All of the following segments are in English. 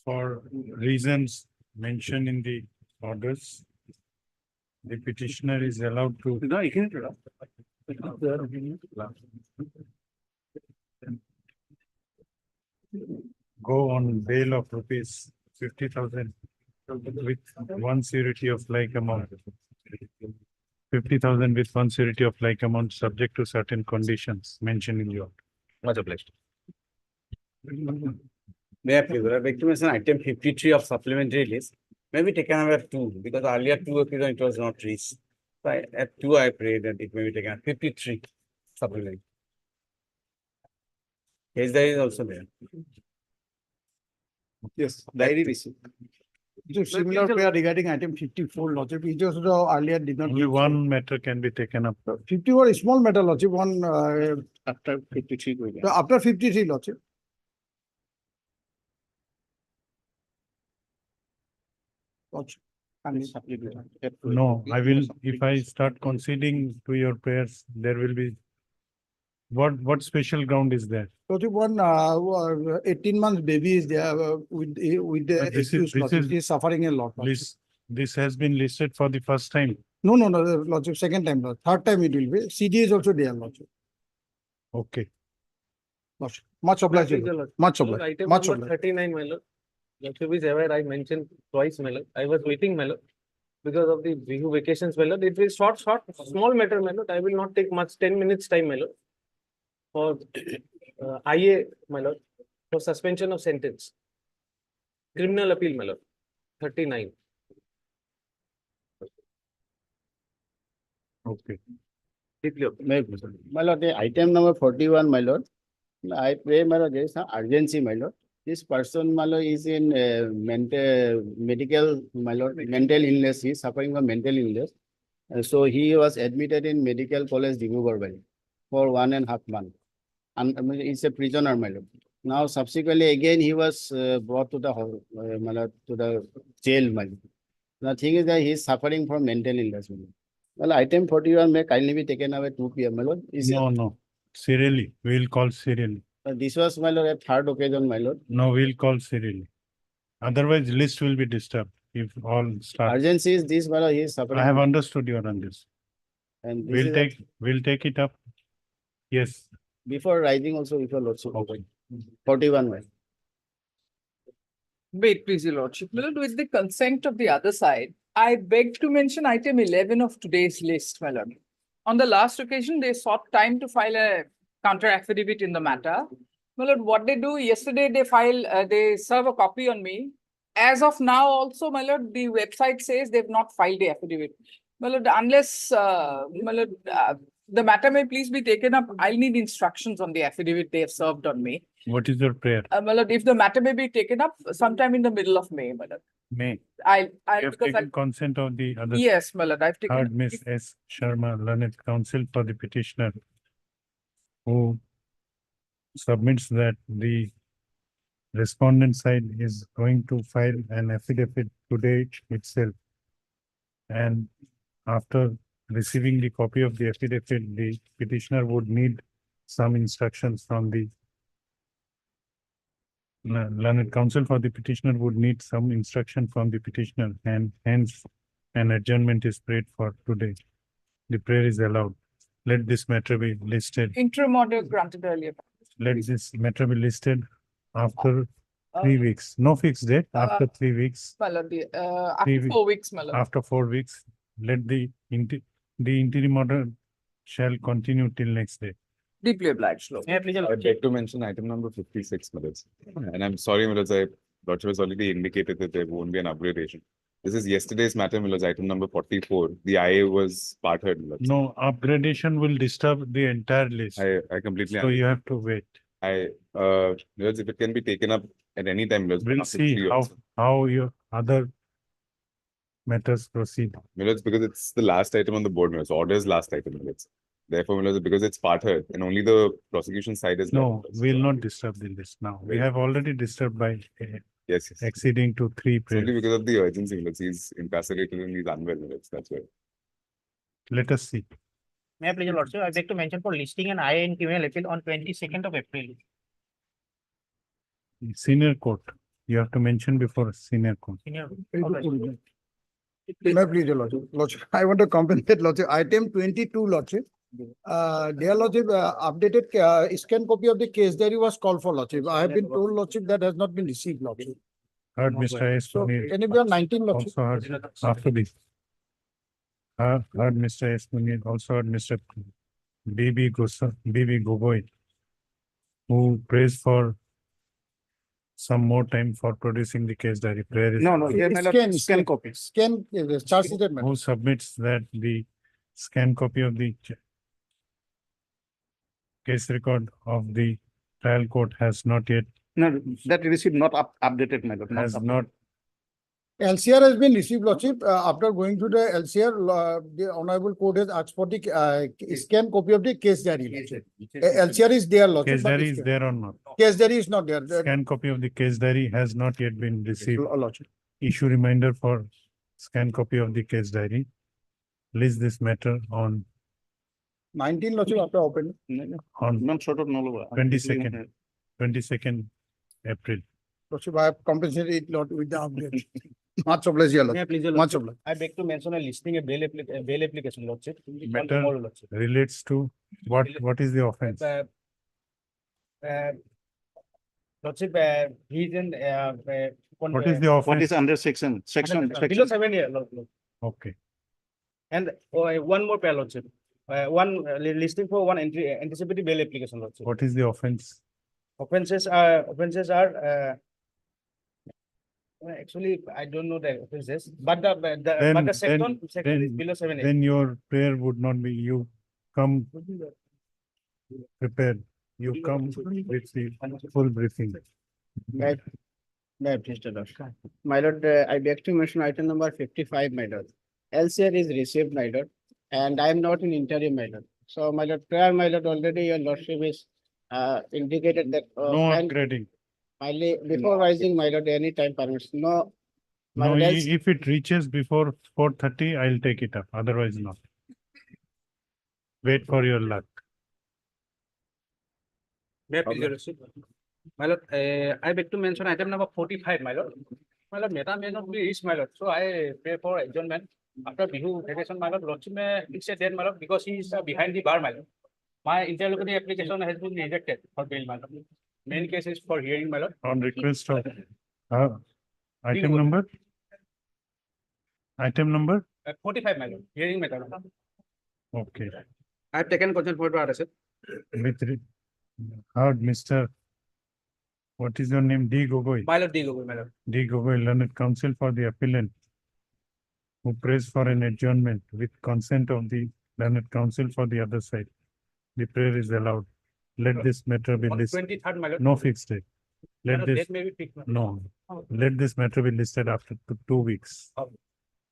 For reasons mentioned in the orders, the petitioner is allowed to go on bail of rupees 50,000 with one surety of like amount. 50,000 with one surety of like amount, subject to certain conditions mentioned in the order. Much obliged. May I please, I beg to mention item 53 of supplementary list. Maybe taken away at 2, because earlier 2 it was not reached. So at 2 I pray that it may be taken at 53 supplementary. Yes, there is also there. Yes, diary receipt. So similar prayer regarding item 54, Lordship, it was earlier did not. Only one matter can be taken up. 54 is small matter, Lordship, one, After 53 going so after 53, Lordship. Lordship. No, I will, if I start conceding to your prayers, there will be, what special ground is there? Lordship, one, 18 months baby is there with the This is- accused, this Lordship. is- He is suffering a lot. Lordship. This has been listed for the first time. No, Lordship, second time, Lord. Third time it will be. CD is also there, Lordship. Okay. Lordship. Much obliged, Lord. Much obliged. Item Much number obliged. 39, my lord. Lordship is aware I mentioned twice, my lord. I was waiting, my lord. Because of the Bihu vacations, my lord. It will short, small matter, my lord. I will not take much, 10 minutes time, my lord. For IA, my lord, for suspension of sentence. Criminal appeal, my lord. 39. Okay. My lord, the item number 41, my lord. I pray, my lord, there is some urgency, my lord. This person, my lord, is in medical, my lord, mental illness. He is suffering from mental illness. So he was admitted in medical college, Dibrugarh for 1.5 months. And I mean, he's a prisoner, my lord. Now, subsequently, again, he was brought to the my lord, to the jail, my lord. The thing is that he is suffering from mental illness. My lord. Well, item 41 may kindly be taken away 2 p.m. my lord. No. Serially, we'll call serially. This was, my lord, a third occasion, my lord. No, we'll call serially. Otherwise, list will be disturbed if all start. Urgency is this, my lord, he is suffering. I have understood your understanding. And this We'll take it up. Yes. before rising also, if your lordship. Okay. 41, my lord. Wait, please, your lordship. My lord, with the consent of the other side, I beg to mention item 11 of today's list, my lord. On the last occasion, they sought time to file a counter affidavit in the matter. My lord, what they do, yesterday they serve a copy on me. As of now also, my lord, the website says they've not filed the affidavit. My lord, unless, my lord, the matter may please be taken up, I'll need instructions on the affidavit they have served on me. What is your prayer? My lord, if the matter may be taken up sometime in the middle of May, my lord. May. I You have because taken consent of the other. yes, my lord, I've taken. Third, Miss S. Sharma, learned counsel for the petitioner, who submits that the respondent side is going to file an affidavit today itself. And after receiving the copy of the affidavit, the petitioner would need some instructions from the learned counsel for the petitioner would need some instruction from the petitioner, and hence an adjournment is prayed for today. The prayer is allowed. Let this matter be listed. Interim order granted earlier. Let this matter be listed after 3 weeks. No fixed date, after 3 weeks. My lord, 3 after 4 weeks, my lord. After 4 weeks, let the interim order shall continue till next day. Deeply obliged, lord. I beg to mention item number 56, Millards. And I'm sorry, Millards, Lordship has already indicated that there won't be an upgradation. This is yesterday's matter, Millards, item number 44. The IA was part heard, Millards. No, upgradation will disturb the entire list. I completely So you have to wait. Millards, if it can be taken up at any time, Millards. We'll after see 3 how, also. how your other matters proceed. Millards, because it's the last item on the board, Millards. Order is last item, Millards. Therefore, Millards, because it's part heard and only the prosecution side is No, left, we'll not disturb the list now. We have already disturbed by Yes. exceeding to 3 It's only prayers. because of the urgency, Millards. He's incarcerated and he's unwell, Millards. That's why. Let us see. May I please, your lordship, I beg to mention for listing an IA in criminal appeal on 22nd of April. Senior court, you have to mention before senior court. Senior. May I please, your lordship, I want to compensate lordship, item 22 lordship. Dear lordship, updated scan copy of the case diary was called for lordship. I have been told lordship that has not been received lordship. Heard Mr. S. So Munir, can it be on 19 lordship? also heard after this. Heard Mr. S. Munir, also heard Mr. B.B. Gogoi, who prays for some more time for producing the case diary. Prayer is Scan copy, scan, charge sheet. who submits that the scan copy of the case record of the trial court has not yet, No, that receipt not updated, my lord. has not, LCR has been received lordship. After going to the LCR, the honorable court has asked for the scan copy of the case diary. lordship. LCR is there lordship. case but diary is there or not? Case diary is not there. Scan copy of the case diary has not yet been received. Lordship. Issue reminder for scan copy of the case diary. List this matter on 19 lordship after open. Not short of no. 22nd April. Lordship, I have compensated it lot with the update. Much obliged, your May I lordship. please, your Much lordship, obliged. I beg to mention a listing a bail application, lordship. on Matter tomorrow, lordship. relates to what is the offense? Lordship, he is in, What is the What is offense? under section? below 7 years, lordship. Okay, And one more pair, lordship. One listing for one anticipatory bail application, lordship. what is the offense? Offenses are, actually, I don't know the offenses, but the section is then- below 7 years. Then your prayer would not be, you come prepared, you come with the full briefing. May I please, your lordship. My lord, I beg to mention item number 55, my lord. LCR is received, my lord, and I am not in interim, my lord. So, my lord, prior, my lord, already your lordship is indicated that. No and upgrading. before rising, my lord, any time permits, no. My No, lord, else- if it reaches before 4:30, I'll take it up, otherwise not. Wait for your luck. May I please, your lordship? My lord, I beg to mention item number 45, my lord. My lord, matter may not be reached, my lord, so I pray for adjournment. After Bihu vacation, my lord, lordship may fix a date, my lord, because he is behind the bar, my lord. My interlocutory application has been rejected for bail, my lord. Main case is for hearing, my lord. On request of, item Legal. number? Item number? 45, my lord, hearing matter. Okay. I have taken consent for the sir. With, heard Mr. What is your name? D. Gogoi. My lord, D. Gogoi, my lord. D. Gogoi, learned counsel for the appellant, who prays for an adjournment with consent of the learned counsel for the other side. The prayer is allowed. Let this matter be On listed. 23rd, my lord. No fixed date. My Let lord, this, date may be fixed, my lord. no, let this matter be listed after 2 weeks.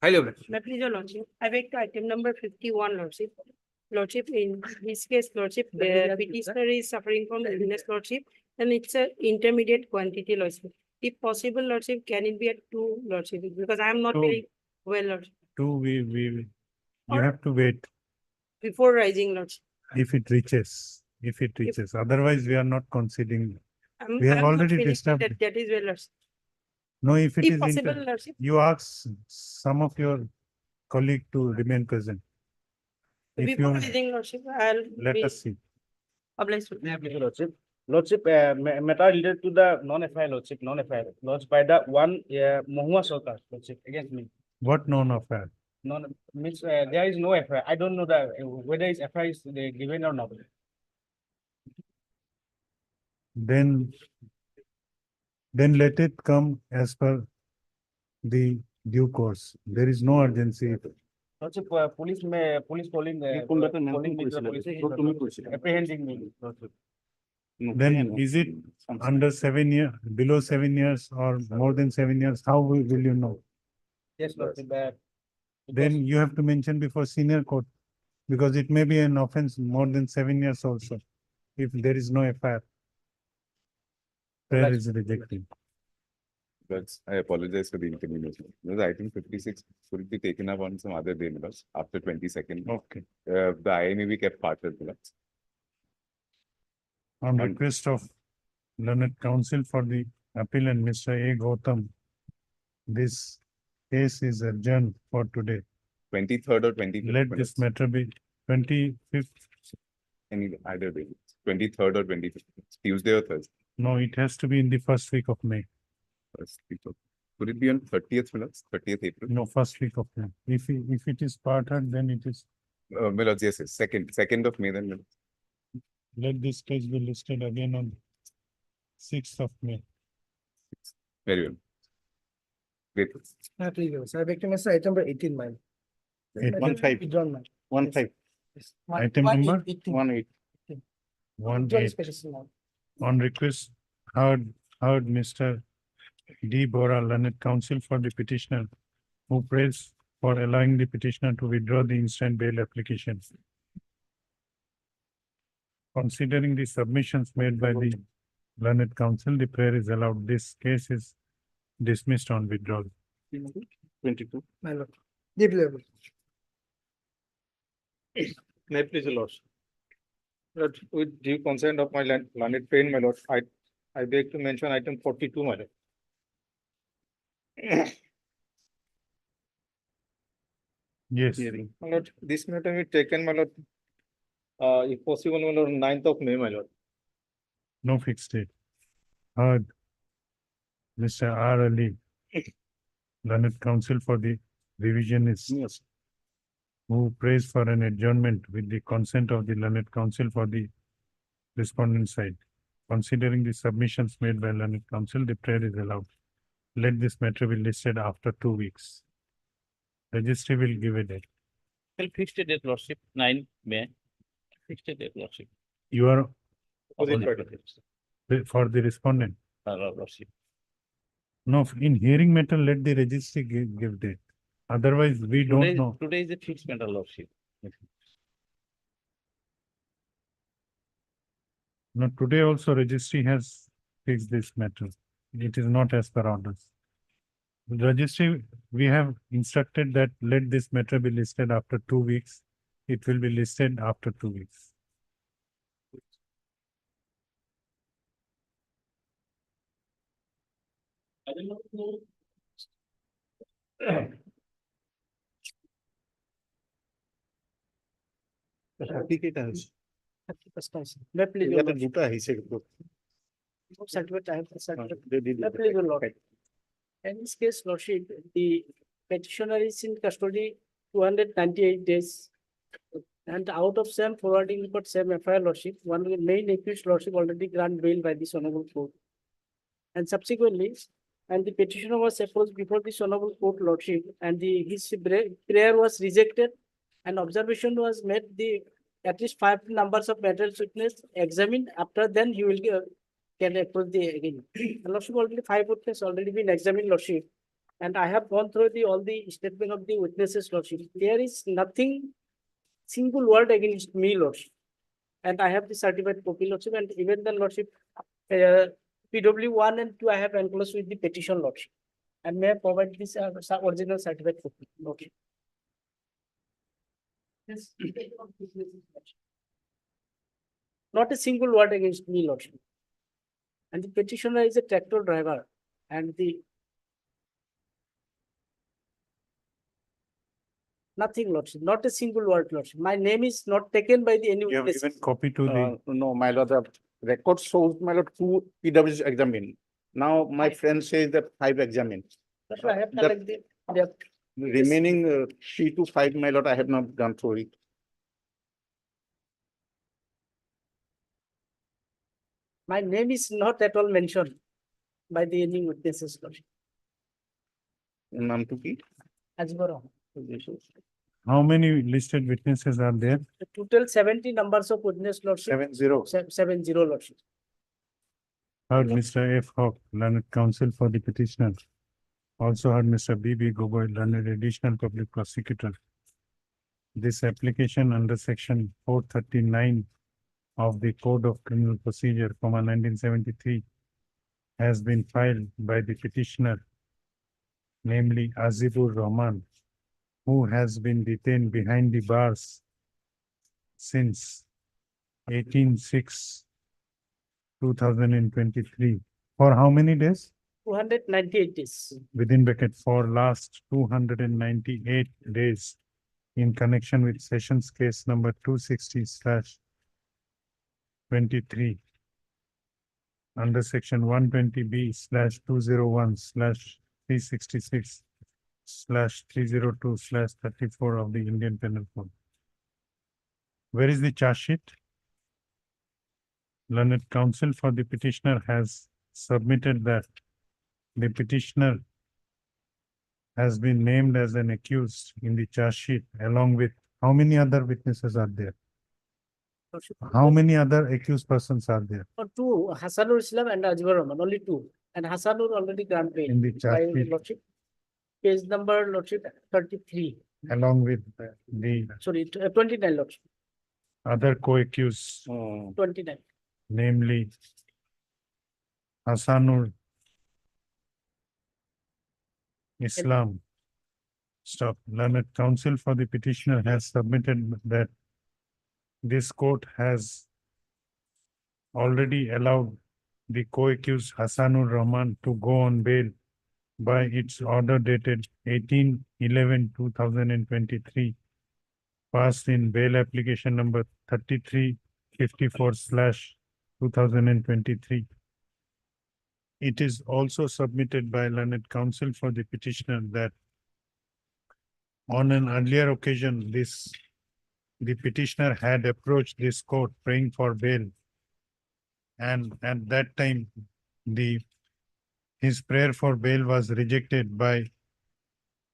Highly obliged. My pleasure, lordship. I beg to item number 51, lordship. Lordship, in this case, lordship, the petitioner is suffering from illness, lordship, and it's a intermediate quantity, lordship. If possible, lordship, can it be at 2, lordship? Because I am not Two. very well, lordship, You Or- have to wait before rising, lordship. if it reaches, otherwise we are not conceding. I'm- We have I'm not already feeling established. That is well, lordship. No, if it If is, possible, lordship. you ask some of your colleague to remain present. If Before you, rising, lordship, I'll let be us see. obliged. to- May I please, your lordship? Lordship, matter related to the non-FIR, lordship, non-FIR, lodged by the one Mohua Sarkar, lordship, against me. What non-affair? Non, means there is no FIR. I don't know whether his FIR is given or not. Then let it come as per the due course. There is no urgency. Lordship, police calling, কোন ব্যাপারে mention calling me to the করেছিলেন? police তো তুমি করেছিলে? station, apprehending me, lordship. Then is it under 7 years, below 7 years or more than 7 years? How will you know? Yes, lordship, Then you have to mention before senior court, because it may be an offense more than 7 years also, if there is no FIR. Prayer is rejected. But I apologize for the inconvenience. Because item 56 could be taken up on some other day, because after 22nd. Okay. The IA may be kept parted. On And- request of learned counsel for the appellant, Mr. A. Gautam, this case is adjourned for today. 23rd or 25th. Let this matter be 25th. Any either day, 23rd or 25th, Tuesday or Thursday. No, it has to be in the first week of May. First week of- Could it be on 30th, Milods? 30th April? No, first week of May. If it is parted, then it is, Milods, yes, yes, second of May then. Milods. let this case be listed again on 6th of May. Very well. Great. I beg to mention item number 18, ma'am. 15. Adjournment. 15. Item number? 18. 18. On request, heard Mr. D. Bora, learned counsel for the petitioner, who prays for allowing the petitioner to withdraw the instant bail application. Considering the submissions made by the learned counsel, the prayer is allowed. This case is dismissed on withdrawal. 22. My lord. Deep level. May I please, your lordship. Lord, with due consent of my learned friend, my lord, I beg to mention item 42, my lord. Yes, My lord, this matter will taken, my lord, if possible, my lord, 9th of May, my lord. no fixed date. Heard Mr. R. Ali, learned counsel for the revisionist, Yes. who prays for an adjournment with the consent of the learned counsel for the respondent side. Considering the submissions made by learned counsel, the prayer is allowed. Let this matter be listed after 2 weeks. Registry will give a date. Well, fixed a date, lordship, 9 May. Fixed a date, lordship. You are Opposite, for the respondent. lordship. No, in hearing matter, let the registry give date. Otherwise, we don't know. Today is a fixed matter, lordship. No, today also registry has fixed this matter. It is not as per orders. Registry, we have instructed that let this matter be listed after 2 weeks. It will be listed after 2 weeks. Certificate আছে। May I please, your ইয়াতে lordship. দুটা আহিছে কিন্তু। Certificate, I have the certificate. They did May I it. please, your lordship. In this case, lordship, the petitioner is in custody 298 days. And out of same forwarding report, same FIR lordship, one main accused lordship already grant bail by this honorable court. And subsequently, and the petitioner was approached before this honorable court lordship, and his prayer was rejected, and observation was made, at least 5 numbers of material witness examined. After then, he will can approach the again. And lordship, already 5 witnesses already been examined, lordship. And I have gone through all the statement of the witnesses, lordship. There is nothing single word against me, lordship. And I have the certified copy, lordship, and even the lordship, PW 1 and 2, I have enclosed with the petition, lordship. And may I provide this original certified copy, lordship. Yes. Not a single word against me, lordship. And the petitioner is a tractor driver, and nothing, lordship, not a single word, lordship. My name is not taken by any You have witness. given copy to the, No, my lord, the record shows, my lord, 2 PWs examined. Now, my friend says that 5 examined. That's why I have that- collected the Remaining 3 to 5, my lord, I have not gone through it. my name is not at all mentioned by the any witnesses, lordship. নামটো কি? As well. how many listed witnesses are there? The total 70 numbers of witness, lordship. 70. 70, lordship. Heard Mr. F. Hawk, learned counsel for the petitioner. Also heard Mr. B. B. Gogoi, learned additional public prosecutor. This application under section 439 of the Code of Criminal Procedure, 1973, has been filed by the petitioner, namely Azibur Rahman, who has been detained behind the bars since 18/6/2023. For how many days? 298 days. Within bracket for last 298 days in connection with sessions case number 260/23 under section 120B/201/366/302/34 of the Indian Penal Code. Where is the charge sheet? Learned counsel for the petitioner has submitted that the petitioner has been named as an accused in the charge sheet along with how many other witnesses are there? Lordship, How many other accused persons are there two, Hassanur Islam and Ajbar Rahman, only two. And Hassanur already granted in the by charge sheet Lordship. Page number, Lordship, 33. along with the Sorry, 29, Lordship, other co-accused, 29. namely Hassanur Islam. Stop. Learned counsel for the petitioner has submitted that this court has already allowed the co-accused Hassanur Rahman to go on bail by its order dated 18/11/2023, passed in bail application number 3354/2023. It is also submitted by learned counsel for the petitioner that on an earlier occasion, the petitioner had approached this court praying for bail. And at that time, his prayer for bail was rejected by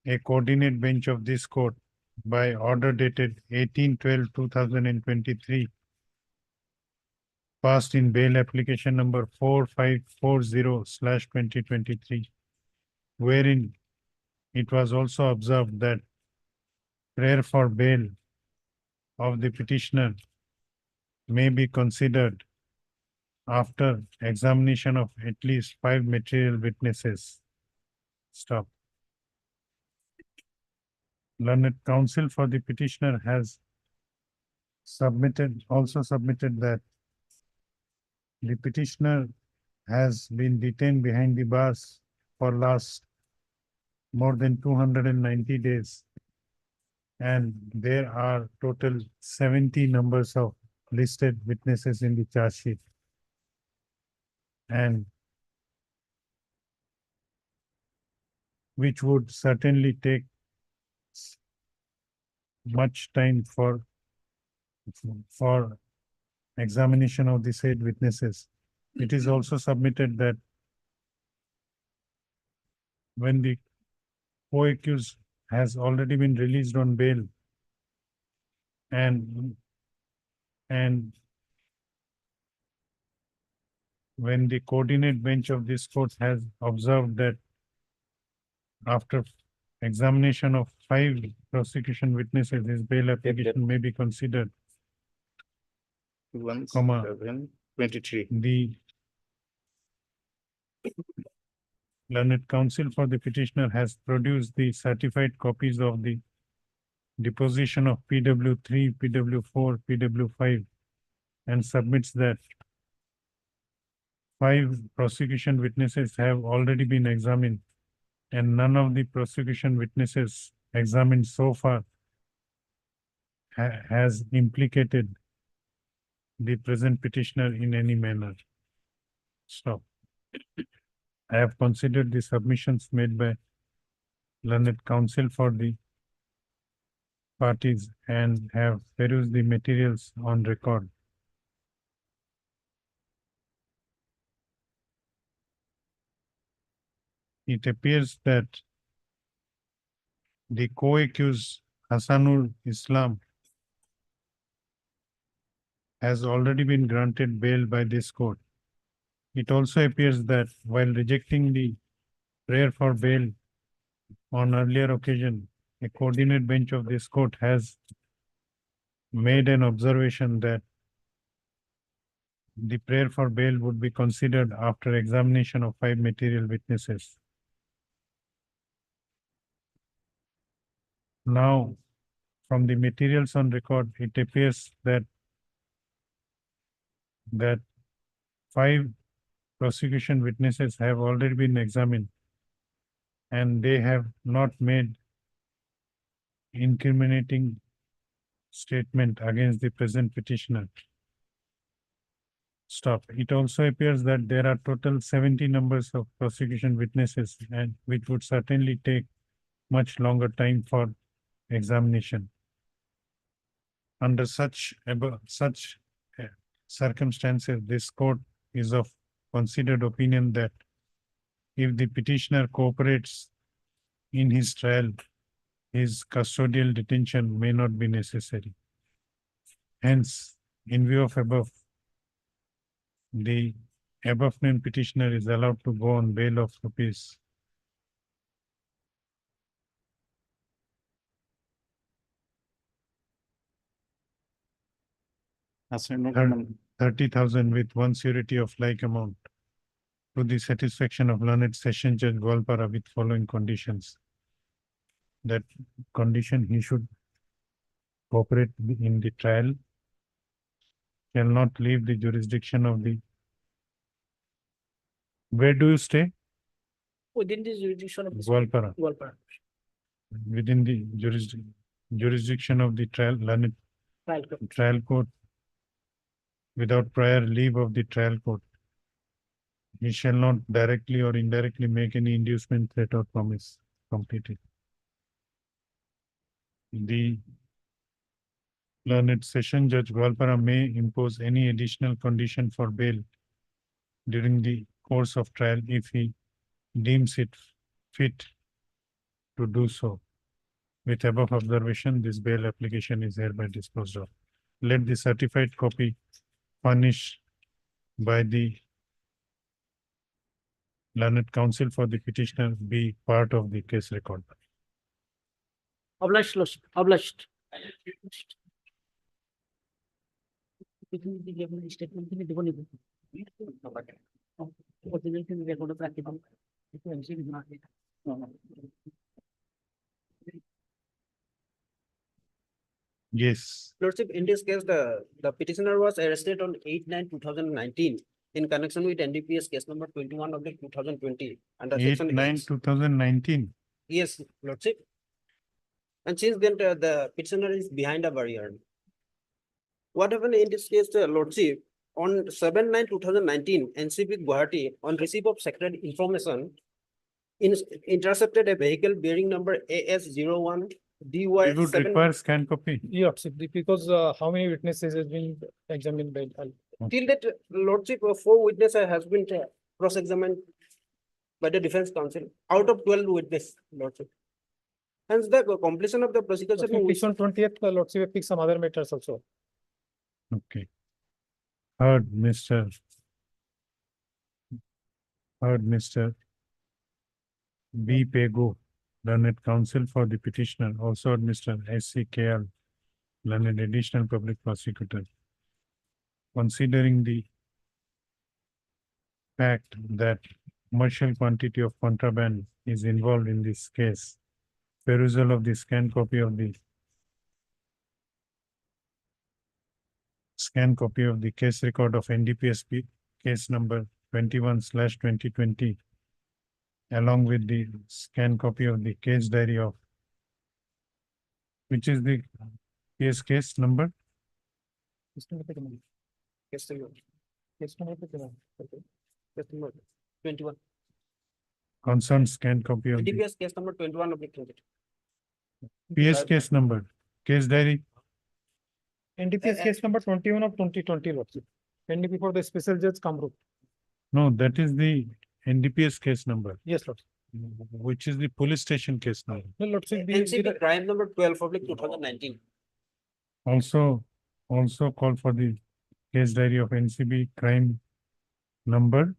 a coordinate bench of this court by order dated 18/12/2023, passed in bail application number 4540/2023, wherein it was also observed that prayer for bail of the petitioner may be considered after examination of at least 5 material witnesses. Stop. Learned counsel for the petitioner has also submitted that the petitioner has been detained behind the bars for last more than 290 days. And there are total 70 numbers of listed witnesses in the charge sheet. And which would certainly take much time for examination of the said witnesses. It is also submitted that when the co-accused has already been released on bail and when the coordinate bench of this court has observed that after examination of 5 prosecution witnesses, his bail application may be considered, 1/7/23. the learned counsel for the petitioner has produced the certified copies of the deposition of PW3, PW4, PW5 and submits that 5 prosecution witnesses have already been examined and none of the prosecution witnesses examined so far has implicated the present petitioner in any manner. Stop. I have considered the submissions made by learned counsel for the parties and have perused the materials on record. It appears that the co-accused Hassanur Islam has already been granted bail by this court. It also appears that while rejecting the prayer for bail on earlier occasion, a coordinate bench of this court has made an observation that the prayer for bail would be considered after examination of 5 material witnesses. Now, from the materials on record, it appears that 5 prosecution witnesses have already been examined and they have not made incriminating statement against the present petitioner. Stop. It also appears that there are total 70 numbers of prosecution witnesses and which would certainly take much longer time for examination. Under such circumstances, this court is of considered opinion that if the petitioner cooperates in his trial, his custodial detention may not be necessary. Hence, in view of above, the above named petitioner is allowed to go on bail of rupees 30,000 with one surety of like amount to the satisfaction of learned session judge Gwalpara with following conditions. That condition, he should cooperate in the trial, shall not leave the jurisdiction of the. Where do you stay? Within the jurisdiction of. Gwalpara. Gwalpara. Within the jurisdiction of the learned Trial court. trial court without prior leave of the trial court. He shall not directly or indirectly make any inducement, threat or promise completed. The learned session judge Gwalpara may impose any additional condition for bail during the course of trial if he deems it fit to do so. With above observation, this bail application is hereby disposed of. Let the certified copy furnished by the learned counsel for the petitioner be part of the case record. Obliged, Lordship, obliged. Yes, Lordship, in this case, the petitioner was arrested on 8/9/2019 in connection with NDPS case number 21 of the 2020 under section 8. 8/9/2019. Yes, Lordship. And since then, the petitioner is behind a barrier. What happened in this case, Lordship, on 7/9/2019, NCB Guwahati, on receipt of secret information, intercepted a vehicle bearing number AS01 We would DY7. require scan copy. Yes, because how many witnesses has been examined by? Till that, Lordship, 4 witnesses has been cross-examined by the defense counsel out of 12 witnesses, Lordship. Hence, the completion of the prosecution. On 20th, Lordship pick some other matters also. Okay. Heard, Mr. B. Pego, learned counsel for the petitioner, also Mr. SCKL, learned additional public prosecutor. Considering the fact that commercial quantity of contraband is involved in this case, perusal of the scanned copy of the case record of NDPS case number 21/2020, along with the scanned copy of the case diary of, which is the case number? Case number 21. Concerned scanned copy of the NDPS case number 21 of the 20. PS case number, case diary, NDPS case number 21 of 2020, Lordship. Pending before the special judge Kamrup. no, that is the NDPS case number, Yes, Lordship. which is the police station case number. No, Lordship, NCB crime number 12 of the 2019. Also call for the case diary of NCB crime number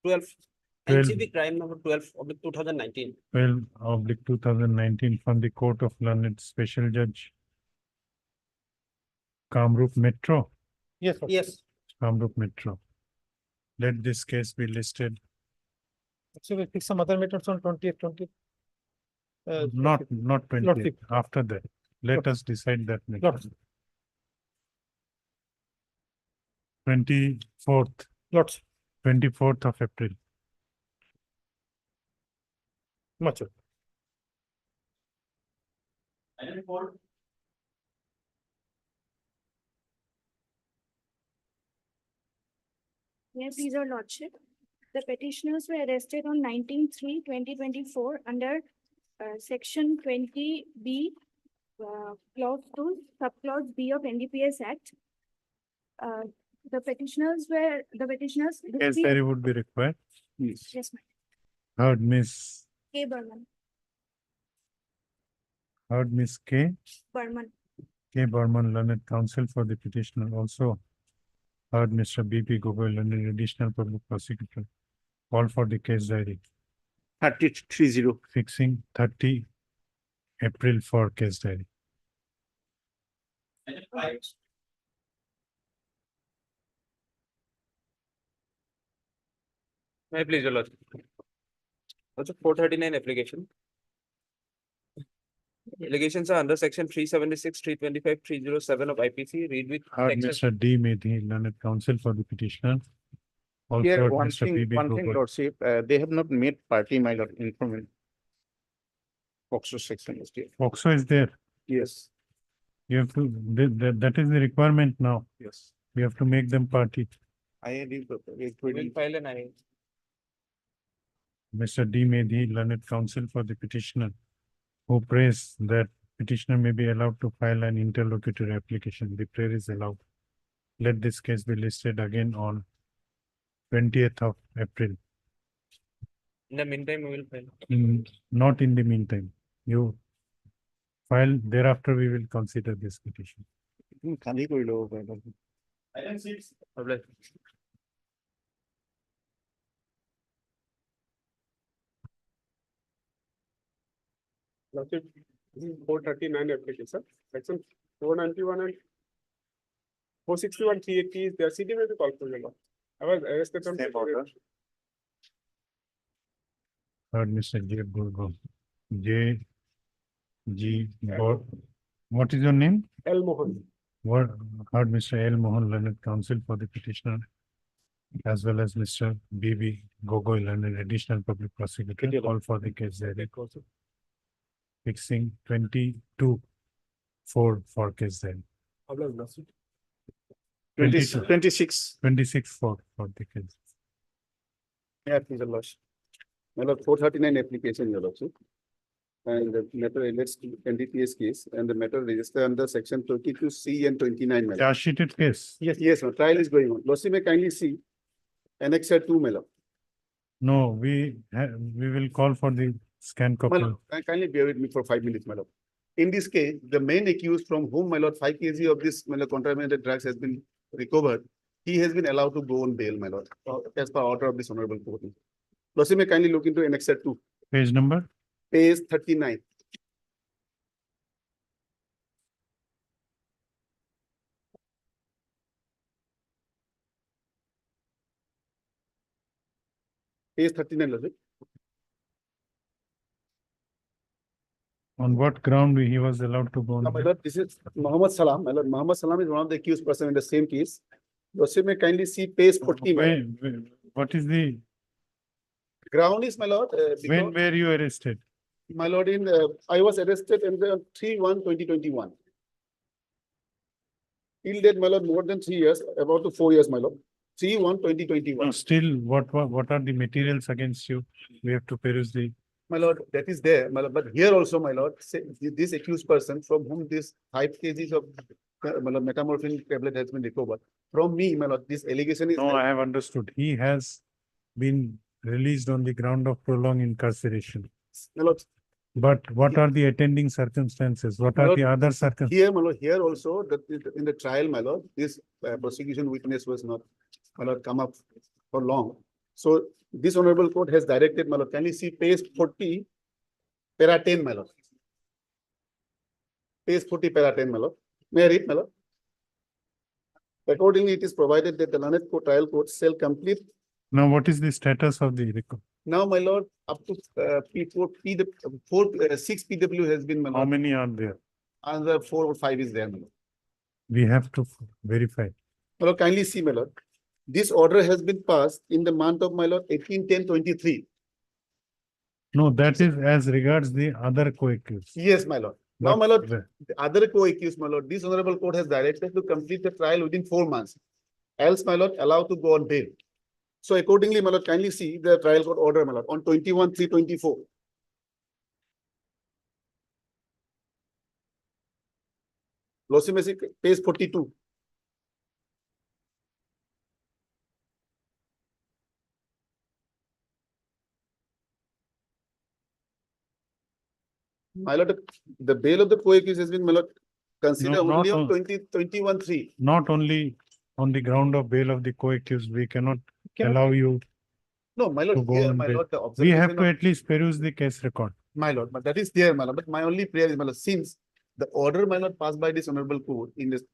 12. 12. NCB crime number 12 of the 2019. 12/2019 from the Court of Learned Special Judge Kamrup Metro. Yes, Lordship. Yes, Kamrup Metro. Let this case be listed, So we fix some other matters on 20th. not 20th, Lordship. after that. Let us decide that next. Lordship. 24th, Lots, 24th of April. much. May I please your lordship? The petitioners were arrested on 19/3/2024 under section 20B, clause 2, subclause B of NDPS Act. The petitioners. Case diary would be required. Yes, ma'am. Heard Miss K. Burman. K. Burman. K. Burman, learned counsel for the petitioner, also heard Mr. B.P. Gogoi, learned additional public prosecutor. Call for the case diary, 3030. fixing 30 April for case diary. May I please your lordship? Also 439 application. Allegations are under section 376, 325, 307 of IPC. Read with Heard section. Mr. D. Medhi, learned counsel for the petitioner. Also Here, heard one Mr. thing, B.B. Gogoi. Lordship, they have not made party, my lord, informant. Foxo section is there. Foxo is there. Yes, You have to, that is the requirement now. yes. We have to make them party. I Will file an I. Mr. D. Medhi, learned counsel for the petitioner, who prays that petitioner may be allowed to file an interlocutory application. The prayer is allowed. Let this case be listed again on 20th of April. In the meantime, we will file. Not in the meantime. You file, thereafter we will consider this petition. Khali koi lo, my lord. Apply. Lordship, this is 439 application, section 491 and 461, 380 is there. CD may be called for your law. I was arrested on. Same order. Heard Mr. J. Burgo. J. G. Bor. What is your name? L. Mohan. What, heard Mr. L. Mohan, learned counsel for the petitioner, as well as Mr. B.B. Gogoi, learned additional public prosecutor. Call for the case diary. Fixing 22/4 for case diary. 26. 26/4 for the case. Yeah, please, your lordship. My lord, 439 application, your lordship. And the matter relates to NDPS case, and the matter registered under section 22C and 29, my lord. Charge sheeted case. Yes, my trial is going on. Lordship may kindly see Annexure 2, my lord. No, we will call for the scan My copy. lord, kindly bear with me for 5 minutes, my lord. In this case, the main accused from whom, my lord, 5 kg of this, my lord, contaminated drugs has been recovered, he has been allowed to go on bail, my lord, as per order of this honorable court. Lordship may kindly look into Annexure 2, Page number? page 39. Page 39, Lordship. On what ground he was allowed to go on? My lord, this is Muhammad Salam. My lord, Muhammad Salam is one of the accused person in the same case. Lordship may kindly see page 40. my lord. What is the, Ground is, my lord, when were you arrested? my lord, I was arrested in the 3/1/2021. Till date, my lord, more than 3 years, about to 4 years, my lord. 3/1/2021. No, still, what are the materials against you? We have to peruse the, My lord, that is there, my lord, but here also, my lord, this accused person from whom this 5 kgs of my lord, metamorphin tablet has been recovered. From me, my lord, this allegation is. no, I have understood. He has been released on the ground of prolonged incarceration. My lord, But what are the attending circumstances? What My are lord, the other circumstances? here, my lord, here also, that in the trial, my lord, this prosecution witness was not, my lord, come up for long. So this honorable court has directed, my lord, can you see page 40, para 10, my lord? Page 40, para 10, my lord. May I read, my lord? Accordingly, it is provided that the learned trial court shall complete. Now, what is the status of the record? Now, my lord, up to P4, six PW has been, my How lord. many are there? Another 4 or 5 is there, my lord. We have to verify. My lord, kindly see, my lord. This order has been passed in the month of, my lord, 18/10/23. No, that is as regards the other co-accused. Yes, my lord. Now, But my lord, the- the other co-accused, my lord, this honorable court has directed to complete the trial within 4 months. Else, my lord, allowed to go on bail. So accordingly, my lord, kindly see the trial court order, my lord, on 21/3/24. Lordship, may see page 42. My lord, the bail of the co-accused has been, my lord, considered No, not only on on- 21/3. Not only on the ground of bail of the co-accused, we cannot allow you No, my to lord, go here, on my bail. lord, the We have observation to of, at least peruse the case record. my lord, but that is there, my lord. But my only prayer is, my lord, since the order, my lord, passed by this honorable court in this,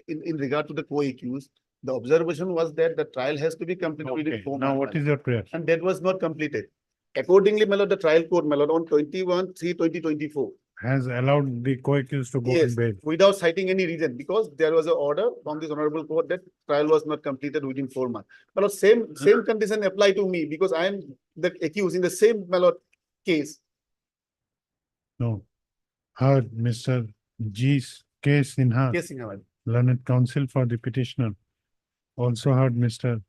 in regard to the co-accused, the observation was that the trial has to be completed within Okay, 4 now months. what my is lord. your prayer? And that was not completed. Accordingly, my lord, the trial court, my lord, on 21/3/2024. Has allowed the co-accused to go on Yes, bail. without citing any reason, because there was an order from this honorable court that trial was not completed within 4 months. But same condition apply to me because I am the accused in the same, my lord, case. No. Heard Mr. G's case in her Case in our. learned counsel for the petitioner. Also heard Mr.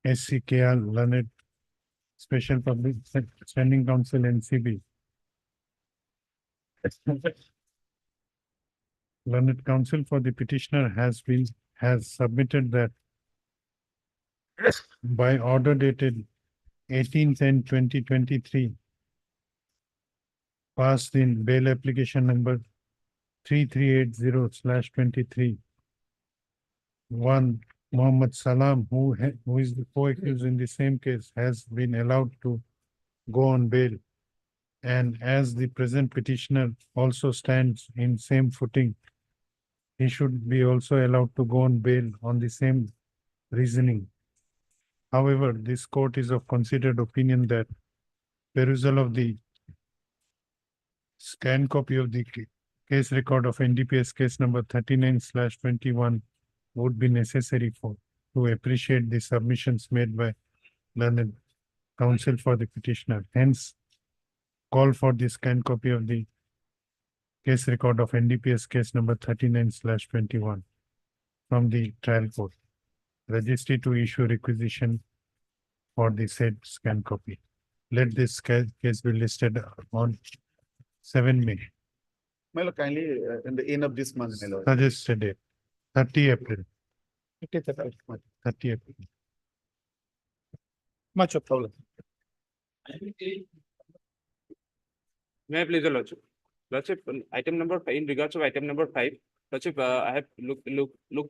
SCKR learned special public standing counsel NCB. Learned counsel for the petitioner has submitted that by order dated 18/10/2023, passed in bail application number 3380/23. One Mohammed Salam, who is the co-accused in the same case, has been allowed to go on bail. And as the present petitioner also stands in same footing, he should be also allowed to go on bail on the same reasoning. However, this court is of considered opinion that perusal of the scanned copy of the case record of NDPS case number 39/21 would be necessary to appreciate the submissions made by learned counsel for the petitioner. Hence, call for the scanned copy of the case record of NDPS case number 39/21 from the trial court. Registry to issue requisition for the said scanned copy. Let this case be listed on 7 May. My lord, kindly, in the end of this month, my lord. Suggested date, 30 April. 30 April. Much of problem. May I please, your lordship? Lordship, item number, in regards of item number 5, lordship, I have looked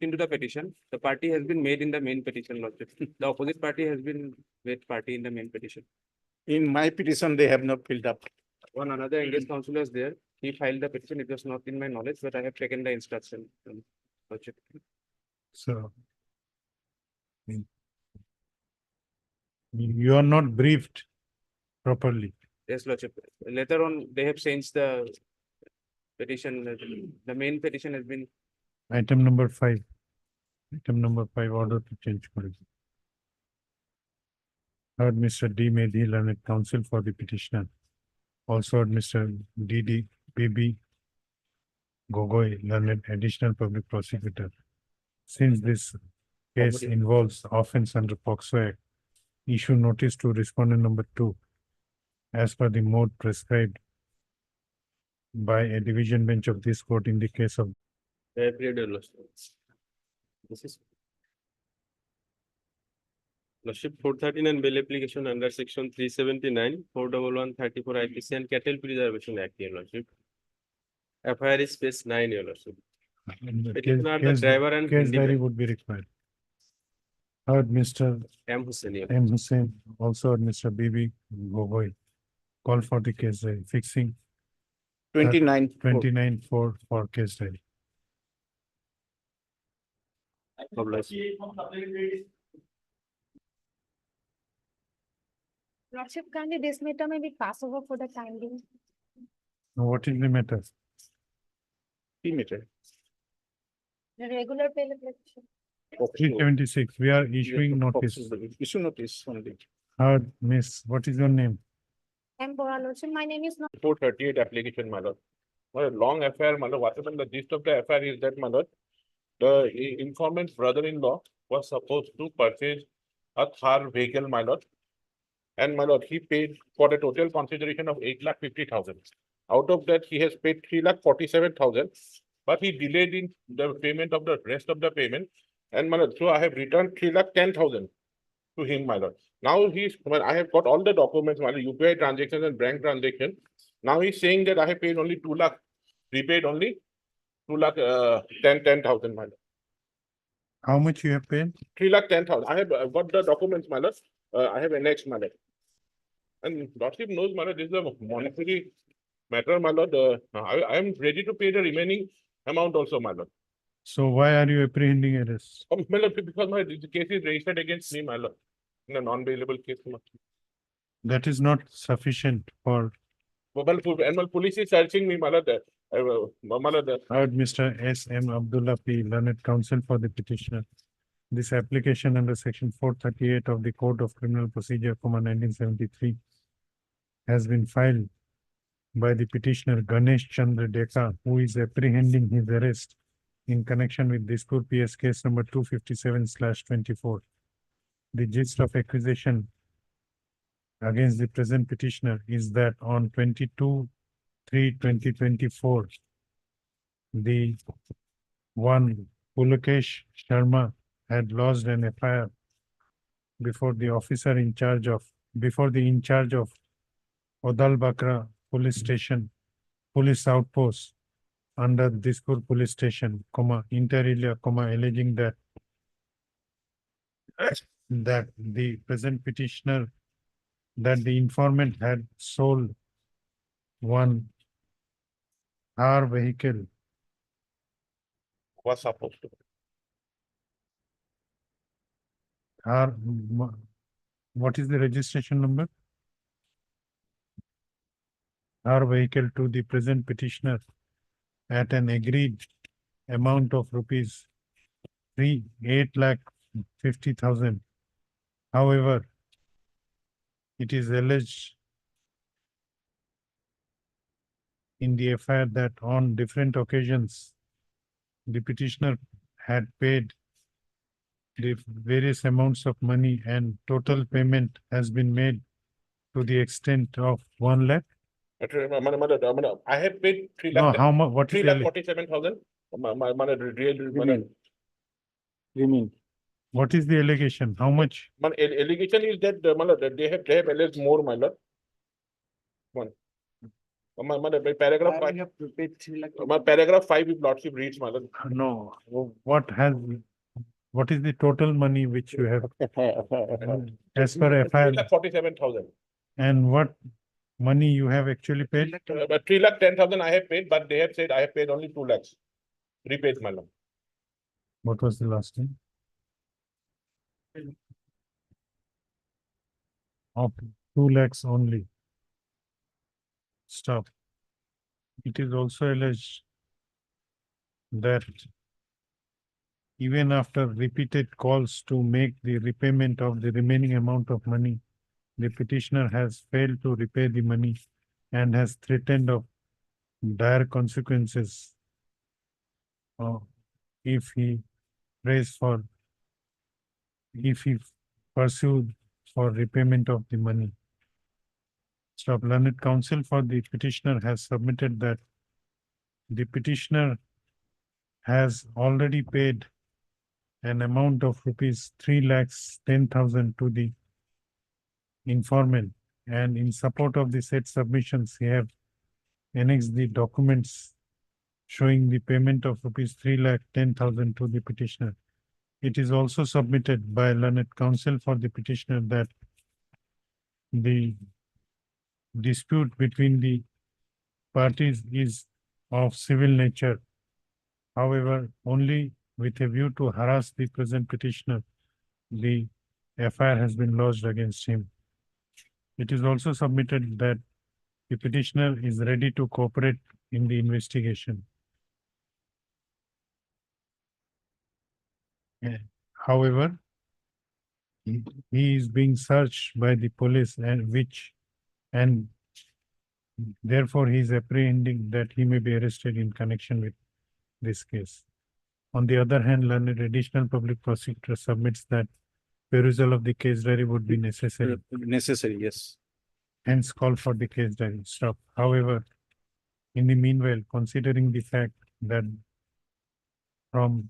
into the petition. The party has been made in the main petition, lordship. The opposite party has been made party in the main petition. In my petition, they have not filled up. One another engaged counsellor is there. He filed the petition. It was not in my knowledge, but I have taken the instruction. Lordship. So you are not briefed properly. Yes, lordship. Later on, they have changed the petition. The main petition has been. Item number 5. Item number 5, order to change policy. Heard Mr. D. Medhi, learned counsel for the petitioner. Also heard Mr. D. BB Gogoi, learned additional public prosecutor. Since this case involves offense under POCSO Act, issue notice to respondent number 2 as per the mode prescribed by a division bench of this court in the case of This is. Lordship 439 bail application under section 379, 41134 IPC and Cattle Preservation Act, your lordship. FIR is space 9, your lordship. Petitioner, the driver and case diary independent. would be required. Heard Mr. M. Hussain, your M. Hussain, also heard Mr. BB Gogoi. Call for the case diary, fixing 29. 29 for case diary. God bless. Lordship, kindly this matter may be passed over for the time being. Now, what is the matter? Meter. The regular pay application. 376, we are issuing notice. Issue notice only. Heard, miss, what is your name? Bora, Lordship, my name is not. 438 application, my lord. Well, long affair, my lord. What happened, the gist of the affair is that, my lord, the informant's brother-in-law was supposed to purchase a Thar vehicle, my lord. And my lord, he paid for a total consideration of 8,50,000. Out of that, he has paid 3,47,000, but he delayed in the payment of the rest of the payment. And my lord, so I have returned 3,10,000 to him, my lord. Now well, I have got all the documents, my lord, UPI transactions and bank transaction. Now he's saying that I have paid only 2 lakh, repaid only 2,10,000, my lord. How much you have paid? 3,10,000. I have got the documents, my lord. I have annexed, my lord. And Lordship knows, my lord, this is a monetary matter, my lord. I am ready to pay the remaining amount also, my lord. So why are you apprehending arrest? My lord, because the case is registered against me, my lord, in a non-bailable case. My lord. That is not sufficient for. Well, police is searching me, my lord. My lord, Heard, Mr. S. M. Abdullah P. Learned Counsel for the petitioner. This application under section 438 of the Code of Criminal Procedure, 1973, has been filed by the petitioner Ganesh Chandra Deka, who is apprehending his arrest in connection with Dispur PS case number 257/24. The gist of accusation against the present petitioner is that on 22/3/2024, the one Pulakesh Sharma had lodged an FIR before the officer in charge of, Odal Bakra Police Station, Police Outpost under Dispur Police Station, inter alia, alleging that the present petitioner, that the informant had sold one Thar vehicle was supposed to. What is the registration number? Thar vehicle to the present petitioner at an agreed amount of rupees 8,50,000. However, it is alleged in the affair that on different occasions, the petitioner had paid the various amounts of money and total payment has been made to the extent of 1 lakh. I have paid 3 No, lakh. how much? What is 3,47,000. Remain. What is the allegation? How much? My allegation is that they have alleged more, my lord. One. My paragraph 5. My paragraph 5 if lordship reads, my lord. No. What is the total money which you have as per FIR? 3,47,000. And what money you have actually paid? But 3,10,000 I have paid, but they have said I have paid only 2 lakhs. Repaid, my lord. What was the last time? Okay, 2 lakhs only. Stop. It is also alleged that even after repeated calls to make the repayment of the remaining amount of money, the petitioner has failed to repay the money and has threatened of dire consequences if he pursued for repayment of the money. So, Learned Counsel for the petitioner has submitted that the petitioner has already paid an amount of rupees 3,10,000 to the informant, and in support of the said submissions, he have annexed the documents showing the payment of rupees 3,10,000 to the petitioner. It is also submitted by Learned Counsel for the petitioner that the dispute between the parties is of civil nature. However, only with a view to harass the present petitioner, the FIR has been lodged against him. It is also submitted that the petitioner is ready to cooperate in the investigation. However, he is being searched by the police and therefore he is apprehending that he may be arrested in connection with this case. On the other hand, learned additional public prosecutor submits that perusal of the case diary would be necessary, Necessary, yes. hence call for the case diary stop. However, in the meanwhile, considering the fact that from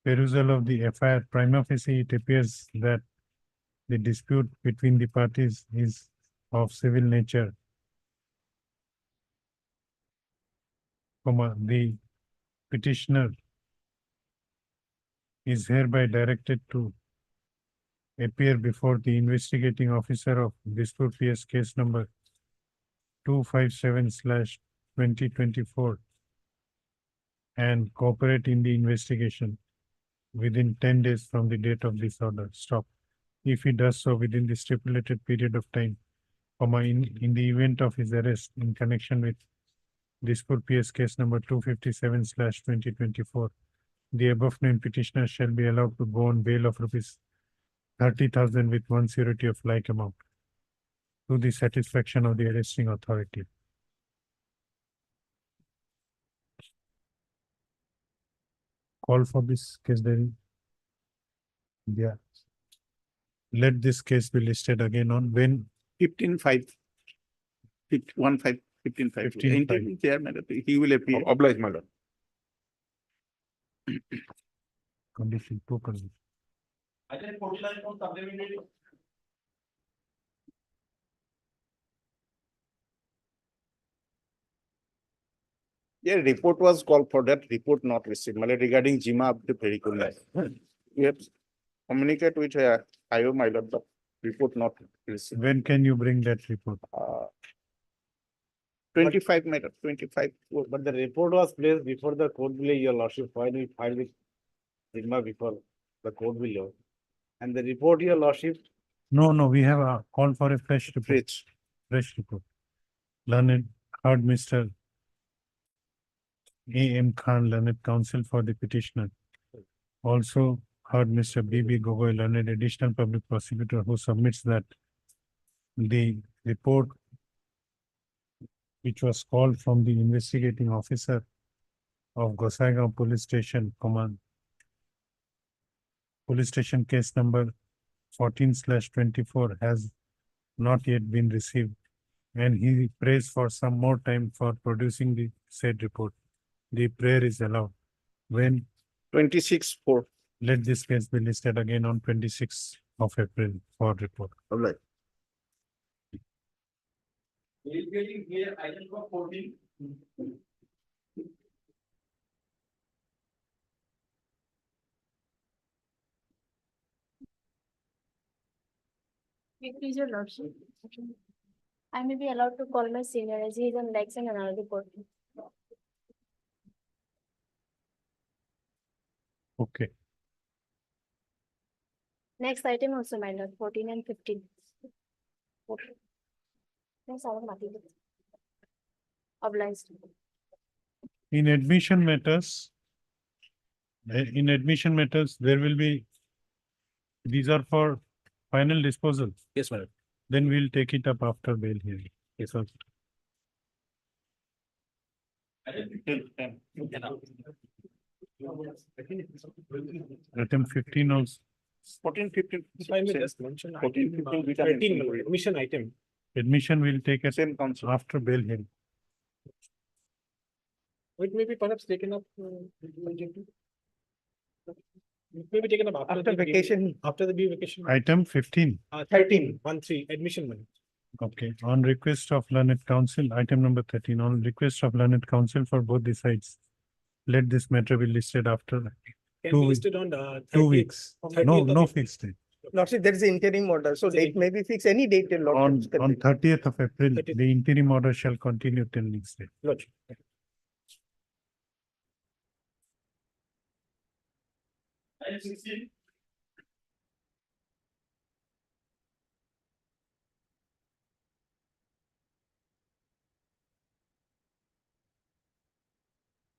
perusal of the FIR, prima facie, it appears that the dispute between the parties is of civil nature, the petitioner is hereby directed to appear before the investigating officer of dispute PS case number 257/2024 and cooperate in the investigation within 10 days from the date of this order. Stop. If he does so within the stipulated period of time, in the event of his arrest in connection with dispute PS case number 257/2024, the above named petitioner shall be allowed to go on bail of rupees 30,000 with one surety of like amount to the satisfaction of the arresting authority. Call for this case diary. Yeah. Let this case be listed again on when 15/5. 15/5. 15/5. 15/5. There, my lord, he will appear. Oblige, my lord. condition 2 condition. Yeah, report was called for that, report not received, my lord, regarding Jima of the vehicle. We have communicated with IO, my lord, but report not received. When can you bring that report? 25, my lord, 25. But the report was placed before the court below, your lordship, why we filed with Sigma before the court below. And the report, your lordship, No, we have a call for a fresh report. Rich. Fresh report. Learned, heard Mr. A.M. Khan, learned counsel for the petitioner. Also heard Mr. B.B. Gogoi, learned additional public prosecutor, who submits that the report which was called from the investigating officer of Gosaigaon Police Station Command, police station case number 14/24 has not yet been received, and he prays for some more time for producing the said report. The prayer is allowed. When 26/4. let this case be listed again on 26th of April for report. Right. Please, your lordship. I may be allowed to call my senior as he is on legs in another report. Okay. Next item also, my lord, 14 and 15. Yes, I will not. Obliged. In admission matters, there will be, these are for final disposal. yes, madam. Then we'll take it up after bail hearing. Yes, sir. Item 15 also. 14, 15. If I may just mention. 14, 15, which are 13, included. admission item. Admission will take it Same council. after bail hearing. It may be perhaps taken up. It may be taken up after the vacation. After the vacation. Item 15. 13, 1-3, admission money. Okay, on request of learned counsel, item number 13, on request of learned counsel for both the sides. Let this matter be listed after Can 2 be weeks. listed on 2 weeks. 30th No, of no April. fixed date. Lordship, there is an interim order, so date may be fixed, any date till On lordship. 30th of April, 30th. the interim order shall continue till next day. Lodge.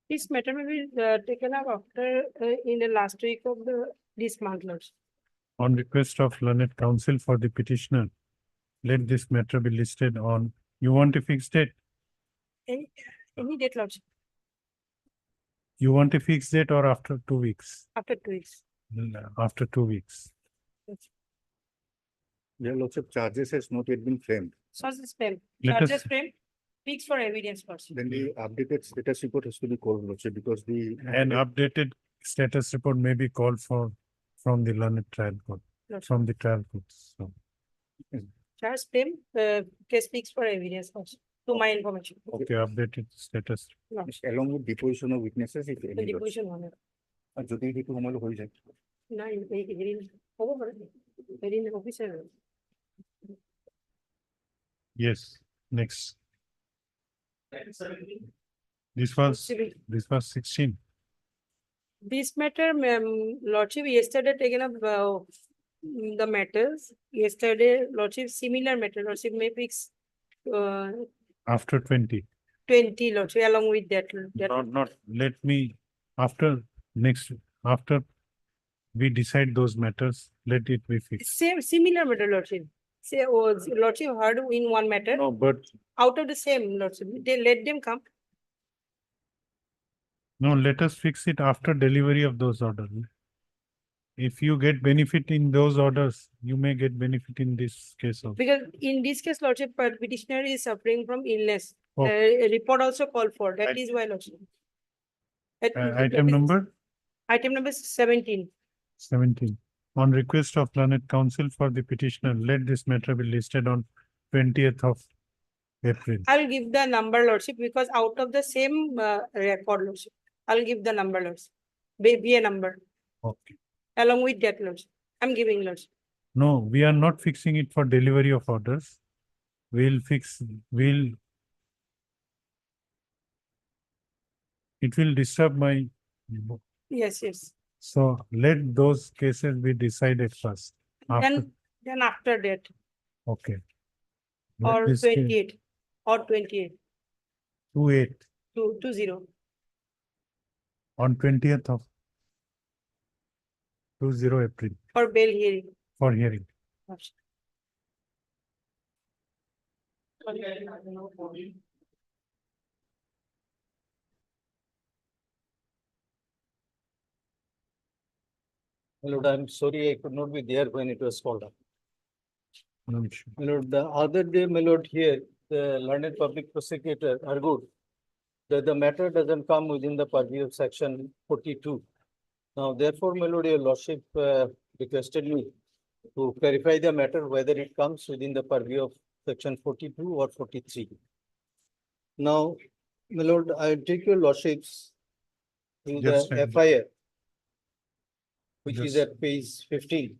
This matter may be taken up after in the last week of this month, Lordship. On request of learned counsel for the petitioner, let this matter be listed on, you want a fixed date? Any date, Lordship, You want a fixed date or after 2 weeks? after 2 weeks. After 2 weeks. There lots of charges has not yet been framed. Sources frame, Let us- charges frame, fixed for evidence, Lordship. Then the updated status report has to be called also because the. An updated status report may be called for from the learned trial court, Lordship. from the trial court. So, Charge frame, case fixed for evidence, Lordship, to my information. okay, updated status. Lordship. Along with deposition of witnesses if The any. deposition one. আর যদি সেইটো সময়লৈ হৈ যায়। নাই হেৰি হ'ব পাৰে হেৰি officer Yes, next. This was 16. This matter, Lordship, yesterday taken up the matters. Yesterday, Lordship, similar matter, Lordship may fix After 20. 20, Lordship, along with that. Not, let me, after after we decide those matters, let it be fixed. Same, similar matter, Lordship. Say, oh, Lordship heard in one matter, No, but out of the same, Lordship, they let them come. no, let us fix it after delivery of those orders. If you get benefit in those orders, you may get benefit in this case also. Because in this case, Lordship, petitioner is suffering from illness. Oh. A report also called for, that is why, Lordship. That Item is- number Item number 17. 17. On request of learned counsel for the petitioner, let this matter be listed on 20th of April. I will give the number, Lordship, because out of the same record, Lordship, I'll give the number, Lordship. Be a number, Okay. along with that, Lordship. I'm giving, Lordship. No, we are not fixing it for delivery of orders. It will disturb my, Yes, yes. so let those cases be decided first. After, Then after that, okay. Let or this case- 28, or 28, 28 20. on 20th of 20 April For bail hearing. for hearing. Lordship. My lord, I'm sorry I could not be there when it was called up. No issue. My lord, the other day, my lord, here, the learned public prosecutor argued that the matter doesn't come within the purview of section 42. Now, therefore, my lord, your lordship requested me to clarify the matter whether it comes within the purview of section 42 or 43. Now, my lord, I take your lordships to Just a the minute. FIR, which is Just- at page 15.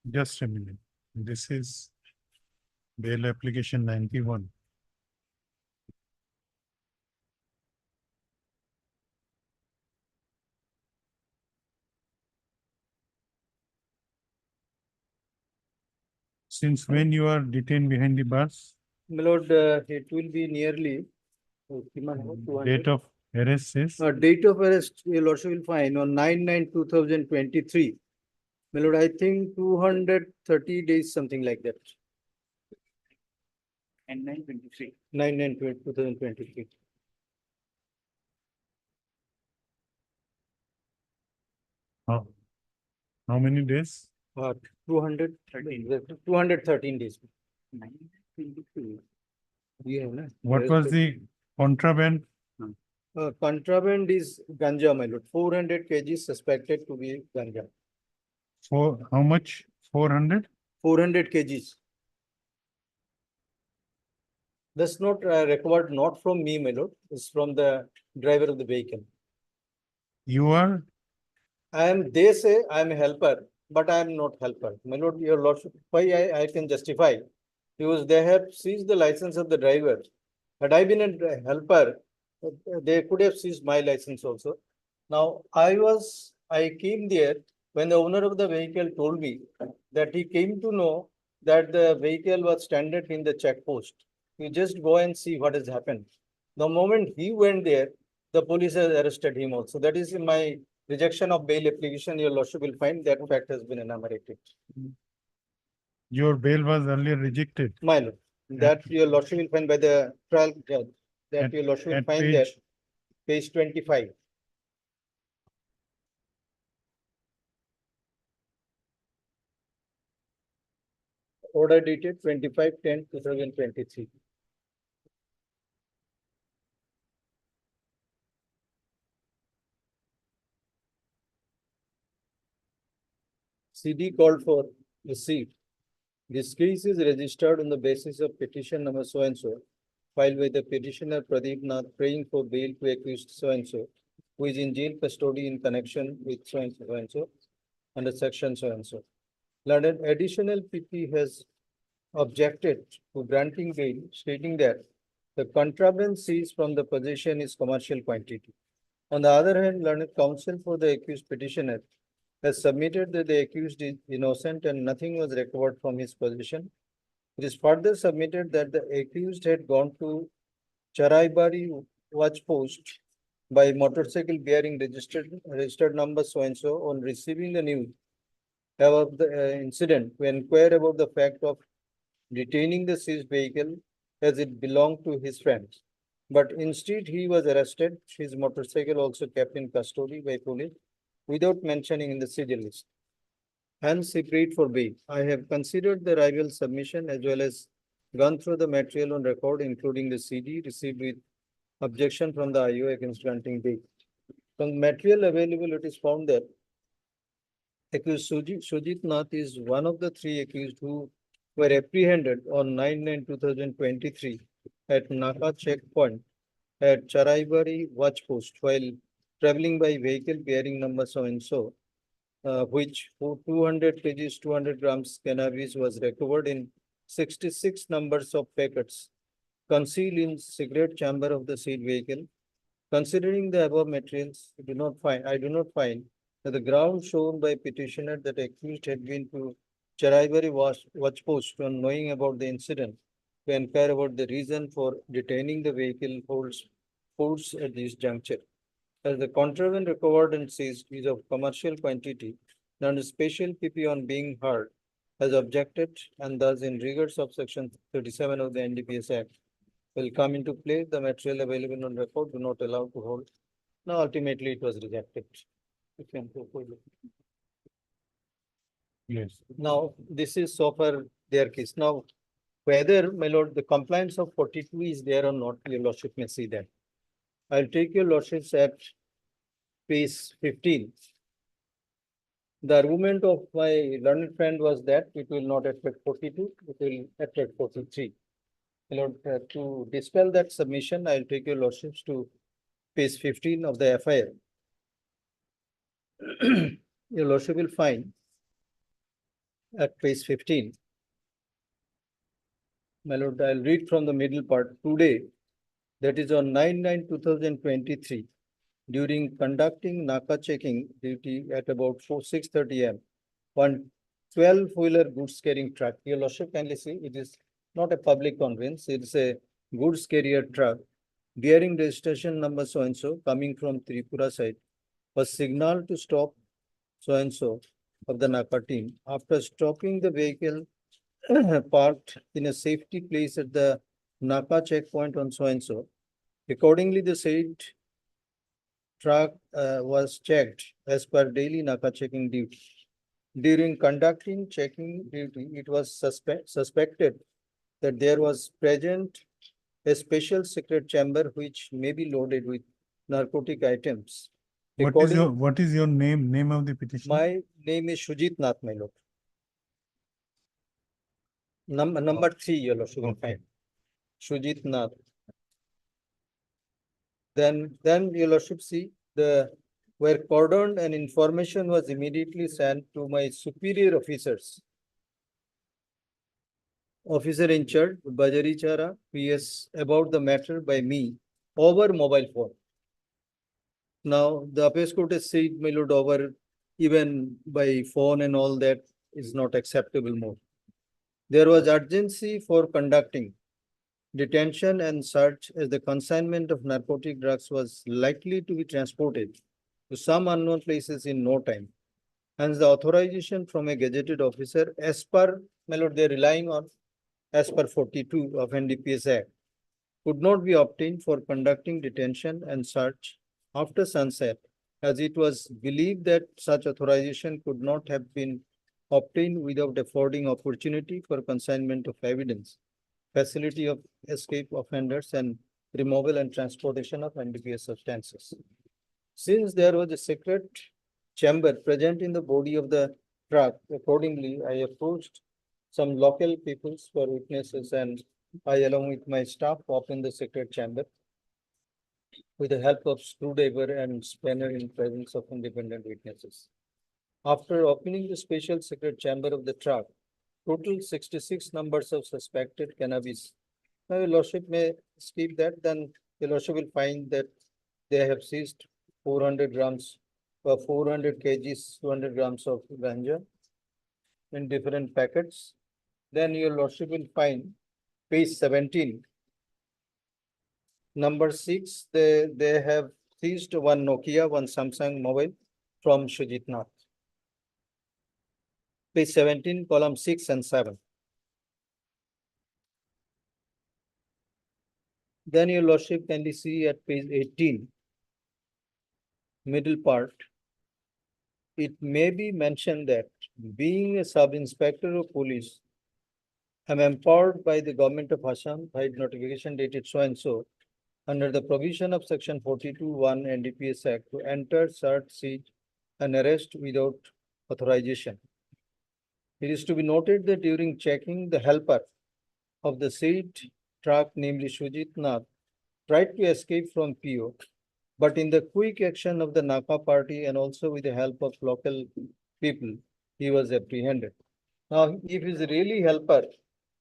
Just a minute. This is bail application 91. Since when you are detained behind the bars? My lord, it will be nearly. Date of arrest is? Date of arrest, your lordship will find on 9/9/2023. My lord, I think 230 days, something like that. And 9/23. 9/9/2023. How many days? 213 days. Yeah, na? What was the contraband? Contraband is ganja, my lord, 400 kg suspected to be ganja, For how much? 400? 400 kgs. That's not recovered, not from me, my lord, it's from the driver of the vehicle. You are? They say I am a helper, but I am not helper. My lord, your lordship, why I can justify? Because they have seized the license of the driver. Had I been a helper, they could have seized my license also. Now, I came there when the owner of the vehicle told me that he came to know that the vehicle was stranded in the check post. You just go and see what has happened. The moment he went there, the police has arrested him also. That is in my rejection of bail application. Your lordship will find that fact has been enumerated. Your bail was earlier rejected. My lord, that your lordship will find by the trial judge. That At- your lordship will at find that page- page 25. Order dated 25/10/2023. CD called for receipt. This case is registered on the basis of petition number so and so, filed by the petitioner Pradeep Nath praying for bail to accused so and so, who is in jail custody in connection with so and so, under section so and so. London additional PP has objected to granting bail, stating that the contraband seized from the possession is commercial quantity. On the other hand, learned counsel for the accused petitioner has submitted that the accused is innocent and nothing was recovered from his possession. It is further submitted that the accused had gone to Charaibari watch post by motorcycle bearing registered number so and so on receiving the news about the incident to inquire about the fact of detaining the seized vehicle as it belonged to his friends. But instead he was arrested, his motorcycle also kept in custody by police without mentioning in the seizure list. Hence he prayed for bail. I have considered the rival submission as well as gone through the material on record, including the CD received with objection from the IO against granting bail. From the material available, it is found that accused Sujit Nath is one of the three accused who were apprehended on 9/9/2023 at Naka checkpoint at Charaibari watch post while traveling by vehicle bearing number so and so, which for 200 kgs, 200 grams cannabis was recovered in 66 numbers of packets concealed in cigarette chamber of the sealed vehicle. Considering the above materials, I do not find that the ground shown by petitioner that accused had been to Charaibari watch post on knowing about the incident to inquire about the reason for detaining the vehicle holds at this juncture. As the contraband recovered and seized is of commercial quantity, and special PP on being heard has objected and thus in regards of section 37 of the NDPS Act will come into play. The material available on record do not allow to hold. Now ultimately it was rejected. You can go forward. Yes. Now, this is so far their case. Now, whether, my lord, the compliance of 42 is there or not, your lordship may see that. I'll take your lordships at page 15. The argument of my learned friend was that it will not affect 42, it will affect 43. My lord, to dispel that submission, I'll take your lordships to page 15 of the FIR. Your lordship will find at page 15. My lord, I'll read from the middle part. Today, that is on 9/9/2023, during conducting Naka checking duty at about 6:30 am, one 12-wheeler goods carrying truck. Your lordship kindly see, it is not a public conveyance, it is a goods carrier truck bearing registration number so and so coming from Tripura side was signaled to stop so and so of the Naka team. After stopping the vehicle parked in a safety place at the Naka checkpoint on so and so, accordingly the said truck was checked as per daily Naka checking duty. During conducting checking duty, it was suspected that there was present a special secret chamber which may be loaded with narcotic items. What is your name of the petition? My name is Sujit Nath, my lord. Number 3, your lordship will find. Sujit Nath. Then your lordship see where cordoned and information was immediately sent to my superior officers. Officer in charge, Bajari Chara, PS, about the matter by me over mobile phone. Now, the appeals court has said, my lord, over even by phone and all that is not acceptable more. There was urgency for conducting detention and search as the consignment of narcotic drugs was likely to be transported to some unknown places in no time. Hence, the authorization from a gazetted officer as per, my lord, they're relying on as per 42 of NDPS Act could not be obtained for conducting detention and search after sunset, as it was believed that such authorization could not have been obtained without affording opportunity for consignment of evidence, facility of escape offenders, and removal and transportation of NDPS substances. Since there was a secret chamber present in the body of the truck, accordingly, I approached some local peoples for witnesses, and I, along with my staff, opened the secret chamber with the help of screwdriver and spanner in presence of independent witnesses. After opening the special secret chamber of the truck, total 66 numbers of suspected cannabis. Now, your lordship may skip that, then your lordship will find that they have seized 400 grams, 400 kgs, 200 grams of ganja in different packets. Then your lordship will find page 17. Number 6, they have seized one Nokia, one Samsung mobile from Shujit Nath. Page 17, column 6 and 7. Then your lordship kindly see at page 18, middle part. It may be mentioned that being a sub-inspector of police, I am empowered by the government of Assam by notification dated so and so under the provision of section 42(1) NDPS Act to enter, search, seize, and arrest without authorization. It is to be noted that during checking, the helper of the seized truck, namely Shujit Nath, tried to escape from PO, but in the quick action of the Naka party and also with the help of local people, he was apprehended. Now, if he is really helper,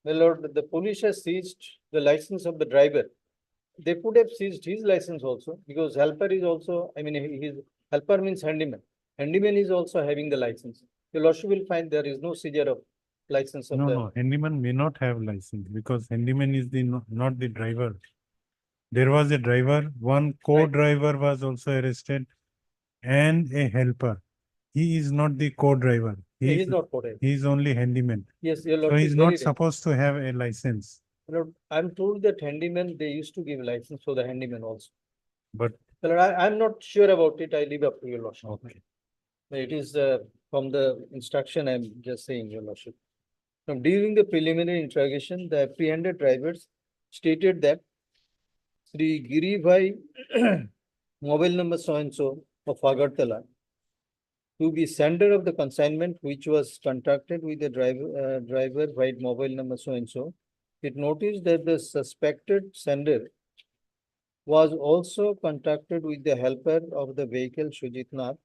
my lord, the police has seized the license of the driver. They could have seized his license also, because helper is also, I mean, his helper means handyman. Handyman is also having the license. The lordship will find there is no seizure of license of No, the. no, handyman may not have license because handyman is the not the driver. There was a driver, one co-driver was also arrested, and a helper. He is not the co-driver. He is not co-driver. He is only handyman. Yes, your So lordship he is is very not right. supposed to have a license. Lord, I'm told that handyman, they used to give license for the handyman also. But Lord, I'm not sure about it. I leave up to your lordship. okay. It is from the instruction I'm just saying, your lordship. Now, during the preliminary interrogation, the apprehended drivers stated that Sri Giri Bhai, mobile number so and so of Agartala, to be sender of the consignment which was contracted with the driver by mobile number so and so. It noticed that the suspected sender was also contacted with the helper of the vehicle Shujit Nath,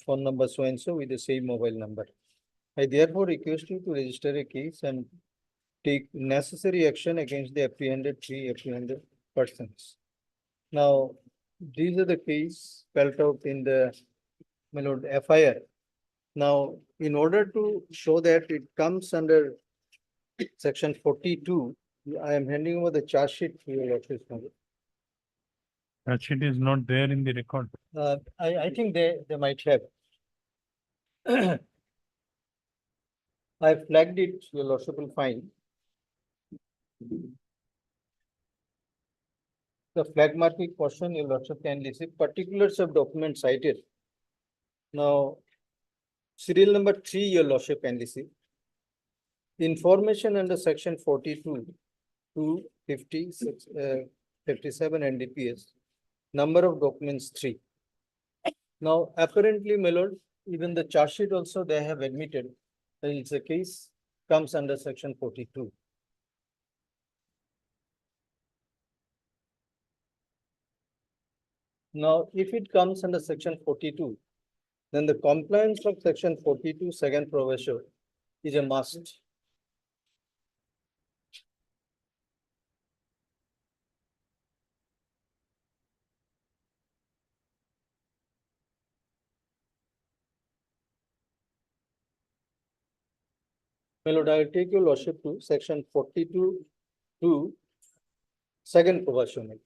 phone number so and so with the same mobile number. I therefore request you to register a case and take necessary action against the three apprehended persons. Now, these are the case spelled out in the, my lord, FIR. Now, in order to show that it comes under section 42, I am handing over the charge sheet to your lordship. That sheet is not there in the record. I think they might have. I flagged it, your lordship will find. The flag marking portion, your lordship can see particulars of document cited. Now, serial number 3, your lordship can see. Information under section 42 to 56, 57 NDPS. Number of documents 3. Now, apparently, my lord, even the charge sheet also they have admitted that it's a case comes under section 42. Now, if it comes under section 42, then the compliance of section 42 second provision is a must. My lord, I will take your lordship to section 42 to second provisional.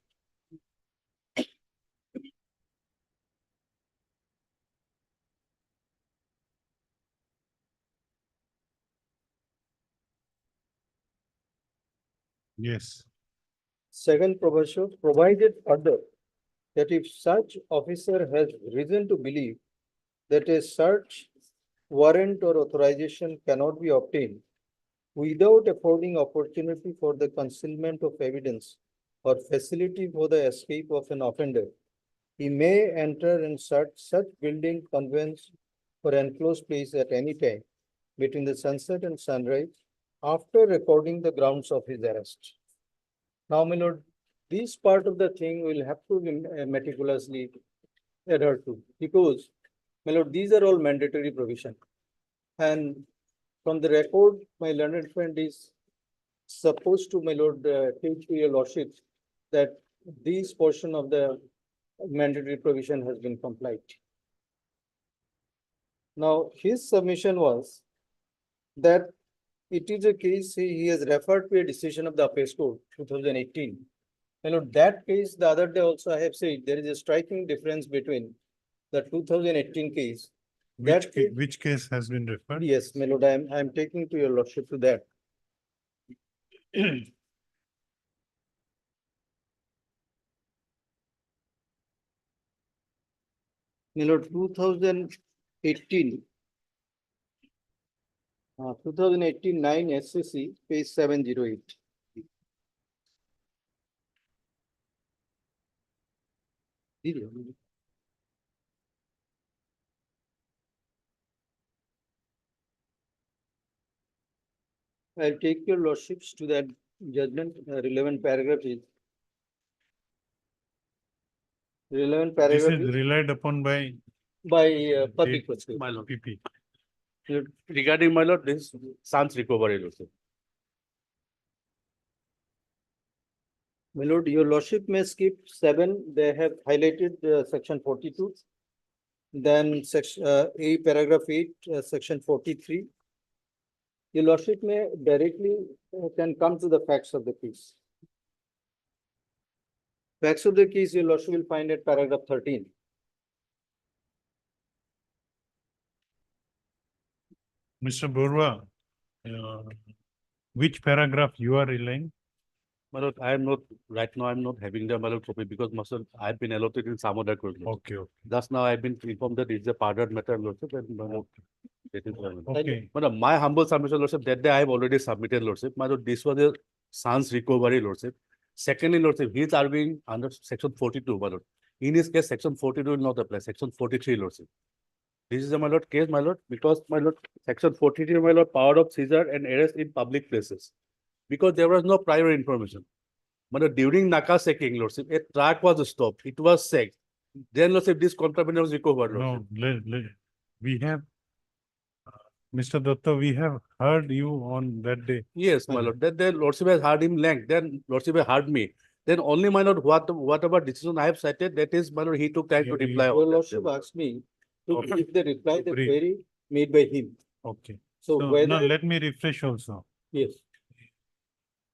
Yes. Second provision provided further that if such officer has reason to believe that a search warrant or authorization cannot be obtained without affording opportunity for the concealment of evidence or facility for the escape of an offender, he may enter and search such building, conveyance, or enclosed place at any time between the sunset and sunrise after recording the grounds of his arrest. Now, my lord, this part of the thing will have to be meticulously adhered to, because, my lord, these are all mandatory provision. And from the record, my learned friend is supposed to, my lord, take to your lordship that this portion of the mandatory provision has been complied. Now, his submission was that it is a case he has referred to a decision of the Appeals Court 2018. You know, that case, the other day also I have said, there is a striking difference between the 2018 case. Which case has been referred? Yes, my lord, I am taking to your lordship to that. My lord, 2018. 2018 9 SCC, page 708. I'll take your lordships to that judgment, relevant paragraph is. Relevant This paragraph is is relied upon by by public prosecutor. My lord, PP. regarding my lord, this sans recovery also. My lord, your lordship may skip 7, they have highlighted section 42. Then section A paragraph 8, section 43. Your lordship may directly can come to the facts of the case. Facts of the case, your lordship will find at paragraph 13. Mr. Borwa, which paragraph you are relying? My lord, I am not, right now, I am not having the my lord copy because myself, I have been allotted in some other court. Okay, okay. Thus now I have been informed that it's a pardon matter, lordship, and my lord, that is why. Okay. Madam, my humble submission, lordship, that day I have already submitted, lordship. My lord, this was a sans recovery, lordship. Secondly, lordship, he is arguing under section 42, my lord. In his case, section 42 will not apply, section 43, lordship. This is a my lord case, my lord, because my lord, section 43, my lord, power of seizure and arrest in public places. Because there was no prior information. My lord, during Naka checking, lordship, a track was stopped, it was checked. Then, lordship, this contraband was recovered, lordship. No, we have, Mr. Datta, we have heard you on that day. Yes, my lord. Then lordship has heard him length. Then lordship has heard me. Then only my lord, whatever decision I have cited, that is my lord, he took time to reply. Your lordship asked me to give the reply, the query made by him. Okay. So So whether, now let me refresh also. yes,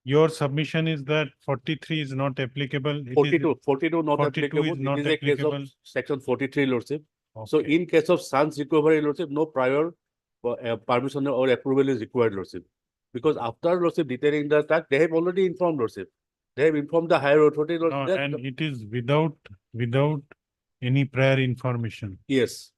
Your submission is that 43 is not applicable. It is- 42 not 42 applicable. is not It is a case of applicable. section 43, lordship. So Okay. in case of sans recovery, lordship, no prior permission or approval is required, lordship. Because after lordship detaining the track, they have already informed lordship. They have informed the higher authority, No, lordship. and it is without any prior information. Yes,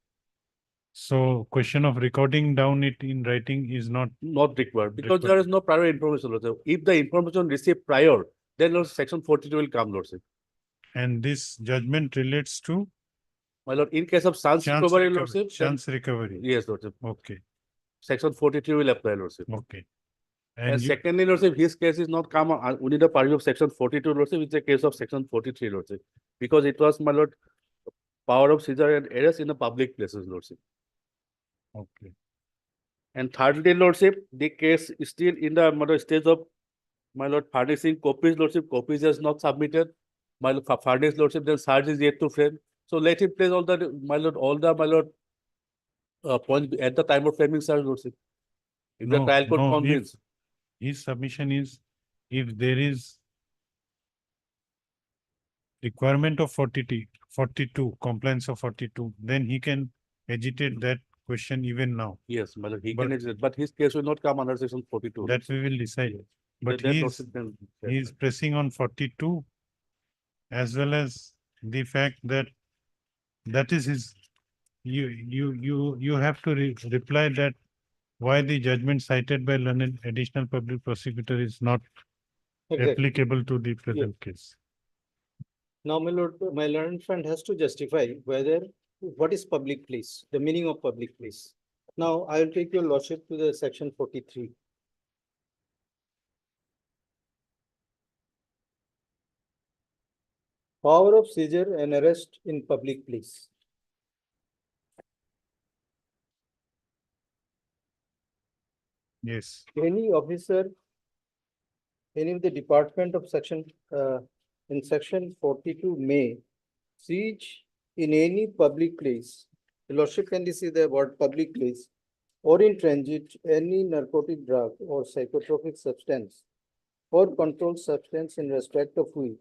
So question of recording down it in writing is not, not required because there is no prior information, lordship. If the information received prior, then lordship, section 42 will come, lordship. and this judgment relates to My lord, in case of sans recovery, lordship, then- chance recovery. yes, lordship. Okay, Section 43 will apply, lordship. okay. And you- secondly, lordship, his case is not come within the purview of section 42, lordship, it's a case of section 43, lordship. Because it was, my lord, power of seizure and arrest in the public places, lordship. Okay. And thirdly, lordship, the case is still in the my lord, stage of, my lord, furnishing copies, lordship, copies is not submitted. My lord, furnished, lordship, then charge is yet to frame. So let him place all the, my lord, points at the time of framing charge, lordship. If the No, trial court no, if- convenes, His submission is if there is requirement of 42, compliance of 42, then he can agitate that question even now. yes, my lord, he But- can exit, but his case will not come under section 42. That we will decide. But That he lordship can- is pressing on 42 as well as the fact that that is his, you have to reply that why the judgment cited by learned additional public prosecutor is not Exactly. applicable to the present case. Now, my lord, my learned friend has to justify whether, what is public place, the meaning of public place. Now, I will take your lordship to the section 43. Power of seizure and arrest in public place. Yes, Any officer, any of the department of section, in section 42 may siege in any public place. Your lordship, can you see the word public place, or in transit any narcotic drug or psychotropic substance or controlled substance in respect of which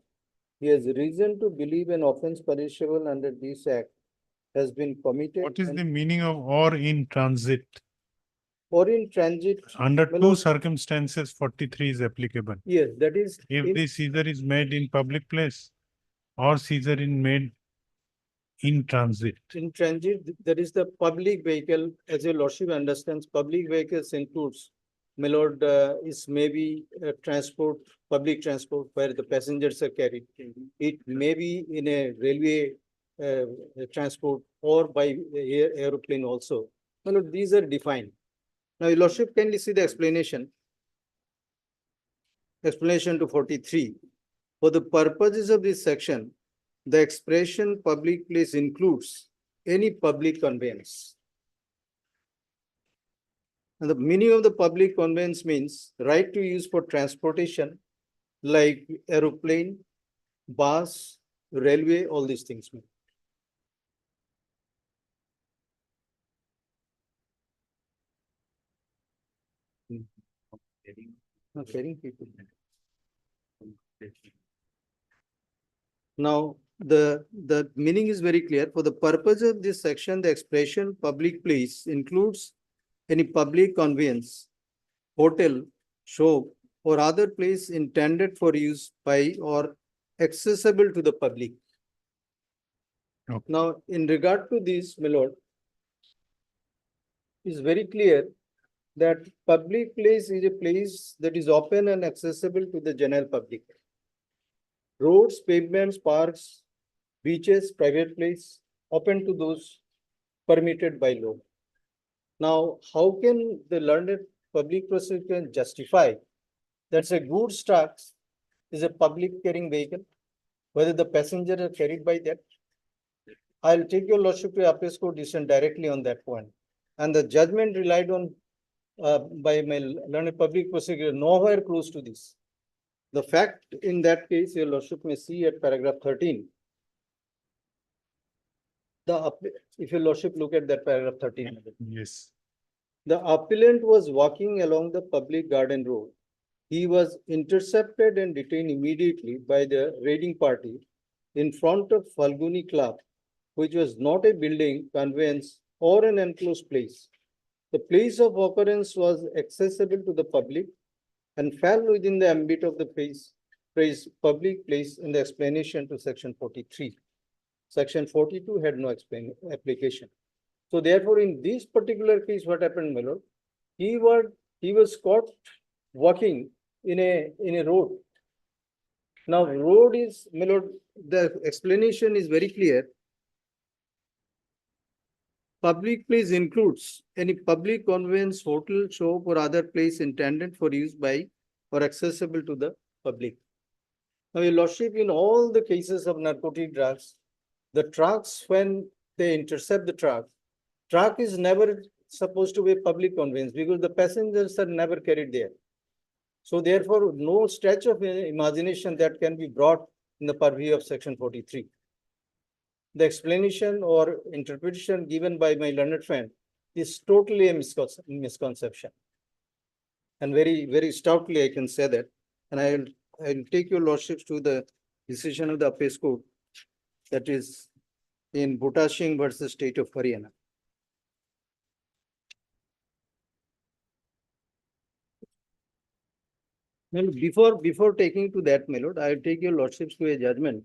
he has reason to believe an offense punishable under this act has been committed. what is and- the meaning of or in transit? Or in transit. Under my two lord, circumstances, 43 is applicable. Yes, that is. If in- the seizure is made in public place or seizure is made in transit. In transit, there is the public vehicle, as your lordship understands, public vehicles includes, my lord, is maybe transport, public transport where the passengers are carried. It may be in a railway transport or by aeroplane also. My lord, these are defined. Now, your lordship, kindly see the explanation. Explanation to 43. For the purposes of this section, the expression public place includes any public conveyance. And the meaning of the public conveyance means right to use for transportation like aeroplane, bus, railway, all these things. Not carrying people. Now, the meaning is very clear. For the purpose of this section, the expression public place includes any public conveyance, hotel, shop, or other place intended for use by or accessible to the public. Okay. Now, in regard to this, my lord, is very clear that public place is a place that is open and accessible to the general public. Roads, pavements, parks, beaches, private place, open to those permitted by law. Now, how can the learned public prosecutor justify that's a goods truck is a public carrying vehicle, whether the passengers are carried by that? I'll take your lordship to appeals court decision directly on that point. And the judgment relied on by my learned public prosecutor nowhere close to this. The fact in that case, your lordship may see at paragraph 13. If your lordship look at that paragraph 13. Yes. The appellant was walking along the public garden road. He was intercepted and detained immediately by the raiding party in front of Falguni Club, which was not a building, conveyance, or an enclosed place. The place of occurrence was accessible to the public and fell within the ambit of the phrase public place in the explanation to section 43. Section 42 had no application. So therefore, in this particular case, what happened, my lord? He was caught walking in a road. Now, road is, my lord, the explanation is very clear. Public place includes any public conveyance, hotel, shop, or other place intended for use by or accessible to the public. Now, your lordship, in all the cases of narcotic drugs, the trucks, when they intercept the truck is never supposed to be a public conveyance because the passengers are never carried there. So therefore, no stretch of imagination that can be brought in the purview of section 43. The explanation or interpretation given by my learned friend is totally a misconception. And very stoutly, I can say that. And I'll take your lordships to the decision of the appeals court, that is in Bhutta Singh versus State of Haryana. Well, before taking to that, my lord, I'll take your lordships to a judgment.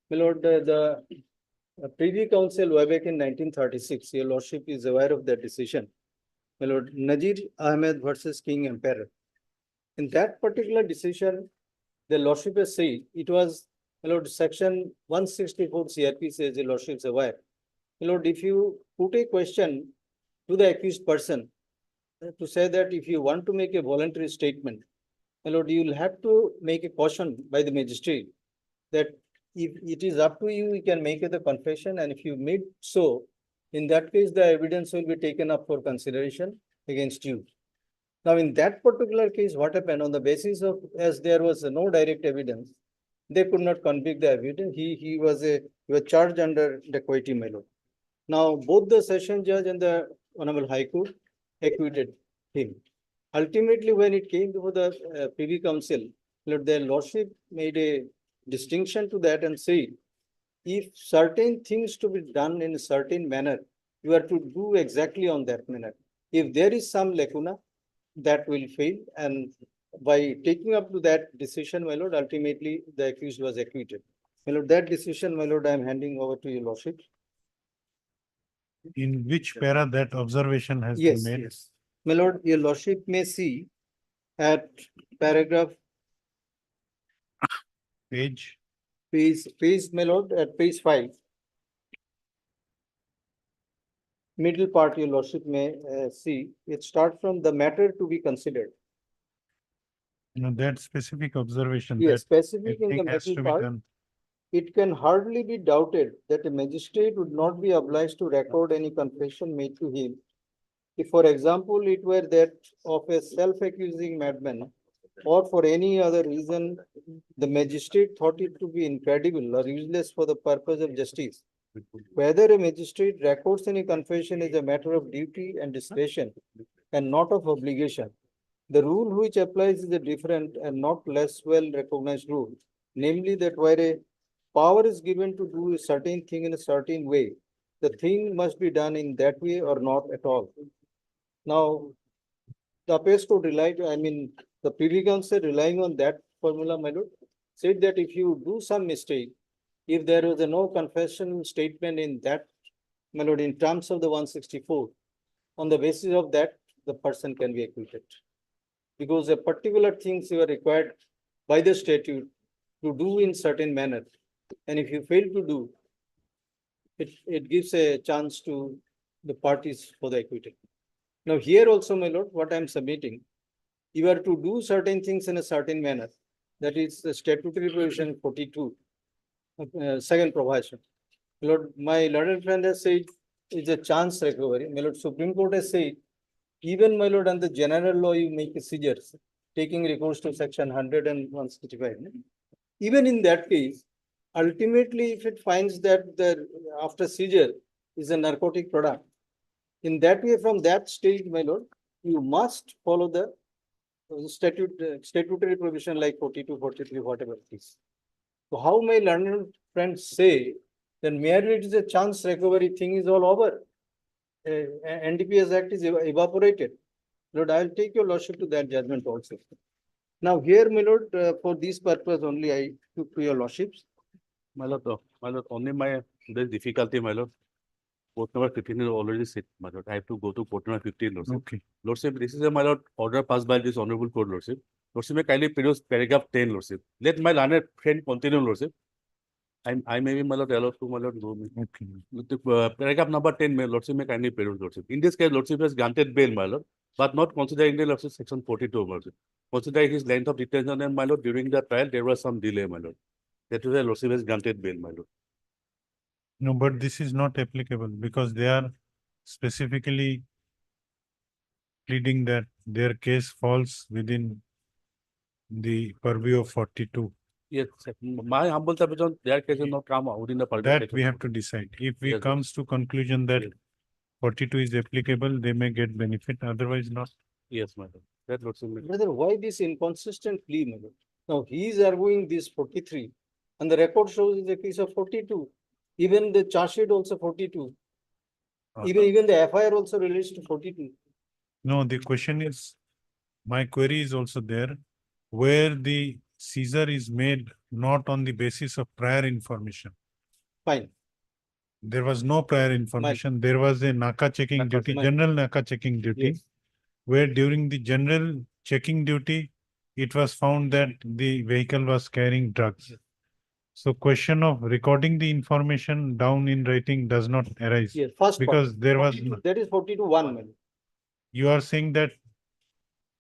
My lord, the Privy Council way back in 1936, your lordship is aware of that decision. My lord, Nazir Ahmed versus King Emperor. In that particular decision, the lordship has said it was, my lord, section 164 CRP says the lordship is aware. My lord, if you put a question to the accused person to say that if you want to make a voluntary statement, my lord, you will have to make a caution by the magistrate that if it is up to you, you can make the confession, and if you made so, in that case, the evidence will be taken up for consideration against you. Now, in that particular case, what happened on the basis of, as there was no direct evidence, they could not convict the evidence. He was charged under dacoity, my lord. Now, both the session judge and the Honorable High Court acquitted him. Ultimately, when it came before the Privy Council, their lordship made a distinction to that and said, if certain things to be done in a certain manner, you are to do exactly on that manner. If there is some lacuna, that will fail, and by taking up to that decision, my lord, ultimately the accused was acquitted. My lord, that decision, my lord, I am handing over to your lordship. In which para that observation has been Yes, made? yes. My lord, your lordship may see at paragraph Page, my lord, at page 5. Middle part, your lordship may see, it starts from the matter to be considered. that specific observation. Yes, that specific in the everything has to middle be part. done. It can hardly be doubted that a magistrate would not be obliged to record any confession made to him. If, for example, it were that of a self-accusing madman, or for any other reason, the magistrate thought it to be incredible or useless for the purpose of justice. Whether a magistrate records any confession is a matter of duty and discretion and not of obligation. The rule which applies is a different and not less well recognized rule, namely that where a power is given to do a certain thing in a certain way, the thing must be done in that way or not at all. Now, the appeals court relied, the Privy Council relying on that formula, my lord, said that if you do some mistake, if there was a no confession statement in that, my lord, in terms of the 164, on the basis of that, the person can be acquitted. Because a particular things you are required by the statute to do in certain manner. And if you fail to do, it gives a chance to the parties for the acquittal. Now here also, my lord, what I am submitting, you are to do certain things in a certain manner. That is the statutory provision 42, second provision. Lord, my learned friend has said it's a chance recovery. My lord, Supreme Court has said, even my lord, under general law, you make a seizures, taking recourse to section 100 and 165. Even in that case, ultimately, if it finds that the after seizure is a narcotic product, in that way, from that stage, my lord, you must follow the statutory provision like 42, 43, whatever it is. So how my learned friends say that merely it is a chance recovery thing is all over. NDPS Act is evaporated. Lord, I'll take your lordship to that judgment also. Now here, my lord, for this purpose only I took to your lordships. My lord, only there's difficulty, my lord. Court number 15 is already set, my lord. I have to go to court number 15, lordship. Okay. Lordship, this is a, my lord, order passed by this honorable court, lordship. Lordship, may kindly produce paragraph 10, lordship. Let my learned friend continue, lordship. I may be, my lord, allowed to, my lord, go. Okay. Paragraph number 10, my lordship, may kindly produce, lordship. In this case, lordship has granted bail, my lord, but not considering the lordship section 42, lordship. Considering his length of detention, and my lord, during the trial, there was some delay, my lord. That is why lordship has granted bail, my lord. No, but this is not applicable because they are specifically pleading that their case falls within the purview of 42. Yes, my humble submission, their case is not come within the purview. That we have to decide. If we Yes, comes to conclusion that Yes. 42 is applicable, they may get benefit, otherwise not. Yes, madam. That Lordship. Brother, why this inconsistent plea, my lord? Now, he is arguing this 43, and the record shows is a case of 42. Even the charge sheet also 42. Even the FIR also relates to 42. No, the question is, my query is also there, where the seizure is made not on the basis of prior information. Fine. There was no prior information. There was a NACA checking duty, general NACA checking duty, Yes. where during the general checking duty, it was found that the vehicle was carrying drugs. So question of recording the information down in writing does not arise. Yes, first part. Because there was, 42, that is 42-1, my lord. you are saying that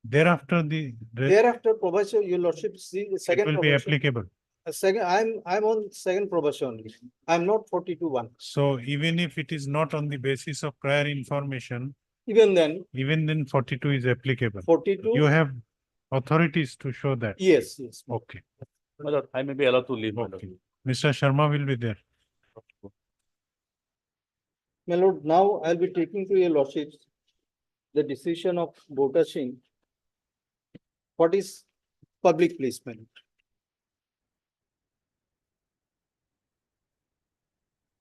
thereafter Thereafter probation, your lordship, see the it second will be probation. applicable. Second, I'm on second probation only. I'm not 42-1. So even if it is not on the basis of prior information, Even then, 42 is applicable. 42. You have authorities to show that. Yes, yes. Okay. My lord, I may be allowed to leave, my lord. Okay. Mr. Sharma will be there. My lord, now I'll be taking to your lordships the decision of Bhota Singh. What is public placement?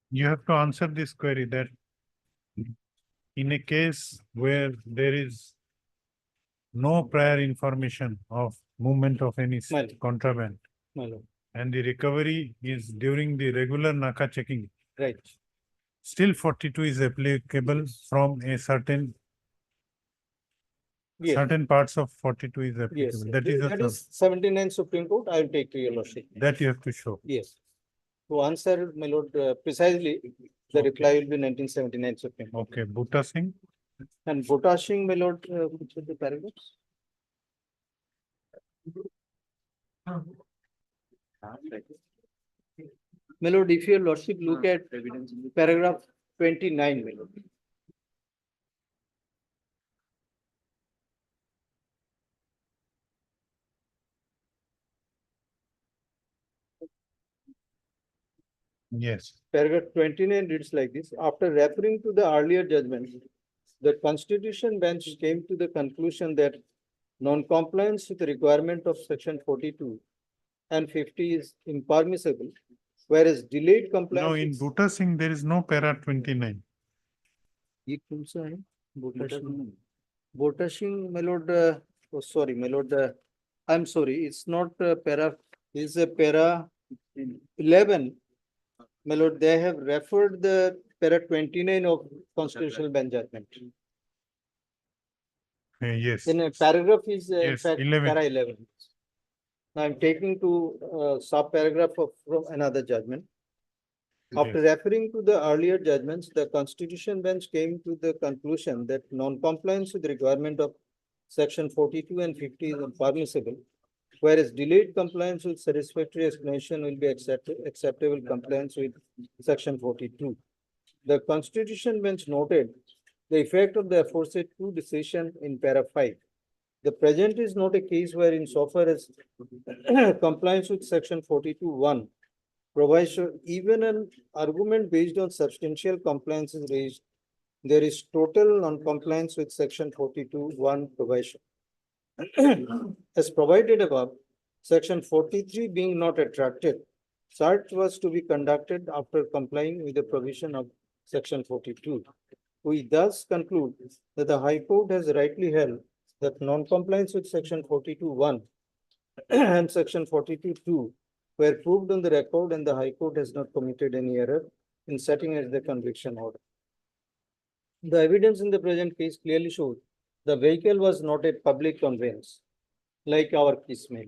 You have to answer this query that in a case where there is no prior information of movement of any Well. contraband My lord, and the recovery is during the regular NACA checking, right. still 42 is applicable from a certain Yes, parts of 42 is yes. applicable. That is That a is 79 Supreme Court. I will take to your lordship. that you have to show. Yes. To answer, my lord, precisely, the reply will be 1979 Supreme Court. Okay, Bhutta Singh. And Bhota Singh, my lord, which are the paragraphs? My lord, if your lordship look at paragraph 29, my lord. Yes. Paragraph 29 reads like this. After referring to the earlier judgment, the Constitution bench came to the conclusion that non-compliance with the requirement of section 42 and 50 is impermissible, whereas delayed compliance. No, in Bhutta Singh, there is no para 29. ये कौन सा है? Bhota Singh, my lord, oh sorry, my lord, I'm sorry, it's not para, it's a para 11. My lord, they have referred the para 29 of constitutional bench judgment. Yes. Then a paragraph is in Yes, fact 11. para 11. Now I'm taking to sub paragraph of from another judgment. After referring to the earlier judgments, the Constitution bench came to the conclusion that non-compliance with the requirement of section 42 and 50 is impermissible, whereas delayed compliance with satisfactory explanation will be acceptable compliance with section 42. The Constitution bench noted the effect of the aforesaid two decision in para 5. The present is not a case where insofar as compliance with section 42(1) provides even an argument based on substantial compliance is raised, there is total non-compliance with section 42(1) provision. As provided above, section 43 being not attracted, search was to be conducted after complying with the provision of section 42. We thus conclude that the High Court has rightly held that non-compliance with section 42(1) and section 42(2) were proved on the record, and the High Court has not committed any error in setting as the conviction order. The evidence in the present case clearly shows the vehicle was not a public conveyance like our case may,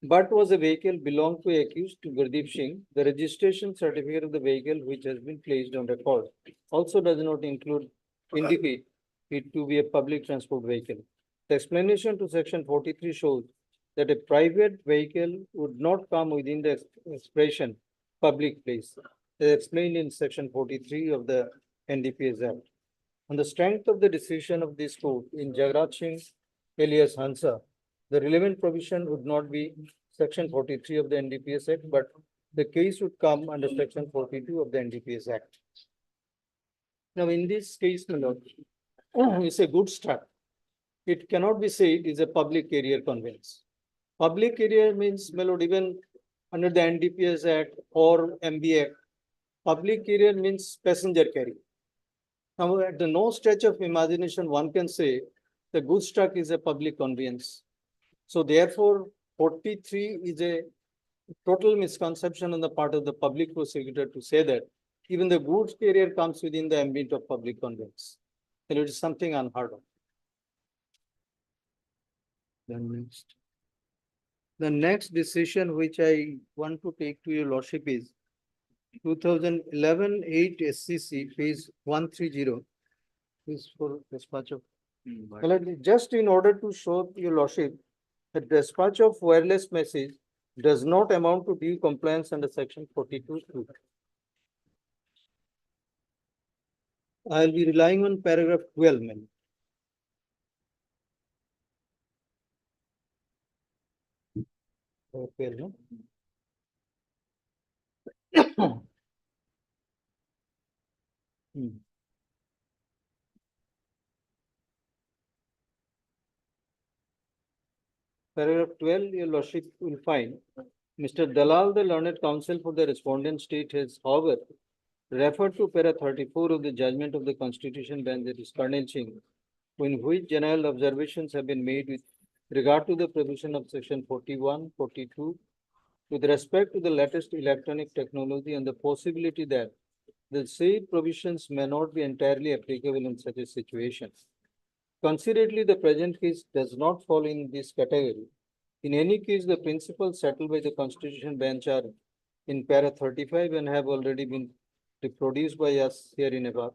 but was a vehicle belonged to accused Gurdeep Singh. The registration certificate of the vehicle which has been placed on record also does not indicate it to be a public transport vehicle. The explanation to section 43 shows that a private vehicle would not come within the expression public place, as explained in section 43 of the NDPS Act. On the strength of the decision of this court in Jagraj Singh alias Hansa, the relevant provision would not be section 43 of the NDPS Act, but the case would come under section 42 of the NDPS Act. Now, in this case, my lord, it's a good start. it cannot be said is a public carrier conveyance. Public carrier means, my lord, even under the NDPS Act or MB Act, public carrier means passenger carrier. Now, at the no stretch of imagination, one can say the goods truck is a public conveyance. So therefore, 43 is a total misconception on the part of the public prosecutor to say that even the goods carrier comes within the ambit of public conveyance. And it is something unheard of. The next decision which I want to take to your lordship is 2011-8 SCC, page 130. Is for dispatch of. Well, just in order to show your lordship that dispatch of wireless message does not amount to due compliance under section 42(2). I'll be relying on paragraph 12, ma'am. Okay, no? Paragraph 12, your lordship will find Mr. Dalal, the learned counsel for the respondent state, has, however, referred to para 34 of the judgment of the Constitution bench, that is Colonel Ching, in which general observations have been made with regard to the provision of section 41, 42, with respect to the latest electronic technology and the possibility that the said provisions may not be entirely applicable in such a situation. Considerately, the present case does not fall in this category. In any case, the principles settled by the Constitution bench are in para 35 and have already been reproduced by us here in above.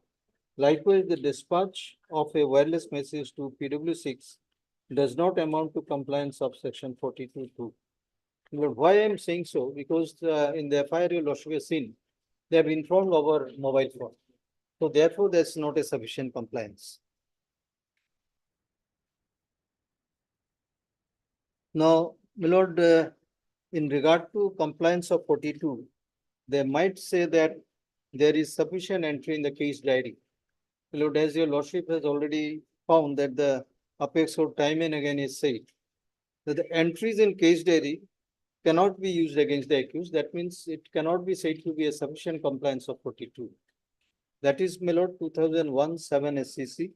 Likewise, the dispatch of a wireless message to PW6 does not amount to compliance of section 42(2). But why I am saying so? Because in the FIR your lordship has seen, they have informed our mobile phone. So therefore, there's not a sufficient compliance. Now, my lord, in regard to compliance of 42, they might say that there is sufficient entry in the case diary. My lord, as your lordship has already found that the apex court time and again is said that the entries in case diary cannot be used against the accused. That means it cannot be said to be a sufficient compliance of 42. That is, my lord, 2001-7 SCC,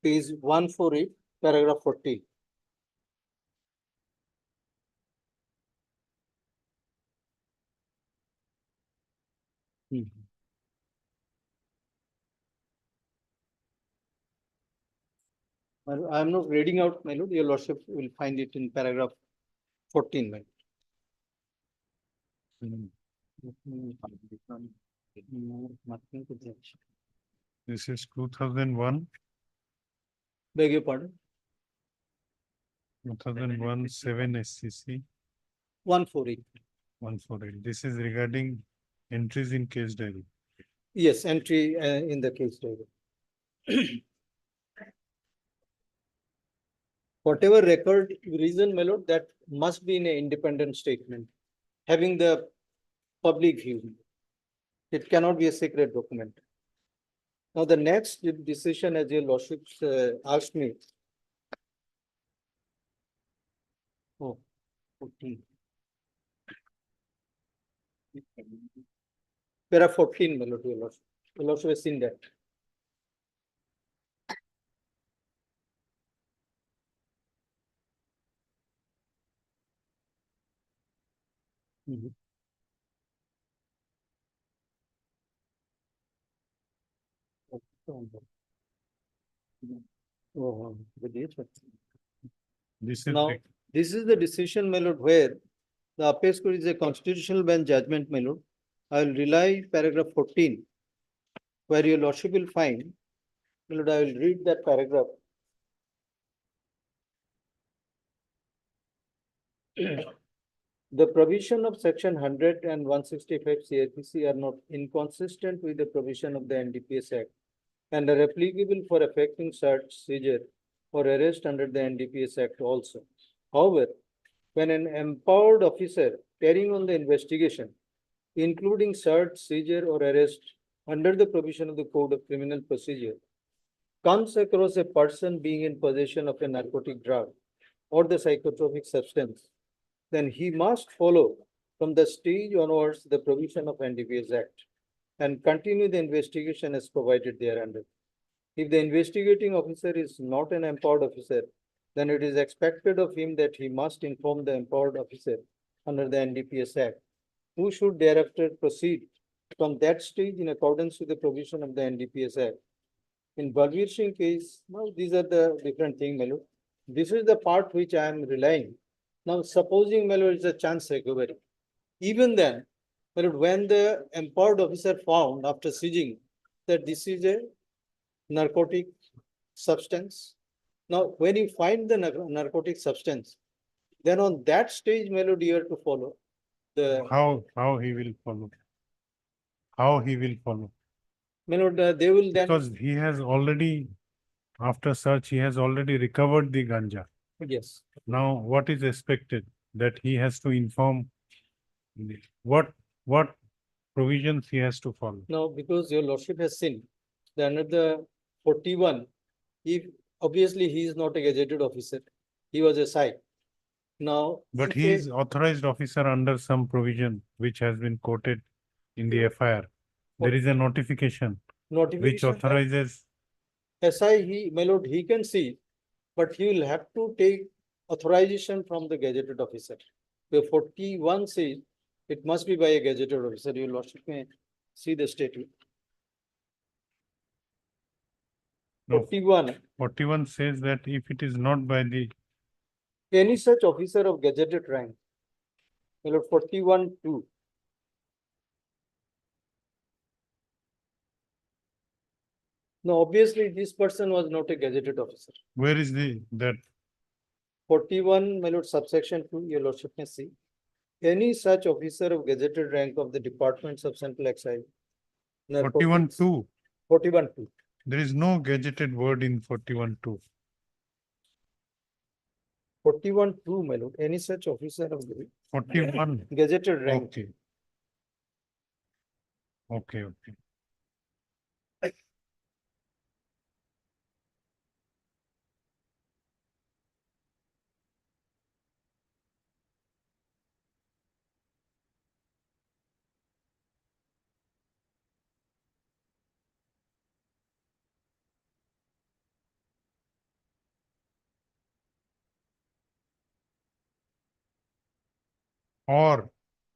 page 148, paragraph 14. I'm not reading out, my lord. Your lordship will find it in paragraph 14, my This is 2001, Beg your pardon? 2001, 7 SCC, 148. 148. This is regarding entries in case diary. Yes, entry in the case diary. Whatever record reason, my lord, that must be in an independent statement, having the public view. It cannot be a secret document. Now, the next decision, as your lordship asked me. Oh, 14. Para 14, my lord, your lordship. Your lordship has seen that. This is Now, this is the decision, my lord, where the apex court is a constitutional bench judgment, my lord. I will rely paragraph 14, where your lordship will find, my lord, I will read that paragraph. The provision of section 100 and 165 CRPC are not inconsistent with the provision of the NDPS Act and are applicable for effecting search, seizure, or arrest under the NDPS Act also. However, when an empowered officer carrying on the investigation, including search, seizure, or arrest under the provision of the Code of Criminal Procedure, comes across a person being in possession of a narcotic drug or the psychotropic substance, then he must follow from the stage onwards the provision of NDPS Act and continue the investigation as provided thereunder. If the investigating officer is not an empowered officer, then it is expected of him that he must inform the empowered officer under the NDPS Act, who should thereafter proceed from that stage in accordance with the provision of the NDPS Act. In Balbir Singh case, now these are the different things, my lord. This is the part which I am relying. Now, supposing, my lord, it's a chance recovery. Even then, my lord, when the empowered officer found after seizing that this is a narcotic substance. Now, when you find the narcotic substance, then on that stage, my lord, you have to follow the, How he will follow? How he will follow? my lord, they will then, Because he has already, after search, he has already recovered the ganja. yes. Now, what is expected? That he has to inform what provisions he has to follow. Now, because your lordship has seen that under the 41, if obviously he is not a gazetted officer, he was a SI. Now, But if he a is authorized officer under some provision which has been quoted in the FIR. There is a notification which notification, authorizes. SI, my lord, he can see, but he will have to take authorization from the gazetted officer. The 41 says it must be by a gazetted officer. Your lordship may see the statement. No, 41, 41 says that if it is not by the, any such officer of gazetted rank, my lord, 41(2). Now, obviously, this person was not a gazetted officer. where is that 41, my lord, subsection 2, your lordship may see. Any such officer of gazetted rank of the departments of Central Excise. 41(2)? 41(2). There is no gazetted word in 41(2). 41(2), my lord, any such officer of the 41. gazetted rank. Okay. Okay, okay.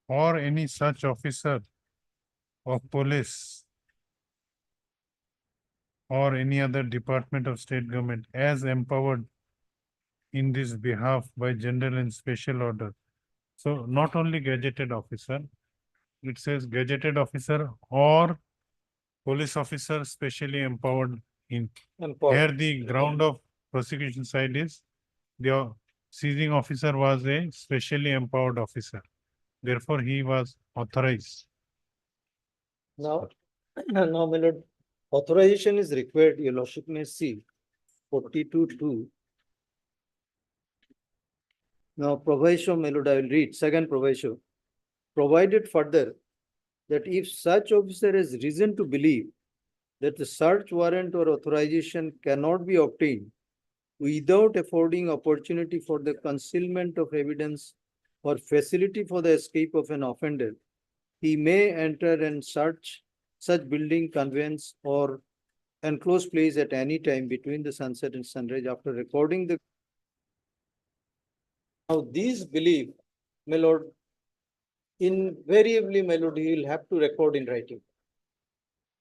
Or any such officer of police or any other department of state government as empowered in this behalf by general and special order. So not only gazetted officer, it says gazetted officer or police officer specially empowered in. Here the ground of prosecution side is the seizing officer was a specially empowered officer. Therefore, he was authorized. Now, now, my lord, authorization is required, your lordship may see 42(2). Now, proviso, my lord, I will read, second proviso. Provided further that if such officer has reason to believe that the search warrant or authorization cannot be obtained without affording opportunity for the concealment of evidence or facility for the escape of an offender, he may enter and search such building, conveyance, or enclosed place at any time between the sunset and sunrise after recording the. Now, these belief, my lord, invariably, my lord, he will have to record in writing.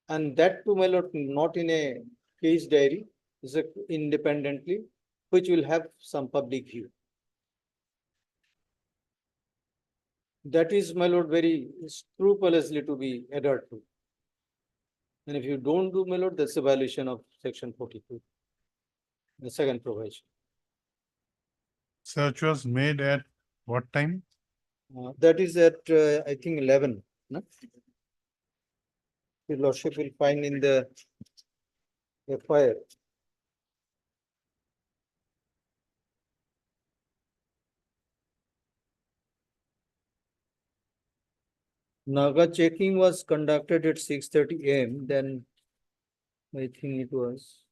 And that too, my lord, not in a case diary, is independently, which will have some public view. That is, my lord, very scrupulously to be adhered to. And if you don't do, my lord, that's a violation of section 42, the second provision. Search was made at what time? That is at, I think, 11. No? Your lordship will find in the FIR. Naga checking was conducted at 6:30 AM. Then I think it was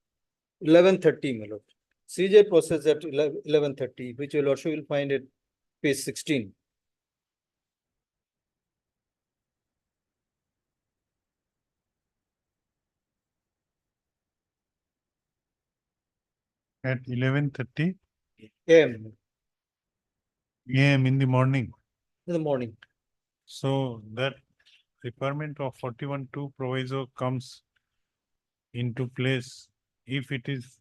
11:30, my lord. CJ process at 11:30, which your lordship will find at page 16. At 11:30 AM AM in the morning. in the morning. So that requirement of 41(2) proviso comes into place if it is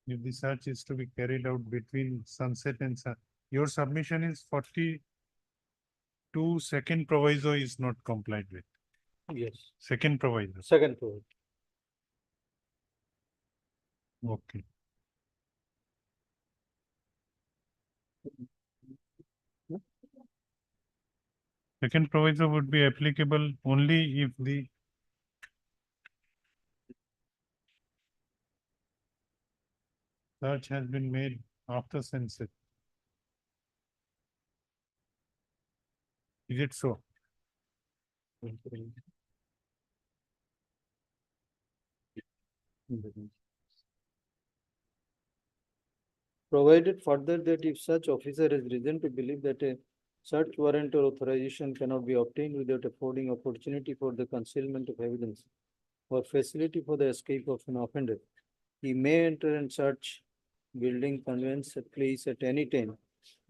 if the search is to be carried out between sunset and sun. Your submission is 42 second proviso is not complied with. Yes, Second proviso. second floor. Okay. Second proviso would be applicable only if the search has been made after sunset. Is it so? Provided further that if such officer has reason to believe that a search warrant or authorization cannot be obtained without affording opportunity for the concealment of evidence or facility for the escape of an offender, he may enter and search building, conveyance, a place at any time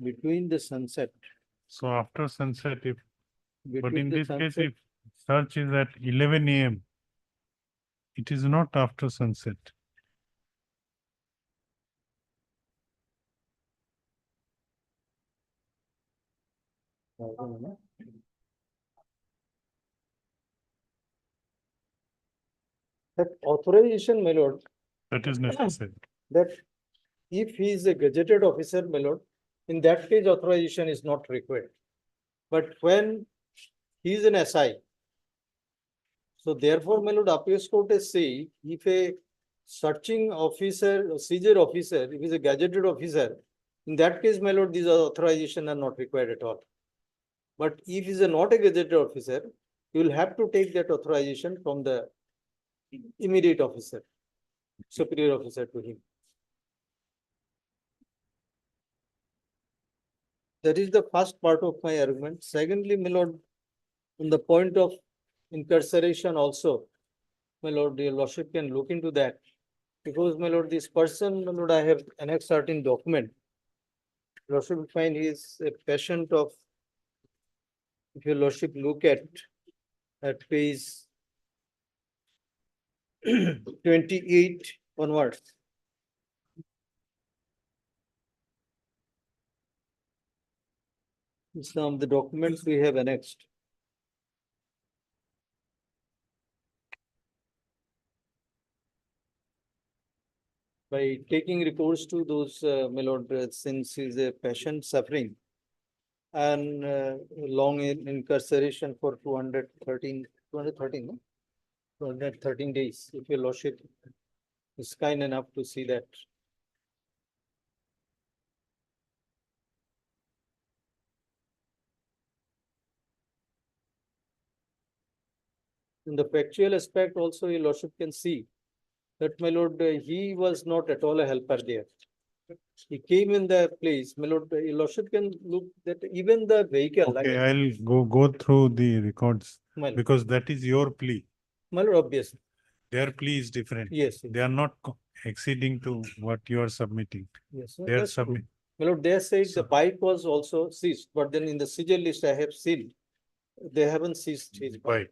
between the sunset. So after sunset, if, but between in the this case, sunset- if search is at 11 AM, it is not after sunset. That authorization, my lord, That is necessary. that if he is a gazetted officer, my lord, in that case authorization is not required. But when he is an SI, so therefore, my lord, appeals court has say, if a searching officer, or seizure officer, if he is a gazetted officer, in that case, my lord, these authorization are not required at all. But if he is not a gazetted officer, you will have to take that authorization from the immediate officer, superior officer to him. That is the first part of my argument. Secondly, my lord, on the point of incarceration also, my lord, your lordship can look into that. Because, my lord, this person, my lord, I have annexed certain document. Lordship will find he is a patient of, if your lordship look at page 28 onwards. Some of the documents we have annexed. By taking recourse to those, my lord, since he is a patient suffering and long incarceration for 213, no? 213 days, if your lordship is kind enough to see that. In the factual aspect also, your lordship can see that, my lord, he was not at all a helper there. He came in the place, my lord, your lordship can look that even the vehicle. like- Okay, I'll go through the records My lord, because that is your plea. my lord, obviously, Their plea is different. yes, They are not exceeding to what you are submitting. yes, They are that's true. submit. My lord, they say the So- bike was also seized, but then in the seizure list I have seen, they haven't seized his bike. Right.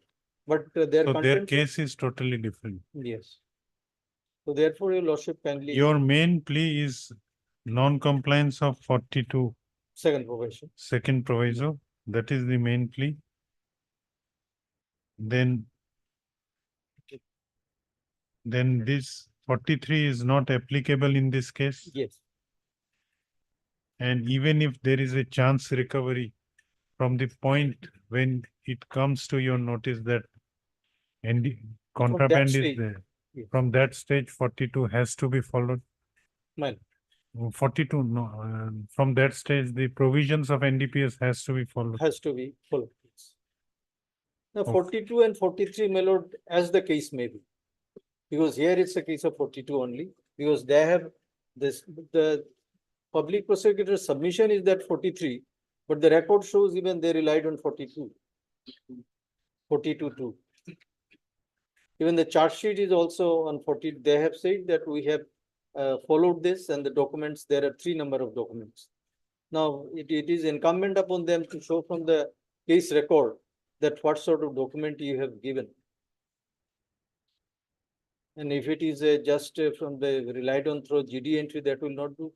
But their So their content, case is totally different. yes. So therefore, your lordship kindly. Your main plea is non-compliance of 42 Second provision. second proviso. That is the main plea. Then this 43 is not applicable in this case. Yes, And even if there is a chance recovery from the point when it comes to your notice that contraband is stage, there, yes. from that stage 42 has to be followed. my lord. 42, no, from that stage, the provisions of NDPS has to be followed. Has to be followed. Now, Okay. 42 and 43, my lord, as the case may be. Because here it's a case of 42 only, because they have this, the public prosecutor submission is that 43, but the record shows even they relied on 42. 42 too. Even the charge sheet is also on 40. They have said that we have followed this, and the documents, there are 3 number of documents. Now, it is incumbent upon them to show from the case record that what sort of document you have given. And if it is just from the relied on through GD entry, that will not do.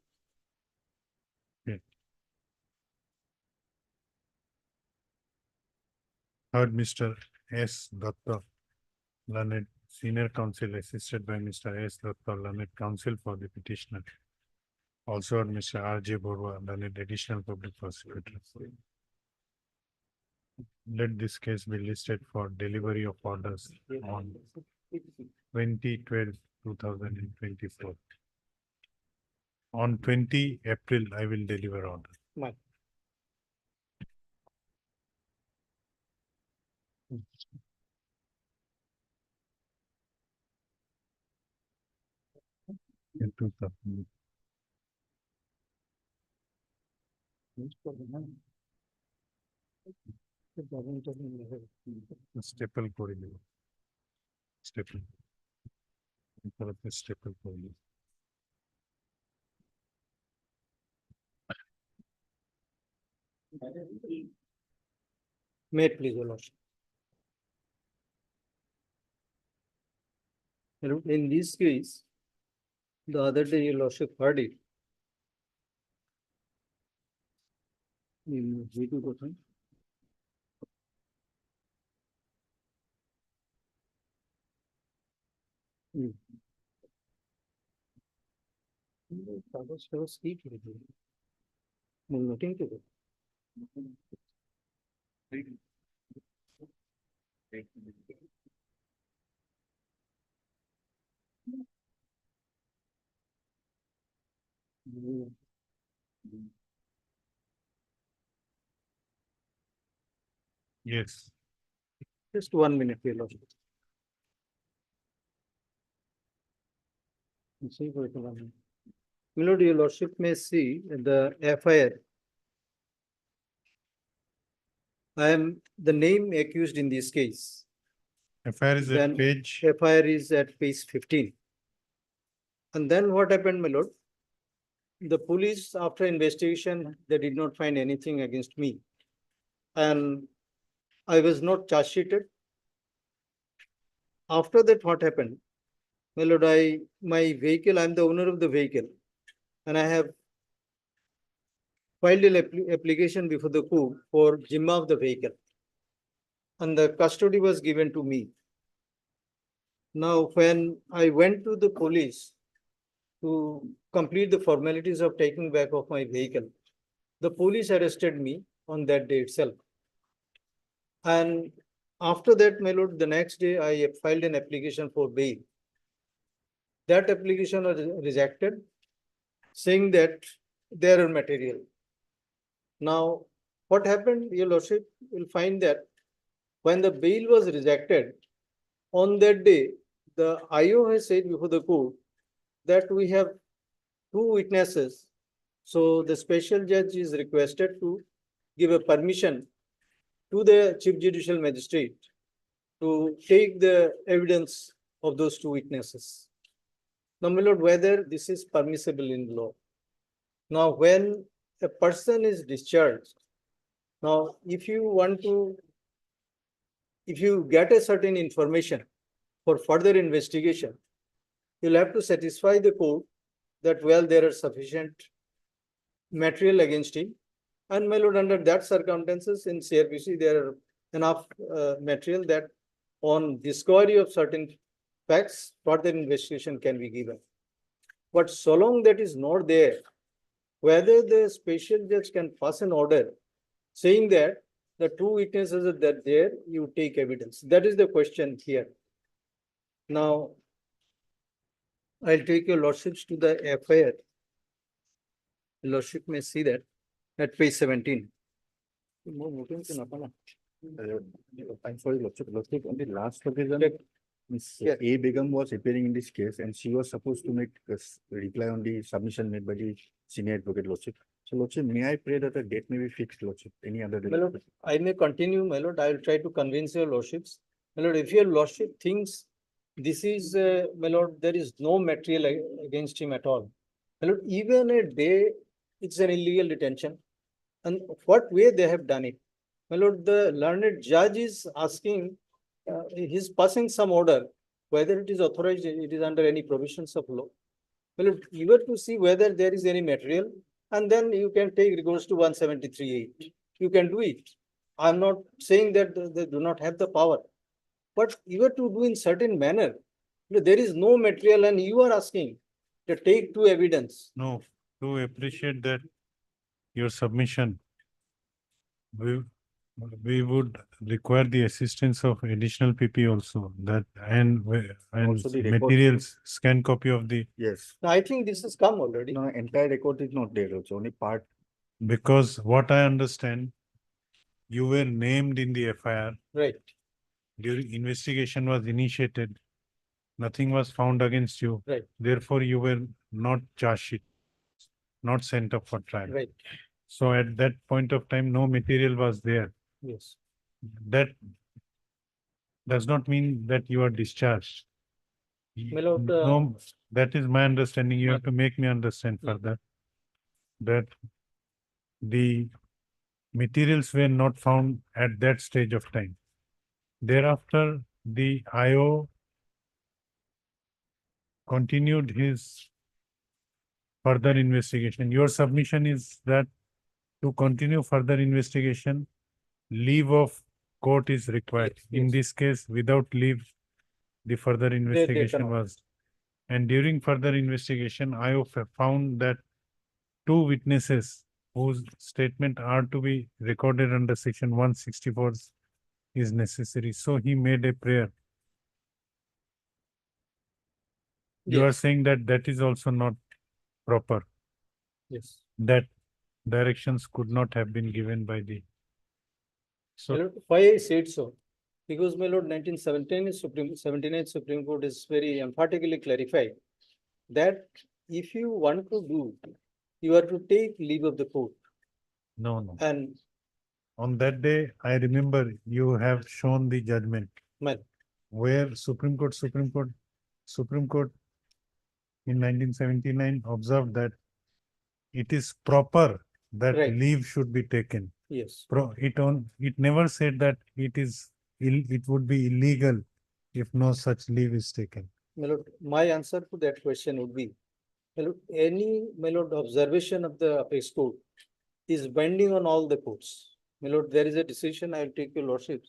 Heard Mr. S. Datta, learned senior counsel assisted by Mr. S. Datta, learned counsel for the petitioner. Also heard Mr. R.J. Borwa, learned additional public prosecutor. Let this case be listed for delivery of orders on 20/12/2024. On 20 April, I will deliver order. Right. In 2000. Staple করে দেব। Staple. তারপরে staple করে দেব। May it please, your lordship. In this case, the other day your lordship heard it. In V2 question. Noting to it. Yes. Just 1 minute, your lordship. See for it 1 minute. My lord, your lordship may see the FIR. I am the name accused in this case. FIR is Then at page, FIR is at page 15. And then what happened, my lord? The police, after investigation, they did not find anything against me. And I was not charge sheeted. After that, what happened? My lord, my vehicle, I'm the owner of the vehicle. And I have filed an application before the court for Jimma of the vehicle. And the custody was given to me. Now, when I went to the police to complete the formalities of taking back of my vehicle, the police arrested me on that day itself. And after that, my lord, the next day I filed an application for bail. That application was rejected, saying that there are material. Now, what happened, your lordship will find that when the bail was rejected, on that day, the IO has said before the court that we have 2 witnesses. So the special judge is requested to give a permission to the Chief Judicial Magistrate to take the evidence of those 2 witnesses. Now, my lord, whether this is permissible in law. Now, when a person is discharged, now if you get a certain information for further investigation, you'll have to satisfy the court that, well, there are sufficient material against him. And my lord, under that circumstances in CRPC, there are enough material that on discovery of certain facts, further investigation can be given. But so long that is not there, whether the special judge can pass an order saying that the 2 witnesses are that there, you take evidence. That is the question here. Now, I'll take your lordships to the FIR. Lordship may see that at page 17. I'm sorry, Lordship, on the last occasion, Miss Yeah. A Begum was appearing in this case and she was supposed to make a reply on the submission made by the senior advocate, Lordship. So Lordship, may I pray that the date may be fixed, Lordship, any other day? My lord, I may continue, my lord. I will try to convince your lordships. My lord, if your lordship thinks this is, my lord, there is no material against him at all. My lord, even a day, it's an illegal detention. And what way they have done it? My lord, the learned judge is asking, he's passing some order, whether it is authorized, it is under any provisions of law. My lord, you have to see whether there is any material, and then you can take recourse to 173(8). You can do it. I'm not saying that they do not have the power, but you have to do in certain manner. There is no material and you are asking to take to evidence. No, to appreciate that your submission, we would require the assistance of additional PP also, that and Also the record. materials, scan copy of the, Yes. Now, I think this has come already. No, entire record is not there, also only part. because what I understand, you were named in the FIR, Right. during investigation was initiated, nothing was found against you. Right. Therefore, you were not charged sheet, not sent up for trial. Right. So at that point of time, no material was there. Yes. That does not mean that you are discharged. My lord, No, that is my understanding. You have to make me understand further that the materials were not found at that stage of time. Thereafter, the IO continued his further investigation. Your submission is that to continue further investigation, leave of court is required. Yes, In yes. this case, without leave, the further investigation cannot. was. And during further investigation, IO found that two witnesses whose statement are to be recorded under section 164 is necessary. So he made a prayer. You are Yes. saying that that is also not proper, Yes. that directions could not have been given by the. My So lord, why I said so? Because my lord, 79 Supreme Court is very emphatically clarified that if you want to do, you are to take leave of the court. no. And On that day, I remember you have shown the judgment my, where Supreme Court in 1979 observed that it is proper that Right. leave should be taken. yes, It never said that it would be illegal if no such leave is taken. my lord, my answer to that question would be, my lord, any, my lord, observation of the apex court is binding on all the courts. My lord, there is a decision, I will take your lordship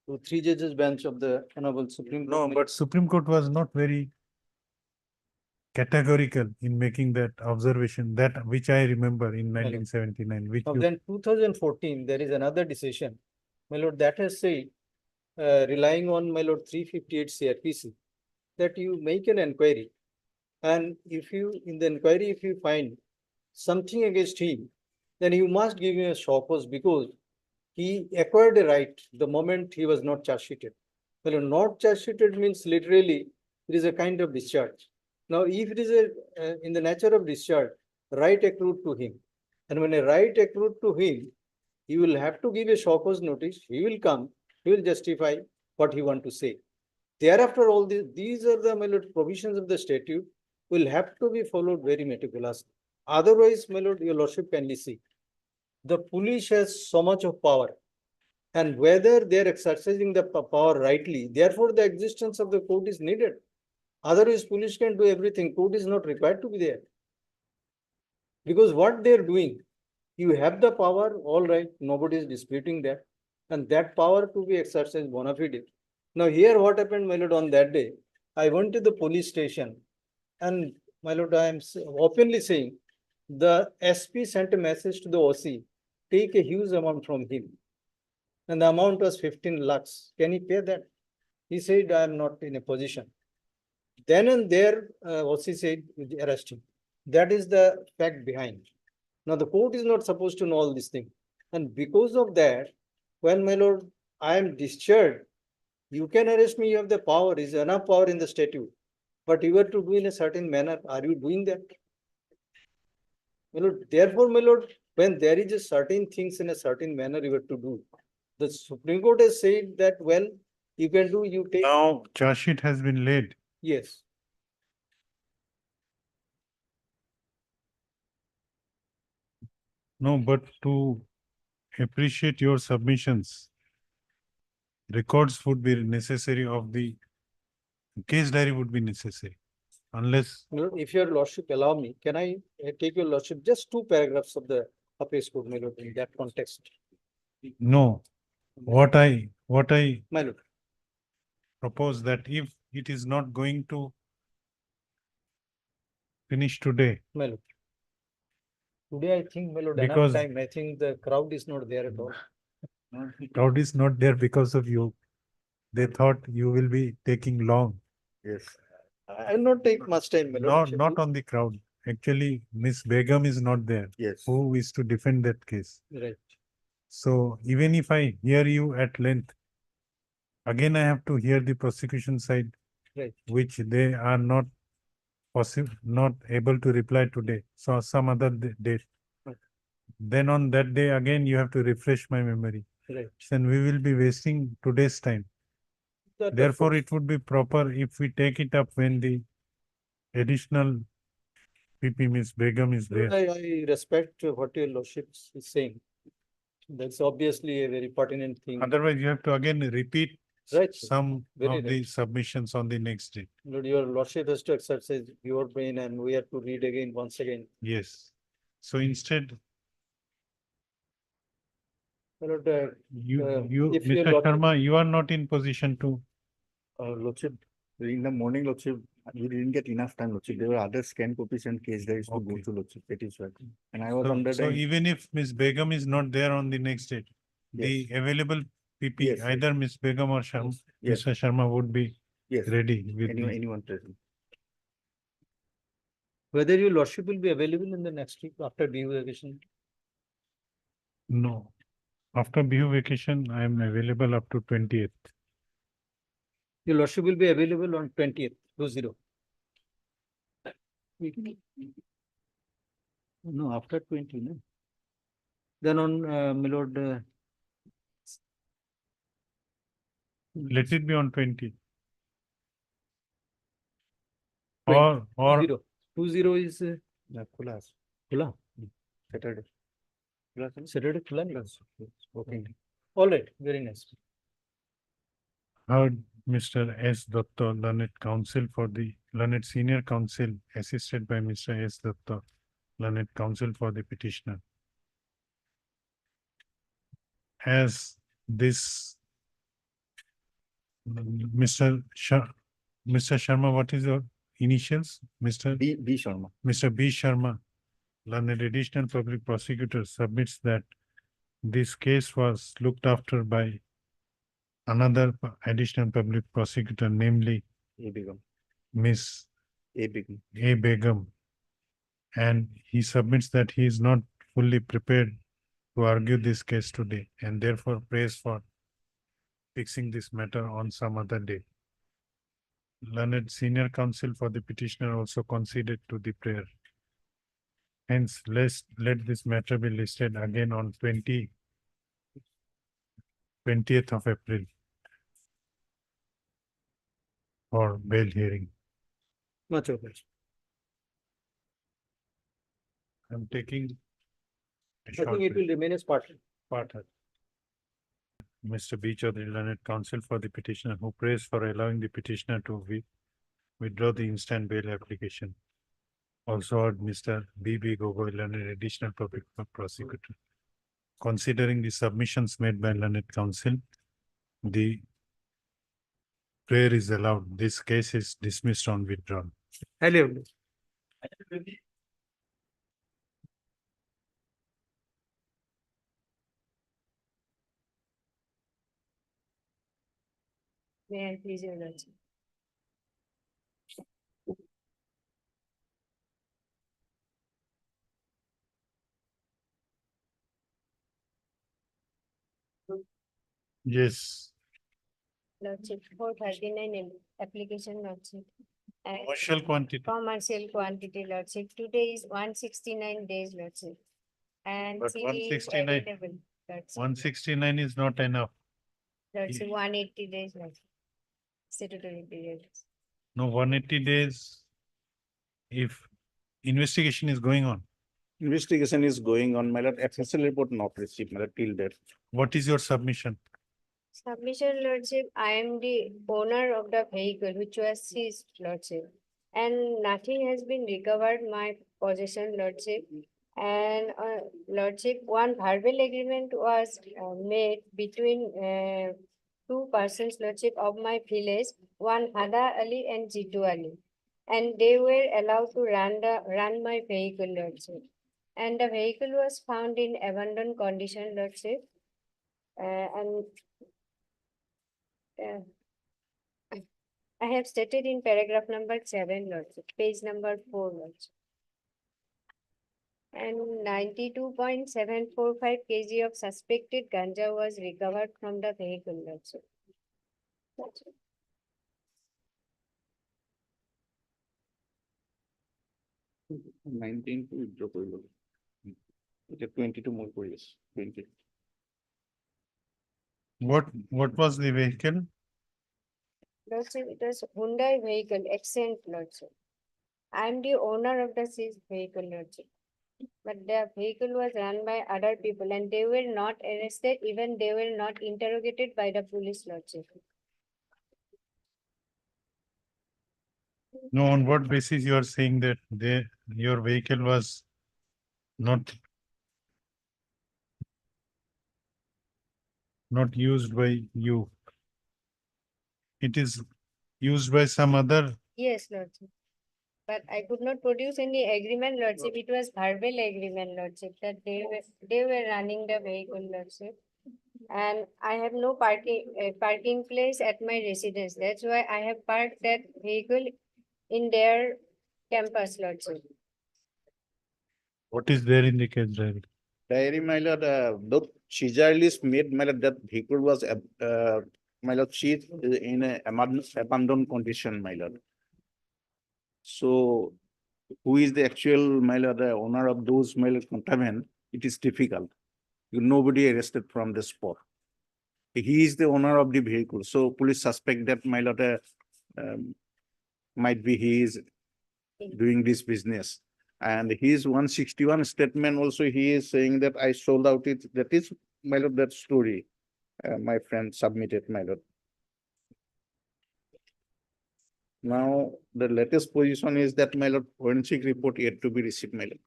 to 3 judges bench of the Honorable Supreme Court. No, but Supreme Court was not very categorical in making that observation, that which I remember in 1979, which Now you, then 2014, there is another decision, my lord, that has said, relying on my lord 358 CRPC, that you make an inquiry. And if you, in the inquiry, if you find something against him, then you must give him a show cause because he acquired a right the moment he was not charge sheeted. Well, not charge sheeted means literally it is a kind of discharge. Now, if it is in the nature of discharge, right accrued to him. And when a right accrued to him, he will have to give a show cause notice. He will come, he will justify what he want to say. Thereafter, all these are the, my lord, provisions of the statute will have to be followed very meticulously. Otherwise, my lord, your lordship kindly see, the police has so much of power, and whether they are exercising the power rightly, therefore the existence of the court is needed. Otherwise, police can do everything. Court is not required to be there. Because what they are doing, you have the power, all right, nobody is disputing that, and that power to be exercised bona fide. Now, here what happened, my lord, on that day, I went to the police station, and my lord, I am openly saying, the SP sent a message to the OC, take a huge amount from him. And the amount was 15 lakhs. Can he pay that? He said, I am not in a position. Then and there, OC said, arrest him. That is the fact behind. Now, the court is not supposed to know all these things. And because of that, when my lord, I am discharged, you can arrest me, you have the power, is enough power in the statute. But you have to do in a certain manner. Are you doing that? My lord, therefore, my lord, when there is a certain things in a certain manner you have to do. The Supreme Court has said that when you can do, you take. Now, charge sheet has been laid. Yes. No, but to appreciate your submissions, records would be necessary of the case diary would be necessary unless My lord, if your lordship allow me, can I take your lordship just 2 paragraphs of the appeals court, my lord, in that context? no. What I My lord, propose that if it is not going to finish today, my lord. Today, I think, my lord, enough Because- time. I think the crowd is not there at all. crowd is not there because of you. They thought you will be taking long. Yes. I'll not take much time, my lord. Not on the crowd. Actually, Miss Begum is not there. Yes. Who is to defend that case? Right. So even if I hear you at length, again I have to hear the prosecution side, Right. which they are not not able to reply today. So some other date. Right. Then on that day, again, you have to refresh my memory. Right. Then we will be wasting today's time. That of Therefore, course. it would be proper if we take it up when the additional PP Miss Begum is there. I respect what your lordship is saying. That's obviously a very pertinent thing. Otherwise, you have to again repeat Right, sir. some Very of the right. submissions on the next day. Lord, your lordship has to exercise your brain and we have to read again once again. Yes. So instead, My lord, you, if your Mr. lordship- Sharma, you are not in position to. Lordship, in the morning, Lordship, we didn't get enough time, Lordship. There were other scan copies and case diaries to go Okay. to, Lordship. That is why. And I was So, under so the. even if Miss Begum is not there on the next date, the available PP, Yes, yes. either Miss Begum or Yes. Mr. Sharma would be Yes. ready with Anyone present. Whether your lordship will be available in the next week after due vacation? No. After BU vacation, I am available up to 20th. Your lordship will be available on 20th, 20. No, after 20, no. Then on, my lord, Let it be on 20. 20, Or 20. 20 is Khula. Khula. Saturday. Saturday Khula. Okay. All right, very nice. heard Mr. S. Datta, learned counsel for the learned senior counsel, assisted by Mr. S. Datta, learned counsel for the petitioner. As this Mr. Mr. Sharma, what is your initials? Mr. B Sharma. Mr. B. Sharma, learned additional public prosecutor, submits that this case was looked after by another additional public prosecutor, namely A Begum. Miss A Begum. A. Begum. And he submits that he is not fully prepared to argue this case today and therefore prays for fixing this matter on some other day. Learned senior counsel for the petitioner also conceded to the prayer. Hence, let this matter be listed again on 20th of April for bail hearing. Much obliged. I'm taking a I short think it will remain as part. part. Mr. B. Chaudhary, learned counsel for the petitioner, who prays for allowing the petitioner to withdraw the instant bail application. Also heard Mr. B. B. Gogoi, learned additional public prosecutor. Considering the submissions made by learned counsel, the prayer is allowed. This case is dismissed on withdrawal. Highly obliged. May I please your lordship? Yes, Lordship, 439 application, Lordship. And commercial quantity. commercial quantity, Lordship. Today is 169 days, Lordship. And But CD is 169 available, Lordship. 169 is not enough. Lordship, 180 days, Lordship. Statutory period. No, 180 days. If investigation is going on, Investigation is going on, my lord, FSL report not received, my lord, till date. what is your submission? Submission, Lordship, I am the owner of the vehicle which was seized, Lordship. And nothing has been recovered my possession, Lordship. And Lordship, one verbal agreement was made between two persons, Lordship, of my village, one Hada Ali and Jitu Ali. And they were allowed to run my vehicle, Lordship. And the vehicle was found in abandoned condition, Lordship. And I have stated in paragraph number 7, Lordship, page number 4, Lordship. And 92.745 kg of suspected ganja was recovered from the vehicle, Lordship. Lordship. Nineteen to withdraw করিব। এটা 22 more করিস, 20। What was the vehicle? Lordship, it was Hyundai vehicle, Accent, Lordship. I am the owner of the seized vehicle, Lordship. But the vehicle was run by other people and they were not arrested, even they were not interrogated by the police, Lordship. No, on what basis you are saying that your vehicle was not used by you? It is used by some other. Yes, Lordship. But I could not produce any agreement, Lordship. It was verbal agreement, Lordship, that they were running the vehicle, Lordship. And I have no parking place at my residence. That's why I have parked that vehicle in their campus, Lordship. What is there in the case diary? Diary, my lord, the seizure list made, my lord, that vehicle was, my lord, seized in a abandoned condition, my lord. So who is the actual, my lord, the owner of those, my lord, contraband? It is difficult. Nobody arrested from the spot. He is the owner of the vehicle, so police suspect that, my lord, might be he is doing this business. And his 161 statement also, he is saying that I sold out it. That is, my lord, that story my friend submitted, my lord. Now, the latest position is that, my lord, forensic report yet to be received, my lord.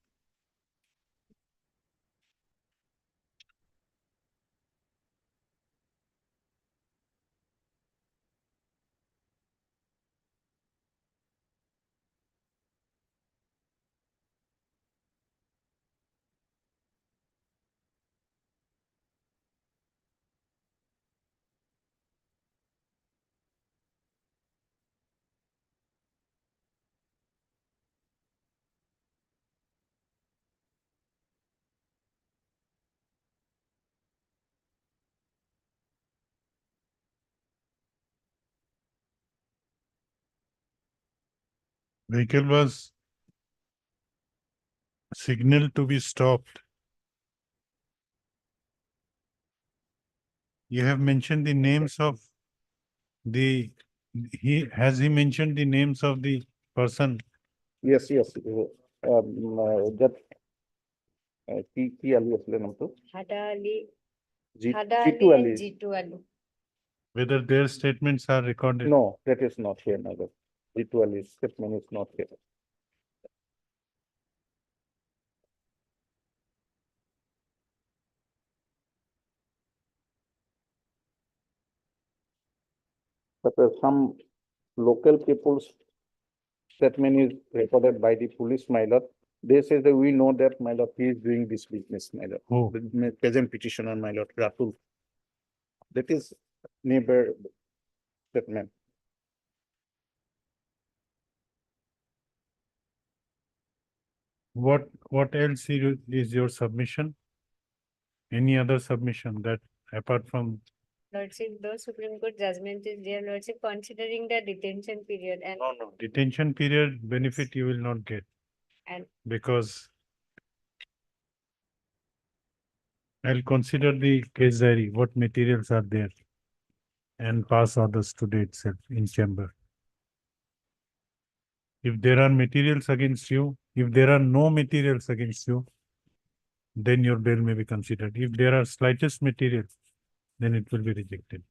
Vehicle was signaled to be stopped. You have mentioned the names of has he mentioned the names of the person? Yes, yes. That কি আলী আসলে নামটো? Hada Ali, G- Hada Jitu Ali Ali. and Jitu Ali. Whether their statements are recorded? No, that is not here, my lord. Jitu Ali's statement is not here. But some local people's statement is recorded by the police, my lord. They say that we know that, my lord, he is doing this business, my lord. Who? The present petitioner, my lord, Ratul. That is neighbor statement. What else is your submission? Any other submission that apart from Lordship, the Supreme Court judgment is there, Lordship, considering the detention period and No. Detention period benefit you will not get. And- Because I'll consider the case diary, what materials are there. And pass orders today itself in chamber. If there are materials against you, if there are no materials against you, then your bail may be considered. If there are slightest materials, then it will be rejected.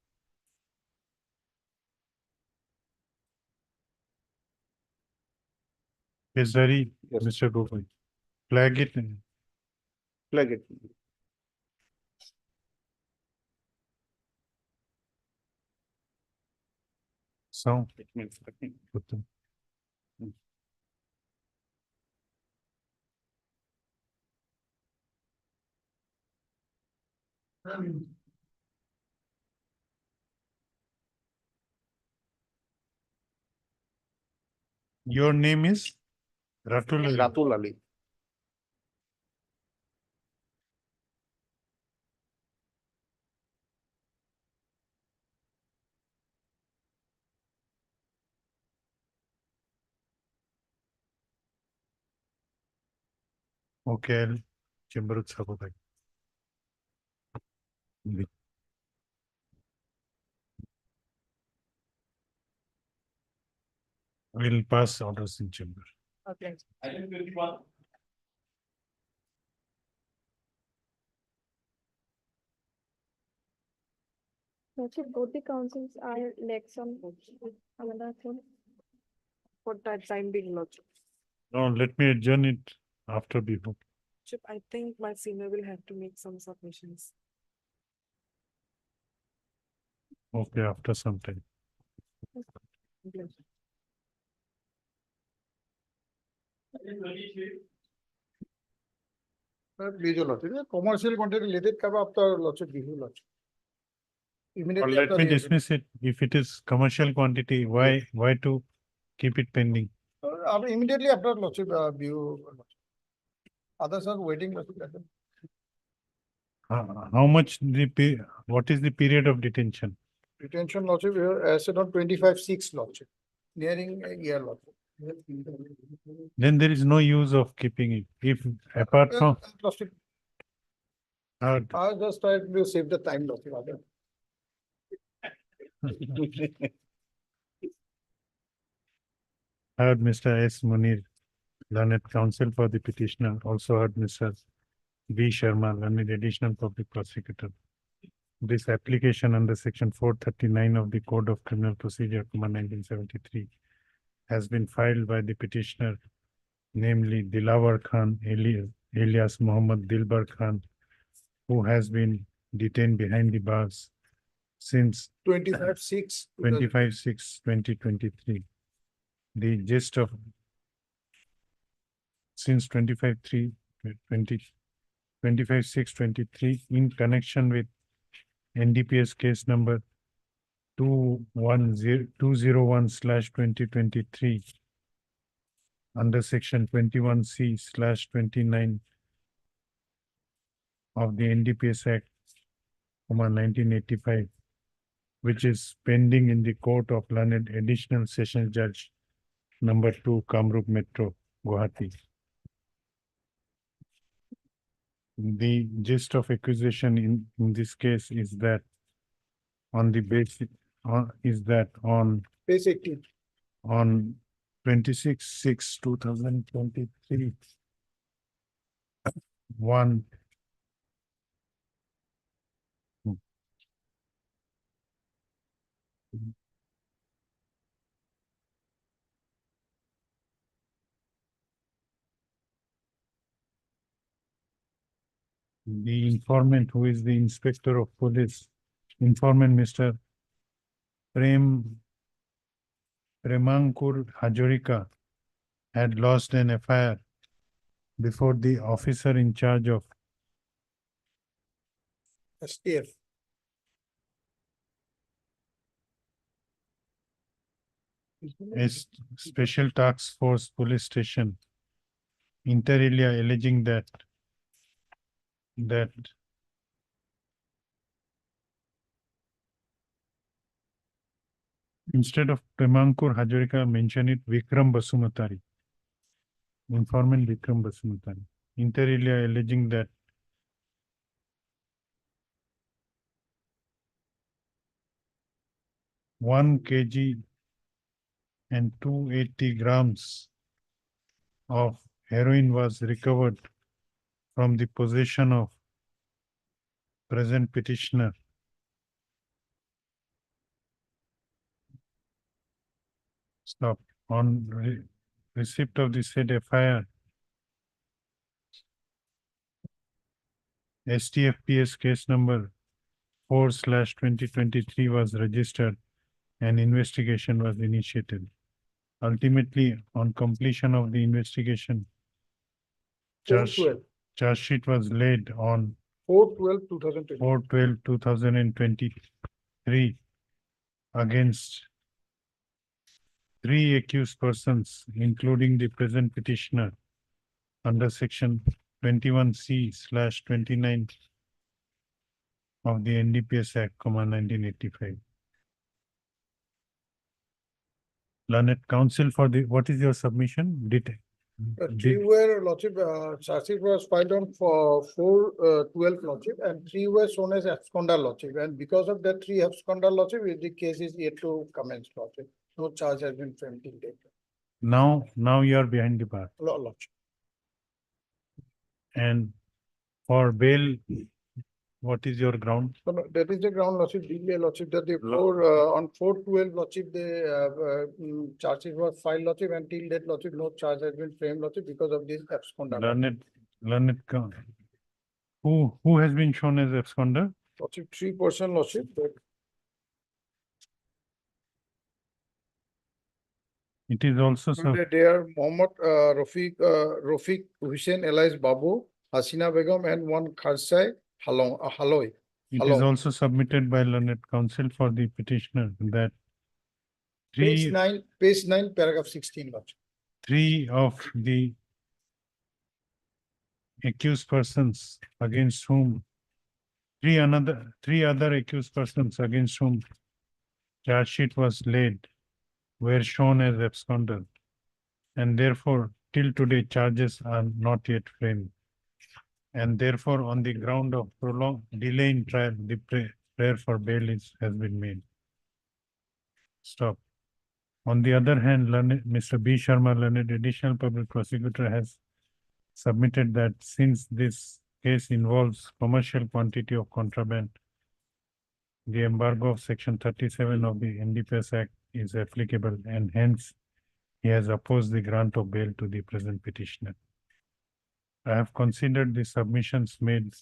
Case diary, Yes. Mr. Gopal, flag it. Flag it. So. It means, I think. Put them. Your name is Ratul Ali. Ratul Ali. Okay, I'll chamber Sabotai. We'll pass orders in chamber. Okay. Lordship, both the councils are next on another thing. For that time being, Lordship. No, let me adjourn it after before. I think my senior will have to make some submissions. Okay, after some time. Please, Lordship, commercial quantity related cover after Lordship, Lordship. Or Immediately let after me the- dismiss it. If it is commercial quantity, why to keep it pending? Immediately after Lordship, view. Others are waiting. Lordship. How much what is the period of detention? Retention Lordship, as on 25/6 Lordship, nearing a year Lordship. Then there is no use of keeping it. If apart from, Lordship, uh, I just tried to save the time Lordship. heard Mr. S. Munir, learned counsel for the petitioner, also heard Mr. B. Sharma, learned additional public prosecutor. This application under section 439 of the Code of Criminal Procedure, 1973, has been filed by the petitioner, namely Dilawar Khan, alias Muhammad Dilbar Khan, who has been detained behind the bars since 25/6. 25/6/2023. The gist of since 25/6/23 in connection with NDPS case number 201/2023 under section 21C/29 of the NDPS Act, 1985, which is pending in the Court of Learned Additional Sessions Judge number 2, Kamrup Metro, Guwahati. The gist of accusation in this case is that on the basis on Basically, on 26/6/2023, one the informant, who is the inspector of police, informant Mr. Premankur Hajorika, had lost an FIR before the officer in charge of STF. a special task force police station, inter alia, alleging that Instead of Premankur Hazarika, mention it Vikram Basumatari. Informant Vikram Basumatari. Inter alia alleging that one kg and 280 grams of heroin was recovered from the possession of present petitioner. Stop. On receipt of the said FIR, STFPS case number 4/2023 was registered and investigation was initiated. Ultimately, on completion of the investigation, charge sheet was laid on 4/12/2023 against 3 accused persons, including the present petitioner, under section 21C/29 of the NDPS Act, 1985. Learned counsel for the, what is your submission? Three were lordship, charge sheet was filed on for 4/12 lordship, and 3 were shown as absconder lordship, and because of that 3 absconder lordship, the case is yet to commence lordship. No charge has been framed till date. Now you are behind the bar. Lordship. And for bail, what is your ground? So no, that is the ground lordship, delay lordship, that the on 4/12 lordship, the charge sheet was filed lordship, and till that lordship, no charge has been framed lordship because of this absconder. Who has been shown as absconder? Lordship, 3% lordship, but It is also they are Mohammed Rafiq Hussain alias Babu, Hasina Begum, and one Kharsai Haloi. It is also submitted by learned counsel for the petitioner that Page 9, paragraph 16. Lordship. 3 of the accused persons against whom 3 other accused persons against whom charge sheet was laid were shown as absconder, and therefore till today charges are not yet framed, and therefore on the ground of prolonged delay in trial, the prayer for bail has been made. Stop. On the other hand, Mr. B. Sharma, learned additional public prosecutor, has submitted that since this case involves commercial quantity of contraband, the embargo of section 37 of the NDPS Act is applicable, and hence he has opposed the grant of bail to the present petitioner. I have considered the submissions made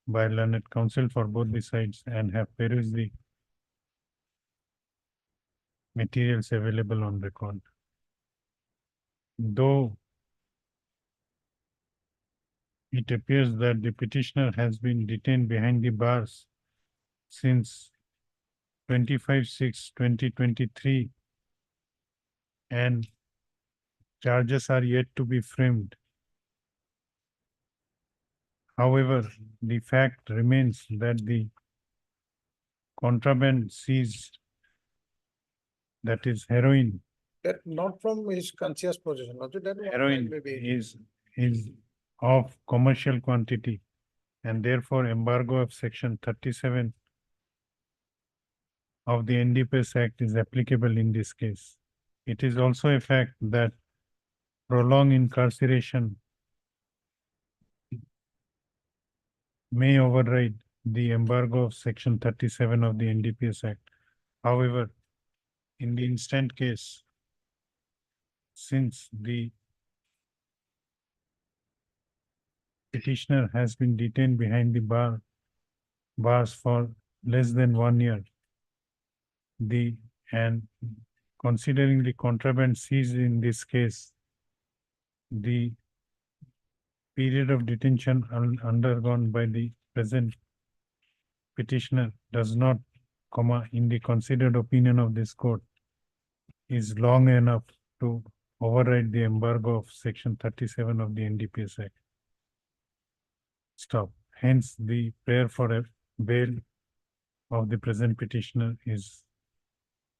by learned counsel for both the sides and have perused the materials available on record. Though it appears that the petitioner has been detained behind the bars since 25/6/2023 and charges are yet to be framed. However, the fact remains that the contraband seized, that is heroin, That not from his conscious possession. Lordship, that one heroin may be. is of commercial quantity, and therefore embargo of section 37 of the NDPS Act is applicable in this case. It is also a fact that prolonged incarceration may override the embargo of section 37 of the NDPS Act. However, in the instant case, since the petitioner has been detained behind the bars for less than 1 year, and considering the contraband seized in this case, the period of detention undergone by the present petitioner does not, in the considered opinion of this court, is long enough to override the embargo of section 37 of the NDPS Act. Stop. Hence, the prayer for a bail of the present petitioner is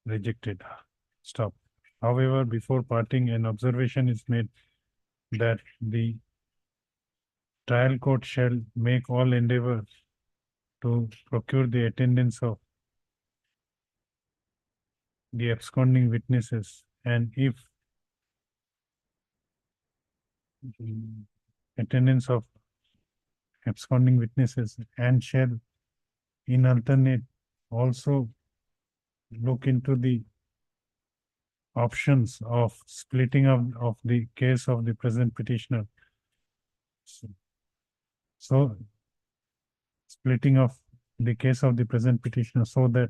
rejected. Stop. However, before parting, an observation is made that the trial court shall make all endeavor to procure the attendance of the absconding witnesses, and if attendance of absconding witnesses, and shall in alternate also look into the options of splitting of the case of the present petitioner. So splitting of the case of the present petitioner so that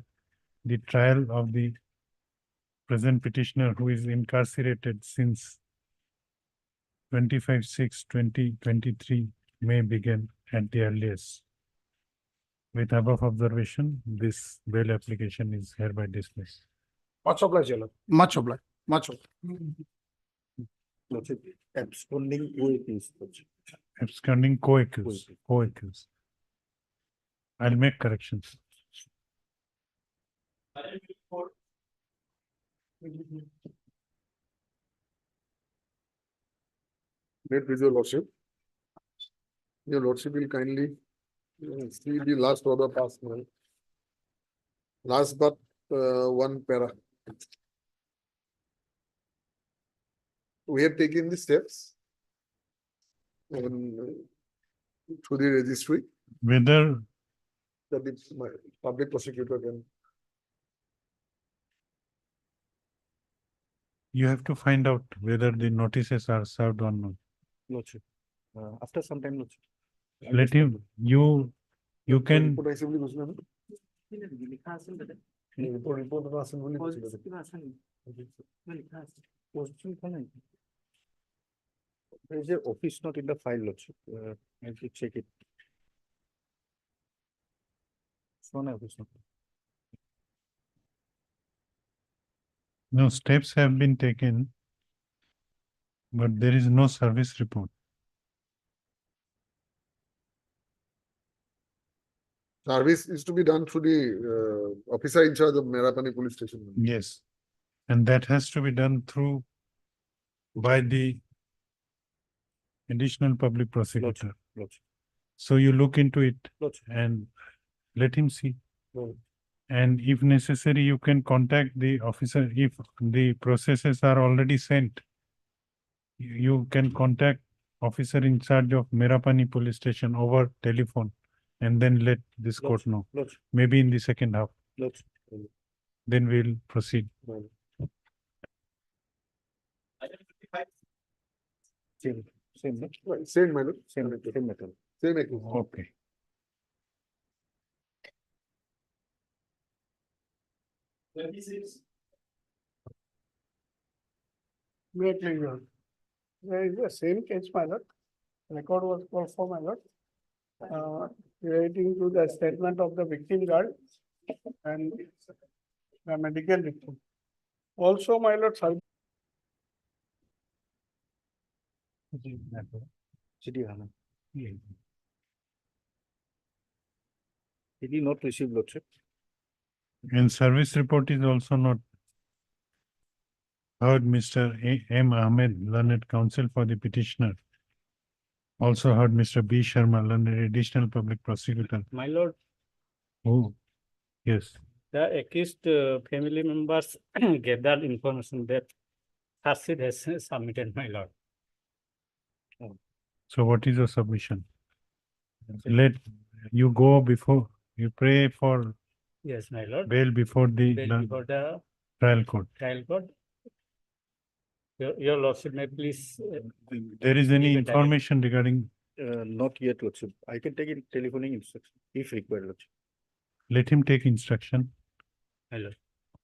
the trial of the present petitioner who is incarcerated since 25/6/2023 may begin at the earliest. With above observation, this bail application is hereby dismissed. Much obliged, Your Lord. Much obliged, much obliged. Lordship, absconding co-accused, Lordship. Absconding co-accused, co-accused. I'll make corrections. Met with your lordship. Your lordship will kindly see the last order passed now. Last but one para. We have taken the steps through the registry Whether that the public prosecutor can. you have to find out whether the notices are served or not. Lordship. After some time, Lordship. Let him, you can, Report আসে বলে বুঝলেন না? report আসে বলে বুঝলেন। There is a office note in the file, Lordship. I should check it. So, no office note. no steps have been taken, but there is no service report. Service is to be done through the officer in charge of Merapani police station. Yes. And that has to be done through by the additional public prosecutor. Lordship. So you look into it Lordship. and let him see. Right. And if necessary, you can contact the officer. If the processes are already sent, you can contact officer in charge of Merapani police station over telephone and then let this court know, Lordship. maybe in the second half. Lordship. Then we'll proceed. Same, no? Right, same matter. Same matter. Same account. Okay. Great pleasure. There is the same case, my lord. Record was called for, my lord. Relating to the statement of the victim guard and the medical report. Also, my lord, Did he not receive, Lordship? And service report is also not heard. Mr. M. Ahmed, learned counsel for the petitioner. Also heard Mr. B. Sharma, learned additional public prosecutor. my lord, Oh, yes. the accused family members gathered information that Harshid has submitted, my lord. So what is your submission? Let you go before, you pray for Yes, my lord. bail before the Before the trial court. trial court. Your lordship may please. There is any Give a time. information regarding, Not yet, Lordship. I can take it telephoning instruction if required, Lordship. let him take instruction, My lord.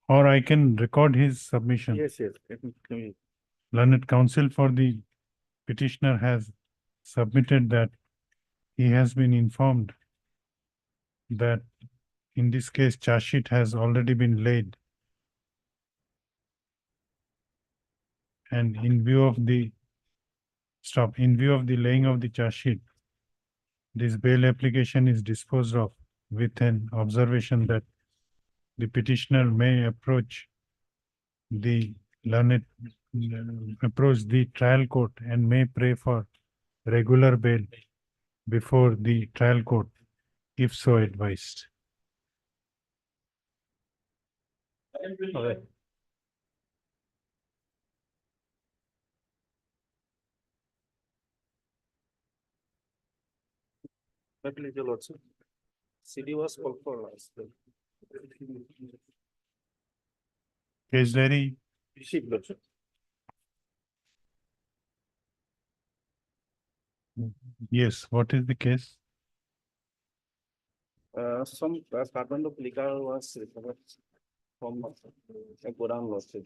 or I can record his submission. Yes, yes. Let me- Learned counsel for the petitioner has submitted that he has been informed that in this case, charge sheet has already been laid. And in view of the laying of the charge sheet, this bail application is disposed of with an observation that the petitioner may approach the learned approach the trial court and may pray for regular bail before the trial court, if so advised. Okay. Your lordship. CD was called for last. Case diary, Received, lordship. yes, what is the case? Some carbon of liquor was recovered from a godown, lordship.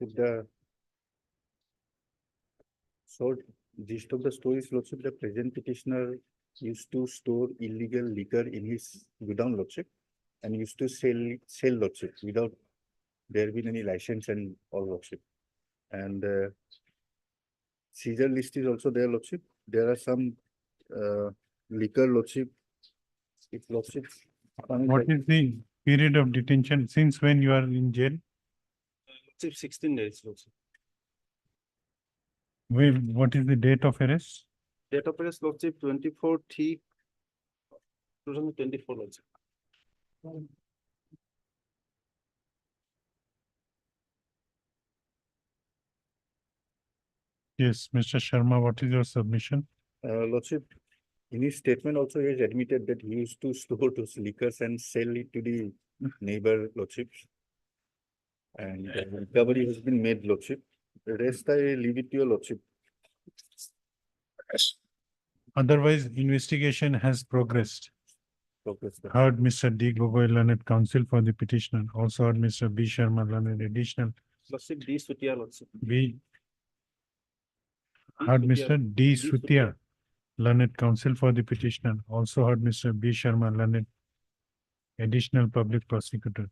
With the short gist of the story is, lordship, the present petitioner used to store illegal liquor in his godown, lordship, and used to sell lordship without there being any license and all, lordship. And seizure list is also there, lordship. There are some liquor, lordship. If lordship. What is the period of detention since when you are in jail? 16 days, lordship. What is the date of arrest? Date of arrest, lordship, 24/3/2024, lordship. Yes, Mr. Sharma, what is your submission? Lordship, in his statement also, he has admitted that he used to store those liquors and sell it to the neighbor, lordships. And recovery has been made, lordship. The rest I leave it to your lordship. Otherwise, investigation has progressed. Progress. Heard Mr. D. Gogoi, learned counsel for the petitioner. Also heard Mr. B. Sharma, learned additional. Lordship, D. Sutia, lordship. B. Heard Mr. D. Sutia, learned counsel for the petitioner. Also heard Mr. B. Sharma, learned additional public prosecutor.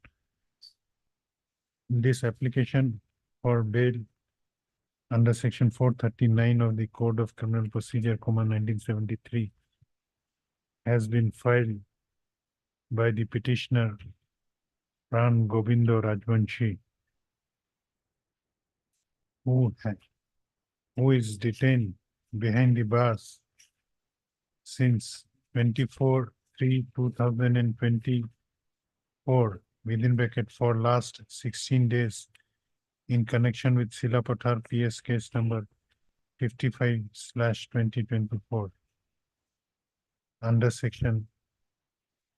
In this application for bail under section 439 of the Code of Criminal Procedure, 1973, has been filed by the petitioner Pran Gobindo Rajvanshi, who is detained behind the bars since 24/3/2024, within bracket, for last 16 days in connection with Silapathar PS case number 55/2024 under section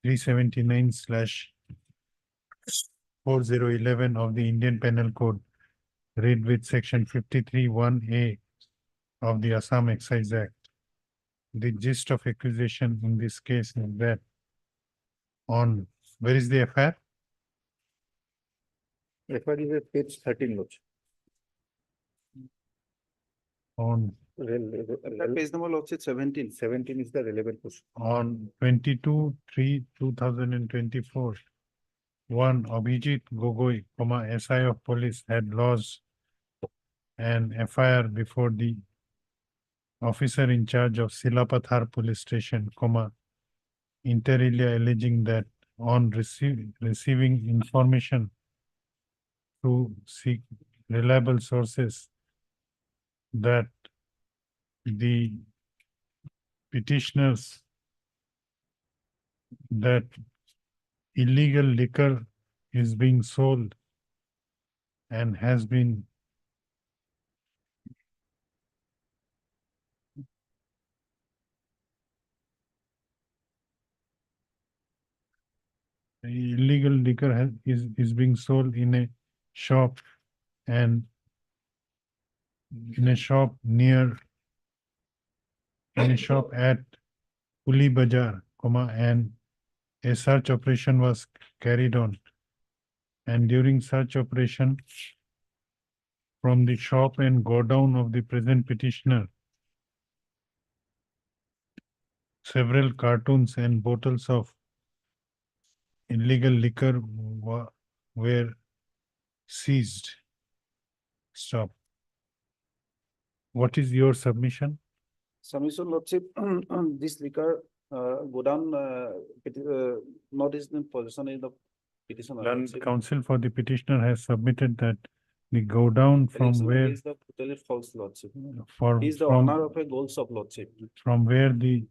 379/4011 of the Indian Penal Code, read with section 53(1)(a) of the Assam Excise Act. The gist of accusation in this case is that on, where is the FIR? FIR is at page 13, lordship. On Page number, lordship, 17. 17 is the relevant portion. on 22/3/2024, one Abhijit Gogoi, SI of police, had lodged an FIR before the officer in charge of Silapathar police station, inter alia alleging that on receiving information through reliable sources that the petitioners that illegal liquor is being sold and has been illegal liquor is being sold in a shop and in a shop at Uli Bazaar, and a search operation was carried on. And during such operation, from the shop and godown of the present petitioner, several cartons and bottles of illegal liquor were seized. Stop. What is your submission? Submission, lordship, this liquor Go down, notice the position in the petition. Learned counsel for the petitioner has submitted that the go down from where Is the totally false lordship. for He is the from owner of a goals of lordship. from where the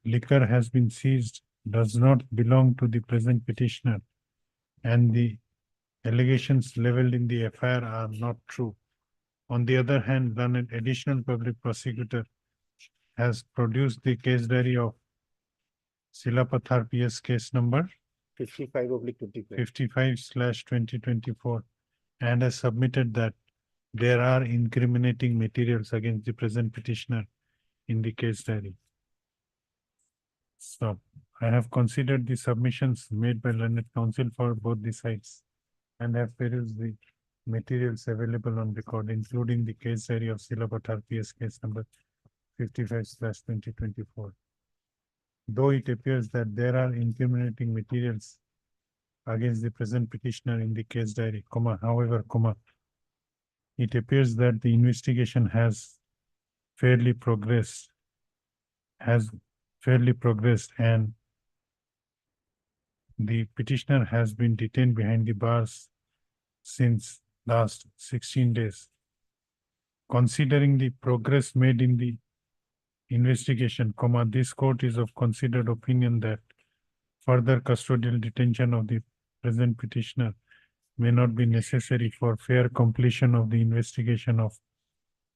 liquor has been seized does not belong to the present petitioner, and the allegations leveled in the FIR are not true. On the other hand, then an additional public prosecutor has produced the case diary of Silapathar PS case number 55/2024 and has submitted that there are incriminating materials against the present petitioner in the case diary. So I have considered the submissions made by learned counsel for both the sides and have perused the materials available on record, including the case diary of Silapathar PS case number 55/2024. Though it appears that there are incriminating materials against the present petitioner in the case diary, however, it appears that the investigation has fairly progressed and the petitioner has been detained behind the bars since last 16 days. Considering the progress made in the investigation, this court is of considered opinion that further custodial detention of the present petitioner may not be necessary for fair completion of the investigation of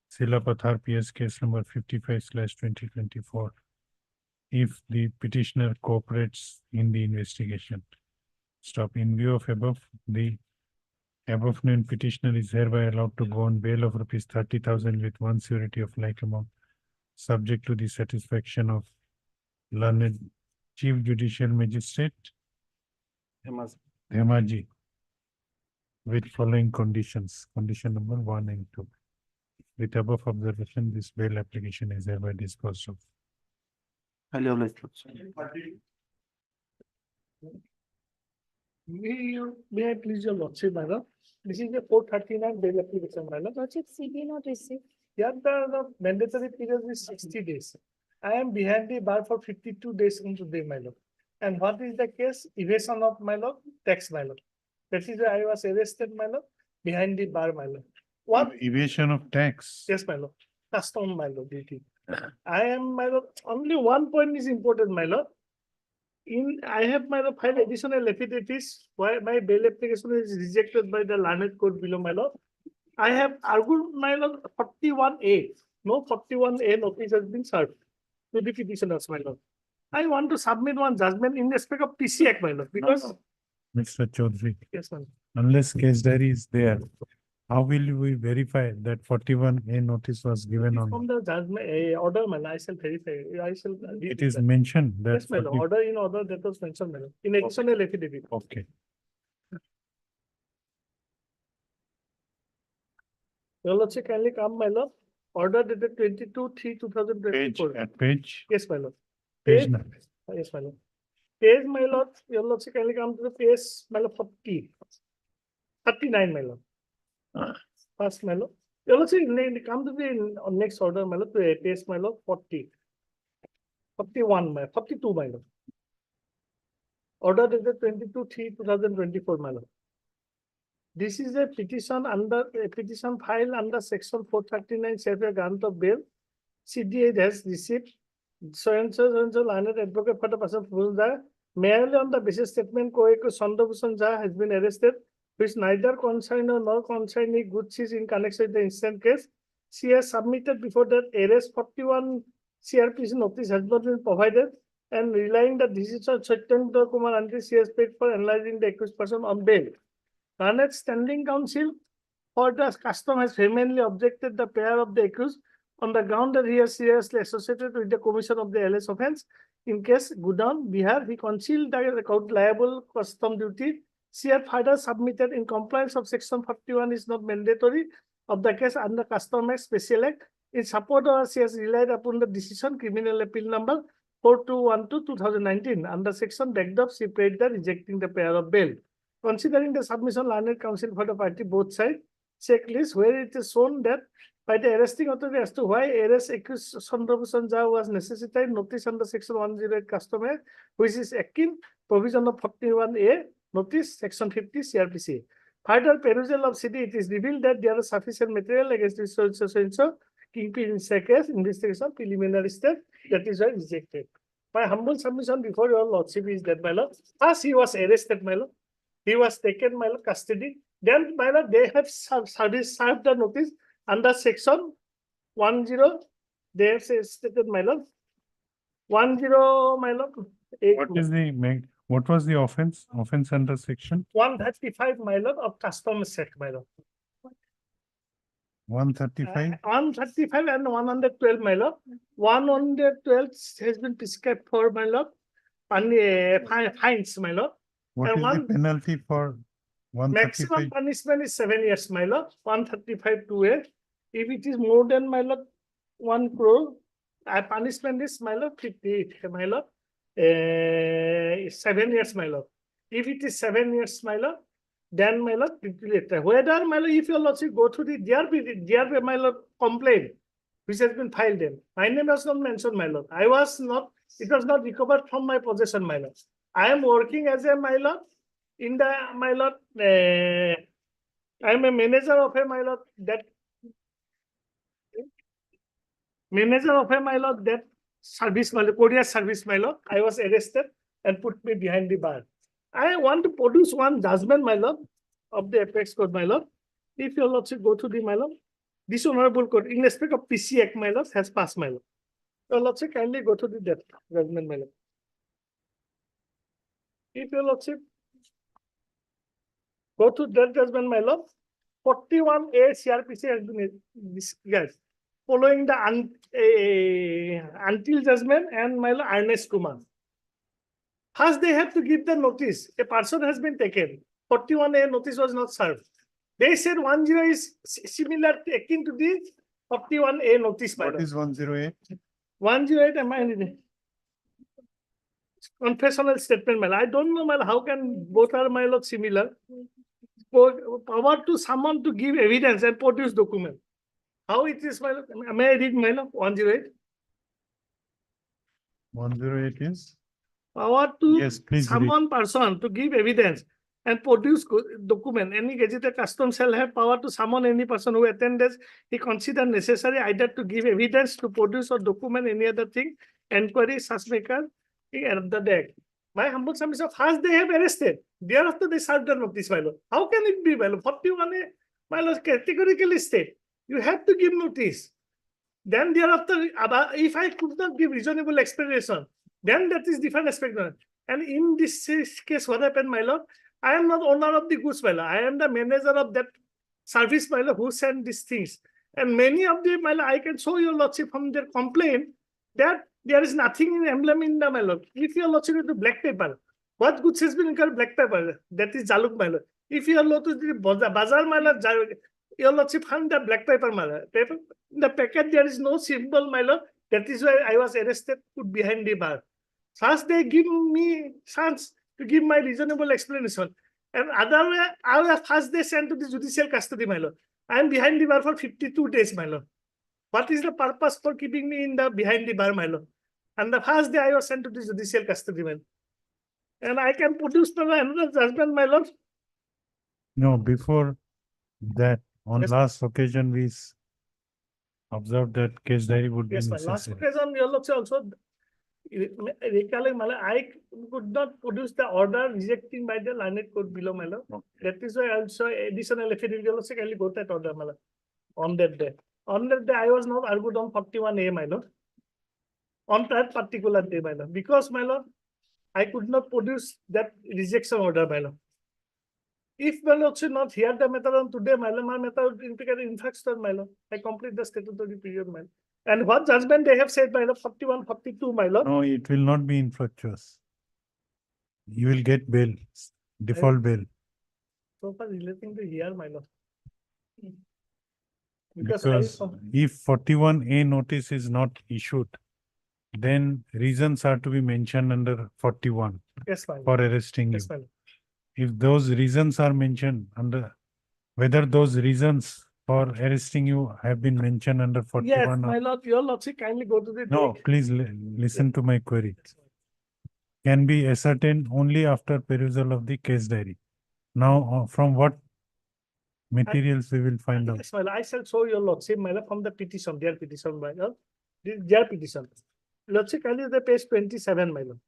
Silapathar PS case number 55/2024 if the petitioner cooperates in the investigation. In view of above, the above named petitioner is hereby allowed to go on bail of rupees 30,000 with one surety of like amount, subject to the satisfaction of learned Chief Judicial Magistrate Dhemaji, with following conditions. Condition number 1 and 2. With above observation, this bail application is hereby disposed of. May I please your lordship, madam? This is the 439 bail application, madam. Lordship, CB not received. Here the mandatory period is 60 days. I am behind the bar for 52 days from today, my lord. And what is the case? Evasion of my lord, tax, my lord. That is why I was arrested, my lord, behind the bar, my lord. What? Evasion of tax. Yes, my lord. Custom, my lord, duty. I am, my lord, only one point is important, my lord. I have my lord 5 additional affidavits why my bail application is rejected by the learned court below, my lord. I have argued, my lord, 41A. No 41A notice has been served to the petitioners, my lord. I want to submit one judgment in respect of PC Act, my lord, because. Mr. Chaudhary, Yes, ma'am. unless case diary is there, how will we verify that 41A notice was given on? From the judgment order, my lord, I shall verify. I shall. It is mentioned that. Yes, my lord. Order in order that was mentioned, my lord, in additional affidavit. Okay. Your lordship, kindly come, my lord. Order dated 22/3/2024. At page. Yes, my lord. Page number. Yes, my lord. Page, my lord, your lordship, kindly come to the page, my lord, 39, my lord. First, my lord. Your lordship, come to the next order, my lord, to page, my lord, 40. 41, 42, my lord. Order dated 22/3/2024, my lord. This is a petition filed under section 439, Safer Grant of Bail. CDA has received so learned advocate for the person merely on the basis statement Sondabhusan Jha has been arrested, which neither concern nor concern good seized in connection with the incident case. She has submitted before that arrest 41 CRPC notice has not been provided, and relying the decision of Chaitanya Kumar until she has paid for analyzing the accused person on bail. Learned standing counsel for the custom has vehemently objected the pair of the accused on the ground that he is seriously associated with the commission of the LS offense. In case Gudan, Bihar, he concealed the liable custom duty. She had further submitted in compliance of section 41 is not mandatory of the case under Custom Act Special Act. In support of she has relied upon the decision criminal appeal number 4212/2019 under section backed she paid the rejecting the pair of bail. Considering the submission, learned counsel for the party both sides checklist where it is shown that by the arresting authority as to why arrest accused Chandrabhushan Jha was necessitated, notice under section 108 customary, which is akin provision of 41A, notice section 50 CRPC. Further perusal of CD, it is revealed that there is sufficient material against this so kingpin in case investigation preliminary step, that is why rejected. My humble submission before your lordship is that, my lord, first he was arrested, my lord. He was taken, my lord, custody. Then, my lord, they have served the notice under section 10. They have stated, my lord. 10, my lord. What was the offense? Offense under section 135, my lord, of Customs Act, my lord. 135? 135 and 112, my lord. 112 has been prescribed for, my lord, fines, my lord. What And is the penalty for maximum 135? punishment is 7 years, my lord. 135 to a. If it is more than, my lord, 1 crore, punishment is, my lord, 58, my lord. 7 years, my lord. If it is 7 years, my lord, then, my lord, later. Whether, my lord, if your lordship go to the DRP, my lord, complaint, which has been filed in. My name was not mentioned, my lord. It was not recovered from my possession, my lord. I am working as a, my lord, in the, my lord, I am a manager of a, my lord, that service, my lord, courier service, my lord. I was arrested and put me behind the bar. I want to produce one judgment, my lord, of the apex court, my lord. If your lordship go to the, my lord, this honorable court, in respect of PC Act, my lord, has passed, my lord. Your lordship kindly go to the death judgment, my lord. If your lordship go to death judgment, my lord, 41A CRPC has been discussed. Following the until judgment and, my lord, Ernest Kumar. First, they have to give the notice. A person has been taken. 41A notice was not served. They said 10 is similar, akin to the 41A notice. What is 108? 108, am I reading? Confessional statement, my lord. I don't know, my lord, how can both are, my lord, similar? Power to someone to give evidence and produce document. How it is, my lord? May I read, my lord? 108. 108 is? Power to Yes, please read. summon person to give evidence and produce document. Any gazetted custom shall have power to summon any person who attends. He consider necessary either to give evidence, to produce or document any other thing. Enquiry, such maker, and the deck. My humble submission, first they have arrested. Thereafter they served the notice, my lord. How can it be, my lord? 41A, my lord, categorically state. You have to give notice. Then thereafter, if I could not give reasonable explanation, then that is different aspect. And in this case, what happened, my lord? I am not owner of the goods, my lord. I am the manager of that service, my lord, who sent these things. And many of them, my lord, I can show your lordship from their complaint that there is nothing in emblem in the, my lord. If your lordship is the black paper, what goods has been incurred black paper? That is Jaluk, my lord. If your lordship is the bazaar, my lord, your lordship found the black paper, my lord. Paper, in the packet, there is no symbol, my lord. That is why I was arrested, put behind the bar. First, they give me chance to give my reasonable explanation. And other way, first they sent to the judicial custody, my lord. I am behind the bar for 52 days, my lord. What is the purpose for keeping me in the behind the bar, my lord? And the first day I was sent to the judicial custody, my lord. And I can produce another judgment, my lord. No, before that, on Yes, last occasion, we observed that case diary would be Yes, my last necessary. occasion, your lordship also recollect, my lord, I could not produce the order rejecting by the learned court below, my lord. That is why also additional affidavit, your lordship, I got that order, my lord, on that day. On that day, I was not argued on 41A, my lord. On that particular day, my lord, because, my lord, I could not produce that rejection order, my lord. If my lord should not hear the matter on today, my lord, my matter would indicate infraction, my lord. I complete the statutory period, my lord. And what judgment they have said, my lord, 41, 42, my lord. No, it will not be infructuous. You will get bail, default bail. So far relating to here, my lord. Because I, if 41A notice is not issued, then reasons are to be mentioned under 41 yes, my lord. for arresting Yes, you. my lord. If those reasons are mentioned under, whether those reasons for arresting you have been mentioned under Yes, 41. my lord, your lordship kindly go to the. No, please listen to my query. Can be ascertained only after perusal of the case diary. Now, from what materials we will find out? Yes, my lord, I shall show your lordship, my lord, from the petition, their petition, my lord. Their petition. Lordship, kindly the page 27, my lord.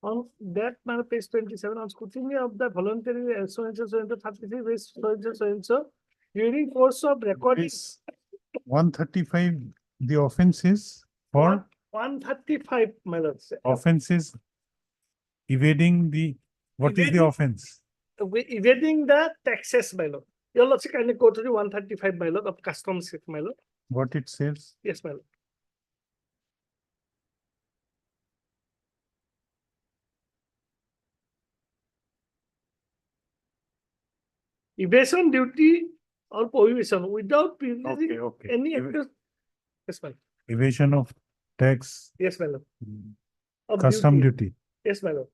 On that, my lord, page 27, on scrutiny of the voluntary so-and-so, 33, so-and-so, during course of recording. Is 135, the offense is for 135, my lord. offense is evading the, what is the Evading- offense? Evading the taxes, my lord. Your lordship kindly go to the 135, my lord, of customs, my lord. What it says? Yes, my lord. Evasion duty or prohibition without privileging okay. any actor. Yes, my lord. Evasion of tax, Yes, my lord. Of custom duty. Yes, my lord.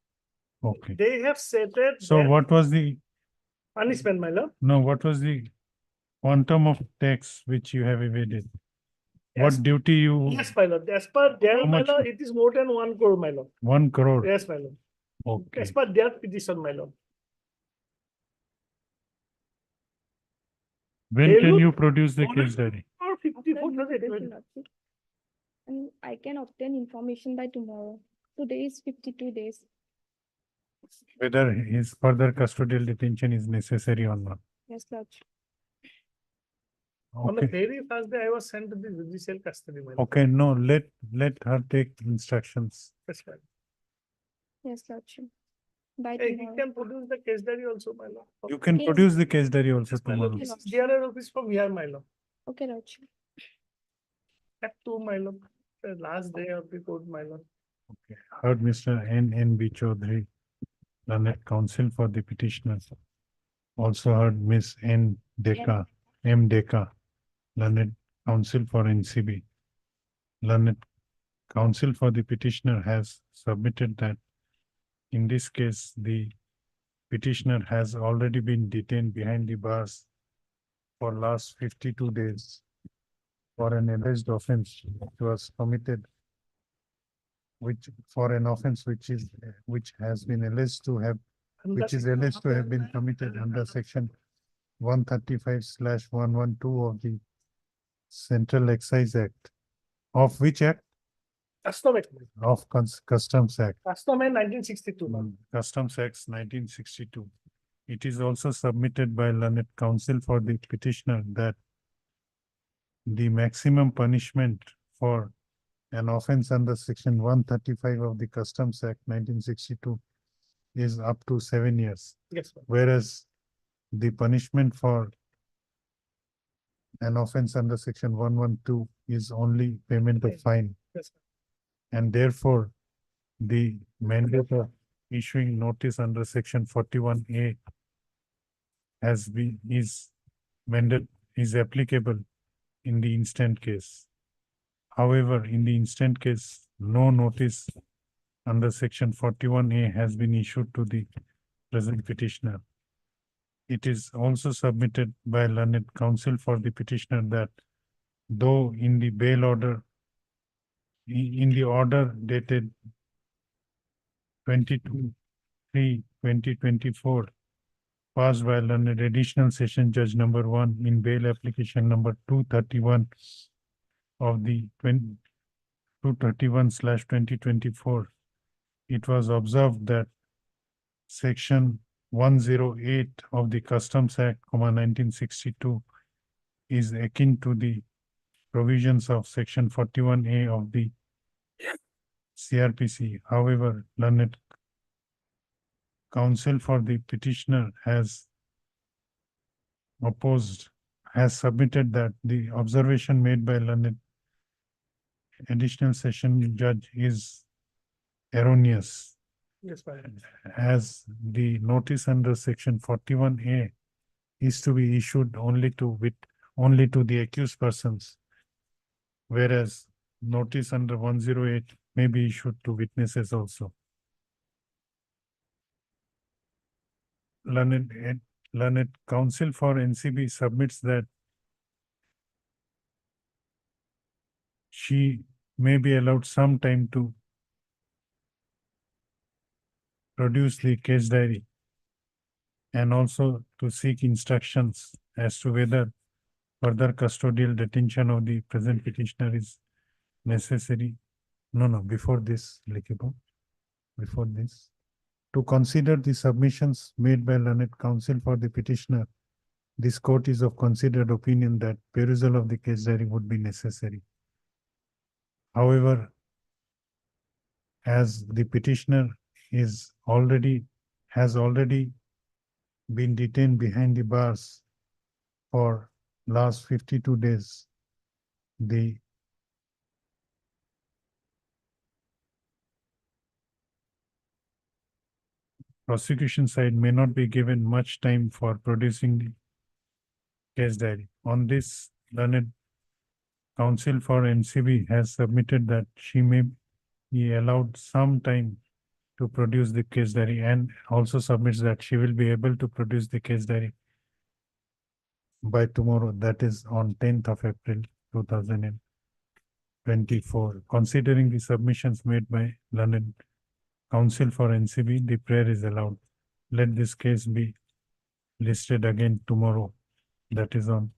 Okay. They have stated So that what was the, punishment, my lord. no, what was the quantum of tax which you have evaded? Yes. What duty you, Yes, my lord. As per their, How my much? lord, it is more than 1 crore, my lord. 1 crore? Yes, my lord. Okay. As per their petition, my lord. When They can look you produce the more than case diary? or 54,000. And I can obtain information by tomorrow. Today is 52 days. Whether his further custodial detention is necessary or not. Yes, Lord. On the Okay, very first day, I was sent to the judicial custody, my lord. okay, no, let her take instructions. Yes, my lord. Yes, Lordship. By Hey, he tomorrow. can produce the case diary also, my lord. You can Yes. produce the case diary also My lord, tomorrow. this is DRR office from here, my lord. Okay, Lordship. At 2, my lord. The last day of the court, my lord. Okay, heard Mr. N.N.B. Chaudhary, learned counsel for the petitioner. Also heard Miss N. Deka, M. Deka, learned counsel for NCB. Learned counsel for the petitioner has submitted that in this case, the petitioner has already been detained behind the bars for last 52 days for an alleged offense which was committed, which for an offense which has been alleged to have, which is alleged to have been committed under section 135/112 of the Central Excise Act. Of which act? Custom Act, Of Customs Act. Custom Act 1962, my lord. Customs Acts 1962. It is also submitted by learned counsel for the petitioner that the maximum punishment for an offense under section 135 of the Customs Act 1962 is up to 7 years. Yes, my lord. Whereas the punishment for an offense under section 112 is only payment of fine. Yes, And therefore, the mandate of issuing notice under section 41A is applicable in the instant case. However, in the instant case, no notice under section 41A has been issued to the present petitioner. It is also submitted by learned counsel for the petitioner that though in the bail order, in the order dated 22/3/2024, passed by learned additional session judge number 1 in bail application number 231 of the 231/2024, it was observed that section 108 of the Customs Act, 1962 is akin to the provisions of section 41A of the CRPC. However, learned counsel for the petitioner has submitted that the observation made by learned additional session judge is erroneous, Yes, my lord. as the notice under section 41A is to be issued only to the accused persons, whereas notice under 108 may be issued to witnesses also. learned counsel for NCB submits that she may be allowed some time to produce the case diary and also to seek instructions as to whether further custodial detention of the present petitioner is necessary. No, before this, Likipo, before this. To consider the submissions made by learned counsel for the petitioner, this court is of considered opinion that perusal of the case diary would be necessary. However, as the petitioner has already been detained behind the bars for last 52 days, the prosecution side may not be given much time for producing the case diary. On this, learned counsel for NCB has submitted that she may be allowed some time to produce the case diary and also submits that she will be able to produce the case diary by tomorrow, that is on 10th of April 2024. Considering the submissions made by learned counsel for NCB, the prayer is allowed. Let this case be listed again tomorrow, that is on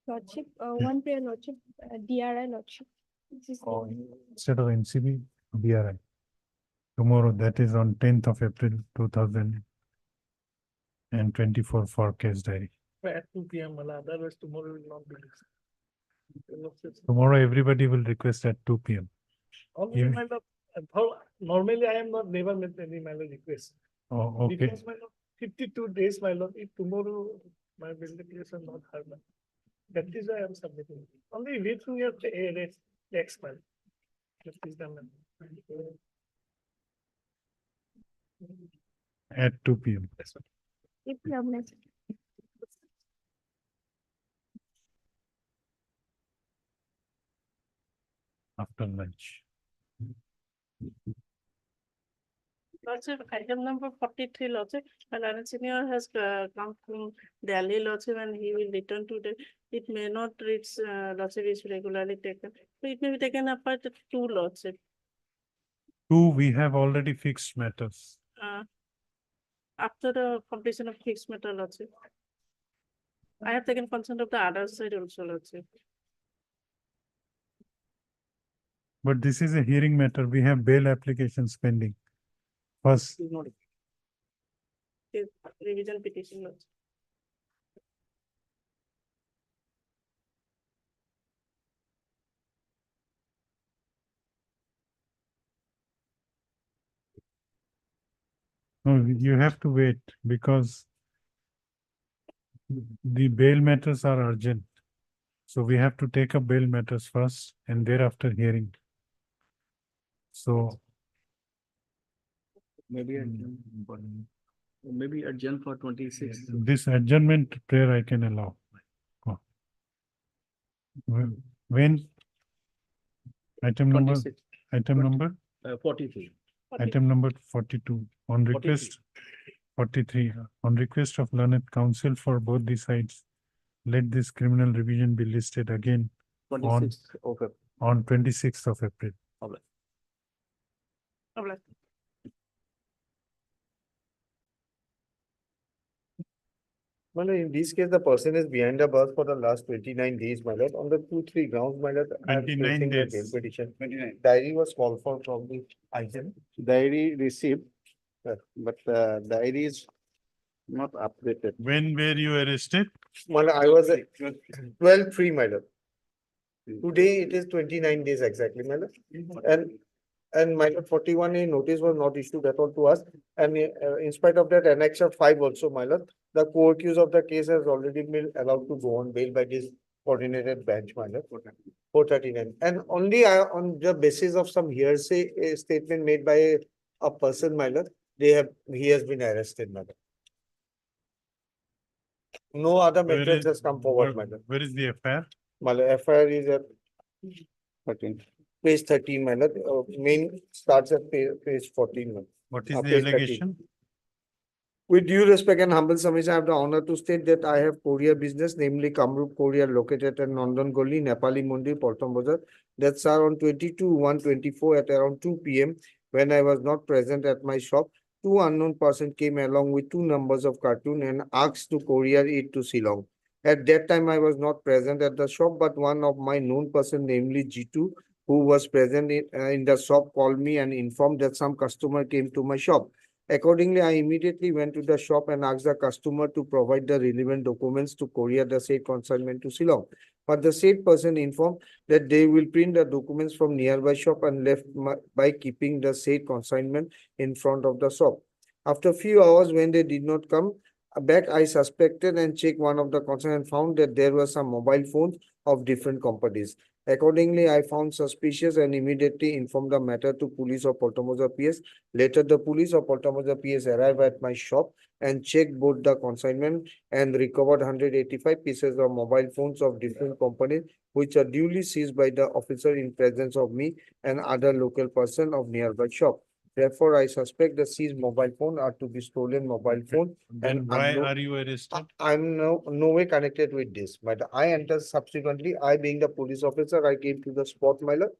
Lordship, one prayer, Lordship, DRI, Lordship. This is instead of NCB, DRI. Tomorrow, that is on 10th of April 2024 for case diary. At 2 p.m. Otherwise tomorrow will not be. Tomorrow, everybody will request at 2 p.m. Only Even- my lord, normally I am not never made any my lord request. Oh, okay. Because my lord, 52 days, my lord, if tomorrow my verification not heard, that is why I am submitting. Only waiting your next month. That is the matter. At 2 p.m. if you have next. after lunch. Lordship, item number 43, Lordship, and senior has come from Delhi, Lordship, and he will return today. It may not reach, Lordship is regularly taken. So it may be taken up at 2, Lordship. 2, we have already fixed matters. After the completion of fixed matter, Lordship. I have taken consent of the other side also, Lordship. But this is a hearing matter. We have bail applications pending. First, Is not. Is revision petition, Lordship. no, you have to wait because the bail matters are urgent. So we have to take up bail matters first and thereafter hearing. So Maybe adjourn for 26. this adjournment prayer I can allow. Oh. When? Item number, 26. item number, 43. item number 42. On request, 43. On request of learned counsel for both the sides, let this criminal revision be listed again 26 of April. on 26th of April. Well, in this case, the person is behind the bars for the last 29 days, my lord. On the 2-3 grounds, my lord. I am 29 facing a days. bail petition. 29. Diary was called for from the item. Diary received, but diary is not updated. When were you arrested? Well, I was at 12-3, my lord. Today it is 29 days exactly, my lord. And my lord, 41A notice was not issued at all to us. And in spite of that, annexure 5 also, my lord, the co-accused of the case has already been allowed to go on bail by this coordinated bench, my lord. 439. And only on the basis of some hearsay statement made by a person, my lord, he has been arrested, my lord. No other Where matters is- has come forward, my lord. Where is the affair? My lord, FIR is at 13. Page 13, my lord. Main starts at page 14. My lord. What is Page the 13. allegation? With due respect and humble submission, I have the honor to state that I have courier business, namely Kamrup Courier located at Nandan Goli, Nepali Mandir, Poltom Bazar. That's around 22/1/24 at around 2 p.m. When I was not present at my shop, two unknown persons came along with two numbers of cartoon and asked to courier it to Shillong. At that time, I was not present at the shop, but one of my known person, namely G2, who was present in the shop, called me and informed that some customer came to my shop. Accordingly, I immediately went to the shop and asked the customer to provide the relevant documents to courier the said consignment to Shillong. But the said person informed that they will print the documents from nearby shop and left by keeping the said consignment in front of the shop. After a few hours, when they did not come back, I suspected and checked one of the consignment and found that there were some mobile phones of different companies. Accordingly, I found suspicious and immediately informed the matter to police of Poltomoza PS. Later, the police of Poltomoza PS arrived at my shop and checked both the consignment and recovered 185 pieces of mobile phones of different companies, which are duly seized by the officer in presence of me and other local person of nearby shop. Therefore, I suspect the seized mobile phone are to be stolen mobile phone. Then And why unknown- are you arrested? I'm no way connected with this, but I entered subsequently, I being the police officer, I came to the spot, my lord.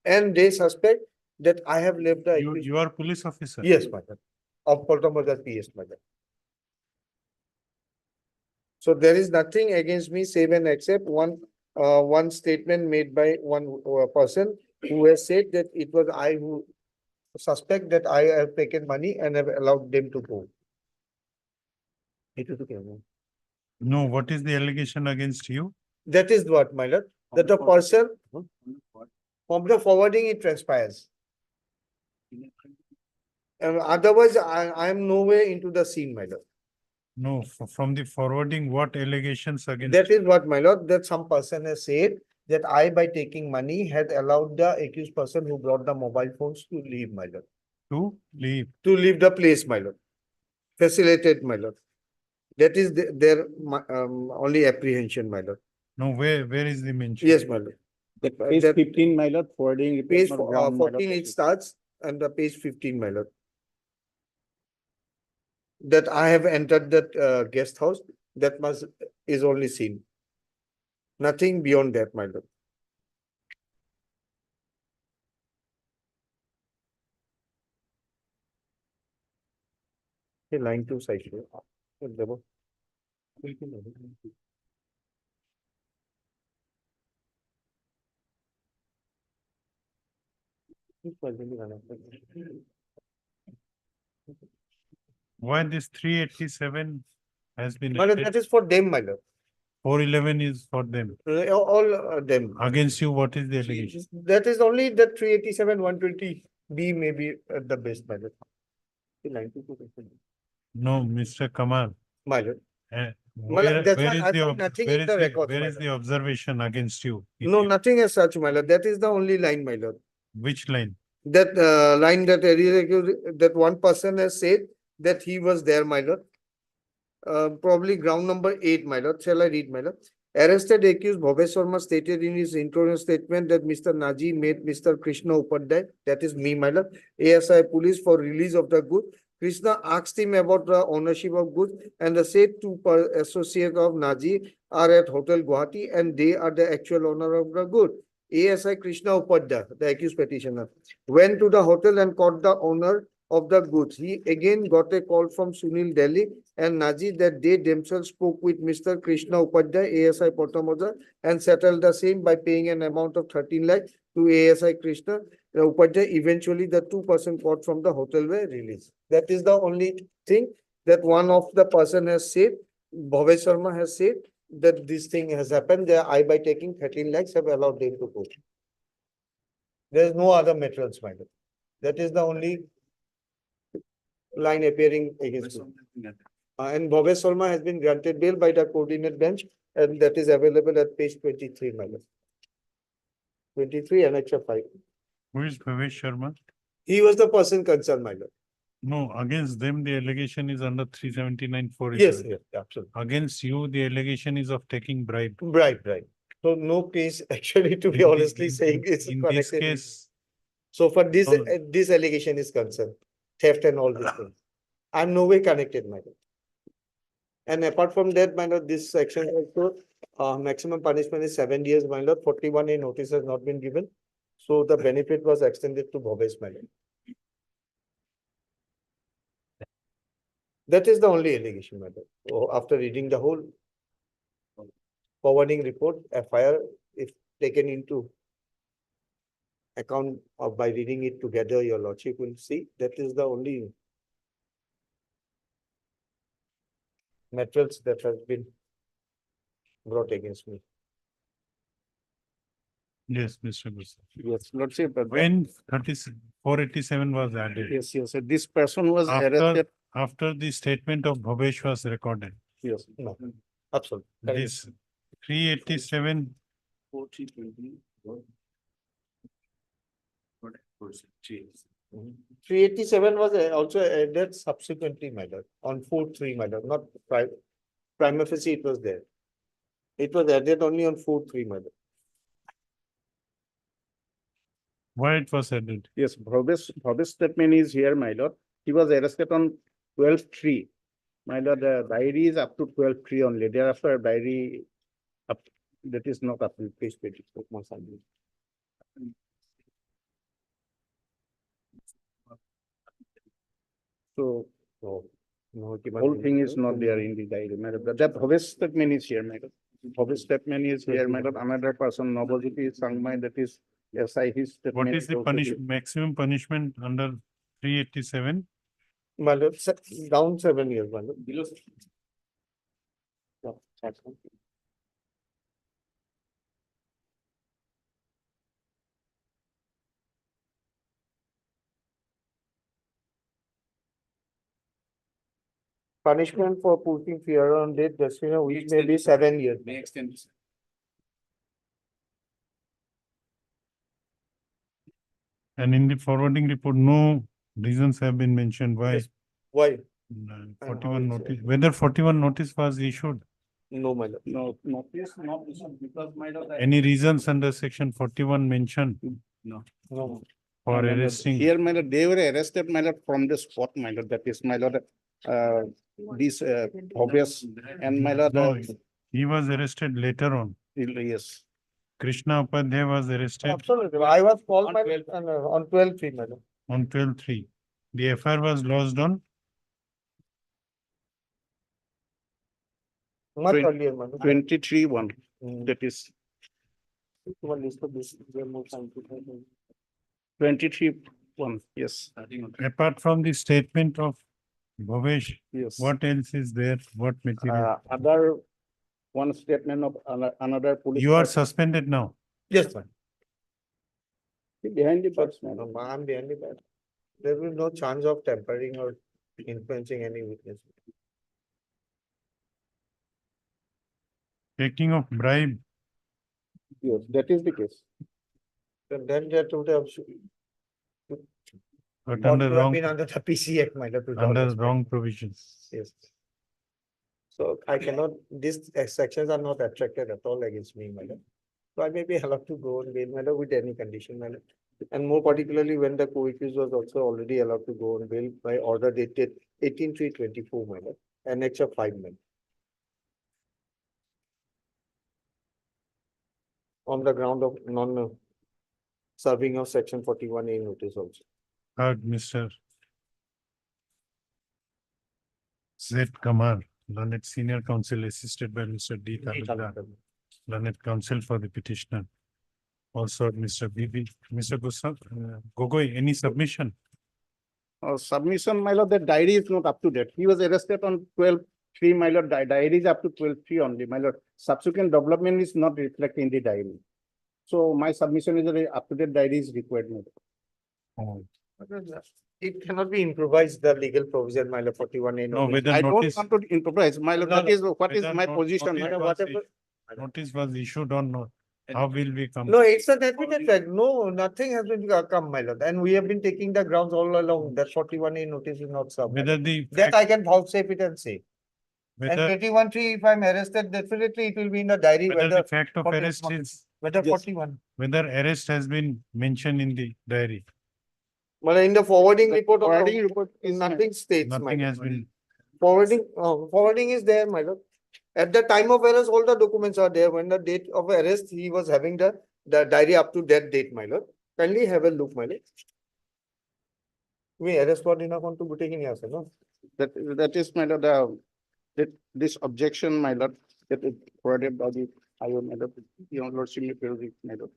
And they suspect that I have left the. You are police officer? Yes, my lord, of Poltomoza PS, my lord. So there is nothing against me save and except one statement made by one person who has said that it was I who suspect that I have taken money and have allowed them to go. It is okay. No, what is the allegation against you? That is what, my lord, that the person from the forwarding it transpires. Otherwise, I am nowhere into the scene, my lord. No, from the forwarding, what allegations against? That is what, my lord, that some person has said that I, by taking money, had allowed the accused person who brought the mobile phones to leave, my lord. To leave? To leave the place, my lord. Facilitated, my lord. That is their only apprehension, my lord. No, where is the mention? Yes, my lord. Page That 15, my lord, forwarding. report page not ground, my lord. 14 it starts and the page 15, my lord. That I have entered that guest house, that is only seen. Nothing beyond that, my lord. Okay, line 2 side. Why this 387 has been? My lord, that is for them, my lord. 411 is for them. All them. Against you, what is the allegation? That is only the 387, 120B may be at the best, my lord. Line 2. No, Mr. Kamal. My lord. Where that's where why is I the found nothing in the records, where my is the observation against you? No, nothing as such, my lord. That is the only line, my lord. Which line? That line that one person has said that he was there, my lord. Probably ground number 8, my lord. Shall I read, my lord? Arrested accused Bhavesh Sharma stated in his internal statement that Mr. Naji made Mr. Krishna Upadhyay, that is me, my lord, ASI police for release of the goods. Krishna asked him about the ownership of goods and the said two associates of Naji are at Hotel Guwahati and they are the actual owner of the good. ASI Krishna Upadhyay, the accused petitioner, went to the hotel and caught the owner of the goods. He again got a call from Sunil Delhi and Naji that they themselves spoke with Mr. Krishna Upadhyay, ASI Poltomoza, and settled the same by paying an amount of 13 lakh to ASI Krishna Upadhyay. Eventually, the two persons caught from the hotel were released. That is the only thing that one of the person has said, Bhavesh Sharma has said, that this thing has happened. That I, by taking 13 lakhs, have allowed them to go. There is no other materials, my lord. That is the only line appearing against me. And Bhavesh Sharma has been granted bail by the coordinate bench, and that is available at page 23, my lord. 23 and Annexure 5. Who is Bhavesh Sharma? He was the person concerned, my lord. No, against them, the allegation is under 379(4). Yes, yes, absolutely. Against you, the allegation is of taking bribe. Right. So no case actually, to be honestly saying, it's in this connected. case. So for this, No. this allegation is concerned, theft and all these things. I'm no way connected, my lord. And apart from that, my lord, this section also, maximum punishment is 7 years, my lord. 41A notice has not been given. So the benefit was extended to Bhavesh, my lord. That is the only allegation, my lord. So after reading the whole forwarding report, FIR, if taken into account of by reading it together, your lordship will see that is the only materials that has been brought against me. Yes, Mr. Gusa. Yes, lordship. When 487 was added, Yes, yes, this person was after, arrested. after the statement of Bhavesh was recorded, Yes. No, absolutely. this 387, 387 was also added subsequently, my lord, on 4-3, my lord, not prima facie it was there. It was added only on 4-3, my lord. why it was added? Yes, Bhavesh statement is here, my lord. He was arrested on 12/3. My lord, the diary is up to 12/3 only. Thereafter, diary up, that is not up to page 24. So, No, whole thing is not there in the diary, my lord. That Bhavesh statement is here, my lord. Bhavesh statement is here, my lord. Another person, Navajiti Sangmai, that is SI, his statement. What is the maximum punishment under 387? my lord, down 7 years, my lord. Below. No, that's one. Punishment for putting fear on death, which may be 7 years. And in the forwarding report, no reasons have been mentioned why. Yes. Why? 41 notice, whether 41 notice was issued. No, my lord. No, notice, not because my lord. Any reasons under section 41 mentioned No. No. for No, my lord. arresting? Here, my lord, they were arrested, my lord, from the spot, my lord, that is, my lord, this, obvious, and my lord. No, he was arrested later on. Yes. Krishna Upadhyay was arrested Absolutely. I was called on 12/3, my lord. on 12/3. The FIR was lodged on Much 20 earlier, my lord. 23/1, Mm. that is One list of this, they are more scientific. 23/1, yes. apart from the statement of Bhavesh, Yes. what else is there? What material? Other, one statement of another police. You are person suspended now. Yes, sir. behind the box, my lord. I'm behind the back. There will be no chance of tampering or influencing any witness. Taking of bribe, Yes, that is the case. Then that would have. but Ought under to have wrong, been under the PC Act, my lord. with all under respect. wrong provisions. Yes. So I cannot, these sections are not attracted at all against me, my lord. So I may be allowed to go on bail, my lord, with any condition, my lord. And more particularly when the co-accused was also already allowed to go on bail by order dated 18/3/24, my lord, annex of 5 men. On the ground of non-serving of section 41A notice also. Heard Mr. Z. Kamar, learned senior counsel assisted by Mr. D. Talukdar, learned counsel for the petitioner. Also Mr. BB, Mr. Gogoi, any submission? Submission, my lord, that diary is not up to date. He was arrested on 12/3, my lord, diary is up to 12/3 only, my lord. Subsequent development is not reflected in the diary. So my submission is that up to date diary is required, my lord. Oh, It cannot be improvised, the legal provision, my lord, 41A. no, whether I don't notice, want to improvise, my lord, No, that no. is what is whether my no- position. notice was whatever. notice was issued or not, how will we come? No, it's a definite fact. No, nothing has been come, my lord. And we have been taking the grounds all along that 41A notice is not served. my Whether lord. the That fact, I can vouchsafe it and say. And whether, 21/3, if I'm arrested, definitely it will be in the diary whether whether the fact of 40 arrest is, whether Yes. 41. whether arrest has been mentioned in the diary. But in the forwarding report, Forwarding report is nothing states, my Nothing lord. has been, Forwarding is there, my lord. At the time of arrest, all the documents are there. When the date of arrest, he was having the diary up to that date, my lord. Kindly have a look, my lord. We arrest for dinner to গোটেইখিনি আছে no? That is my lord, this objection, my lord, that is forwarded by the IO, my lord, your lordship may peruse it, my lord.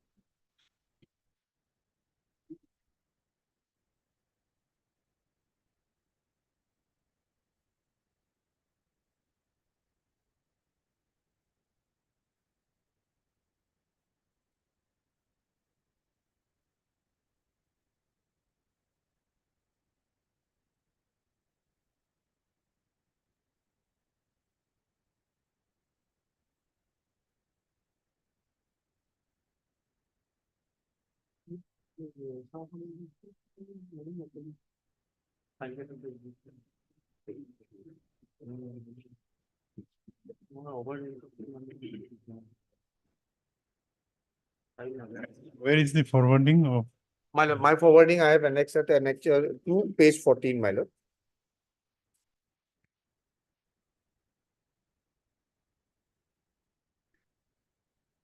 Where is the forwarding of? My lord, my forwarding, I have annexed at annex 2, page 14, my lord.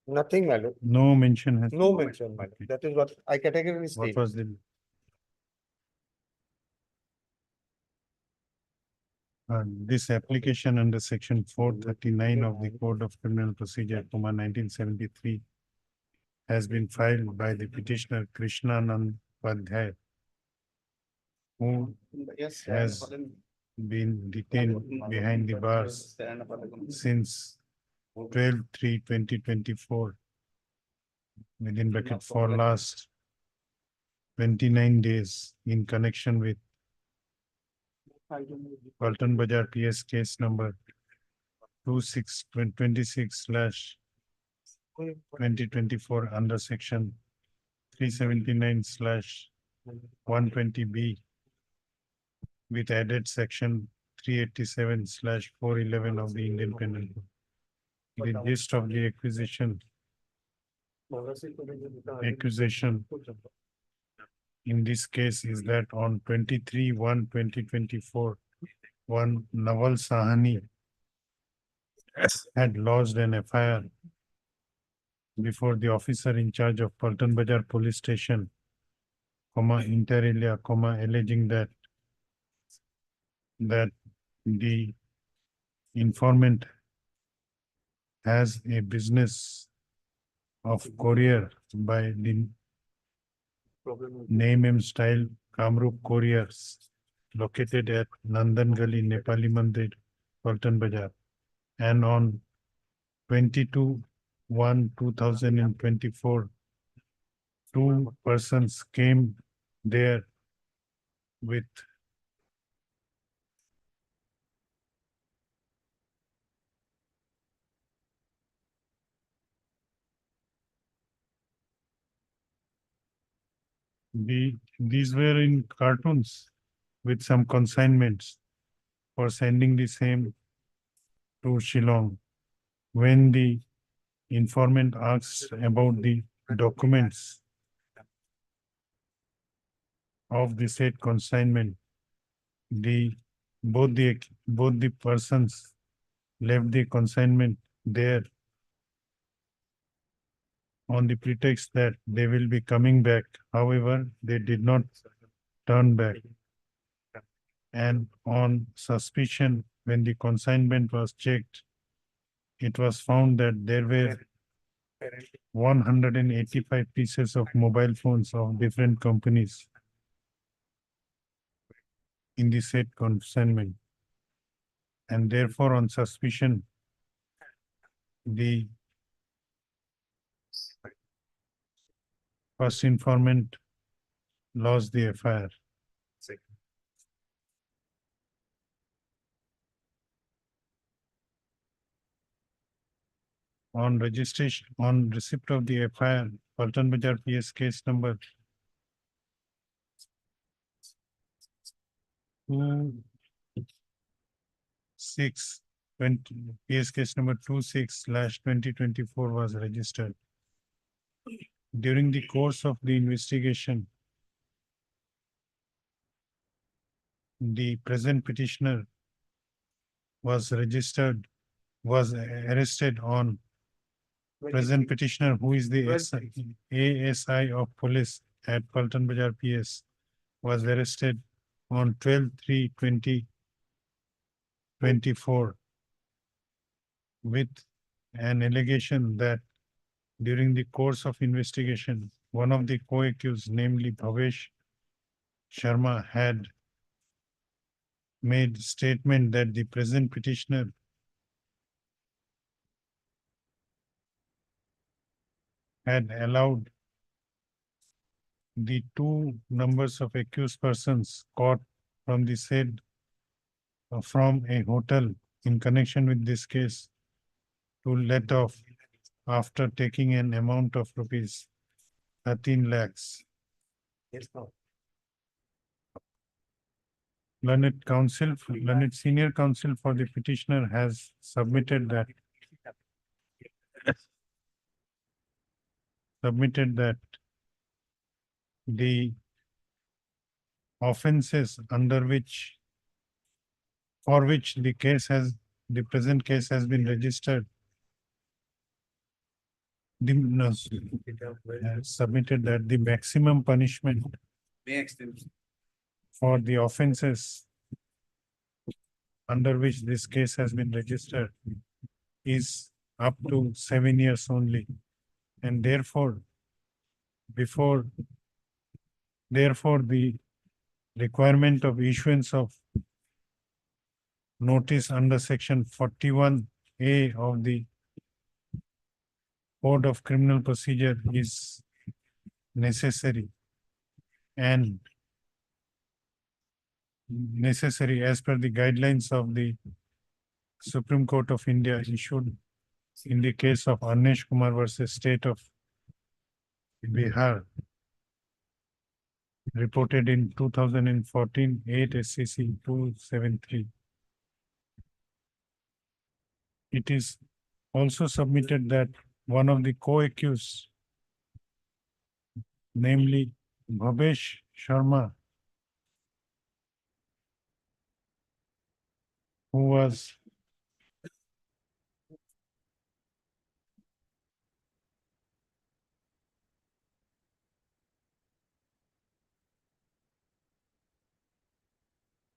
Nothing, my lord. No mention has. No mention, my lord. That is what I categorically What state. was the? This application under section 439 of the Code of Criminal Procedure, 1973, has been filed by the petitioner Krishnanand Padhyay, who Yes. has been detained behind the bars since 12/3/2024, within bracket for last 29 days in connection with Walton Bazaar PS case number 26/2024 under section 379/120B with added section 387/411 of the Indian Penal Code. The gist of the accusation in this case is that on 23/1/2024, one Nawal Sahani had lodged an FIR before the officer in charge of Paltan Bazaar Police Station, inter alia, alleging that the informant has a business of courier by the name and style Kamrup Couriers, located at Nandan Gali, Nepali Mandir, Paltan Bazaar. And on 22/1/2024, two persons came there with these were in cartoons with some consignments for sending the same to Shillong. When the informant asked about the documents of the said consignment, both the persons left the consignment there on the pretext that they will be coming back. However, they did not turn back. And on suspicion, when the consignment was checked, it was found that there were 185 pieces of mobile phones of different companies in the said consignment. And therefore, on suspicion, the first informant lost the FIR. On registration, on receipt of the FIR, Paltan Bazaar PS case number 26/20, PS case number 26/2024 was registered. During the course of the investigation, the present petitioner was registered, was arrested on present petitioner, who is the ASI of police at Paltan Bazar PS, was arrested on 12/3/2024 with an allegation that during the course of investigation, one of the co-accused, namely Bhavesh Sharma, had made statement that the present petitioner had allowed the two numbers of accused persons caught from the said from a hotel in connection with this case to let off after taking an amount of rupees 13 lakhs. Learned senior counsel for the petitioner has submitted that the offenses under which, for which the present case has been registered, submitted that the maximum punishment for the offenses under which this case has been registered is up to 7 years only. And therefore, the requirement of issuance of notice under section 41A of the Code of Criminal Procedure is necessary and necessary as per the guidelines of the Supreme Court of India issued in the case of Arnesh Kumar versus State of Bihar, reported in 2014, 8 SCC 273. It is also submitted that one of the co-accused, namely Bhavesh Sharma, who was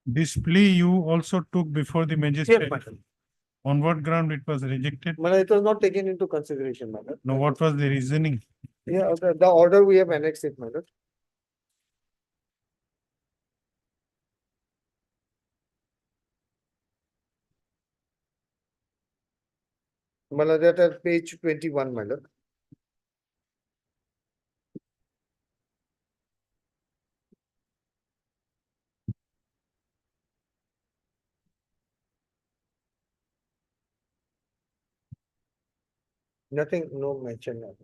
this plea you also took before the magistrate. On what ground it was rejected? Well, it was not taken into consideration, my lord. No, what was the reasoning? Yeah, the order we have annexed it, my lord. My lord, that at page 21, my lord. Nothing, no mention. My lord.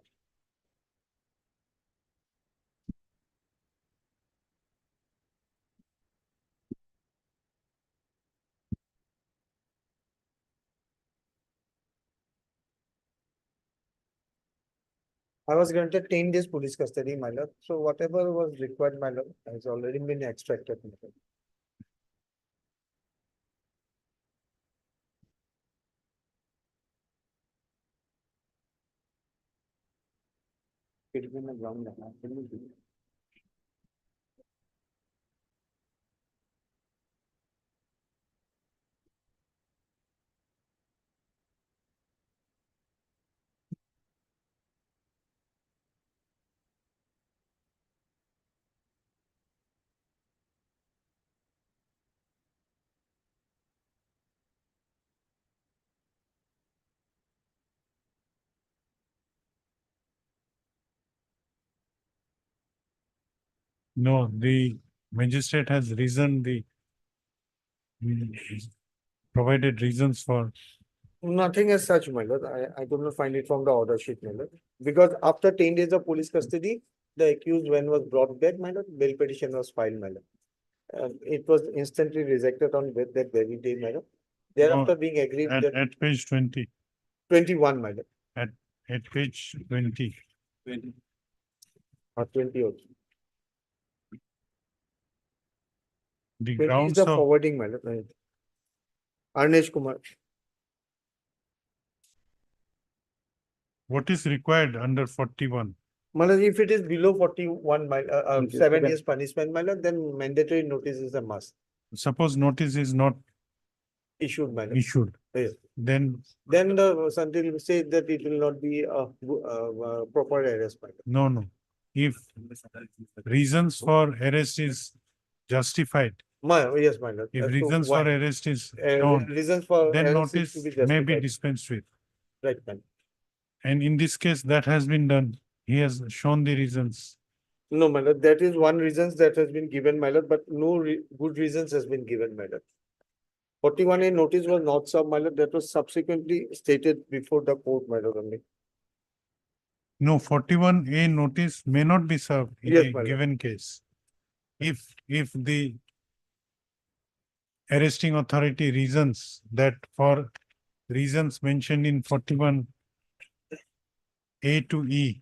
I was granted 10 days police custody, my lord. So whatever was required, my lord, has already been extracted, my lord. It been a ground. No, the magistrate has provided reasons for. Nothing as such, my lord. I could not find it from the order sheet, my lord. Because after 10 days of police custody, the accused when was brought back, my lord, bail petition was filed, my lord. It was instantly rejected on that very day, my lord. Thereafter being agreed that At page 20, 21, my lord, at page 20. or 20 also. The 20 is grounds the of, forwarding, my lord. Right. Arnesh Kumar. What is required under 41? Malad, if it is below 41 Okay, 7 okay. years punishment, Malad, then mandatory notice is a must. Suppose notice is not Issued, Malad. issued, Yes. then Then the Santil says that it will not be a proper arrest, Malad. no. If reasons for arrest is justified, Yes, my lord. if As to reasons why- for arrest is shown, reasons for then arrest is notice to be may be justified. dispensed with. Right, man. And in this case, that has been done. He has shown the reasons. No, my lord, that is one reasons that has been given, my lord, but no good reasons has been given, my lord. 41A notice was not served, my lord, that was subsequently stated before the court, my lord, only. No, 41A notice may not be served in Yes, a my lord. given case. If the arresting authority reasons that for reasons mentioned in 41A to E,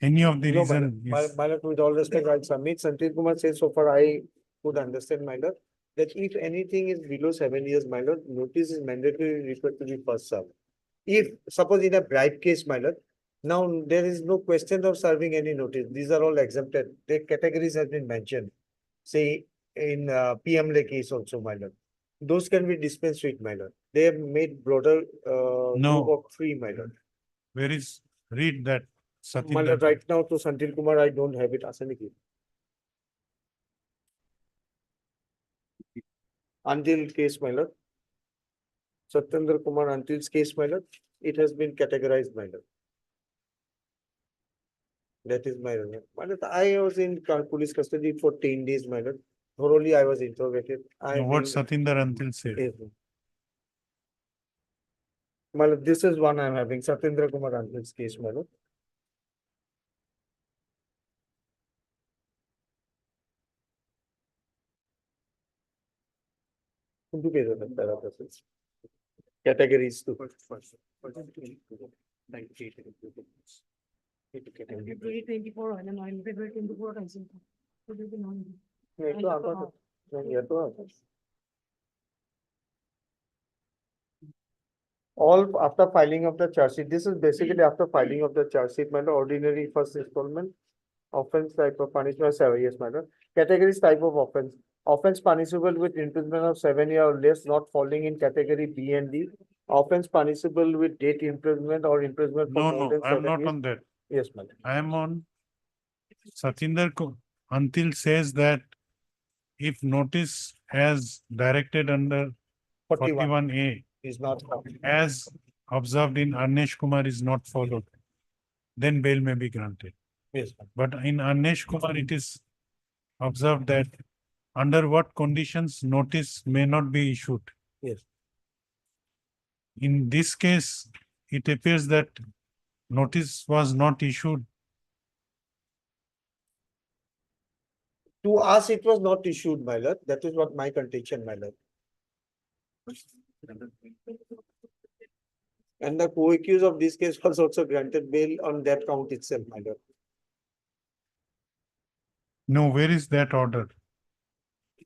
any of the No, my reason lord, is, my lord, with all respect, I'll submit. Santil Kumar says, so far I could understand, my lord, that if anything is below 7 years, my lord, notice is mandatory required to be first served. If suppose in a bribe case, my lord, now there is no question of serving any notice. These are all exempted. The categories have been mentioned. Say in PMLA case also, my lord. Those can be dispensed with, my lord. They have made broader No. group of 3, my lord. where is, read that. My lord, Satinder. right now to Santil Kumar, I don't have it. Asaniki. Until case, my lord. Satyendra Kumar Antil's case, my lord, it has been categorized, my lord. That is my lord. My lord, I was in police custody for 10 days, my lord. Thoroughly, I was interrogated. I What been- Satinder Antil said. Yes, ma'am. My lord, this is one I'm having, Satyendra Kumar Antil's case, my lord. Kuntu case of paragraphs. Categories too. February 24 হয় না নয় February 24 আছে February 9 ये तो आता था। नहीं, ये तो आता था। All after filing of the charge sheet. This is basically after filing of the charge sheet, my lord, ordinary first installment. Offense type of punishment, 7 years, my lord. Categories type of offense. Offense punishable with imprisonment of 7 years or less, not falling in category B and D. Offense punishable with date imprisonment or imprisonment for No, more no, than I am 7 not years. on that. Yes, my lord. I am on Satinder Antil says that if notice as directed under 41A Is not. as observed in Arnesh Kumar is not followed, then bail may be granted. Yes, ma'am. But in Arnesh Kumar, it is observed that under what conditions notice may not be issued. Yes. In this case, it appears that notice was not issued. To us, it was not issued, my lord. That is what my contention, my lord. And the co-accused of this case was also granted bail on that count itself, my lord. No, where is that order?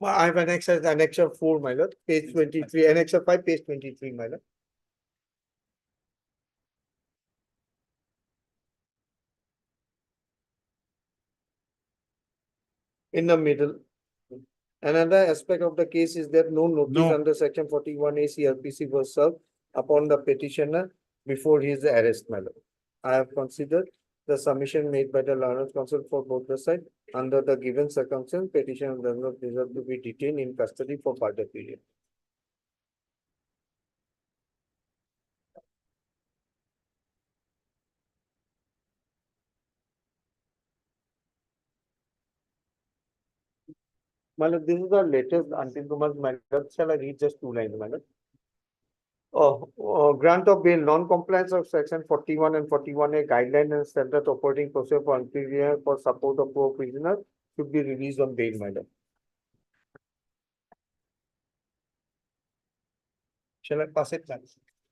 I have annexure 4, my lord, page 23, annexure 5, page 23, my lord. In the middle. Another aspect of the case is that no notice No. under section 41A CRPC was served upon the petitioner before his arrest, my lord. I have considered the submission made by the learned counsel for both the sides. Under the given circumstance, petitioner does not deserve to be detained in custody for further period. My lord, this is the latest Antil Kumar's matter. Shall I read just 2 lines, my lord? Grant of bail, non-compliance of section 41 and 41A guideline and standard operating procedure for prisoner for support of poor prisoner should be released on bail, my lord. Shall I pass it, madam?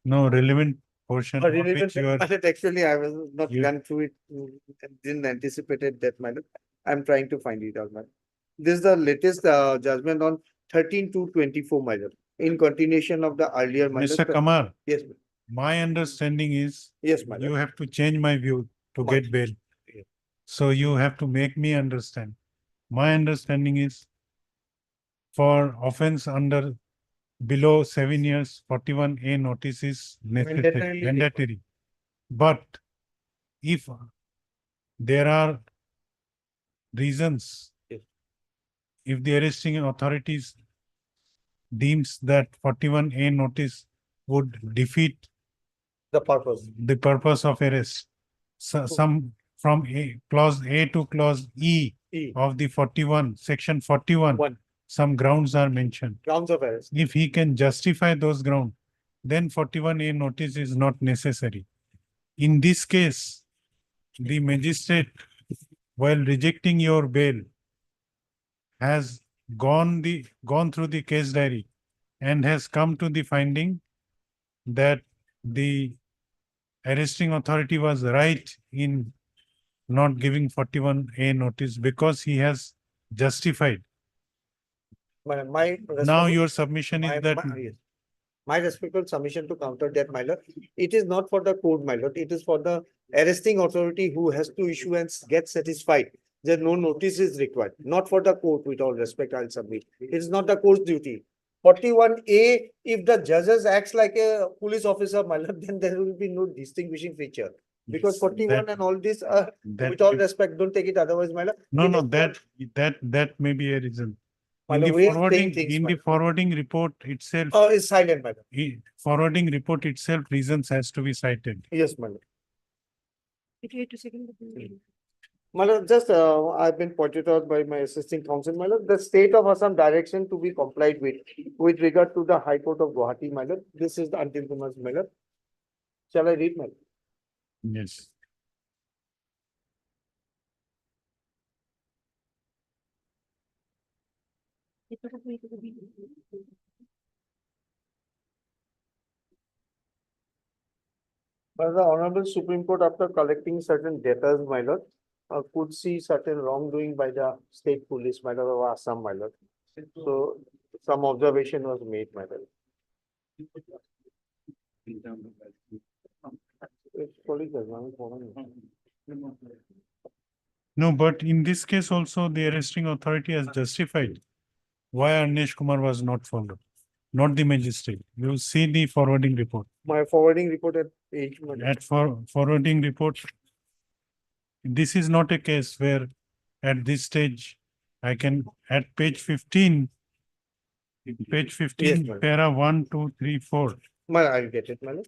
No relevant portion on Relevant, which you are. but actually I was not you- gone through it, didn't anticipated that, madam. I'm trying to find it out, madam. This is the latest judgment on 13/2/24, my lord. in continuation of the earlier. my lord. Mr. Kamar, Yes, my understanding is yes, my you lord. have to change my view to My- get bail. Yeah. So you have to make me understand. My understanding is for offense under below 7 years, 41A notice is necessary, Mandatorily mandatory. But if there are reasons, Yes. if the arresting authorities deems that 41A notice would defeat The purpose. the purpose of arrest, so some from clause A to clause E E. of the 41, section 41, One. some grounds are mentioned. Grounds of arrest. If he can justify those grounds, then 41A notice is not necessary. In this case, the magistrate, while rejecting your bail, has gone through the case diary and has come to the finding that the arresting authority was right in not giving 41A notice because he has justified. My Now your submission is that yes. My respectful submission to counter that, my lord. It is not for the court, my lord. It is for the arresting authority who has to issue and get satisfied that no notice is required. Not for the court, with all respect, I'll submit. It is not the court's duty. 41A, if the judges acts like a police officer, my lord, then there will be no distinguishing feature. Because Yes, 41 that- and all this, that with all may- respect, don't take it otherwise, my lord. no, It no, is that may be a reason. My In lord, the we are saying forwarding, things, in my the lord. forwarding report itself, Is silent, my lord. forwarding report itself, reasons has to be cited. Yes, my lord. 58 My lord, just I've been pointed out by my assisting counsel, my lord, the state of Assam direction to be complied with regard to the High Court of Guwahati, my lord. This is the Antim Kumar's, my lord. Shall I read, my lord? Yes. But the Honorable Supreme Court, after collecting certain data, my lord, could see certain wrongdoing by the state police, my lord, of Assam, my lord. So some observation was made, my lord. It's colleague, No, but in this case also, the arresting authority has justified why Arnesh Kumar was not followed, not the magistrate. You see the forwarding report. My forwarding report at page, my lord. At forwarding report, this is not a case where at this stage, I can, at page 15, Yes, ma'am. para 1, 2, 3, 4, My, I'll get it, my lord.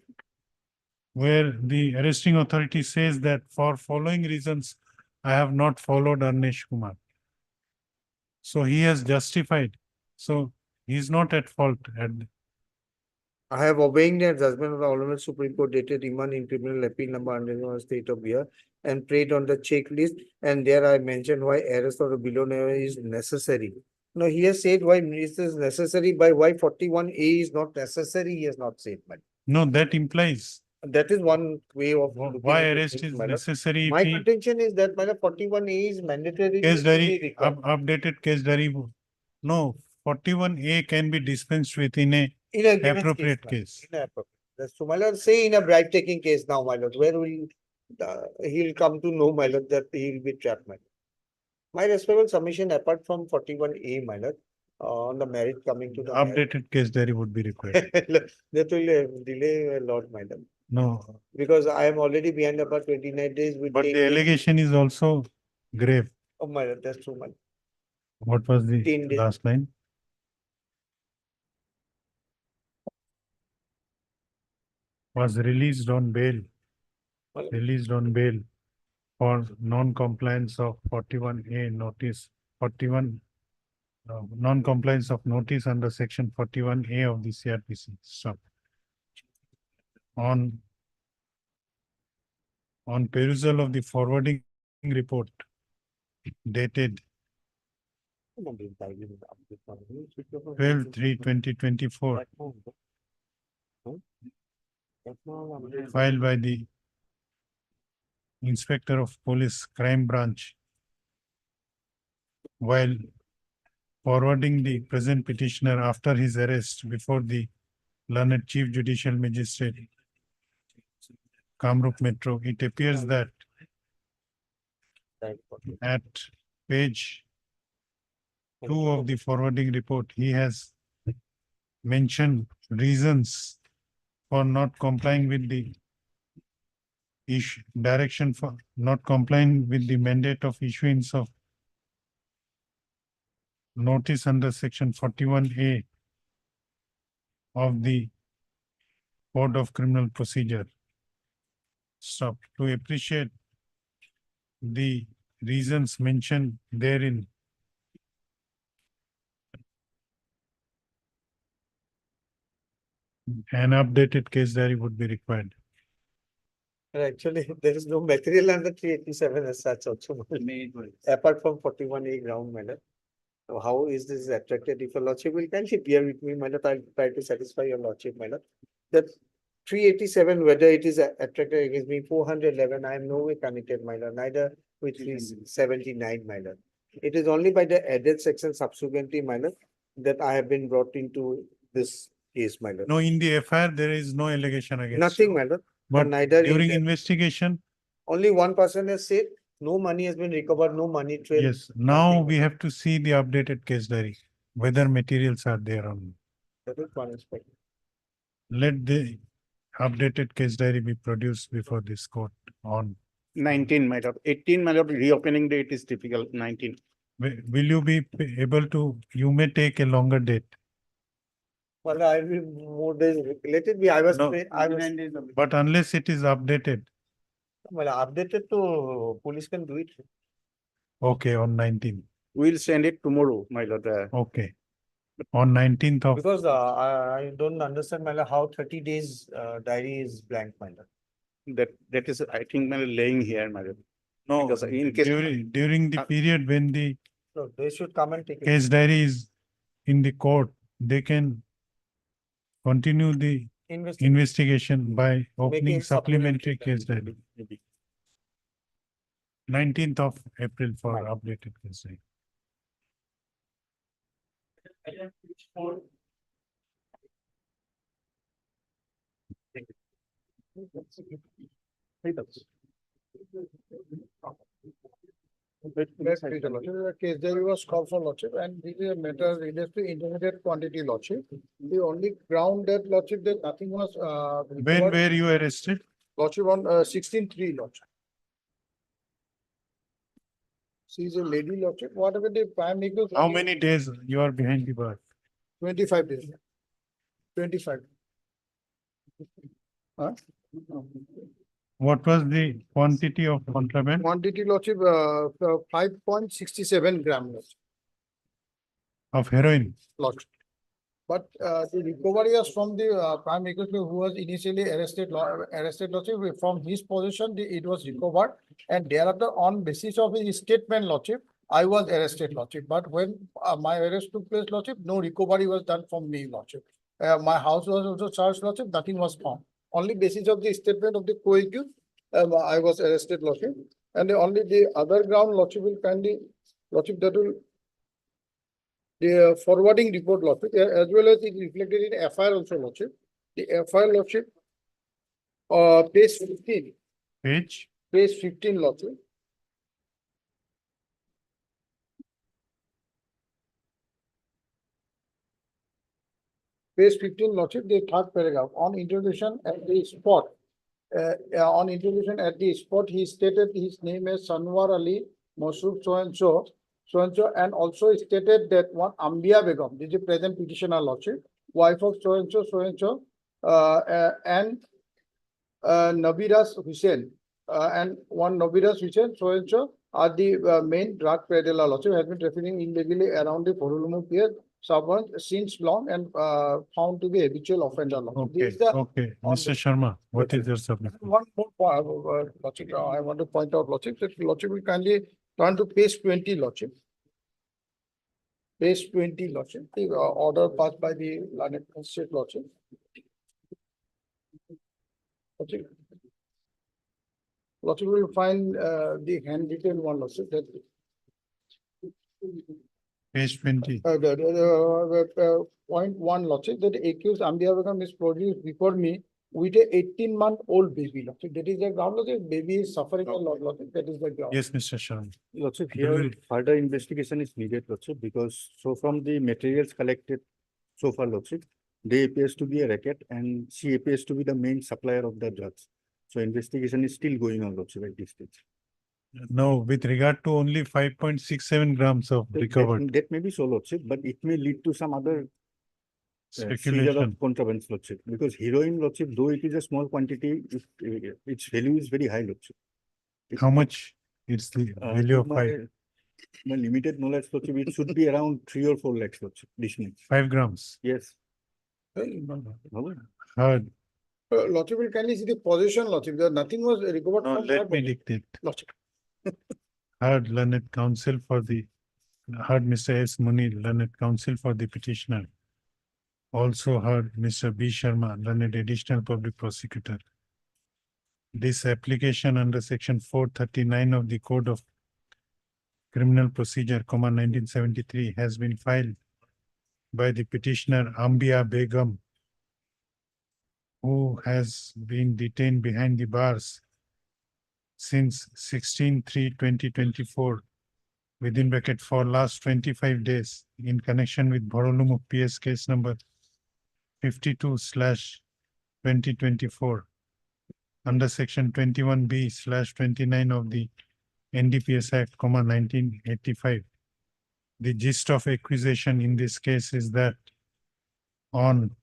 where the arresting authority says that for following reasons, I have not followed Arnesh Kumar. So he has justified. So he is not at fault. I have obeying the judgment of the Honorable Supreme Court dated remand in criminal appeal number 101 state of Bihar and prayed on the checklist, and there I mentioned why arrest of the below is necessary. No, he has said why this is necessary, by why 41A is not necessary, he has not said, madam. No, that implies That is one way of. looking why at the arrest things, is madam. necessary. My If he contention is that, madam, 41A is mandatory. case diary, updated case diary. No, 41A can be dispensed with in a In a given appropriate madam. case. In a appropriate. That's so, my lord, say in a bribe taking case now, my lord, where will he'll come to know, my lord, that he'll be trapped, my lord. My respectful submission, apart from 41A, my lord, on the merit coming to the. Updated case diary would be required. That will delay a lot, my lord, No, because I am already behind about 29 days with. but the allegation is also grave. Oh, my lord, that's too much. What was the 10 days. last line? Was released on bail. Released on bail for non-compliance of 41A notice, 41 non-compliance of notice under section 41A of the CRPC. Stop. On perusal of the forwarding report dated 12/3/2024, filed by the Inspector of Police Crime Branch, while forwarding the present petitioner after his arrest before the learned Chief Judicial Magistrate, Kamrup Metro, it appears that at page 2 of the forwarding report, he has mentioned reasons for not complying with the direction for not complying with the mandate of issuance of notice under section 41A of the Code of Criminal Procedure. Stop. To appreciate the reasons mentioned therein, an updated case diary would be required. Actually, there is no material under 387 as such also. Apart from 41A ground, my lord. So how is this attracted? If your lordship will kindly bear with me, my lord, I'll try to satisfy your lordship, my lord. That 387, whether it is attracted against me, 411, I am no way connected, my lord, neither with 379, my lord. It is only by the added section subsequently, my lord, that I have been brought into this case, my lord. No, in the FIR, there is no allegation against. Nothing, my lord. But neither in during the- investigation, Only one person has said, no money has been recovered, no money trail. yes, now we have to see the updated case diary, whether materials are there or not. That is one aspect. Let the updated case diary be produced before this court on. 19, my lord. 18, my lord, reopening date is difficult, 19. Will you be able to, you may take a longer date, Well, I will more days, let it be, I was, No. I was, but unless it is updated, well, updated to, police can do it. okay, on 19th, We'll send it tomorrow, my lord. okay. On 19th of, Because I don't understand, my lord, how 30 days diary is blank, my lord. That is, I think, my lord, laying here, my lord. no, Because in case, during the period when the So they should come and take it. case diary is in the court, they can continue the investigation by opening Making supplementary supplementary case diary. 19th of April for Right. updated case diary. The case diary was called for lordship, and this is a matter related to intermediate quantity lordship. The only ground that lordship that nothing was When were you arrested? lordship on 16/3 lordship. She is a lady lordship, whatever the prime legal. How many days you are behind the bar? 25 days. 25. Huh? What was the quantity of contraband? Quantity lordship 5.67 gram Of heroin? lordship. But the recovery was from the prime minister who was initially arrested lordship. From his possession, it was recovered, and thereafter, on basis of his statement lordship, I was arrested lordship. But when my arrest took place lordship, no recovery was done from me lordship. My house was also charged lordship, nothing was found. Only basis of the statement of the co-accused, I was arrested lordship, and only the other ground lordship will kindly lordship that will. The forwarding report lordship, as well as it reflected in FIR also lordship. The FIR lordship, page 15. Page? Page 15 lordship. Page 15 lordship, the third paragraph, on interrogation at the spot. On interrogation at the spot, he stated his name is Sanwar Ali Masud so and so, and also stated that one Ambia Begum, this is present petitioner lordship, wife of so and so, and Nabiras Hussain, and one Nabiras Hussain so and so are the main drug peddler lordship, has been trafficking illegally around the Porulumu pier suburb since long and found to be habitual offender lordship. This Okay, is the okay. on Mr. Sharma, what is your submission? one more point, lordship, I want to point out lordship, that lordship will kindly turn to page 20 lordship. Page 20 lordship, the order passed by the learned state lordship. Lordship will find the handwritten one lordship that Page 20. Point one, Lordship, that the accused Ambia Begum is produced before me with a 18-month-old baby, Lordship. That is the ground, Lordship. Baby is suffering a lot, Lordship. That is the ground. Yes, Mr. Sharma. Lordship, You here will- further investigation is needed, Lordship, because so from the materials collected so far, Lordship, they appears to be a racket and she appears to be the main supplier of the drugs. So investigation is still going on, Lordship, at this stage. No, with regard to only 5.67 grams of recovered That may be so, Lordship, but it may lead to some other seizure of speculation. contraband, Lordship, because heroin, Lordship, though it is a small quantity, its value is very high, Lordship. How much is the value of My limited knowledge, Lordship, it should be around 3 or 4 lakhs, Lordship, this means. 5 grams? Yes. Heard. Lordship will kindly see the possession, Lordship. There nothing was recovered No, from let her me body. dictate. Lordship. Heard learned counsel for the, heard Mr. S. Muni, learned counsel for the petitioner. Also heard Mr. B. Sharma, learned additional public prosecutor. This application under section 439 of the Code of Criminal Procedure, 1973 has been filed by the petitioner Ambia Begum, who has been detained behind the bars since 16/3/2024 within bracket for last 25 days in connection with Borolumuk PS case number 52/2024 under section 21B/29 of the NDPS Act, 1985. The gist of accusation in this case is that on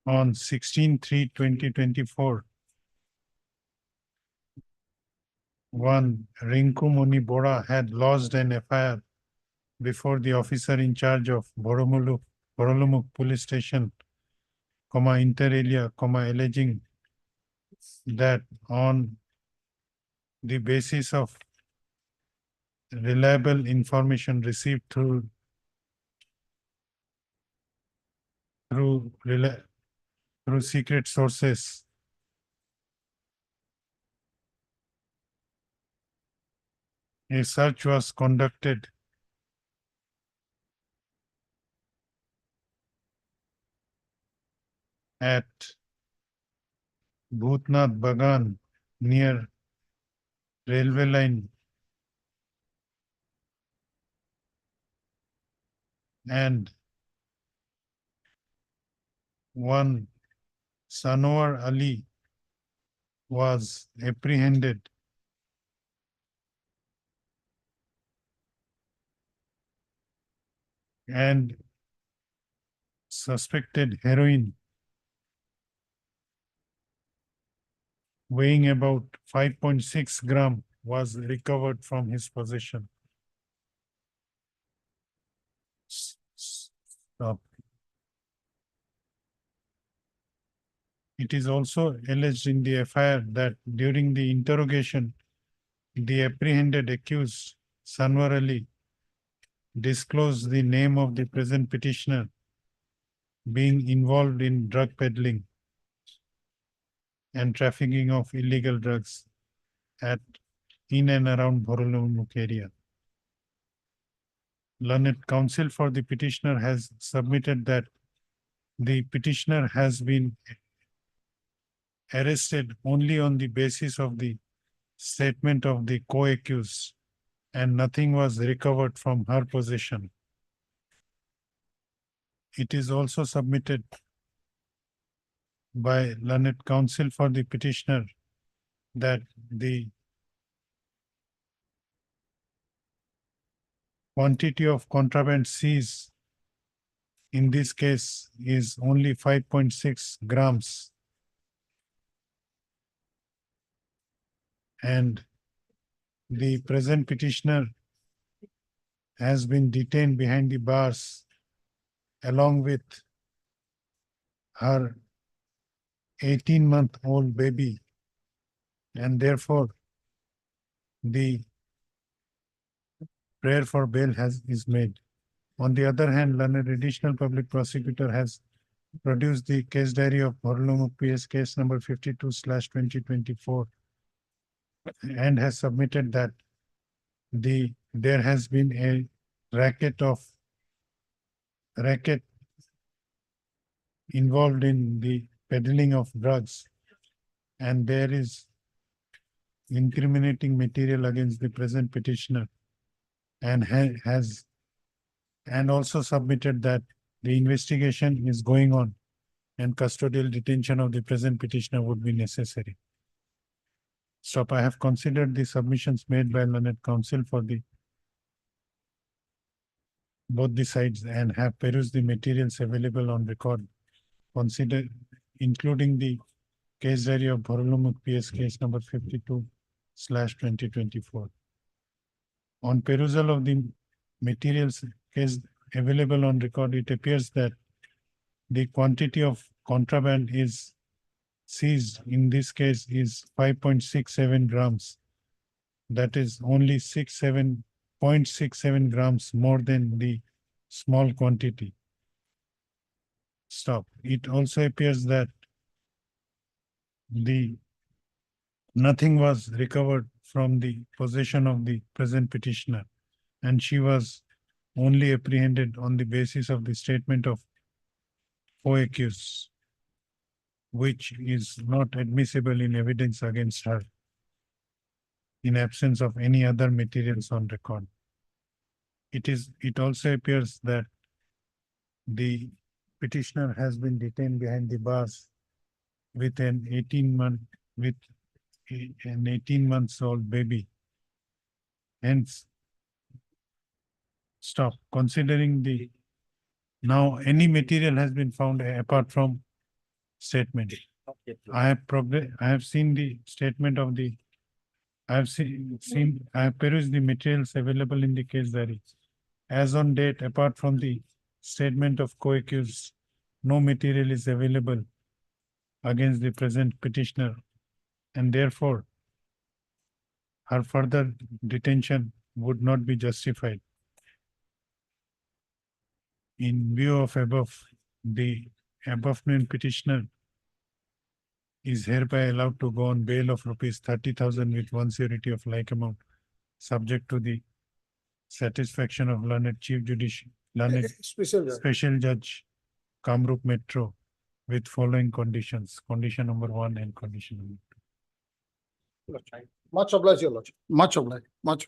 on 16/3/2024, one Rinku Muni Bora had lodged an FIR before the officer in charge of Borolumuk Police Station, inter alia, alleging that on the basis of reliable information received through secret sources, a search was conducted at Bhutnath Bagan near railway line and one Sanwar Ali was apprehended and suspected heroin weighing about 5.6 gram was recovered from his possession. Stop. It is also alleged in the FIR that during the interrogation, the apprehended accused, Sanwar Ali, disclosed the name of the present petitioner being involved in drug peddling and trafficking of illegal drugs in and around Borolumuk area. Learned counsel for the petitioner has submitted that the petitioner has been arrested only on the basis of the statement of the co-accused and nothing was recovered from her possession. It is also submitted by learned counsel for the petitioner that the quantity of contraband seized in this case is only 5.6 grams. And the present petitioner has been detained behind the bars along with her 18-month-old baby, and therefore the prayer for bail is made. On the other hand, learned additional public prosecutor has produced the case diary of Horlum PS case number 52/2024 and has submitted that there has been a racket involved in the peddling of drugs, and there is incriminating material against the present petitioner, and and also submitted that the investigation is going on and custodial detention of the present petitioner would be necessary. Stop. I have considered the submissions made by learned counsel for both the sides and have perused the materials available on record, including the case diary of Horlum PS case number 52/2024. On perusal of the materials case available on record, it appears that the quantity of contraband is seized in this case is 5.67 grams. That is only 0.67 grams more than the small quantity. Stop. It also appears that nothing was recovered from the possession of the present petitioner, and she was only apprehended on the basis of the statement of co-accused, which is not admissible in evidence against her in absence of any other materials on record. It also appears that the petitioner has been detained behind the bars with an 18-month-old baby. Hence, stop. Considering now any material has been found apart from statement. I have seen the statement of the, I have perused the materials available in the case diary. As on date, apart from the statement of co-accused, no material is available against the present petitioner, and therefore her further detention would not be justified. In view of above, the above named petitioner is hereby allowed to go on bail of rupees 30,000 with one surety of like amount, subject to the satisfaction of learned Special Judge Kamrup Metro with following conditions. Condition number 1 and condition number 2. Much obliged, Your Lordship. Much obliged. Much.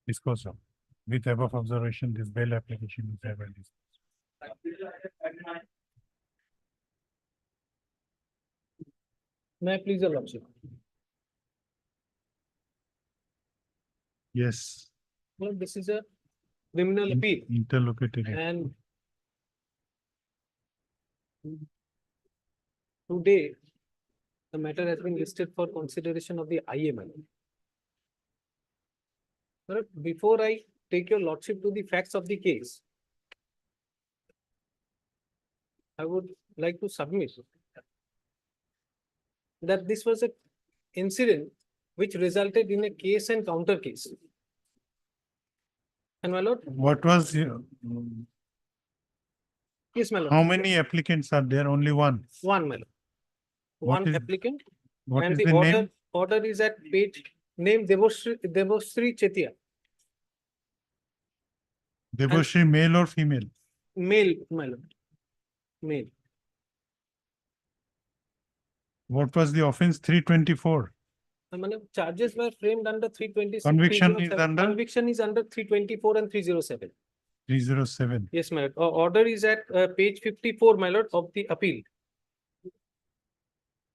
Disposed of. With above observation, this bail application is hereby disposed. May I please, Your Lordship? Yes. Well, this is a criminal appeal, Interlocutory. and today the matter has been listed for consideration of the IML. But before I take your lordship to the facts of the case, I would like to submit that this was an incident which resulted in a case and counter case. And my lord, What was your, yes, my lord. how many applicants are there? Only one. One, my lord. What One is- applicant, What and is the the name? order is at page, name Devosri Chetia, Debashri, male or female? male, my lord. Male. What was the offense? 324. Charges were framed under 326. Conviction is under? Conviction is under 324 and 307. 307. Yes, my lord. Order is at page 54, my lord, of the appeal.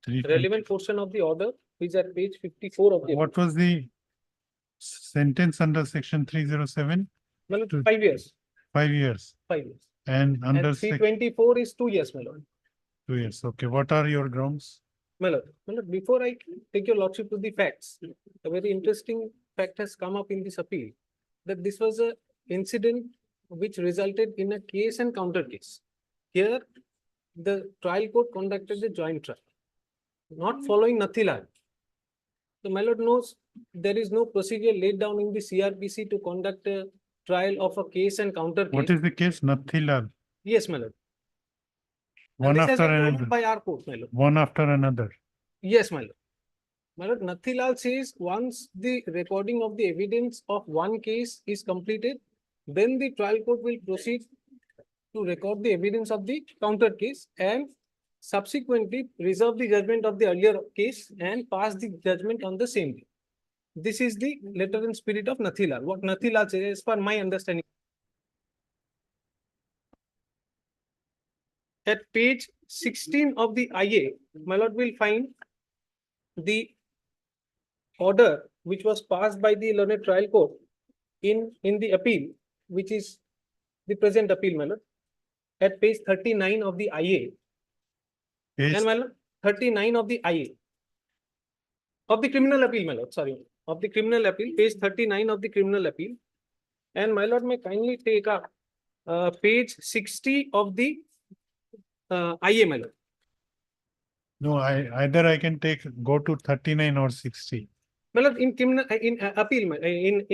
320. Relevant portion of the order is at page 54 of the. What was the sentence under section 307? My lord, 5 years. 5 years. 5 years. And under And section 324 is 2 years, my lord. 2 years. Okay. What are your grounds? My lord, before I take your lordship to the facts, a very interesting fact has come up in this appeal, that this was a incident which resulted in a case and counter case. Here, the trial court conducted a joint trial, not following Nathilal. So my lord knows there is no procedure laid down in the CRPC to conduct a trial of a case and counter case. What is the case? Nathilal. Yes, my lord. And One this has after been another. ruled by our court, my lord. One after another. Yes, my lord. My lord, Nathilal says once the recording of the evidence of one case is completed, then the trial court will proceed to record the evidence of the counter case and subsequently reserve the judgment of the earlier case and pass the judgment on the same day. This is the letter and spirit of Nathilal. What Nathilal says, as per my understanding. At page 16 of the IA, my lord will find the order which was passed by the learned trial court in the appeal, which is the present appeal, my lord, at page 39 of the IA. Page, And my lord, 39 of the IA. Of the criminal appeal, my lord, sorry. Of the criminal appeal, page 39 of the criminal appeal. And my lord may kindly take up page 60 of the IA, my lord. no, either I can go to 39 or 60. My lord, in criminal, appeal, in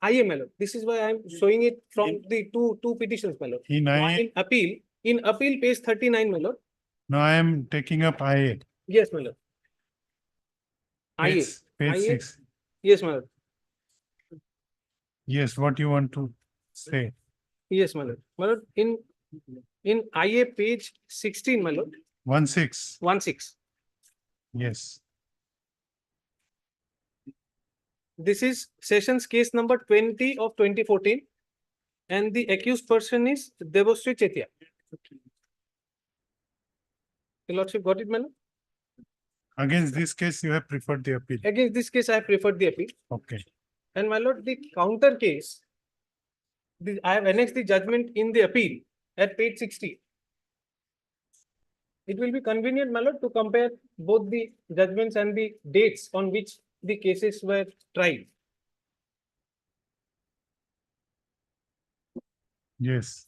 IA, my lord. This is why I am showing it from the two petitions, my lord. In One IA, in appeal, page 39, my lord. no, I am taking up IA. Yes, my lord. IA. Page IA. 6. Yes, my lord. Yes, what you want to say? Yes, my lord. My lord, in IA page 16, my lord. 16. 16. Yes. This is sessions case number 20 of 2014. And the accused person is Devasri Chetia. Your lordship got it, my lord? Against this case, you have preferred the appeal. Against this case, I have preferred the appeal. Okay. And my lord, the counter case, I have annexed the judgment in the appeal at page 60. It will be convenient, my lord, to compare both the judgments and the dates on which the cases were tried. Yes.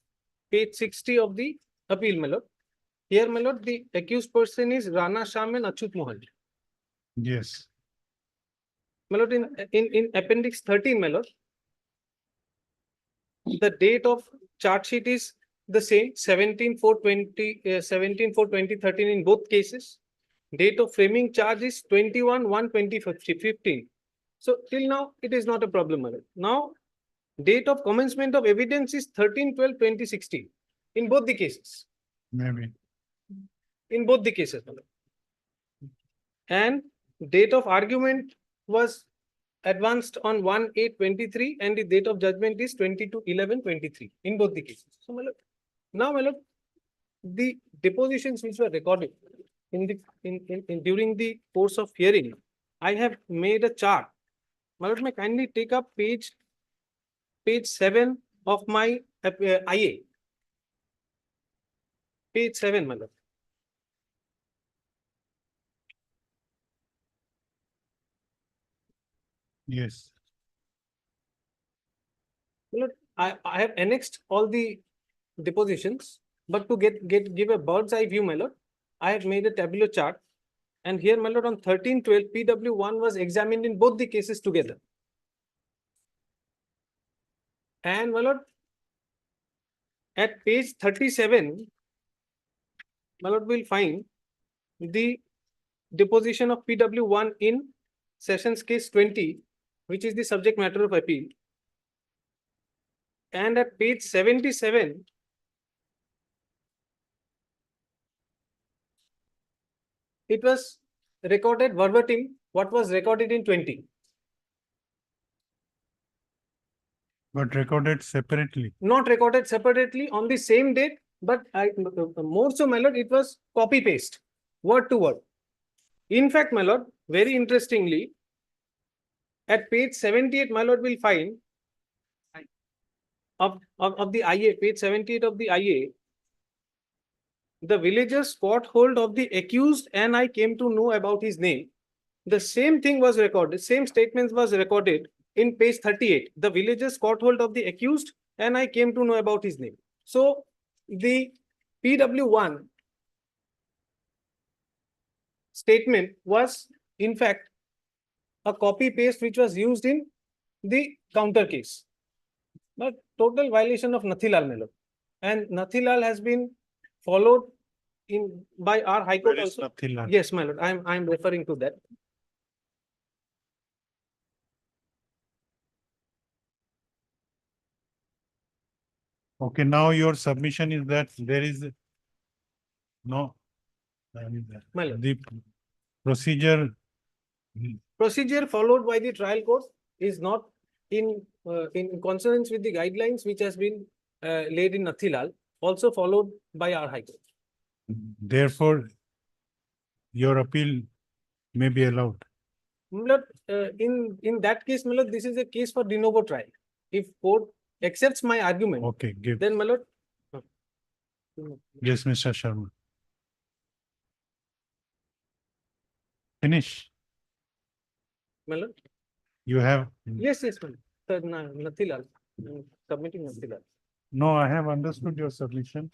Page 60 of the appeal, my lord. Here, my lord, the accused person is Rana Sham and Achut Mohan. Yes. My lord, in appendix 13, my lord, the date of charge sheet is the same, 17/4/2013 in both cases. Date of framing charge is 21/1/2015. So till now, it is not a problem, my lord. Now, date of commencement of evidence is 13/12/2016 in both the cases. Maybe. In both the cases, my lord. And date of argument was advanced on 1/8/23 and the date of judgment is 22/11/23 in both the cases. So, my lord, now, my lord, the depositions which were recorded during the course of hearing, I have made a chart. My lord, may kindly take up page 7 of my IA. Page 7, my lord. Yes. Look, I have annexed all the depositions, but to give a bird's eye view, my lord, I have made a tabular chart. And here, my lord, on 13/12, PW1 was examined in both the cases together. And my lord, at page 37, my lord will find the deposition of PW1 in sessions case 20, which is the subject matter of appeal. And at page 77, it was recorded verbatim what was recorded in 20. But recorded separately. Not recorded separately on the same date, but more so, my lord, it was copy paste, word to word. In fact, my lord, very interestingly, at page 78, my lord will find of the IA, page 78 of the IA, the villagers caught hold of the accused and I came to know about his name. The same thing was recorded, same statements was recorded in page 38. The villagers caught hold of the accused and I came to know about his name. So the PW1 statement was in fact a copy paste which was used in the counter case. But total violation of Nathilal, my lord. And Nathilal has been followed in by our High Court Where is also. Nathilal? Yes, my lord, I'm referring to that. Okay, now your submission is that there is no. My lord. The procedure, Procedure followed by the trial court is not in consonance with the guidelines which has been laid in Nathilal, also followed by our High Court. therefore, your appeal may be allowed. Milord, in that case, Milord, this is a case for de novo trial. If court accepts my argument, Okay, give. then Milord. Yes, Mr. Sharma. Finish. Milord. You have, Yes, Milord. Sir, Nathilal, submitting Nathilal. no, I have understood your submission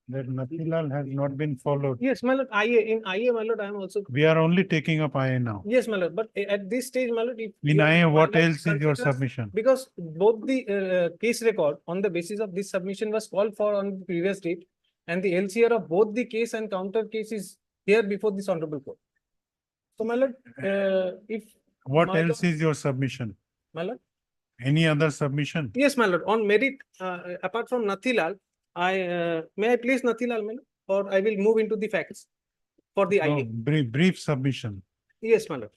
that Nathilal has not been followed. Yes, Milord, in IA, Milord, I am also. We are only taking up IA now. Yes, Milord, but at this stage, Milord, if. In you- IA, what Milord else is your considers- submission? Because both the case record on the basis of this submission was called for on the previous date, and the LCR of both the case and counter case is here before this honorable court. So, my lord, if. What my else lord- is your submission? My lord? Any other submission? Yes, my lord, on merit, apart from Nathilal, may I place Nathilal, my lord, or I will move into the facts for the No, IA. brief submission Yes, my lord,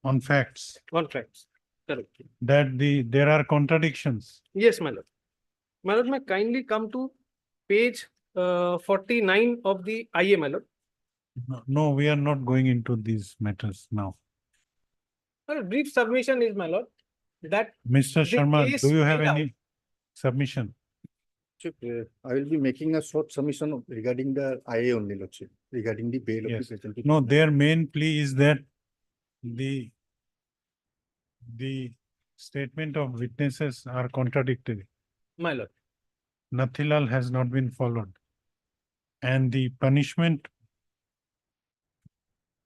on facts on facts, correct. that there are contradictions. Yes, my lord. My lord, may I kindly come to page 49 of the IA, my lord. No, we are not going into these matters now. My lord, brief submission is, my lord, that Mr. the Sharma, case do you have played out. any submission? I will be making a short submission regarding the IA only, Lordship, regarding the bail of the Yes. present. No, their main plea is that the statement of witnesses are contradictory. My lord. Nathilal has not been followed. And the punishment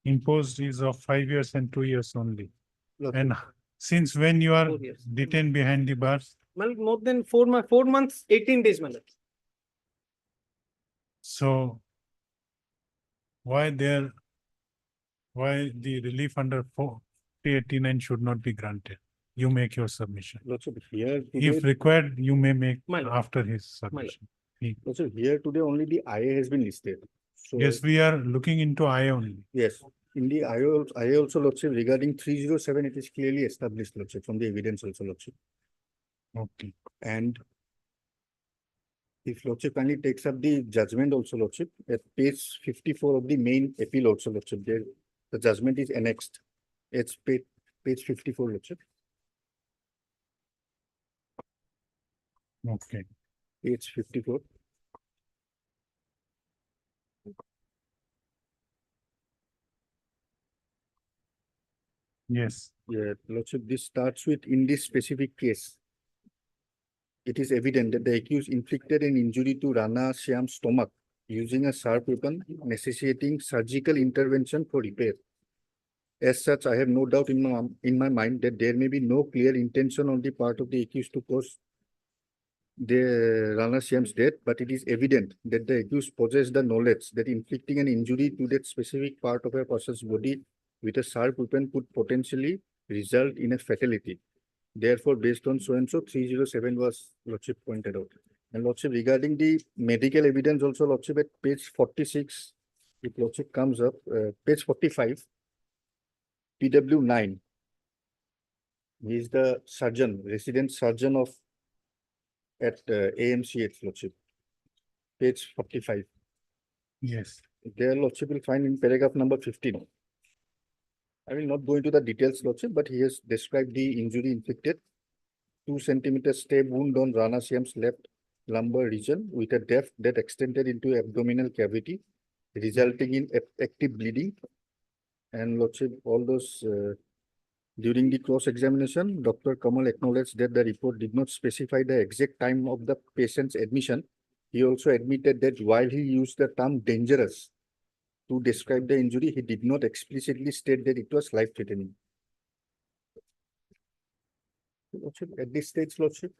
imposed is of 5 years and 2 years only. And since when you are 4 years. detained behind the bars? My lord, more than 4 months, 18 days, my lord. So why the relief under 489 should not be granted? You make your submission. Lordship, here If today, required, you may make My lord. after his My lord. submission. He- Lordship, here today only the IA has been listed. So, Yes, we are looking into I only. yes, in the IA also, Lordship, regarding 307, it is clearly established, Lordship, from the evidence also, Lordship. Okay. And if Lordship kindly takes up the judgment also, Lordship, at page 54 of the main appeal also, Lordship, there, the judgment is annexed. It's page 54, Lordship, Okay. page 54. Yes. Yeah, Lordship, this starts with, in this specific case, it is evident that the accused inflicted an injury to Rana Shyam's stomach using a sharp weapon necessitating surgical intervention for repair. As such, I have no doubt in my mind that there may be no clear intention on the part of the accused to cause the Rana Shyam's death, but it is evident that the accused possessed the knowledge that inflicting an injury to that specific part of a person's body with a sharp weapon could potentially result in a fatality. Therefore, based on so and so, 307 was Lordship pointed out. And Lordship, regarding the medical evidence also, Lordship, at page 46, if Lordship comes up, page 45, PW9. He is the surgeon, resident surgeon of at AMCH, Lordship. Page 45. Yes. There, Lordship will find in paragraph number 15. I will not go into the details, Lordship, but he has described the injury inflicted. 2 centimeter stab wound on Rana Shyam's left lumbar region with a depth that extended into abdominal cavity, resulting in active bleeding. And Lordship, all those during the cross-examination, Dr. Kamal acknowledged that the report did not specify the exact time of the patient's admission. He also admitted that while he used the term dangerous to describe the injury, he did not explicitly state that it was life-threatening. Lordship, at this stage, Lordship,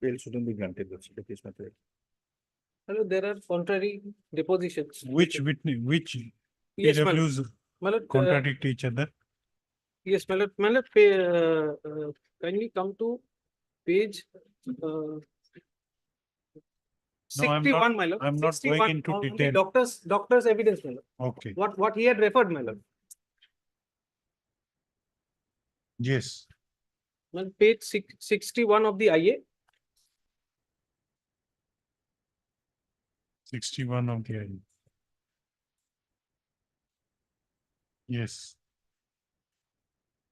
bail shouldn't be granted, Lordship, at this matter. Hello, there are contrary depositions. Which witness, which Yes, my lord. PWs My lord, contradict each other? yes, my lord, kindly come to page No, I'm 61, not, my lord. I'm not 61 going into on the detail. Doctor's evidence, my lord. Okay, What he had referred, my lord. yes, Well, page 61 of the IA. 61 of the IE. Yes,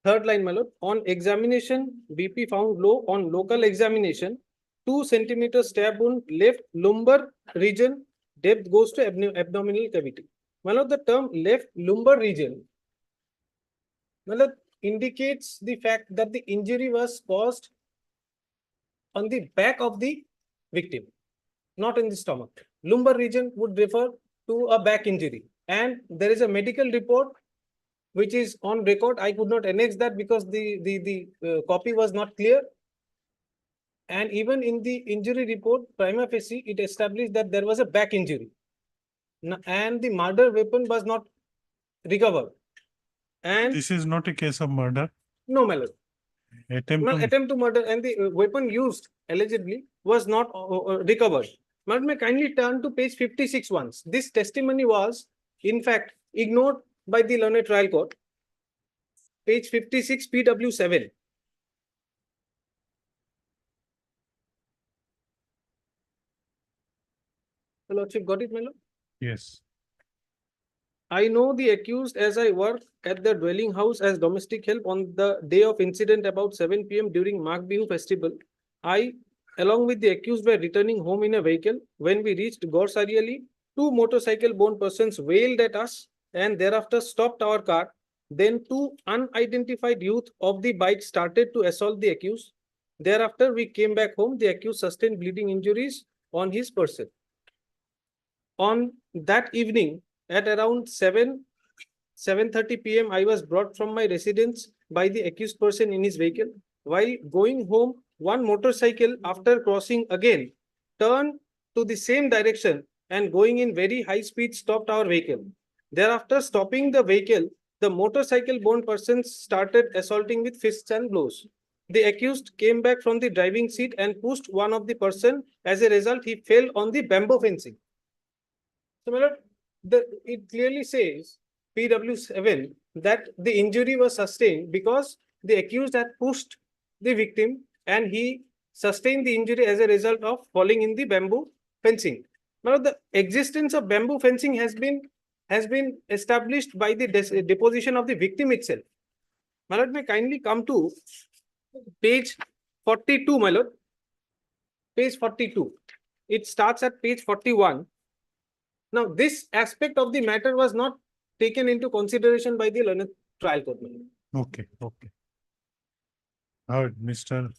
Third line, my lord. On examination, BP found low on local examination. 2 centimeter stab wound, left lumbar region, depth goes to abdominal cavity. My lord, the term left lumbar region, my lord, indicates the fact that the injury was caused on the back of the victim, not in the stomach. Lumbar region would refer to a back injury. And there is a medical report which is on record. I could not annex that because the copy was not clear. And even in the injury report, prima facie, it established that there was a back injury. And the murder weapon was not recovered. And this is not a case of murder. no, my lord. Attempt Well, to, attempt to murder and the weapon used allegedly was not recovered. Madam, may kindly turn to page 56 once. This testimony was, in fact, ignored by the learned trial court. Page 56, PW7. The Lordship got it, my lord? yes, I know the accused as I work at the dwelling house as domestic help on the day of incident about 7 p.m. during Magh Bihu festival. I, along with the accused, were returning home in a vehicle. When we reached Gorsariali, 2 motorcycle-borne persons wailed at us and thereafter stopped our car. Then 2 unidentified youth of the bike started to assault the accused. Thereafter, we came back home. The accused sustained bleeding injuries on his person. On that evening, at around 7:30 p.m., I was brought from my residence by the accused person in his vehicle. While going home, one motorcycle, after crossing again, turned to the same direction and going in very high speed, stopped our vehicle. Thereafter, stopping the vehicle, the motorcycle-borne persons started assaulting with fists and blows. The accused came back from the driving seat and pushed one of the person. As a result, he fell on the bamboo fencing. So, my lord, it clearly says, PW7, that the injury was sustained because the accused had pushed the victim and he sustained the injury as a result of falling in the bamboo fencing. Now, the existence of bamboo fencing has been established by the deposition of the victim itself. My lord, may kindly come to page 42, my lord. Page 42. It starts at page 41. Now, this aspect of the matter was not taken into consideration by the learned trial court. okay, okay. Heard, Mr.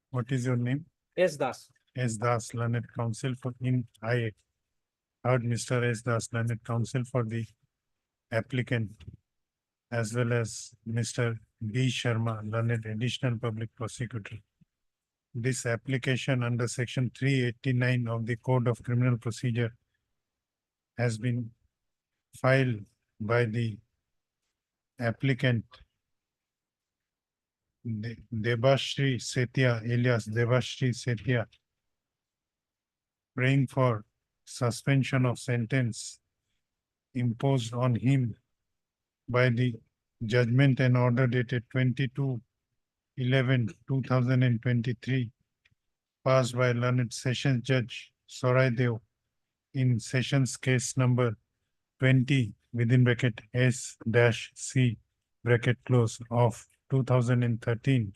What is your name? S. Das. S. Das, learned counsel for in IA. Heard, Mr. S. Das, learned counsel for the applicant, as well as Mr. B. Sharma, learned additional public prosecutor. This application under section 389 of the Code of Criminal Procedure has been filed by the applicant Debashri Setia, alias Debashri Setia, praying for suspension of sentence imposed on him by the judgment and order dated 22/11/2023, passed by learned Sessions Judge Soraidev in Sessions Case number 20 within bracket S-C bracket close of 2013,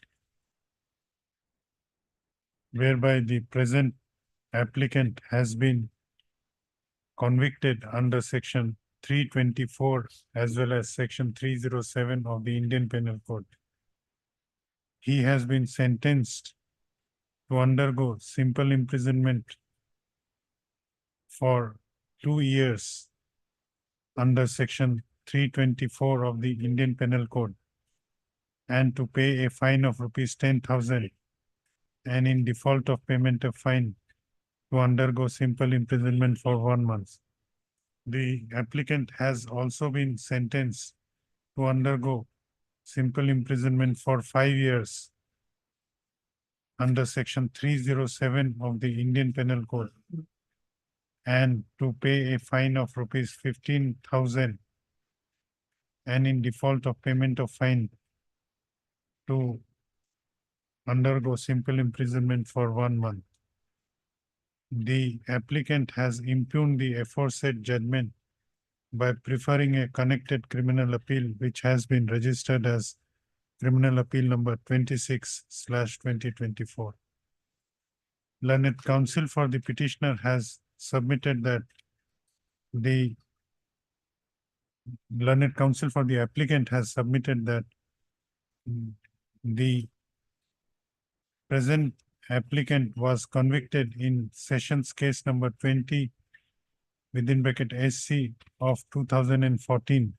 whereby the present applicant has been convicted under section 324 as well as section 307 of the Indian Penal Code. He has been sentenced to undergo simple imprisonment for 2 years under section 324 of the Indian Penal Code and to pay a fine of rupees 10,000 and in default of payment of fine to undergo simple imprisonment for 1 month. The applicant has also been sentenced to undergo simple imprisonment for 5 years under section 307 of the Indian Penal Code and to pay a fine of rupees 15,000 and in default of payment of fine to undergo simple imprisonment for 1 month. The applicant has impugned the aforesaid judgment by preferring a connected criminal appeal which has been registered as criminal appeal number 26/2024. Learned counsel for the petitioner has submitted that the learned counsel for the applicant has submitted that the present applicant was convicted in sessions case number 20 within bracket SC of 2014.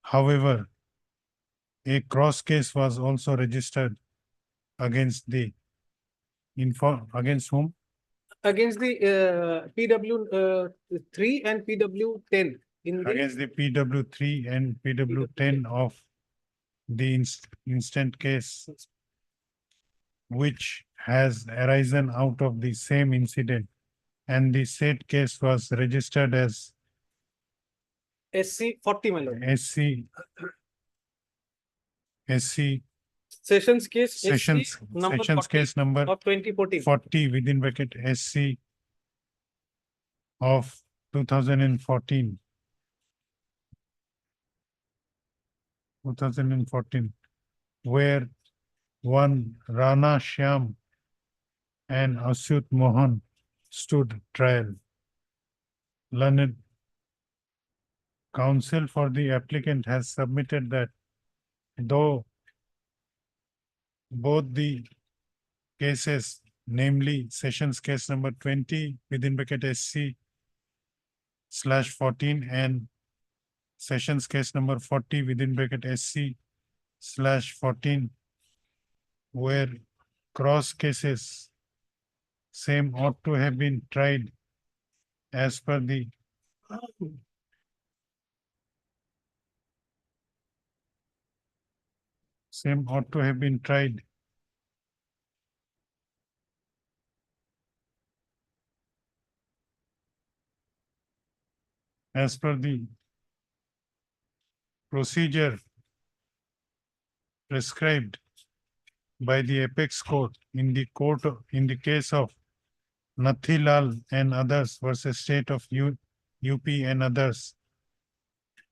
However, a cross case was also registered against the against whom? Against the PW 3 and PW 10 in the Against the PW 3 and PW 10 of the instant case, which has arisen out of the same incident, and the said case was registered as SC 40, my lord. SC Sessions case sessions SC number sessions 40 case number of 2014. 40 within bracket SC of 2014. 2014, where one Rana Shyam and Asyut Mohan stood trial. Learned counsel for the applicant has submitted that though both the cases, namely sessions case number 20 within bracket SC/14 and sessions case number 40 within bracket SC/14 were cross cases, same ought to have been tried as per the same ought to have been tried as per the procedure prescribed by the apex court in the case of Nathilal and others versus State of UP and others,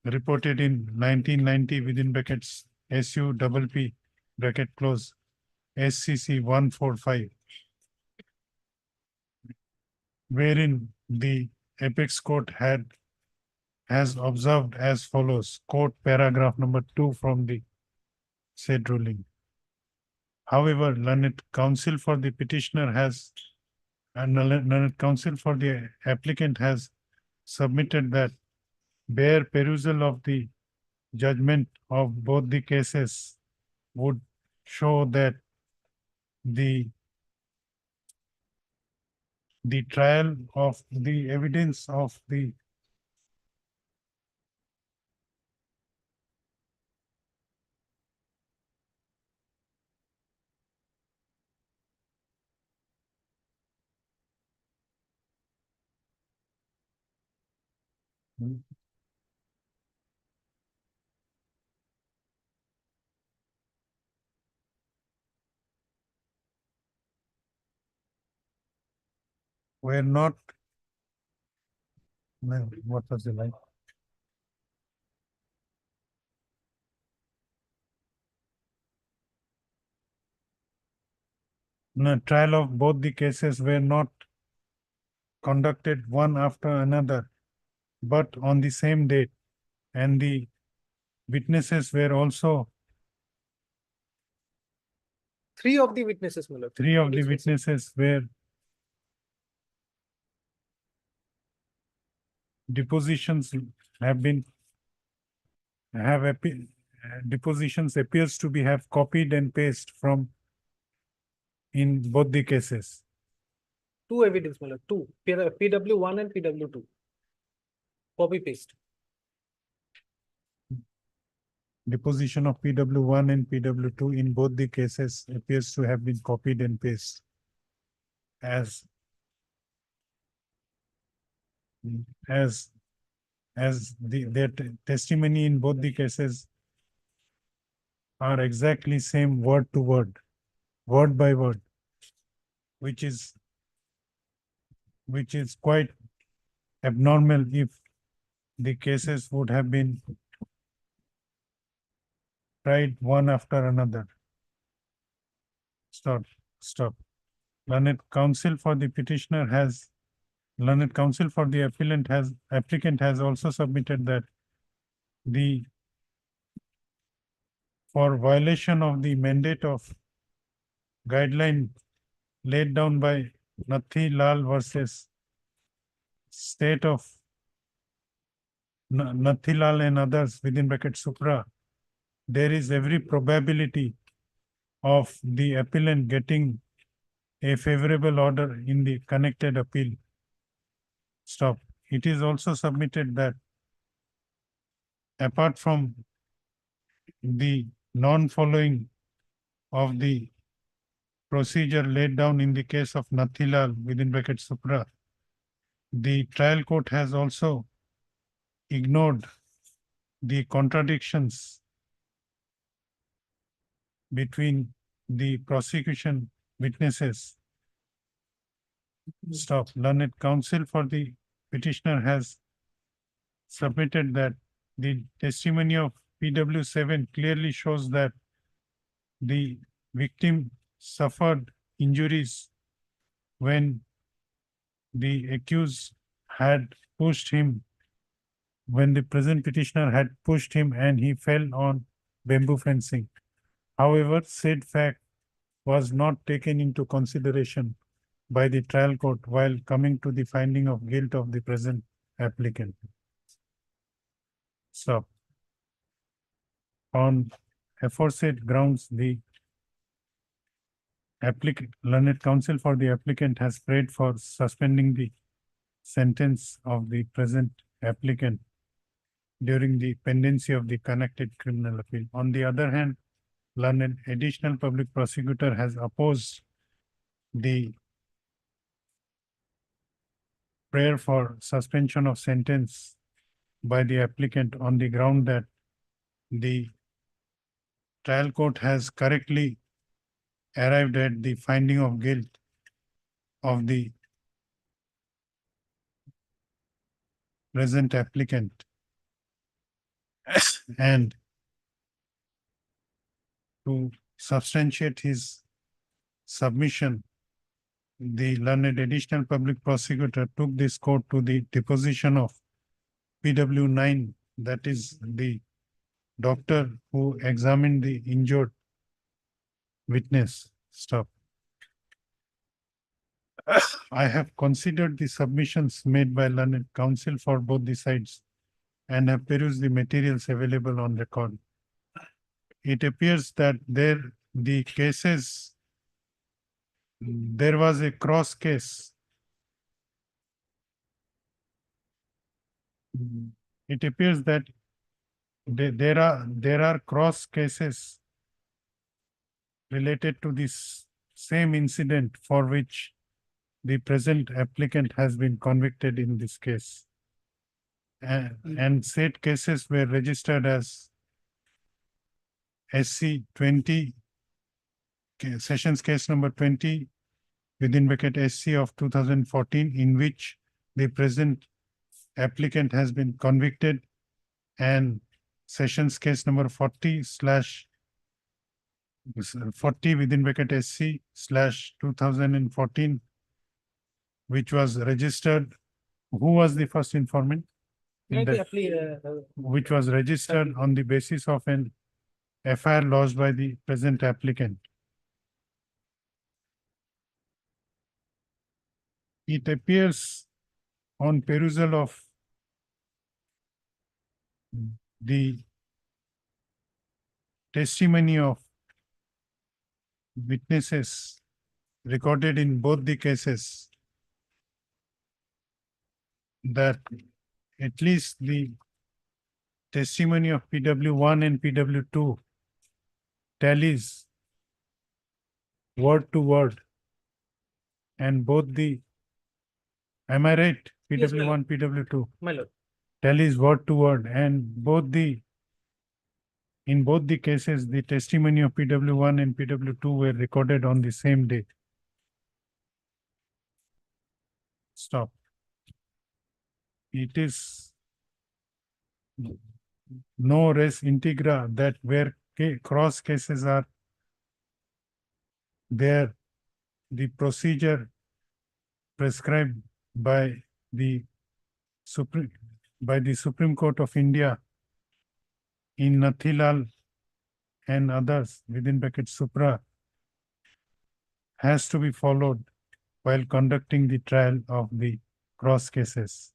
reported in 1990 within brackets SUPP bracket close SCC 145, wherein the apex court has observed as follows. Quote paragraph number 2 from the said ruling. However, learned counsel for the petitioner has and learned counsel for the applicant has submitted that bare perusal of the judgment of both the cases would show that the trial of the evidence of the were not, no, what was the line? No, trial of both the cases were not conducted one after another, but on the same date, and the witnesses were also Three of the witnesses, my lord. three of the witnesses were depositions have been depositions appears to be have copied and paste from in both the cases. Two evidence, my lord, two, PW1 and PW2. Copy paste. Deposition of PW1 and PW2 in both the cases appears to have been copied and pasted as their testimony in both the cases are exactly same word to word, word by word, which is quite abnormal if the cases would have been tried one after another. Stop. Learned counsel for the petitioner has, learned counsel for the applicant has also submitted that for violation of the mandate of guideline laid down by Nathi Lal versus State of Nathi Lal and others within bracket Supra, there is every probability of the appellant getting a favorable order in the connected appeal. Stop. It is also submitted that apart from the non-following of the procedure laid down in the case of Nathilal within bracket Supra, the trial court has also ignored the contradictions between the prosecution witnesses. Stop. Learned counsel for the petitioner has submitted that the testimony of PW7 clearly shows that the victim suffered injuries when the accused had pushed him, when the present petitioner had pushed him and he fell on bamboo fencing. However, said fact was not taken into consideration by the trial court while coming to the finding of guilt of the present applicant. Stop. On aforesaid grounds, the learned counsel for the applicant has prayed for suspending the sentence of the present applicant during the pendency of the connected criminal appeal. On the other hand, learned additional public prosecutor has opposed the prayer for suspension of sentence by the applicant on the ground that the trial court has correctly arrived at the finding of guilt of the present applicant and to substantiate his submission, the learned additional public prosecutor took this court to the deposition of PW9, that is the doctor who examined the injured witness. Stop. I have considered the submissions made by learned counsel for both the sides and have perused the materials available on record. It appears that there was a cross case. It appears that there are cross cases related to this same incident for which the present applicant has been convicted in this case. And said cases were registered as SC 20, sessions case number 20 within bracket SC of 2014, in which the present applicant has been convicted, and sessions case number 40/40 within bracket SC/2014, which was registered. Who was the first informant? Which was registered on the basis of an FIR lodged by the present applicant. It appears on perusal of the testimony of witnesses recorded in both the cases, that at least the testimony of PW1 and PW2 tallies word to word, and both the, am I right? Yes, my PW1, PW2 My lord, tallies word to word, and in both the cases, the testimony of PW1 and PW2 were recorded on the same day. Stop. It is no res integra that where cross cases are there, the procedure prescribed by the Supreme Court of India in Nathilal and others within bracket Supra has to be followed while conducting the trial of the cross cases.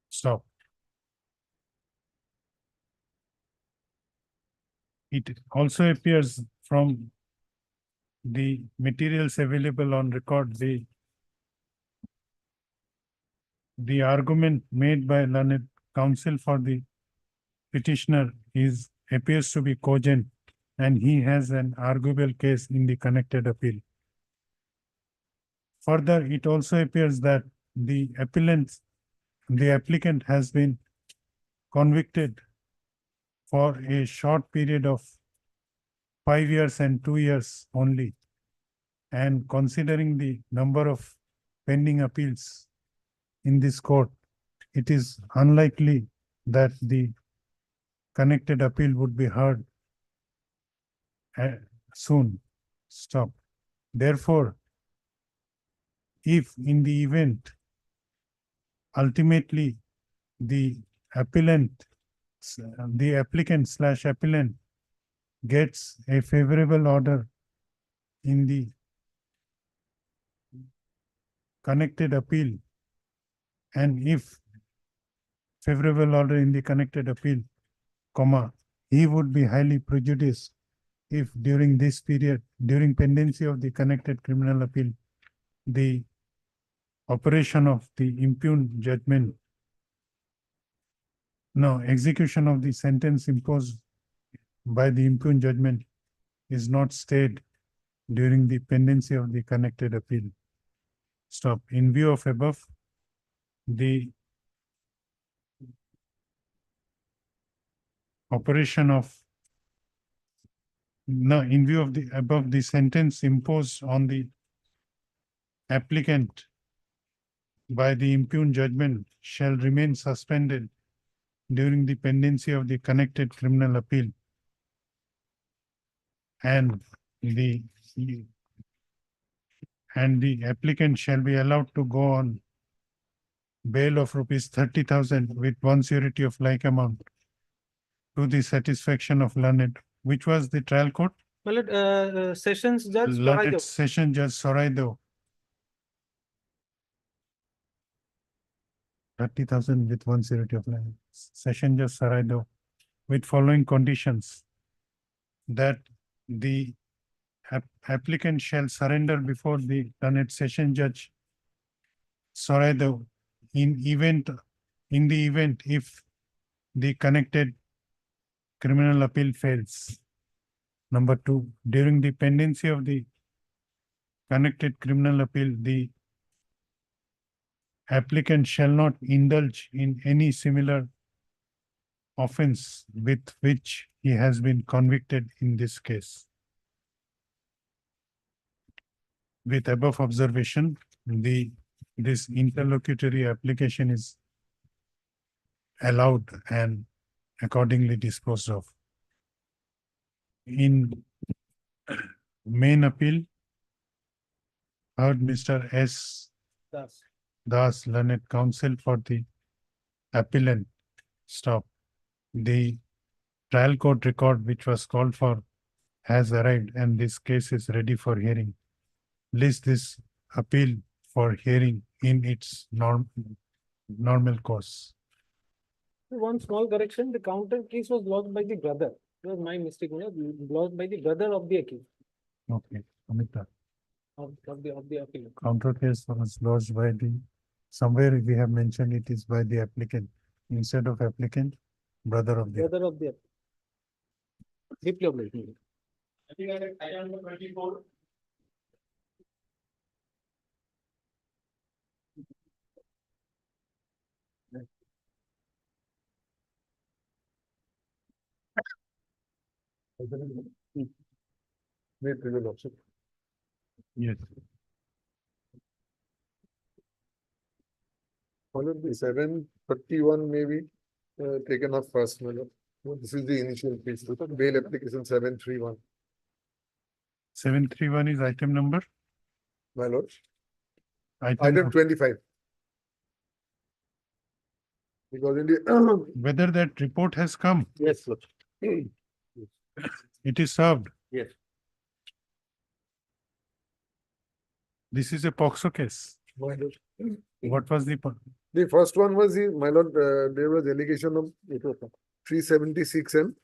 Stop. It also appears from the materials available on record, the argument made by learned counsel for the petitioner appears to be cogent, and he has an arguable case in the connected appeal. Further, it also appears that the applicant has been convicted for a short period of 5 years and 2 years only. And considering the number of pending appeals in this court, it is unlikely that the connected appeal would be heard soon. Stop. Therefore, if in the event ultimately the applicant / appellant gets a favorable order in the connected appeal, and if favorable order in the connected appeal, he would be highly prejudiced if during this period, during pendency of the connected criminal appeal, the operation of the impugned judgment, execution of the sentence imposed by the impugned judgment is not stayed during the pendency of the connected appeal. Stop. In view of above, the operation of in view of the above, the sentence imposed on the applicant by the impugned judgment shall remain suspended during the pendency of the connected criminal appeal, and the applicant shall be allowed to go on bail of rupees 30,000 with one surety of like amount to the satisfaction of learned, which was the trial court? my lord, Sessions Judge Learned Soraido. Session Judge Soraido. 30,000 with one surety of like. Session Judge Soraido with following conditions: that the applicant shall surrender before the learned Session Judge Soraido in the event if the connected criminal appeal fails. Number 2, during the pendency of the connected criminal appeal, the applicant shall not indulge in any similar offense with which he has been convicted in this case. With above observation, this interlocutory application is allowed and accordingly disposed of. In main appeal, heard Mr. S. Das, learned counsel for the appellant. Stop. The trial court record which was called for has arrived, and this case is ready for hearing. List this appeal for hearing in its normal course. One small correction, the counter case was lost by the brother. It was my mistake, lost by the brother of the accused, Okay, Amita. of the applicant. Counter case was lodged by the, somewhere we have mentioned it is by the applicant. Instead of applicant, brother of the. Brother of the. Deeply obliged. I think I am number 24. Wait, Your Lordship. Yes. Followed the 731 maybe taken off first, my lord. This is the initial piece. Bail application 731, 731 is item number? my lord. Item Item of- 25. Because in the Whether that report has come, Yes, Lordship. it is served. Yes. This is a POXO case. My lord. What was the, The first one was the, my lord, there was allegation of 376 and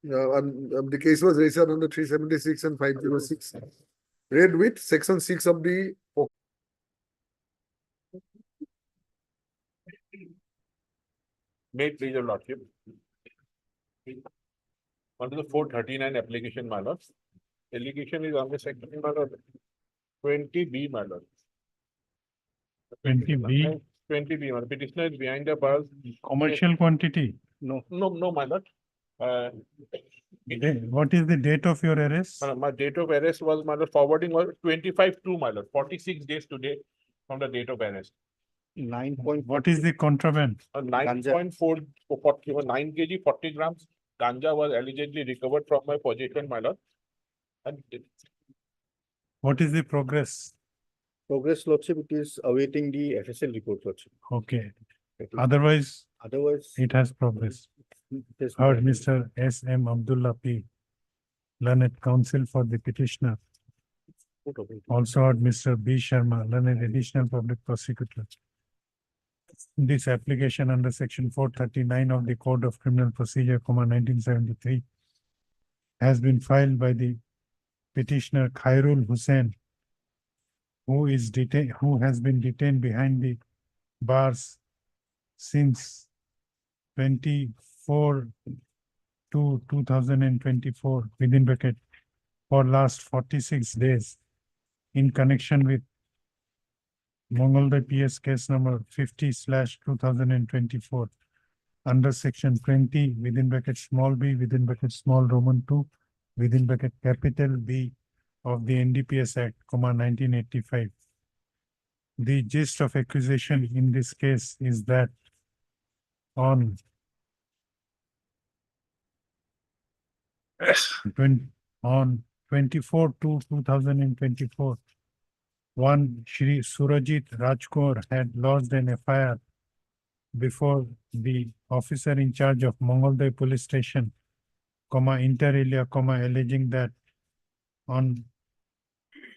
the case was registered under 376 and 506. Read with section 6 of the May it please your lordship. Under the 439 application, my lord. Allegation is on the section, my lord. 20B, my lord. 20B? 20B, my lord. Petitioner is behind the bars. commercial quantity? No, my lord. What is the date of your arrest? My date of arrest was, my lord, forwarding was 25/2, my lord, 46 days today from the date of arrest. 9 point. What is the contraband? 9.4, 9 kg, 40 grams ganja was allegedly recovered from my possession, my lord. And What is the progress? Progress, Lordship, it is awaiting the FSL report, Lordship. Okay, otherwise Otherwise. it has progress. it is Heard not- Mr. S.M. Abdullah P. Learned counsel for the petitioner. Also heard Mr. B. Sharma, learned additional public prosecutor. This application under section 439 of the Code of Criminal Procedure, 1973 has been filed by the petitioner Khairul Hussain, who has been detained behind the bars since 24/2/2024 within bracket for last 46 days in connection with Mongolda PS case number 50/2024 under section 20 within bracket small b within bracket small Roman 2 within bracket capital B of the NDPS Act, 1985. The gist of accusation in this case is that on 24/2/2024, one Shri Surajit Rajkaur had lodged an FIR before the officer in charge of Mongolda police station, inter alia, alleging that on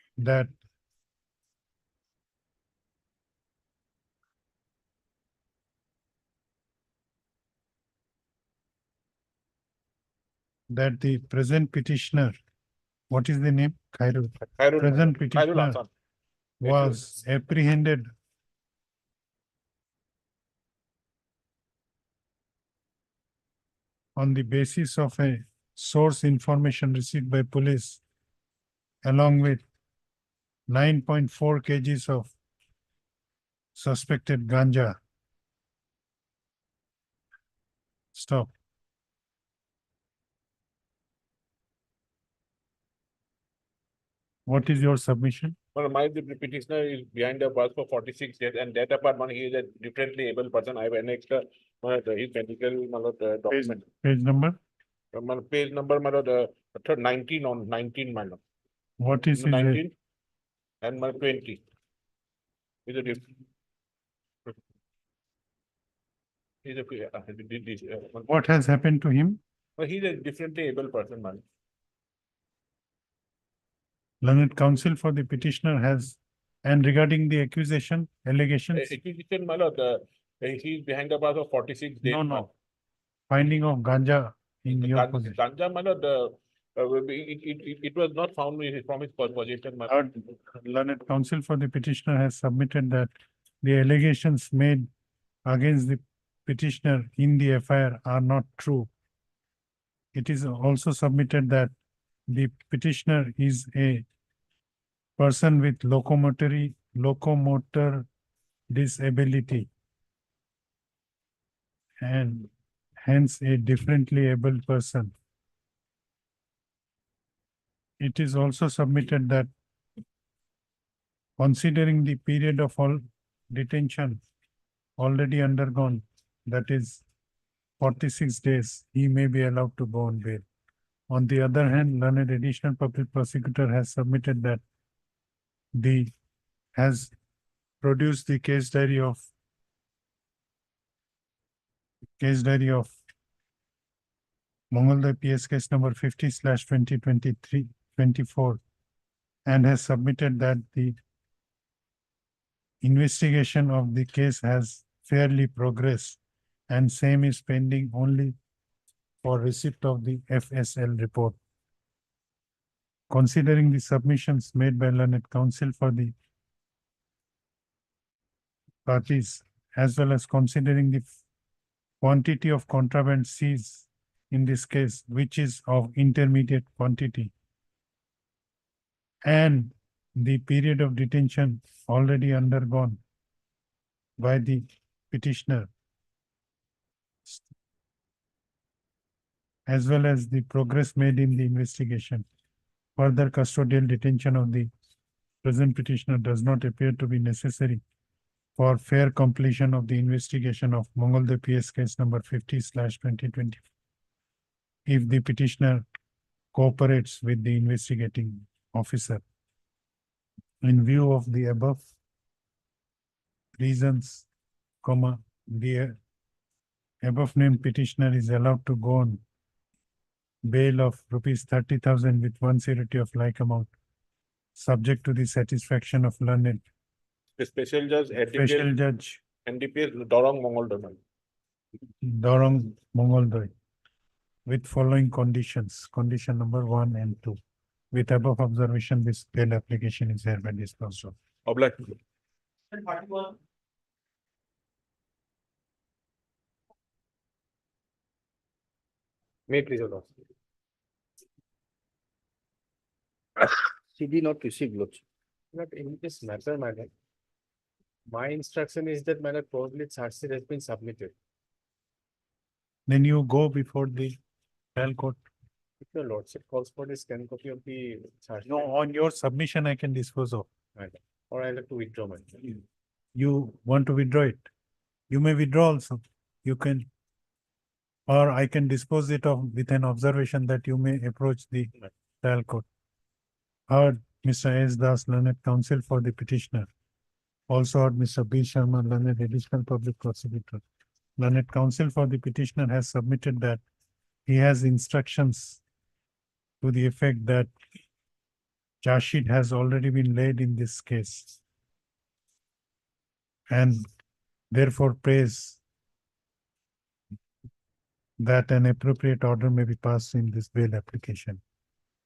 that the present petitioner, what is the name? Khairul. Khairul, Present Khairul petitioner Hasan. was apprehended on the basis of a source information received by police along with 9.4 kgs of suspected ganja. Stop. What is your submission? Well, my petitioner is behind the bars for 46 days, and that apart, man, he is a differently able person. I have annexed his medical document. Page number? Page number, 19 on 19, man. What is his 19 and 20. Is a different. What has happened to him? Well, he's a differently able person, man. Learned counsel for the petitioner has And regarding the accusation, allegations, Acquisition, my lord, he is behind the bars of 46 days. no, now. no. Finding of ganja in your possession. Ganja, my lord, it was not found from his possession, my lord. Third, learned counsel for the petitioner has submitted that the allegations made against the petitioner in the FIR are not true. It is also submitted that the petitioner is a person with locomotor disability and hence a differently abled person. It is also submitted that considering the period of all detention already undergone, that is 46 days, he may be allowed to go on bail. On the other hand, learned additional public prosecutor has submitted that has produced the case diary of Mongoldoy PS case number 50/2023-24 and has submitted that the investigation of the case has fairly progressed and same is pending only for receipt of the FSL report. Considering the submissions made by learned counsel for the parties, as well as considering the quantity of contraband seized in this case, which is of intermediate quantity, and the period of detention already undergone by the petitioner, as well as the progress made in the investigation. Further custodial detention of the present petitioner does not appear to be necessary for fair completion of the investigation of Mongoldoy PS case number 50/2020. If the petitioner cooperates with the investigating officer. In view of the above reasons, the above named petitioner is allowed to go on bail of rupees 30,000 with one surety of like amount, subject to the satisfaction of learned The special judge, special judge NDPS, Dorong Mongoldoy. Dorong Mongoldoy, with following conditions, condition number 1 and 2. With above observation, this bail application is hereby disposed of. Obliged. May please, your lordship. CD not received, Lordship. Not in this matter, madam. My instruction is that, madam, probably charge sheet has been submitted. Then you go before the trial court. If your lordship calls for the scan copy of the charge. No, on your submission, I can dispose of. Madam, or I'll have to withdraw, madam. You want to withdraw it? You may withdraw also. You can, or I can dispose it of with an observation that you may approach the trial court. Heard Mr. S. Das, learned counsel for the petitioner. Also heard Mr. B. Sharma, learned additional public prosecutor. Learned counsel for the petitioner has submitted that he has instructions to the effect that charge sheet has already been laid in this case and therefore prays that an appropriate order may be passed in this bail application.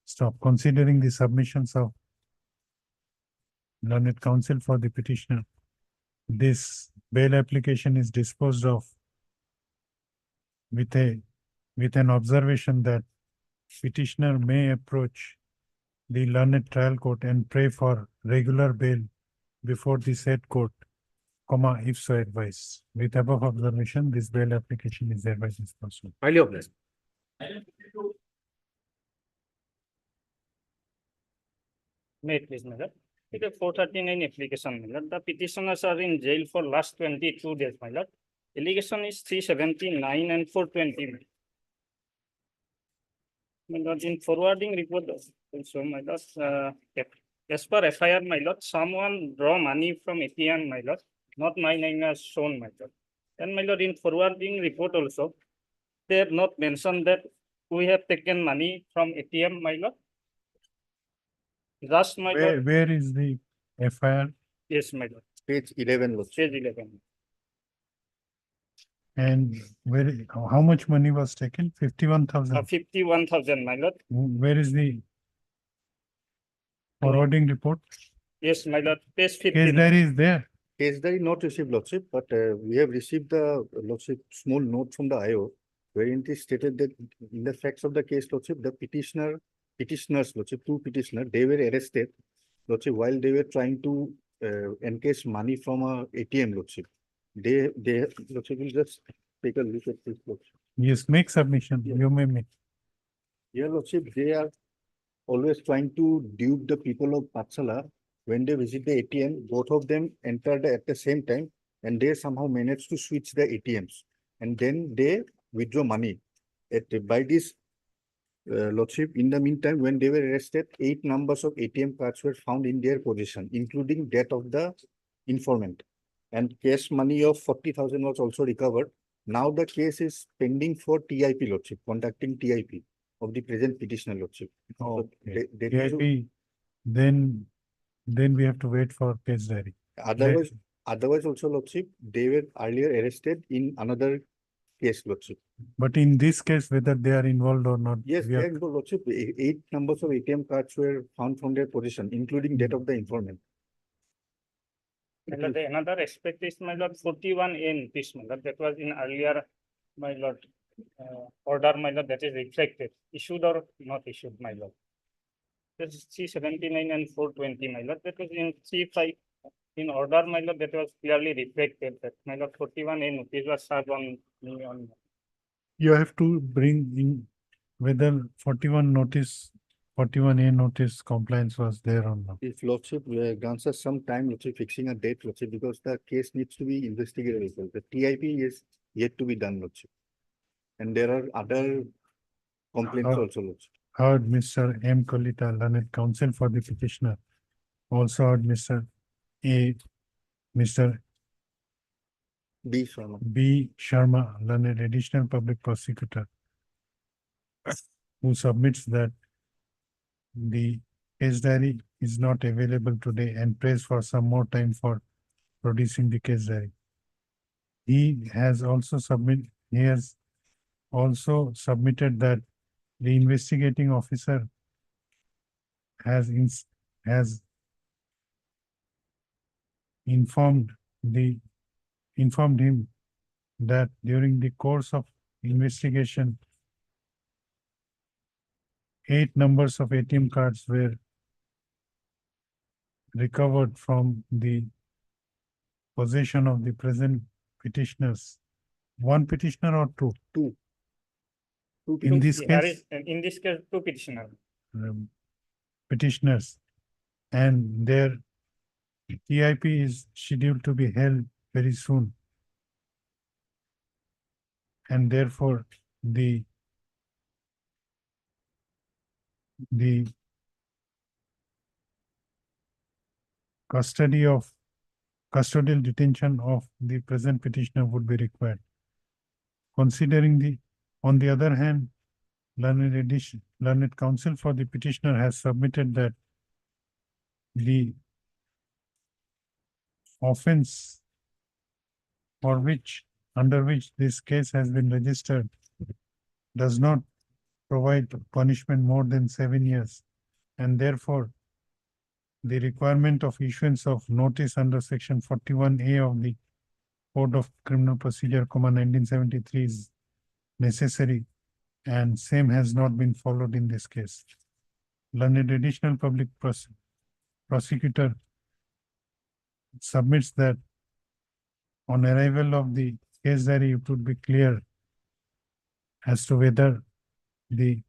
Stop. Considering the submissions of learned counsel for the petitioner, this bail application is disposed of with an observation that petitioner may approach the learned trial court and pray for regular bail before the said court, if so advised. With above observation, this bail application is thereby disposed of. Highly obliged. May it please, madam. It is 439 application, my lord. The petitioners are in jail for last 22 days, my lord. Allegation is 379 and 420. My lord, in forwarding report also, my lord, as per FIR, my lord, someone draw money from ATM, my lord, not my name as shown, my lord. And my lord, in forwarding report also, they have not mentioned that we have taken money from ATM, my lord. Just my lord. Where is the FIR? Yes, my lord. Page 11, Lordship. Page 11. And how much money was taken? 51,000. 51,000, my lord. Where is the forwarding report? Yes, my lord. Page Case 15. diary is there. Case diary not received, Lordship, but we have received the Lordship small note from the IO, wherein it is stated that in the facts of the case, Lordship, the petitioners, Lordship, two petitioners, they were arrested, Lordship, while they were trying to encash money from a ATM, Lordship. They, Lordship, will just take a look at this, Lordship. Yes, make submission. You may make. Here, Lordship, they are always trying to dupe the people of Patsala. When they visit the ATM, both of them entered at the same time and they somehow managed to switch the ATMs. And then they withdraw money. By this, Lordship, in the meantime, when they were arrested, 8 numbers of ATM cards were found in their possession, including that of the informant. And cash money of 40,000 was also recovered. Now the case is pending for TIP, Lordship, conducting TIP of the present petitioner, Lordship. So they need to- TIP, then we have to wait for case diary. Otherwise also, Lordship, they were earlier arrested in another case, Lordship. But in this case, whether they are involved or not. Yes, we they are have- involved, Lordship. 8 numbers of ATM cards were found from their possession, including that of the informant. My lord, another aspect is, my lord, 41A notice, my lord, that was in earlier, my lord, order, my lord, that is reflected, issued or not issued, my lord. That's C79 and 420, my lord, that was in C5. In order, my lord, that was clearly reflected that, my lord, 41A notice was served on me on. You have to bring in whether 41A notice compliance was there or not. If Lordship grants us some time, Lordship, fixing a date, Lordship, because the case needs to be investigated as well. The TIP is yet to be done, Lordship. And there are other complaints also, Lordship. Heard Mr. M. Kolita, learned counsel for the petitioner. Also heard Mr. B. Sharma. B. Sharma, learned additional public prosecutor, who submits that the case diary is not available today and prays for some more time for producing the case diary. He has also submitted that the investigating officer has informed him that during the course of investigation, 8 numbers of ATM cards were recovered from the possession of the present petitioners. One petitioner or two? Two. In this case, In this case, 2 petitioners. petitioners, and their TIP is scheduled to be held very soon. And therefore, the custodial detention of the present petitioner would be required. Considering on the other hand, learned counsel for the petitioner has submitted that the offense under which this case has been registered does not provide punishment more than 7 years, and therefore the requirement of issuance of notice under section 41A of the Code of Criminal Procedure, 1973 is necessary, and same has not been followed in this case. Learned additional public prosecutor submits that on arrival of the case diary, it would be clear as to whether the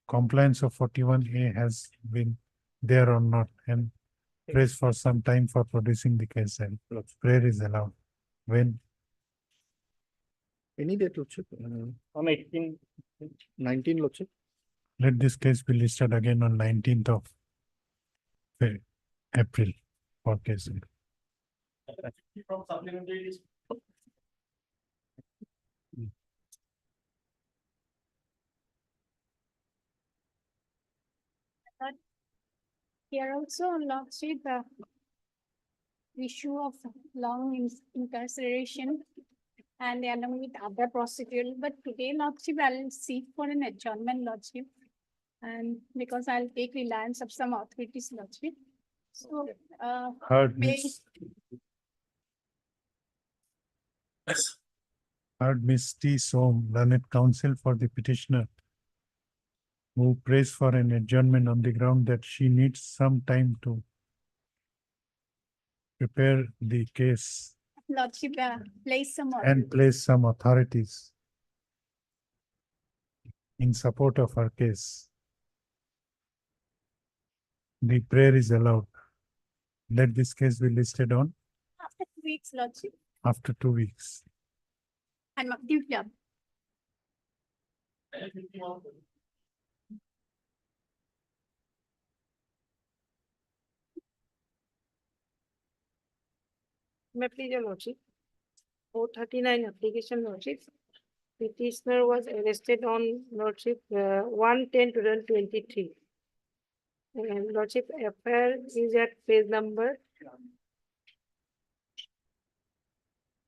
compliance of 41A has been there or not, and prays for some time for producing the case diary. Prayer is allowed. When? Any date, Lordship? On 18. 19, Lordship. Let this case be listed again on 19th of April for case diary. From supplementary list. Here also on Lordship, issue of long incarceration and along with other procedural, but today Lordship, I'll seek for an adjournment Lordship. And because I'll take reliance of some authorities Lordship. So, Heard, may- Miss. Heard Miss T. Som, learned counsel for the petitioner, who prays for an adjournment on the ground that she needs some time to prepare the case Lordship, place some. and place some authorities in support of her case. The prayer is allowed. Let this case be listed on After 2 weeks, Lordship, after 2 weeks. I'm actively up. May I please your lordship. 439 application lordship. Petitioner was arrested on lordship 1/10/2023. And lordship FIR is at page number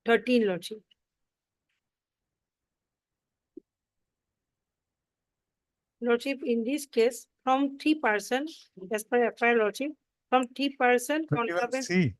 13 lordship. Lordship, in this case, from 3% as per FIR lordship, from 3% contravention. See,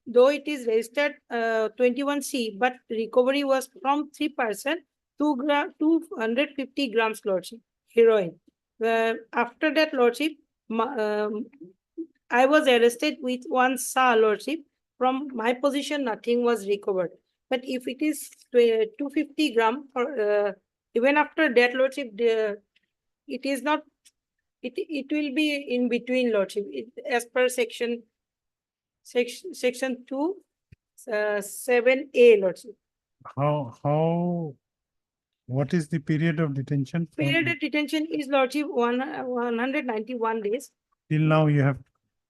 Though it is registered 21C, but recovery was from 3%, 250 grams lordship, heroin. After that lordship, I was arrested with 1 SA lordship. From my position, nothing was recovered. But if it is 250 gram, or even after that lordship, it is not, it will be in between lordship, as per section 2, 7A lordship. What is the period of detention? Period of detention is lordship 191 days. Till now you have,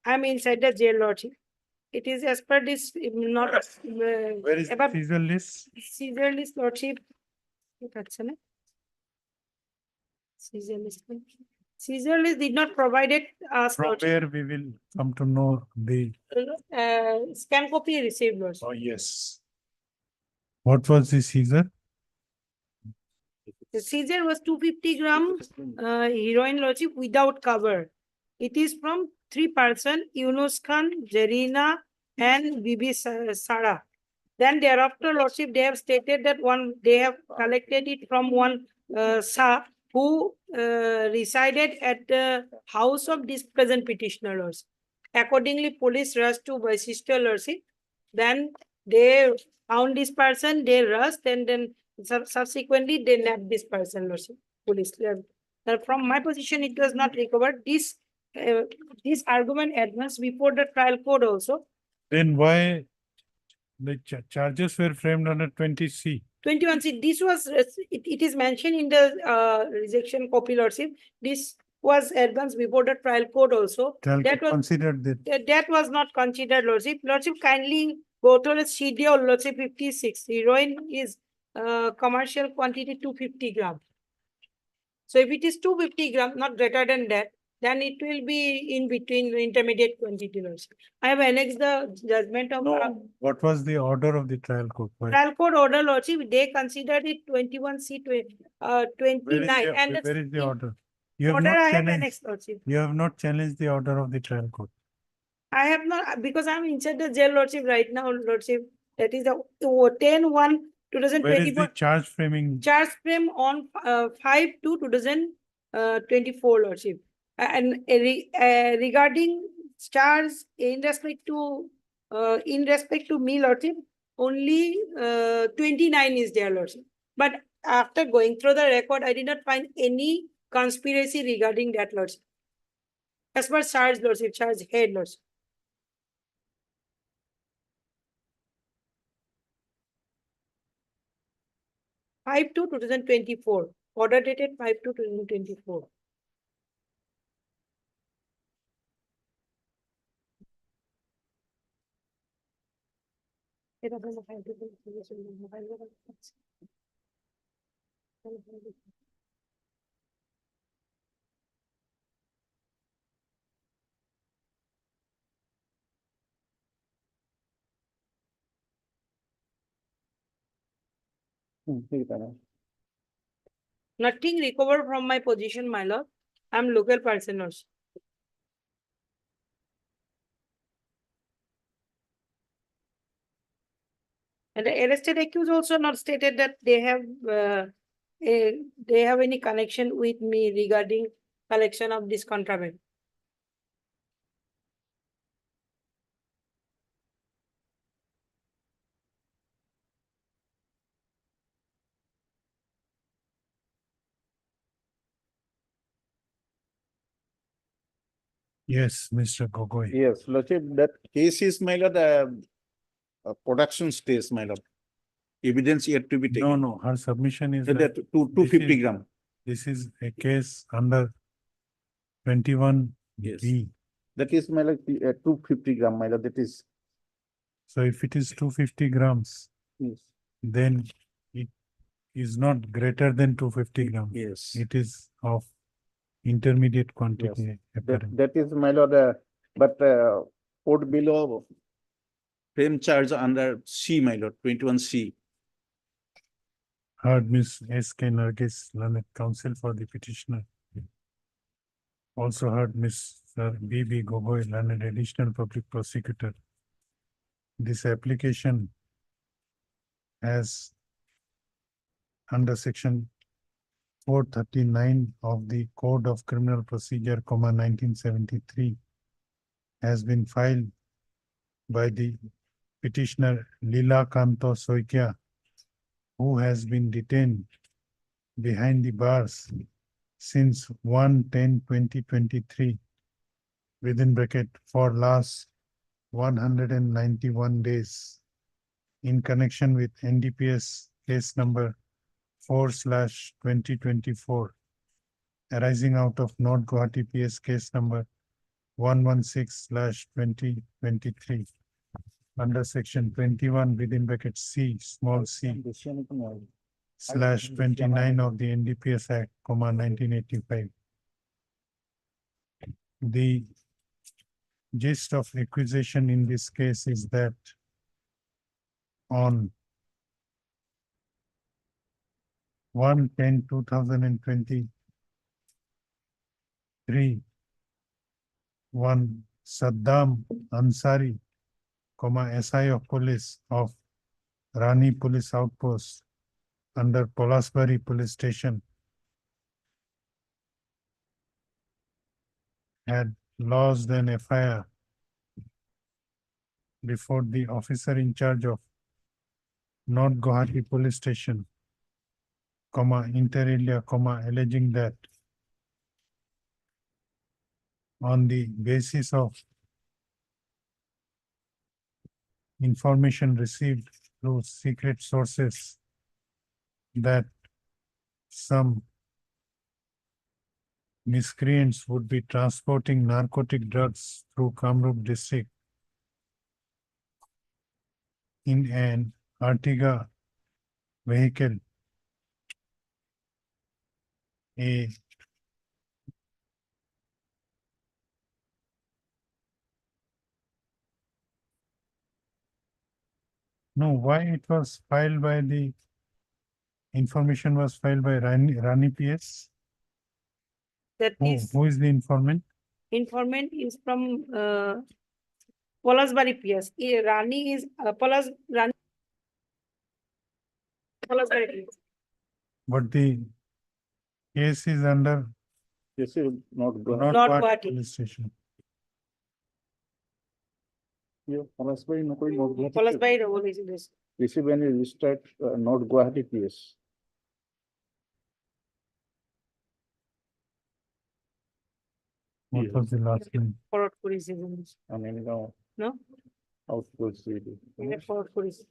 I'm inside the jail lordship. It is as per this, not. where is the above seizure list? Seizure list lordship. Seizure list. Seizure list did not provided us. From lordship. where we will come to know the, Scan copy received lordship. oh yes. What was the seizure? The seizure was 250 gram heroin lordship without cover. It is from 3% Yunus Khan, Zarina, and Bibi Sara. Then thereafter, lordship, they have stated that they have collected it from one Sa who resided at the house of this present petitioner lordship. Accordingly, police rushed to Vaishishta lordship. Then they found this person, they rushed, and then subsequently they nabbed this person lordship. Police. From my position, it was not recovered. This argument advanced before the trial court also. Then why the charges were framed under 20C? 21C, this was, it is mentioned in the rejection copy lordship. This was advanced before the trial court also. That was considered that. That was not considered lordship. Lordship, kindly go to the schedule lordship 56. Heroin is commercial quantity 250 gram. So if it is 250 gram, not greater than that, then it will be in between the intermediate quantity lordship. I have annexed the judgment of What was the order of the trial court? trial court order lordship. They considered it 21C 29. And Where is the order? You have order not I have challenged, annexed lordship. you have not challenged the order of the trial court. I have not, because I'm inside the jail lordship right now lordship. That is the 10/1/2024. Where is the charge framing? Charge frame on 5/2/2024 lordship. And regarding charge in respect to me lordship, only 29 is there lordship. But after going through the record, I did not find any conspiracy regarding that lordship. As per charge lordship, charge head lordship. Five to 2024. Order dated 5/2/2024. Nothing recovered from my position, my lord. I'm local person also. And the arrested accused also not stated that they have they have any connection with me regarding collection of this contraband. Yes, Mr. Gogoi. Yes, Lordship, that case is, my lord, production stage, my lord. Evidence yet to be taken. No, no, her submission is That that 250 gram. this is a case under 21 Yes. B. That is, my lord, 250 gram, my lord, that is. So if it is 250 grams, Yes. then it is not greater than 250 grams. Yes. It is of intermediate quantity. apparent. That is, my lord, but put below frame charge under C, my lord, 21C. Heard Ms. S.K. Nargis, learned counsel for the petitioner. Also heard Mr. B.B. Gogoi, learned additional public prosecutor. This application has under section 439 of the Code of Criminal Procedure, 1973, has been filed by the petitioner Lila Kanto Soikia, who has been detained behind the bars since 1/10/2023 within bracket for last 191 days in connection with NDPS case number 4/2024 arising out of North Guwahati PS case number 116/2023 under section 21 within bracket C, small c, /29 of the NDPS Act, 1985. The gist of accusation in this case is that on 1/10/2023, one Saddam Ansari, SI of police of Rani Police Outpost under Polasbari Police Station had lodged an FIR before the officer in charge of North Guwahati Police Station, inter alia, alleging that on the basis of information received through secret sources that some miscreants would be transporting narcotic drugs through Kamrup district in an Ertiga vehicle. No, why it was filed by the information was filed by Rani PS? That is Who is the informant? informant is from Polasbari PS. Rani is Rani. Polasbari PS. But the case is under This is not Not Guwahati Guwahati. Police Station. Polasbari role is this. This is when you registered North Guwahati PS. What was the last name? Forward police is in this. I mean, no, No? how to proceed. Forward police.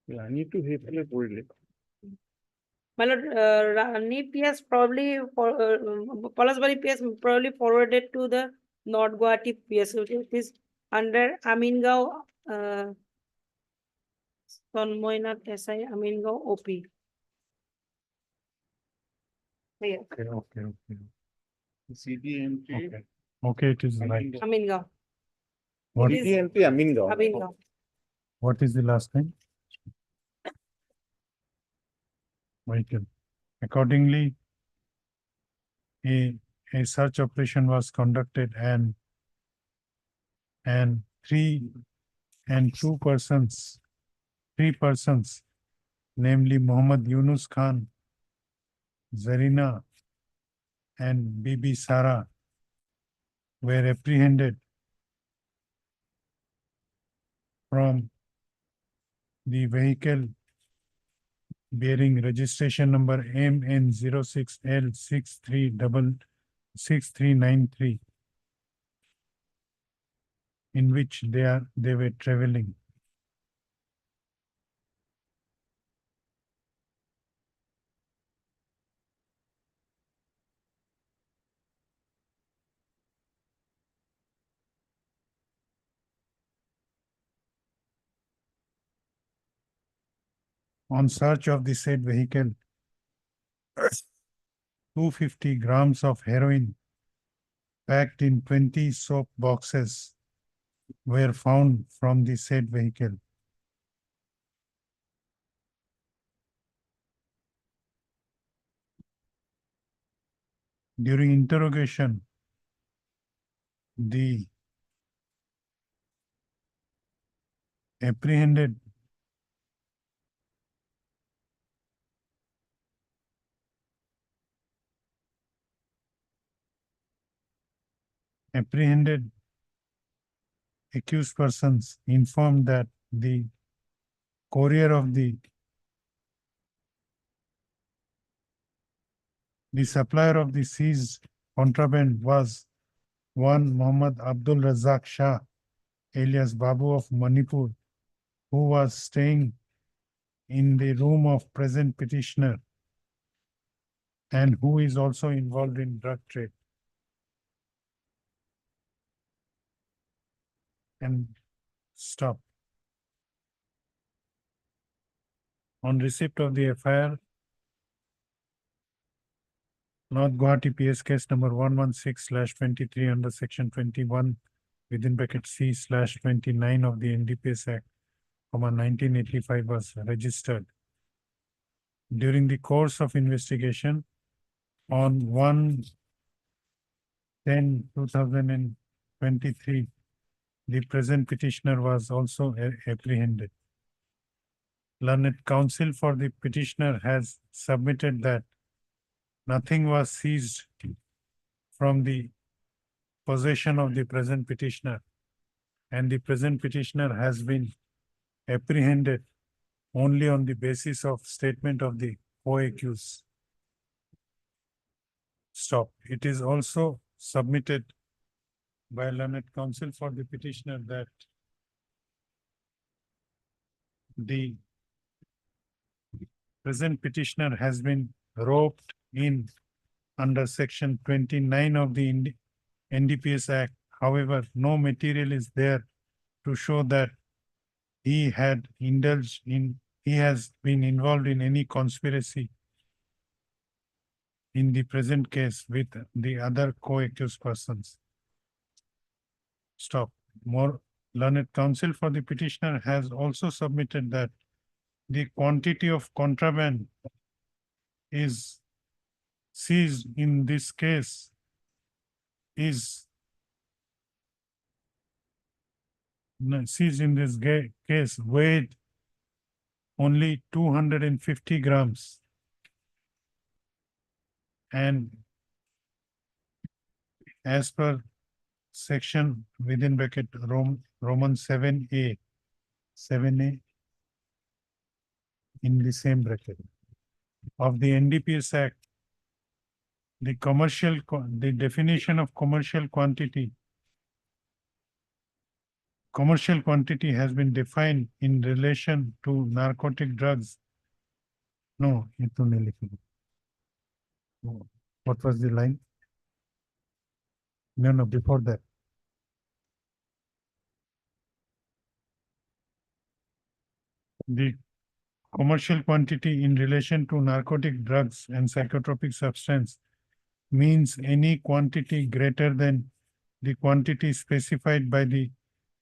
I need to hear it. My lord, Rani PS probably for Polasbari PS probably forwarded to the North Guwahati PS, which is under Amingao, Sonmoynath SI Amingao OP. Yeah, Okay. CDMP. Okay. Okay, it is right. Amingao. What, It is CDMP Amingao. Amingao. what is the last name? vehicle. Accordingly, a search operation was conducted and three persons, namely Muhammad Yunus Khan, Zarina, and Bibi Sara, were apprehended from the vehicle bearing registration number MN06L636393, in which they were traveling. On search of the said vehicle, 250 grams of heroin packed in 20 soap boxes were found from the said vehicle. During interrogation, the apprehended accused persons informed that the courier of the supplier of the seized contraband was one Muhammad Abdul Razak Shah, alias Babu of Manipur, who was staying in the room of present petitioner and who is also involved in drug trade. And stop. On receipt of the FIR, North Guwahati PS case number 116/23 under section 21 within bracket C/29 of the NDPS Act, 1985 was registered. During the course of investigation on 1/10/2023, the present petitioner was also apprehended. Learned counsel for the petitioner has submitted that nothing was seized from the possession of the present petitioner, and the present petitioner has been apprehended only on the basis of statement of the co-accused. Stop. It is also submitted by learned counsel for the petitioner that the present petitioner has been roped in under section 29 of the NDPS Act. However, no material is there to show that he has been involved in any conspiracy in the present case with the other co-accused persons. Stop. More learned counsel for the petitioner has also submitted that the quantity of contraband is seized in this case case weighed only 250 grams, and as per section within bracket Roman 7A in the same bracket of the NDPS Act, the definition of commercial quantity has been defined in relation to narcotic drugs. No, ito nahi likha. What was the line? No, before that. The commercial quantity in relation to narcotic drugs and psychotropic substance means any quantity greater than the quantity specified by the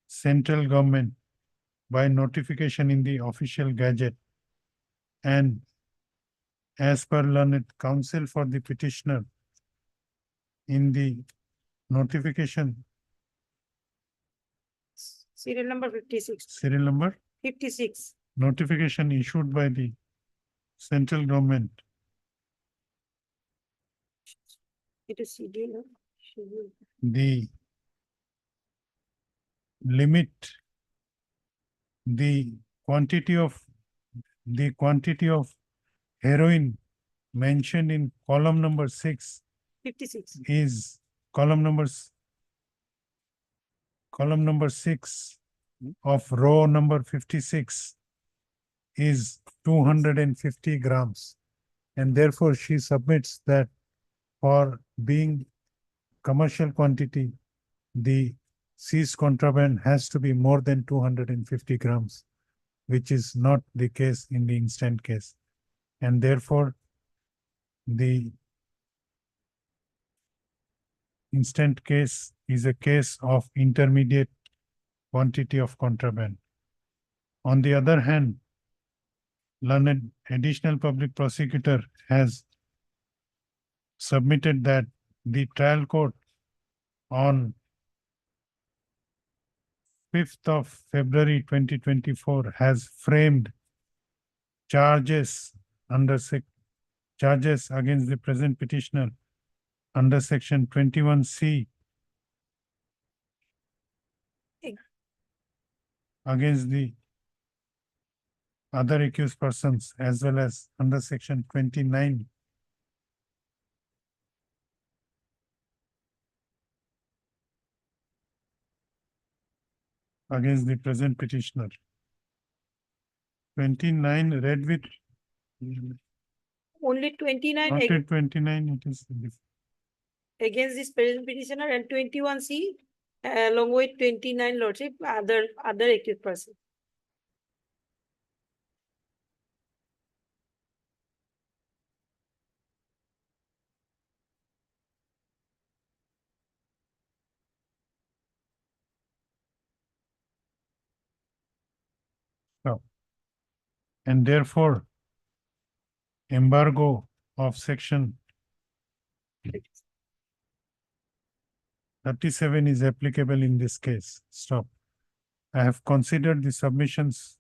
central government by notification in the official gazette and as per learned counsel for the petitioner in the notification Serial number 56. serial number 56. notification issued by the central government It is schedule. Schedule. the limit the quantity of heroin mentioned in column number 6 56. is column number 6 of row number 56 is 250 grams, and therefore she submits that for being commercial quantity, the seized contraband has to be more than 250 grams, which is not the case in the instant case. And therefore, the instant case is a case of intermediate quantity of contraband. On the other hand, learned additional public prosecutor has submitted that the trial court on 5th of February 2024 has framed charges charges against the present petitioner under section 21C against the other accused persons, as well as under section 29 against the present petitioner. 29 read with Only 29 not at 29, it is against this present petitioner and 21C along with 29 lordship other accused person. so. And therefore, embargo of section 37 is applicable in this case. Stop. I have considered the submissions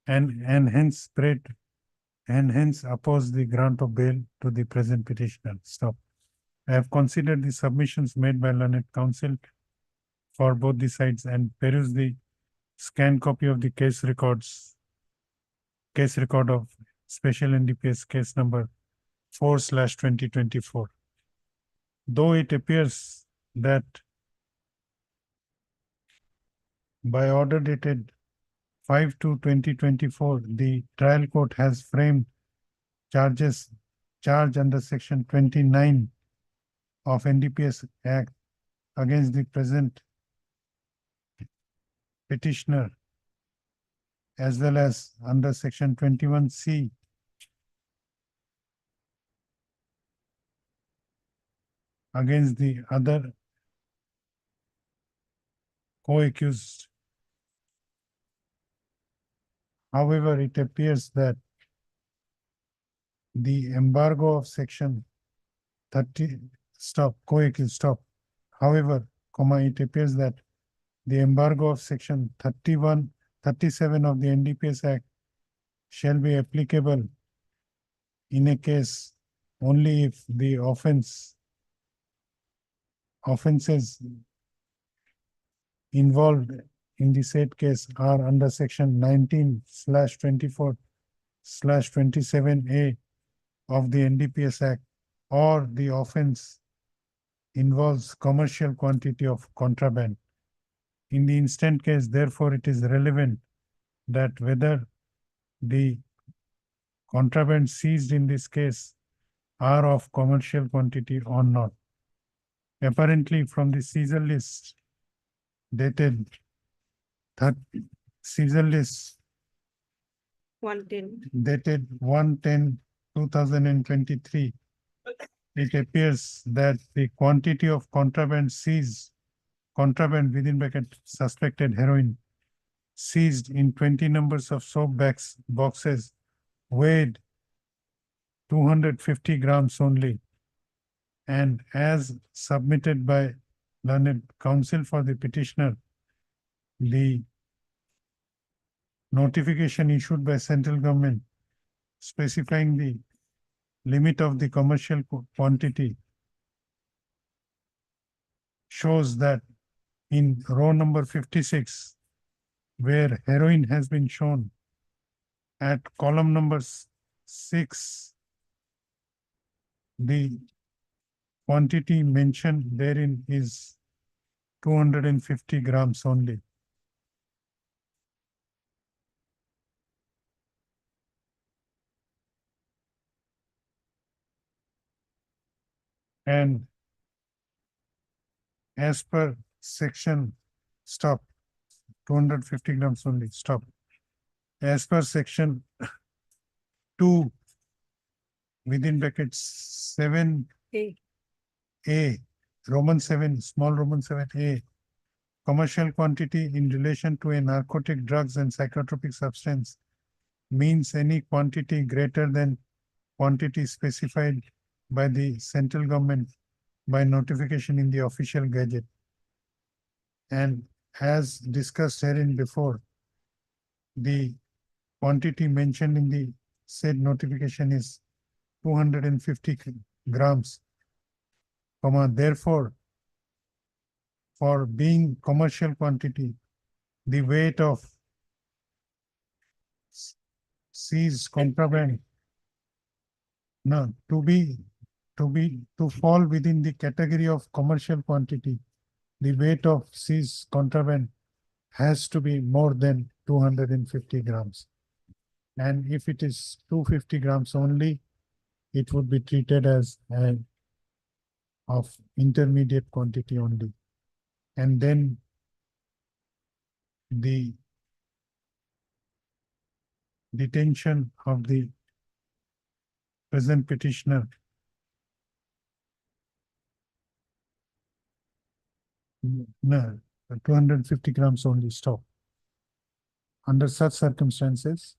and hence oppose the grant of bail to the present petitioner. Stop. I have considered the submissions made by learned counsel for both the sides and peruse the scanned copy of the case record of special NDPS case number 4/2024. Though it appears that by order dated 5/2/2024, the trial court has framed charge under section 29 of NDPS Act against the present petitioner, as well as under section 21C against the other co-accused. However, it appears that the embargo of section 30, co-accused, stop. However, it appears that the embargo of section 37 of the NDPS Act shall be applicable in a case only if the offenses involved in the said case are under section 19/24/27A of the NDPS Act, or the offense involves commercial quantity of contraband. In the instant case, therefore, it is relevant that whether the contraband seized in this case are of commercial quantity or not. Apparently, from the seizure list dated seizure list 110. dated 1/10/2023, it appears that the quantity of contraband within bracket suspected heroin seized in 20 numbers of soap boxes weighed 250 grams only. And as submitted by learned counsel for the petitioner, the notification issued by central government specifying the limit of the commercial quantity shows that in row number 56, where heroin has been shown at column number 6, the quantity mentioned therein is 250 grams only. And as per section, stop, 250 grams only, stop. As per section 2, within brackets 7A, Roman 7, small Roman 7A, commercial quantity in relation to a narcotic, drugs and psychotropic substance means any quantity greater than quantity specified by the central government by notification in the official gazette. And as discussed herein before, the quantity mentioned in the said notification is 250 grams, therefore, for being commercial quantity, the weight of seized contraband, no, to fall within the category of commercial quantity, the weight of seized contraband has to be more than 250 grams. And if it is 250 grams only, it would be treated as of intermediate quantity only. And then the detention of the present petitioner no, 250 grams only, stop. Under such circumstances,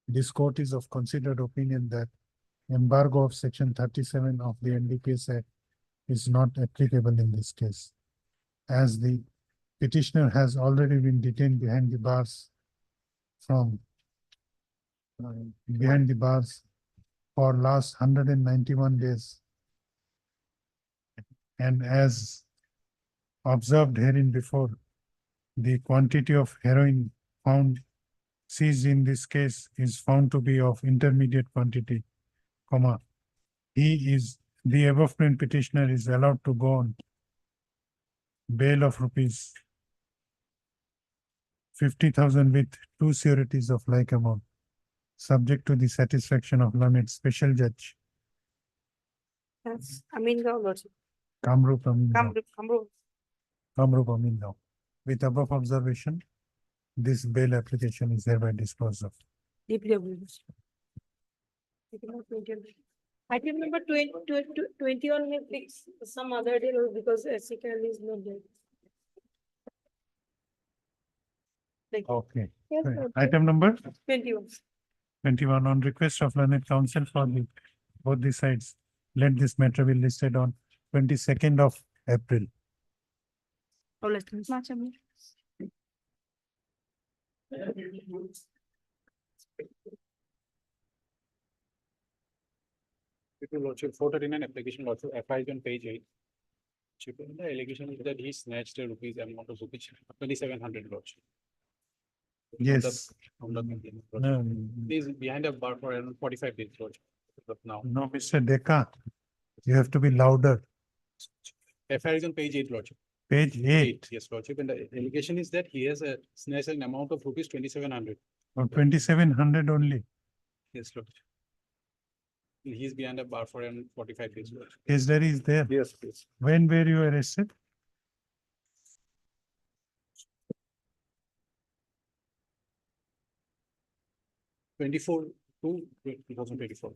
this court is of considered opinion that embargo of section 37 of the NDPS Act is not applicable in this case, as the petitioner has already been detained behind the bars for last 191 days. And as observed herein before, the quantity of heroin found seized in this case is found to be of intermediate quantity, the above named petitioner is allowed to go on bail of rupees 50,000 with 2 sureties of like amount, subject to the satisfaction of learned special judge Yes, Amingaon Lordship. Kamrup Amingaon. Kamrup. Kamrup Amingaon. With above observation, this bail application is hereby disposed of. Item number 21 may fix some other day because SCL is not there. Okay. Yes, Right. okay. Item number 21. 21 on request of learned counsel for both the sides. Let this matter be listed on 22nd of April. Oh, let's match them. Lordship, 439 application, Lordship, FI is on page 8. The allegation is that he snatched a rupees amount of rupees 2,700, Lordship. Yes. From the complaint, No, Lordship. He is behind a bar for around 45 days, Lordship, as of now. no, Mr. Deka, you have to be louder. FI is on page 8, Lordship. Page 8. Yes, Lordship, and the allegation is that he has a snatched an amount of rupees 2,700. Or 2,700 only. Yes, Lordship. He's behind a bar for around 45 days, Lordship. Case diary is there. Yes, please. When were you arrested? '24 to 2024.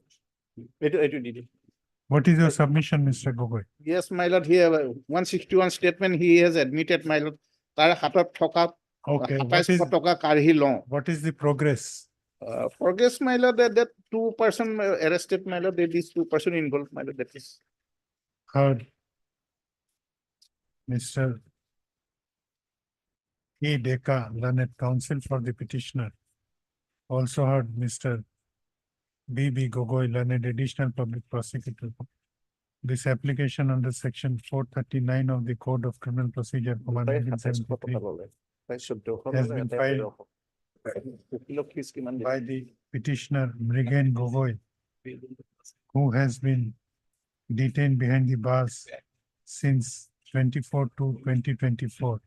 What is your submission, Mr. Gogoi? Yes, my lord, here 161 statement he has admitted, my lord. তাৰ হাতত থকা Okay, 2700 টকা কাঢ়ি লওঁ। what is the progress? Progress, my lord, that 2 person arrested, my lord, there is 2 person involved, my lord, that is. Heard Mr. E. Deka, learned counsel for the petitioner. Also heard Mr. B. Gogoi, learned additional public prosecutor. This application under section 439 of the Code of Criminal Procedure, Command 1973, has been filed by the petitioner Mrigen Gogoi, who has been detained behind the bars since 24/2/2024.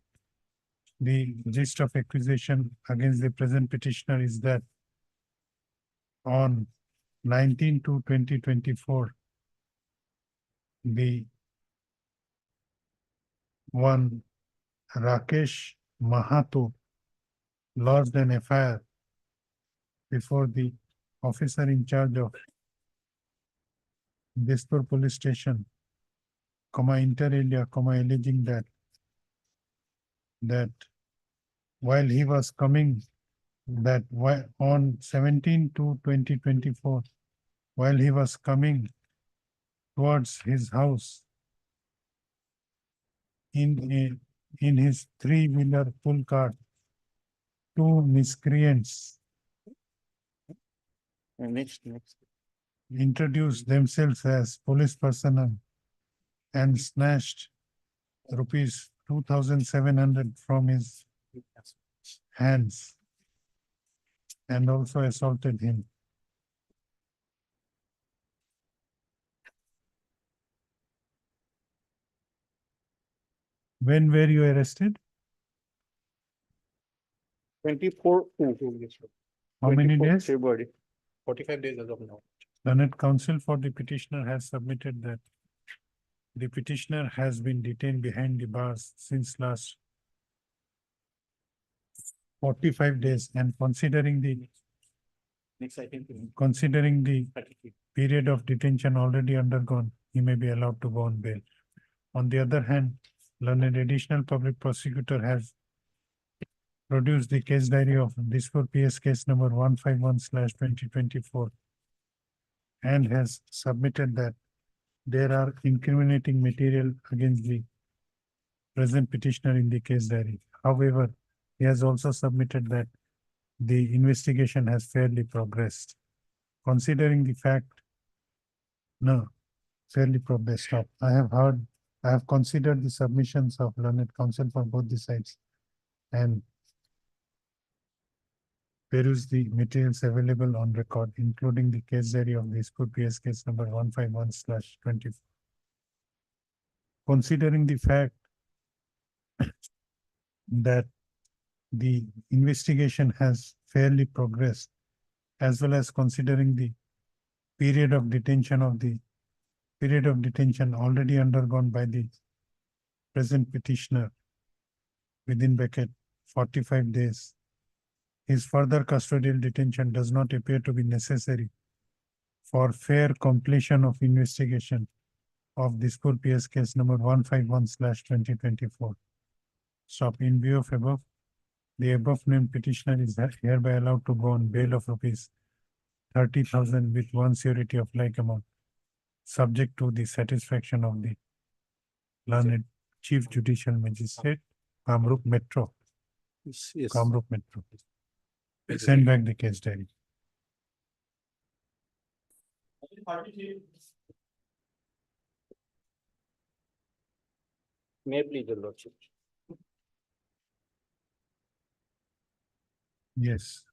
The gist of accusation against the present petitioner is that on 19/2/2024, the one Rakesh Mahato lodged an FIR before the officer in charge of Dispur police station, inter alia, alleging that while he was coming, on 17/2/2024, while he was coming towards his house in his three-wheeler pull cart, two miscreants Next. introduced themselves as police personnel and snatched rupees 2,700 from his hands and also assaulted him. When were you arrested? 24. How many days? February. 45 days as of now. Learned counsel for the petitioner has submitted that the petitioner has been detained behind the bars since last 45 days, and considering the period of detention already undergone, he may be allowed to go on bail. On the other hand, learned additional public prosecutor has produced the case diary of Dispur PS case number 151/2024 and has submitted that there are incriminating material against the present petitioner in the case diary. However, he has also submitted that the investigation has fairly progressed. Considering the fact, fairly progressed. Stop. I have considered the submissions of learned counsel for both the sides and perused the materials available on record, including the case diary of the Dispur PS case number 151/24. Considering the fact that the investigation has fairly progressed, as well as considering the period of detention already undergone by the present petitioner within bracket 45 days, his further custodial detention does not appear to be necessary for fair completion of investigation of Dispur PS case number 151/2024. Stop. In view of above, the above named petitioner is hereby allowed to go on bail of rupees 30,000 with one surety of like amount, subject to the satisfaction of the learned Chief Judicial Magistrate, Kamrup Metro. Yes. Kamrup Metro. Send back the case diary. May I please, your lordship. Yes.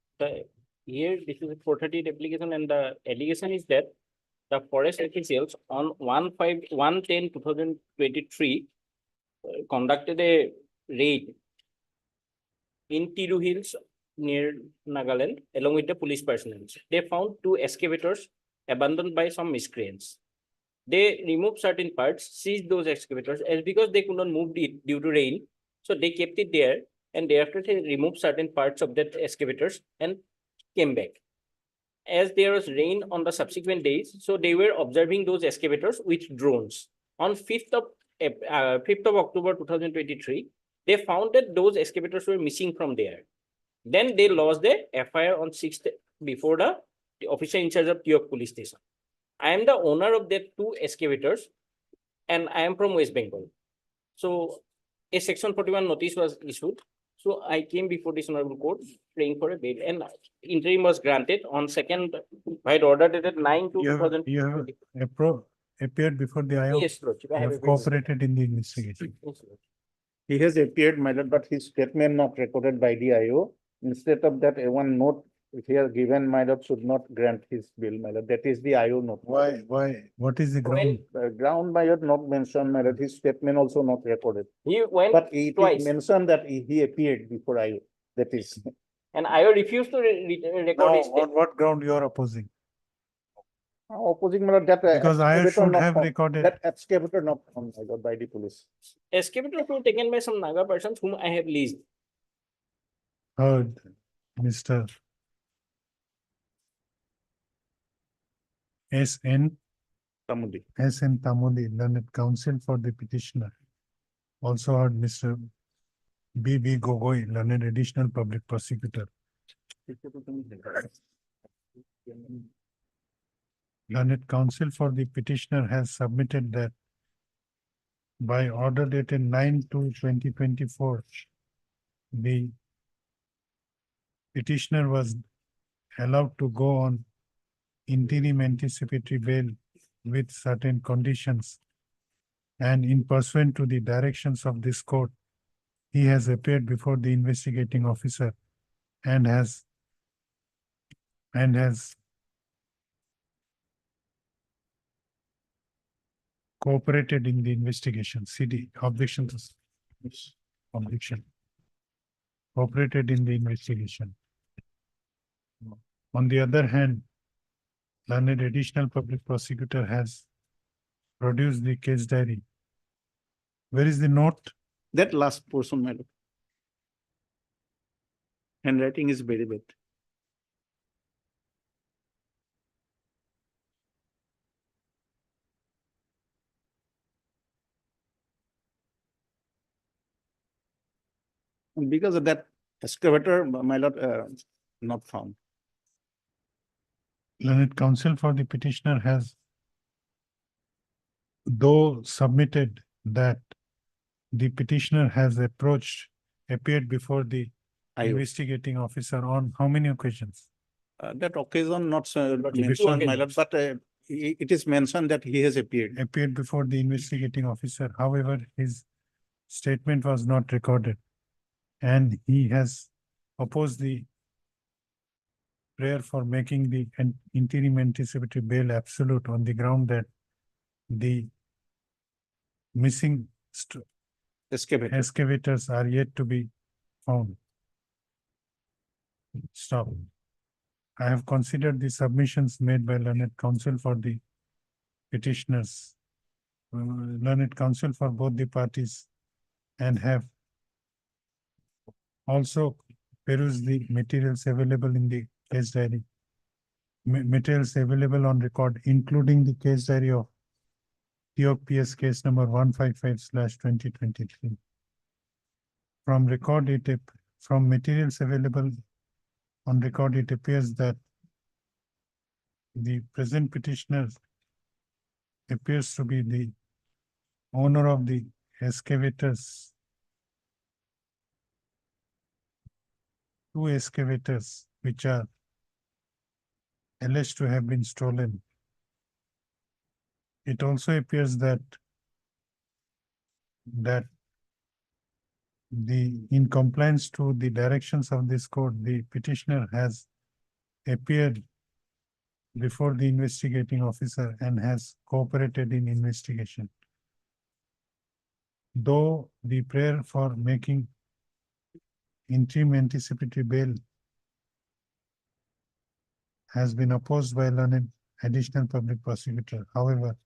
Here, this is a 438 application, and the allegation is that the forest officials on 1/10/2023 conducted a raid in Tiru Hills near Nagaland along with the police personnel. They found 2 excavators abandoned by some miscreants. They removed certain parts, seized those excavators, as because they could not move it due to rain. So they kept it there, and thereafter they removed certain parts of that excavators and came back. As there was rain on the subsequent days, so they were observing those excavators with drones. On 5th of October 2023, they found that those excavators were missing from there. Then they lodged the FIR on 6th before the officer in charge of Tiok police station. I am the owner of that two excavators and I am from West Bengal. So a section 41 notice was issued. So I came before this honorable court praying for a bail and interim was granted on second by order dated 9 to You have, 2000. you have appeared before the IO. Yes, Lordship, I You have have appeared. cooperated in the investigation. Yes, Lordship. He has appeared, my lord, but his statement not recorded by the IO. Instead of that, one note he has given, my lord, should not grant his bill, my lord. That is the IO note. Why? What is the ground? Ground, my lord, not mentioned, my lord. His statement also not recorded. He went But it twice. is mentioned that he appeared before IO. That is. And I refused to record Now, his on what ground you are opposing? Opposing, my lord, that. Because I excavator should not have found. recorded. That excavator not found, my lord, by the police. excavator were taken by some Naga persons whom I have leased. Heard, Mr. S.N. Tamudi. S.N. Tamudi, learned counsel for the petitioner. Also heard Mr. B.B. Gogoi, learned additional public prosecutor. Learned counsel for the petitioner has submitted that by order dated 9/2/2024, the petitioner was allowed to go on interim anticipatory bail with certain conditions. And in pursuant to the directions of this court, he has appeared before the investigating officer and has cooperated in the investigation. CD, objection to objection. Cooperated in the investigation. On the other hand, learned additional public prosecutor has produced the case diary. Where is the note? That last portion, my lord. Handwriting is very bad. And because of that excavator, my lord, not found. Learned counsel for the petitioner has, though submitted that the petitioner has appeared before the investigating officer on how many occasions? That occasion not mentioned, Before my lord, but it is mentioned that he has appeared. Appeared before the investigating officer. However, his statement was not recorded. And he has opposed the prayer for making the interim anticipatory bail absolute on the ground that the missing excavators are yet to be found. Stop. I have considered the submissions made by learned counsel for the petitioners, learned counsel for both the parties, and have also perused the materials available in the case diary. Materials available on record, including the case diary of TOPS case number 155/2023. From materials available on record, it appears that the present petitioner appears to be the owner of the excavators. Two excavators which are alleged to have been stolen. It also appears that in compliance to the directions of this court, the petitioner has appeared before the investigating officer and has cooperated in investigation. Though the prayer for making interim anticipatory bail has been opposed by learned additional public prosecutor. However,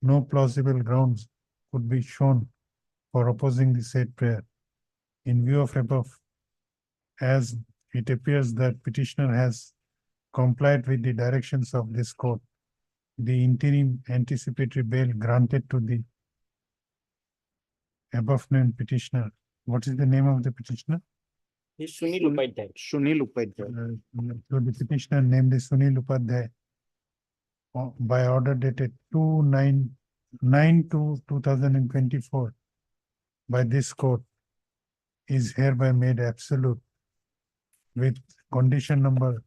no plausible grounds could be shown for opposing the said prayer. In view of above, as it appears that petitioner has complied with the directions of this court, the interim anticipatory bail granted to the above named petitioner. What is the name of the petitioner? He's Sunil Upadhyay. Sunil Upadhyay. So the petitioner named is Sunil Upadhyay by order dated 2/9/2024 by this court is hereby made absolute with condition number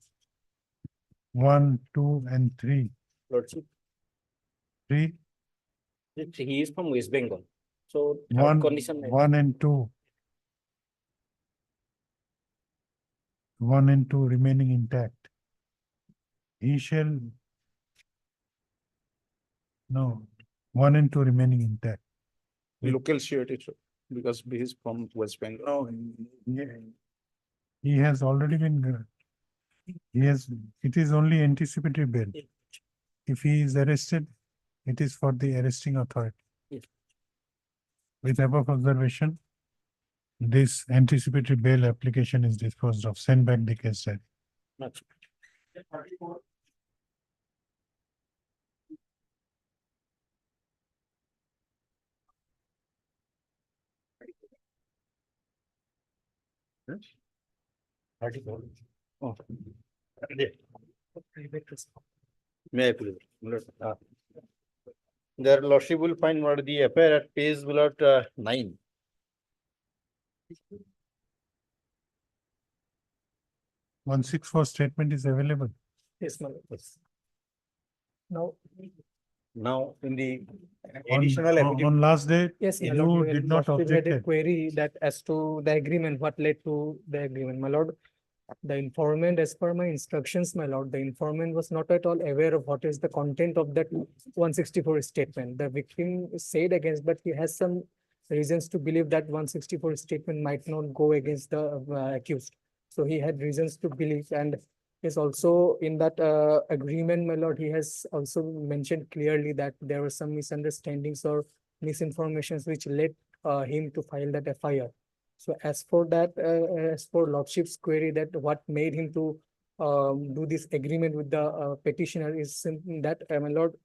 1, 2, and 3. Lordship, 3, he is from West Bengal. So 1, condition. 1 and 2. 1 and 2 remaining intact. He shall. No, 1 and 2 remaining intact. Local surety, sir, because he is from West Bengal. No, he has already been, it is only anticipatory bail. If he is arrested, it is for the arresting authority. Yes. With above observation, this anticipatory bail application is disposed of. Send back the case diary. Much. Oh. May I please? Their lordship will find what the affair at page 9. One 164 statement is available. Yes, my lord. Yes. Now, Now, in the On, additional on last day, yes, my you lord, did not lordship had a object. query that as to the agreement, what led to the agreement, my lord. The informant, as per my instructions, my lord, the informant was not at all aware of what is the content of that 164 statement. The victim said against, but he has some reasons to believe that 164 statement might not go against the accused. So he had reasons to believe, and is also in that agreement, my lord, he has also mentioned clearly that there were some misunderstandings or misinformations which led him to file that FIR. So as for that, as for lordship's query that what made him to do this agreement with the petitioner is simply that, my lord,